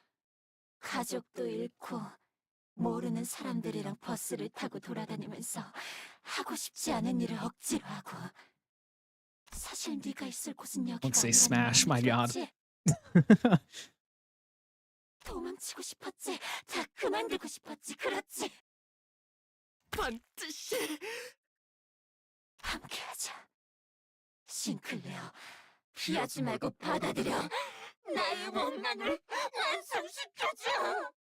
가족도 잃고 모르는 사람들이랑 버스를 타고 돌아다니면서 하고 싶지 않은 일을 억지로 하고. 사실 네가 있을 곳은 여기가 Don't say 아니라는 smash, my 마음이 God. 들었지? 도망치고 싶었지. 다 그만두고 싶었지. 그렇지? 반드시 함께하자. 싱클레어, 피하지 말고 받아들여. 나의 원망을 완성시켜줘.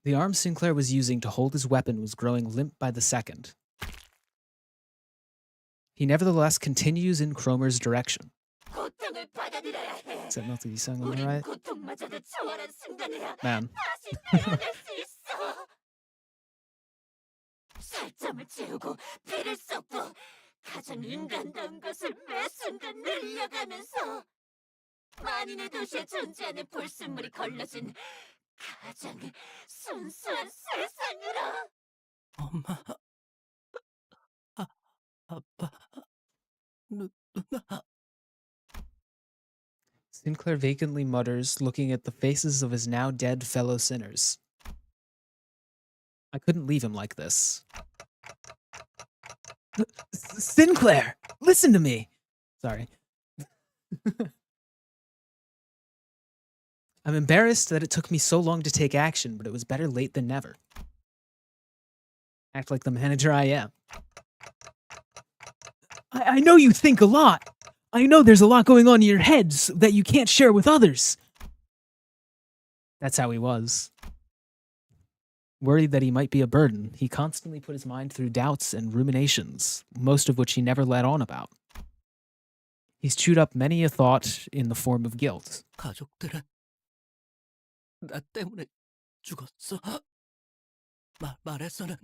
The arm Sinclair was using to hold his weapon was growing limp by the second. He nevertheless continues in Chromer's direction. 고통을 받아들여야 해. Is that not the song on the 우린 right? 고통마저도 초월한 순간에야 Man. 다시 태어날 수 있어. 살점을 채우고 피를 쏟고 가장 인간다운 것을 매 순간 늘려가면서 만인의 도시에 존재하는 불순물이 걸러진 가장 순수한 세상으로. 엄마, 아빠, 누나. Sinclair vacantly mutters, looking at the faces of his now dead fellow sinners. I couldn't leave him like this. Sinclair, listen to me. Sorry. I'm embarrassed that it took me so long to take action, but it was better late than never. Act like the manager I am. I know you think a lot. I know there's a lot going on in your heads that you can't share with others. That's how he was. Worried that he might be a burden, he constantly put his mind through doubts and ruminations, most of which he never let on about. He's chewed up many a thought in the form of guilt. 가족들은 나 때문에 죽었어. 말해서는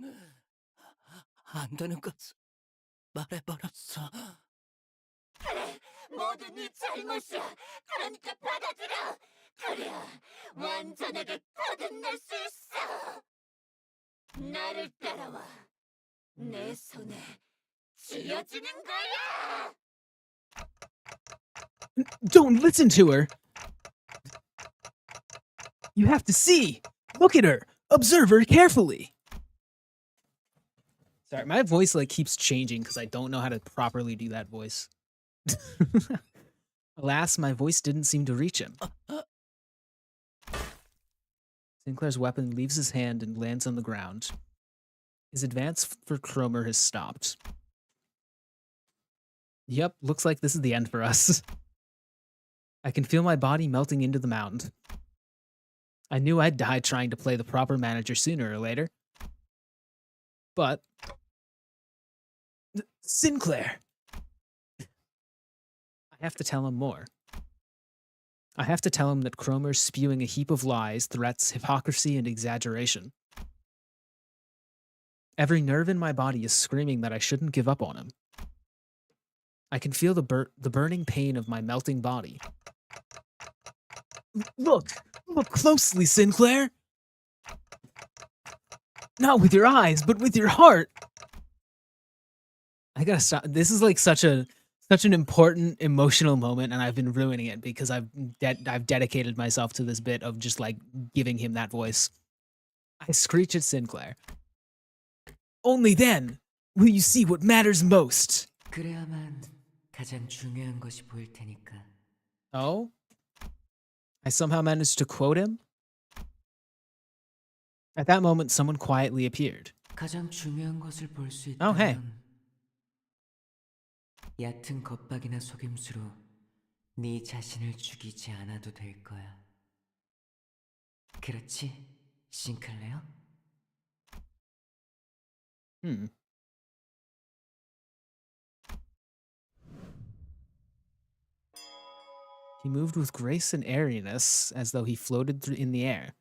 안 되는 것을 말해버렸어. 그래, 모두 네 잘못이야. 그러니까 받아들여. 그래야 완전하게 거듭날 수 있어. 나를 따라와. 내 손에 쥐어주는 거야. Don't listen to her. You have to see. Look at her. Observe her carefully. Sorry, my voice like keeps changing because I don't know how to properly do that voice. Alas, my voice didn't seem to reach him. Sinclair's weapon leaves his hand and lands on the ground. His advance for Chromer has stopped. Yep, looks like this is the end for us. I can feel my body melting into the mound. I knew I'd die trying to play the proper manager sooner or later. But... Sinclair! I have to tell him more. I have to tell him that Chromer's spewing a heap of lies, threats, hypocrisy, and exaggeration. Every nerve in my body is screaming that I shouldn't give up on him. I can feel the burning pain of my melting body. Look closely, Sinclair! Not with your eyes, but with your heart! I gotta stop. This is like such an important emotional moment, and I've been ruining it because I've dedicated myself to this bit of just like giving him that voice. I screech at Sinclair. Only then will you see what matters most. 그래야만 가장 중요한 것이 보일 테니까. Oh? I somehow managed to quote him? At that moment, someone quietly appeared. 가장 중요한 것을 볼 수 있다면 Oh, hey. 얕은 겁박이나 속임수로 네 자신을 죽이지 않아도 될 거야. 그렇지, 싱클레어? He moved with grace and airiness, as though he floated in the air.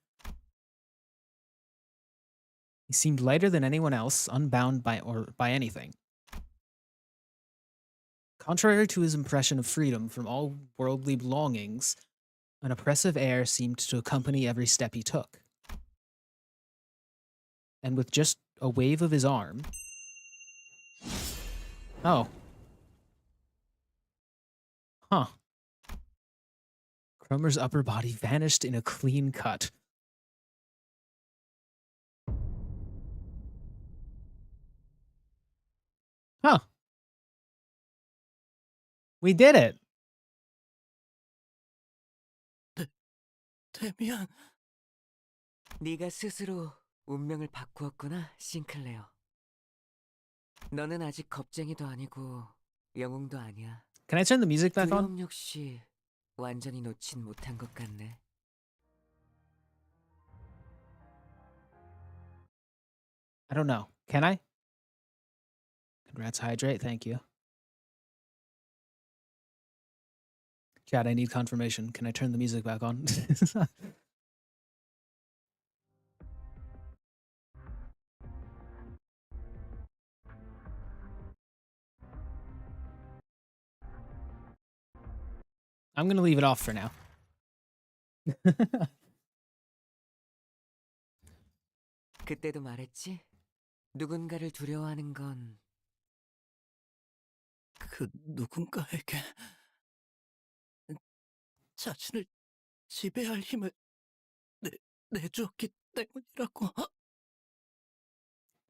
He seemed lighter than anyone else, unbound by anything. Contrary to his impression of freedom from all worldly belongings, an oppressive air seemed to accompany every step he took. And with just a wave of his arm... Oh. Huh. Chromer's upper body vanished in a clean cut. Huh. We did it. 데미안. 네가 스스로 운명을 바꾸었구나, 싱클레어. 너는 아직 겁쟁이도 아니고 영웅도 아니야. Can I turn the music back on? 두려움 역시 완전히 놓진 못한 것 같네. I don't know. Can I? Congrats, Hydrate. Thank you. Chat, I need confirmation. Can I turn the music back on? I'm gonna leave it off for now. 그때도 말했지? 누군가를 두려워하는 건 그 누군가에게 자신을 지배할 힘을 내주었기 때문이라고. As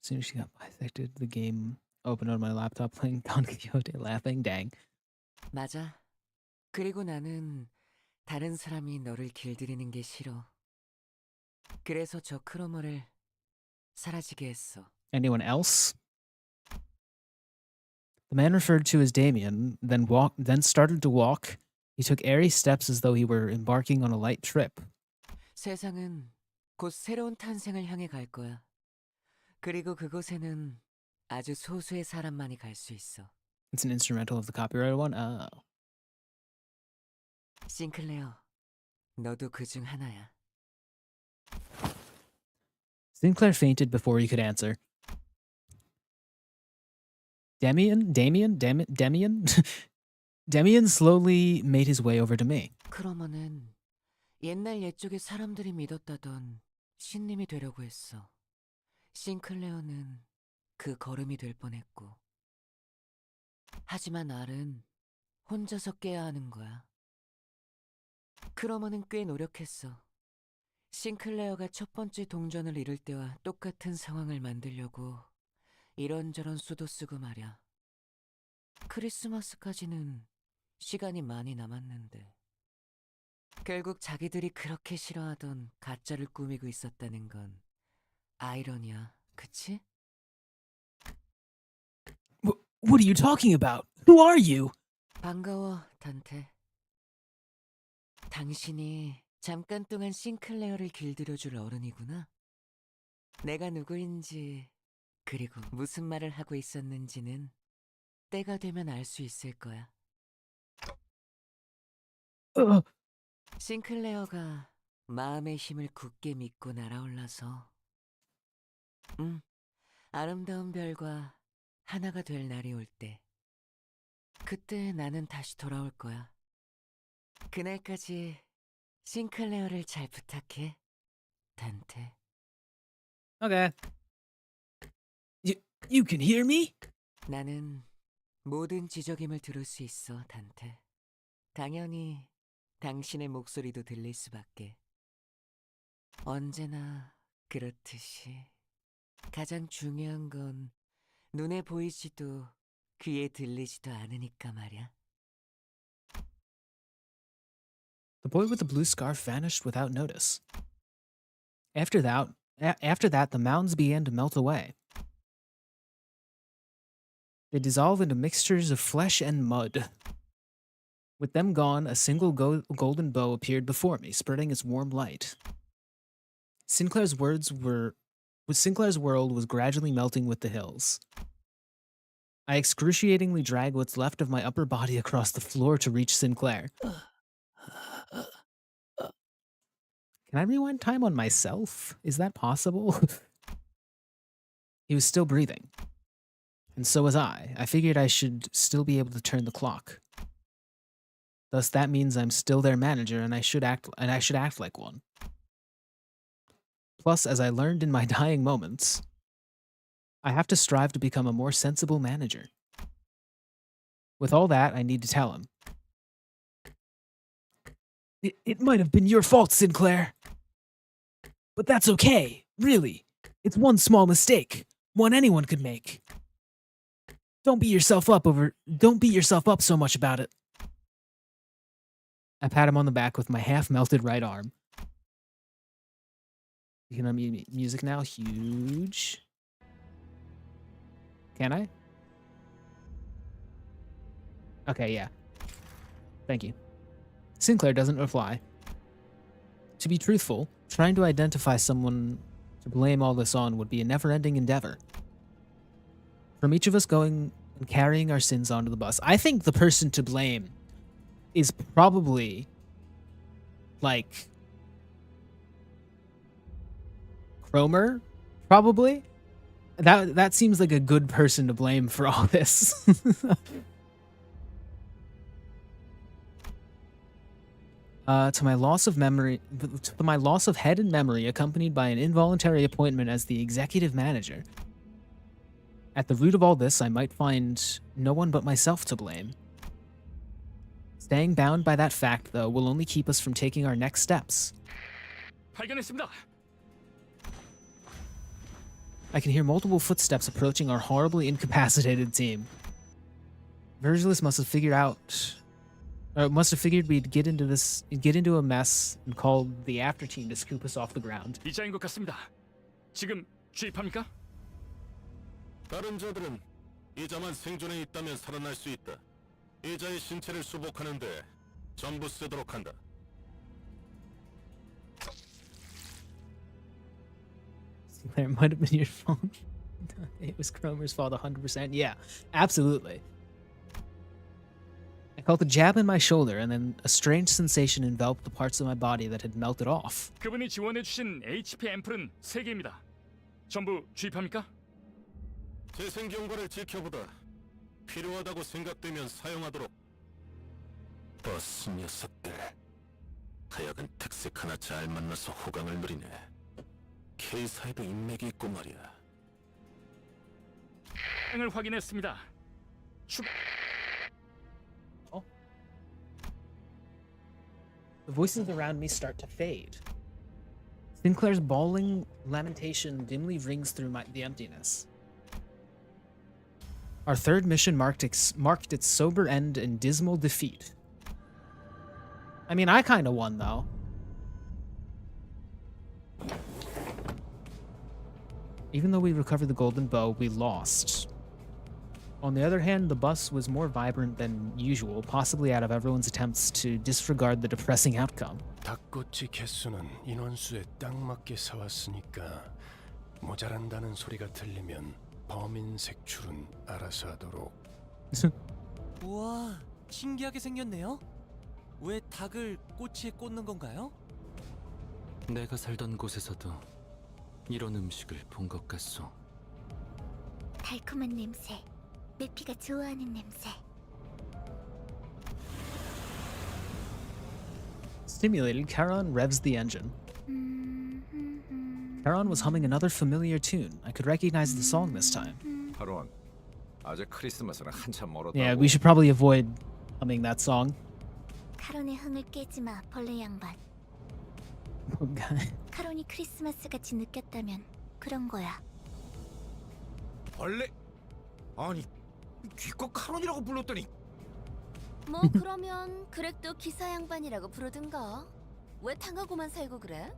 soon as she got bisected, the game opened on my laptop playing Don Quixote, laughing. Dang. 맞아. 그리고 나는 다른 사람이 너를 길들이는 게 싫어. 그래서 저 크로머를 사라지게 했어. Anyone else? The man referred to as Damien then started to walk. He took airy steps as though he were embarking on a light trip. 세상은 곧 새로운 탄생을 향해 갈 거야. 그리고 그곳에는 아주 소수의 사람만이 갈 수 있어. It's an instrumental of the copyrighted one? Oh. 싱클레어, 너도 그중 하나야. Sinclair fainted before he could answer. Demian? Demian slowly made his way over to me. 크로머는 옛날 옛적에 사람들이 믿었다던 신님이 되려고 했어. 싱클레어는 그 걸음이 될 뻔했고. 하지만 알은 혼자서 깨야 하는 거야. 크로머는 꽤 노력했어. 싱클레어가 첫 번째 동전을 잃을 때와 똑같은 상황을 만들려고 이런저런 수도 쓰고 말야. 크리스마스까지는 시간이 많이 남았는데 결국 자기들이 그렇게 싫어하던 가짜를 꾸미고 있었다는 건 아이러니야, 그치? What are you talking about? Who are you? 반가워, 단테. 당신이 잠깐 동안 싱클레어를 길들여줄 어른이구나. 내가 누구인지 그리고 무슨 말을 하고 있었는지는 때가 되면 알 수 있을 거야. 싱클레어가 마음의 힘을 굳게 믿고 날아올라서 아름다운 별과 하나가 될 날이 올 때 그때 나는 다시 돌아올 거야. 그날까지 싱클레어를 잘 부탁해, 단테. Okay. You can hear me? 나는 모든 지적임을 들을 수 있어, 단테. 당연히 당신의 목소리도 들릴 수밖에. 언제나 그렇듯이 가장 중요한 건 눈에 보이지도 귀에 들리지도 않으니까 말이야. The boy with the blue scarf vanished without notice. After that, the mountains began to melt away. They dissolved into mixtures of flesh and mud. With them gone, a single golden bow appeared before me, spreading its warm light. Sinclair's world was gradually melting with the hills. I excruciatingly dragged what's left of my upper body across the floor to reach Sinclair. Can I rewind time on myself? Is that possible? He was still breathing. And so was I. I figured I should still be able to turn the clock. Thus that means I'm still their manager and I should act like one. Plus, as I learned in my dying moments, I have to strive to become a more sensible manager. With all that, I need to tell him. It might have been your fault, Sinclair. But that's okay, really. It's one small mistake, one anyone could make. Don't beat yourself up so much about it. I pat him on the back with my half-melted right arm. You can unmute music now. Huge. Can I? Okay, yeah. Thank you. Sinclair doesn't reply. To be truthful, trying to identify someone to blame all this on would be a never-ending endeavor. From each of us going and carrying our sins onto the bus, I think the person to blame is probably like Chromemer, probably. That seems like a good person to blame for all this. To my loss of head and memory, accompanied by an involuntary appointment as the executive manager. At the root of all this, I might find no one but myself to blame. Staying bound by that fact, though, will only keep us from taking our next steps. 발견했습니다. I can hear multiple footsteps approaching our horribly incapacitated team. Virgilus must have figured we'd get into a mess and called the after team to scoop us off the ground. 이자인 것 같습니다. 지금 주입합니까? 다른 자들은 이자만 생존해 있다면 살아날 수 있다. 이자의 신체를 수복하는데 전부 쓰도록 한다. Sinclair might have been your fault. It was Chromer's fault 100%. Yeah, absolutely. felt a jab in my shoulder, and then a strange sensation enveloped the parts of my body that had melted off. 그분이 지원해주신 HP 앰플은 3개입니다. 전부 주입합니까? 재생 경과를 지켜보다 필요하다고 생각되면 사용하도록. 버스 녀석들. 하여간 특색 하나 잘 만나서 호강을 누리네. K사에도 인맥이 있고 말이야. 을 확인했습니다. The voices around me start to fade. Sinclair's bawling lamentation dimly rings through the emptiness. Our third mission marked its sober end in dismal defeat. I mean, I kind of won, though. Even though we recovered the golden bow, we lost. On the other hand, the bus was more vibrant than usual, possibly out of everyone's attempts to disregard the depressing outcome. 닭꼬치 개수는 인원수에 딱 맞게 사왔으니까 모자란다는 소리가 들리면 범인 색출은 알아서 하도록. 우와, 신기하게 생겼네요. 왜 닭을 꼬치에 꽂는 건가요? 내가 살던 곳에서도 이런 음식을 본 것 같소. 달콤한 냄새. 메피가 좋아하는 냄새. Stimulated, Charon revs the engine. Charon was humming another familiar tune. I could recognize the song this time. 하론, 아직 크리스마스는 한참 멀었다고. Yeah, we should probably avoid humming that song. 카론의 흥을 깨지 마, 벌레 양반. Okay. 카론이 크리스마스 같이 느꼈다면 그런 거야. 벌레? 아니, 기껏 카론이라고 불렀더니. 뭐 그러면 그렉도 기사 양반이라고 부르든가. 왜 당하고만 살고 그래?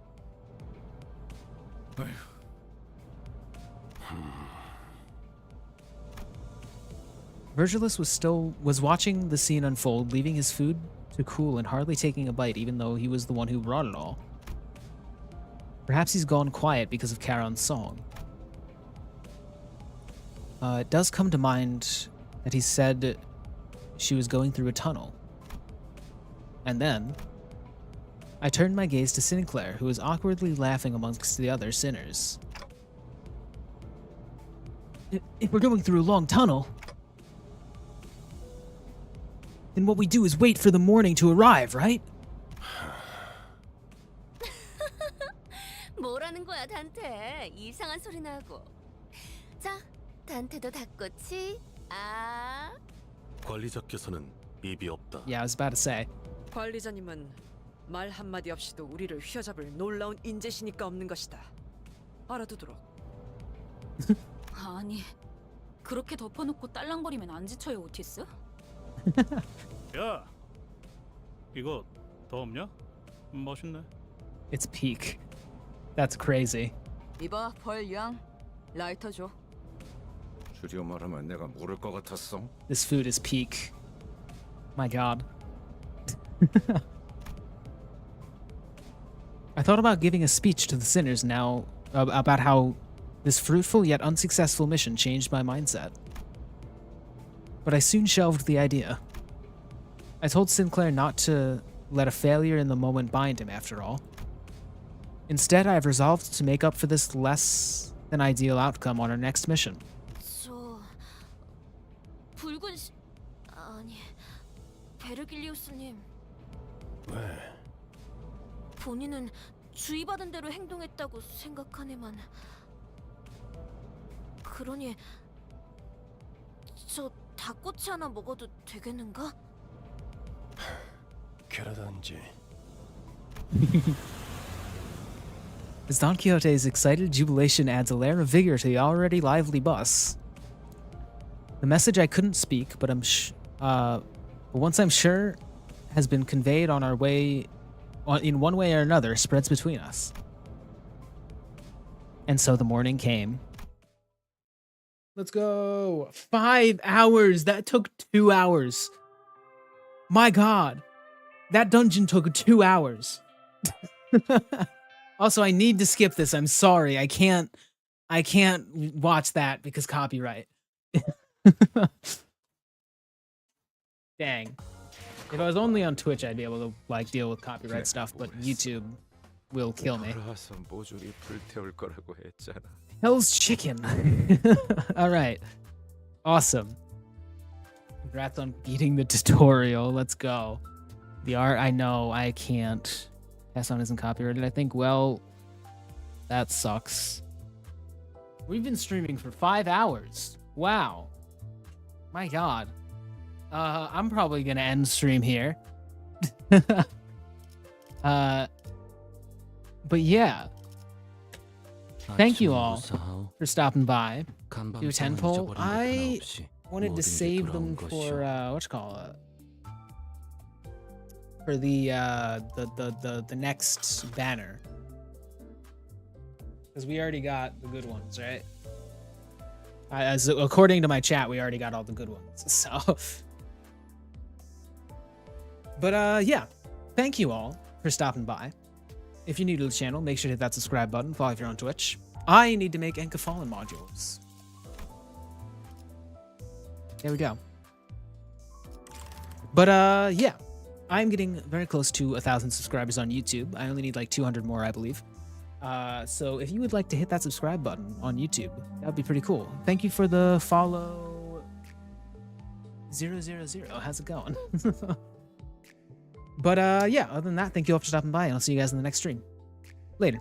Virgilus was watching the scene unfold, leaving his food to cool and hardly taking a bite, even though he was the one who brought it all. Perhaps he's gone quiet because of Charon's song. It does come to mind that he said she was going through a tunnel. And then, I turned my gaze to Sinclair, who was awkwardly laughing amongst the other sinners. If we're going through a long tunnel, then what we do is wait for the morning to arrive, right? 뭐라는 거야, 단테? 이상한 소리 나고. 자, 단테도 닭꼬치. 아. 관리자께서는 입이 없다. Yeah, I was about to say. 관리자님은 말 한마디 없이도 우리를 휘어잡을 놀라운 인재시니까 없는 것이다. 알아두도록. 아니, 그렇게 덮어놓고 딸랑거리면 안 지쳐요, 오티스? 야, 이거 더 없냐? 멋있네. It's peak. That's crazy. 이봐, 벌양. 라이터 줘. 줄여 말하면 내가 모를 것 같았어. This food is peak. My god. I thought about giving a speech to the sinners now about how this fruitful yet unsuccessful mission changed my mindset. But I soon shelved the idea. I told Sinclair not to let a failure in the moment bind him, after all. Instead, I have resolved to make up for this less than ideal outcome on our next mission. 저 붉은 아니 베르길리우스님. 왜? 본인은 주의받은 대로 행동했다고 생각하네만. 그러니 저 닭꼬치 하나 먹어도 되겠는가? 그러던지. As Don Quixote's excited jubilation adds a layer of vigor to the already lively bus. The message I couldn't speak, but once I'm sure has been conveyed on our way, in one way or another, spreads between us. And so the morning came. Let's go. 5 hours. That took 2 hours. My god. That dungeon took 2 hours. Also, I need to skip this. I'm sorry. I can't watch that because copyright. Dang. If I was only on Twitch, I'd be able to like deal with copyright stuff, but YouTube will kill me. 돌아와서 모조리 불태울 거라고 했잖아. Hell's Chicken. All right. Awesome. Congrats on beating the tutorial. Let's go. The art, I know I can't. Pass on isn't copyrighted. I think, well, that sucks. We've been streaming for 5 hours. Wow. My God. I'm probably gonna end stream here. But yeah. Thank you all for stopping by. Do a 10 poll. I wanted to save them for whatchamacallit? For the next banner. Because we already got the good ones, right? As according to my chat, we already got all the good ones. So but yeah, thank you all for stopping by. If you're new to the channel, make sure to hit that subscribe button. Follow if you're on Twitch. I need to make Enka Fallen modules. There we go. But yeah, I'm getting very close to 1,000 subscribers on YouTube. I only need like 200 more, I believe. So if you would like to hit that subscribe button on YouTube, that would be pretty cool. Thank you for the follow 000. How's it going? But yeah, other than that, thank you all for stopping by, and I'll see you guys in the next stream. Later.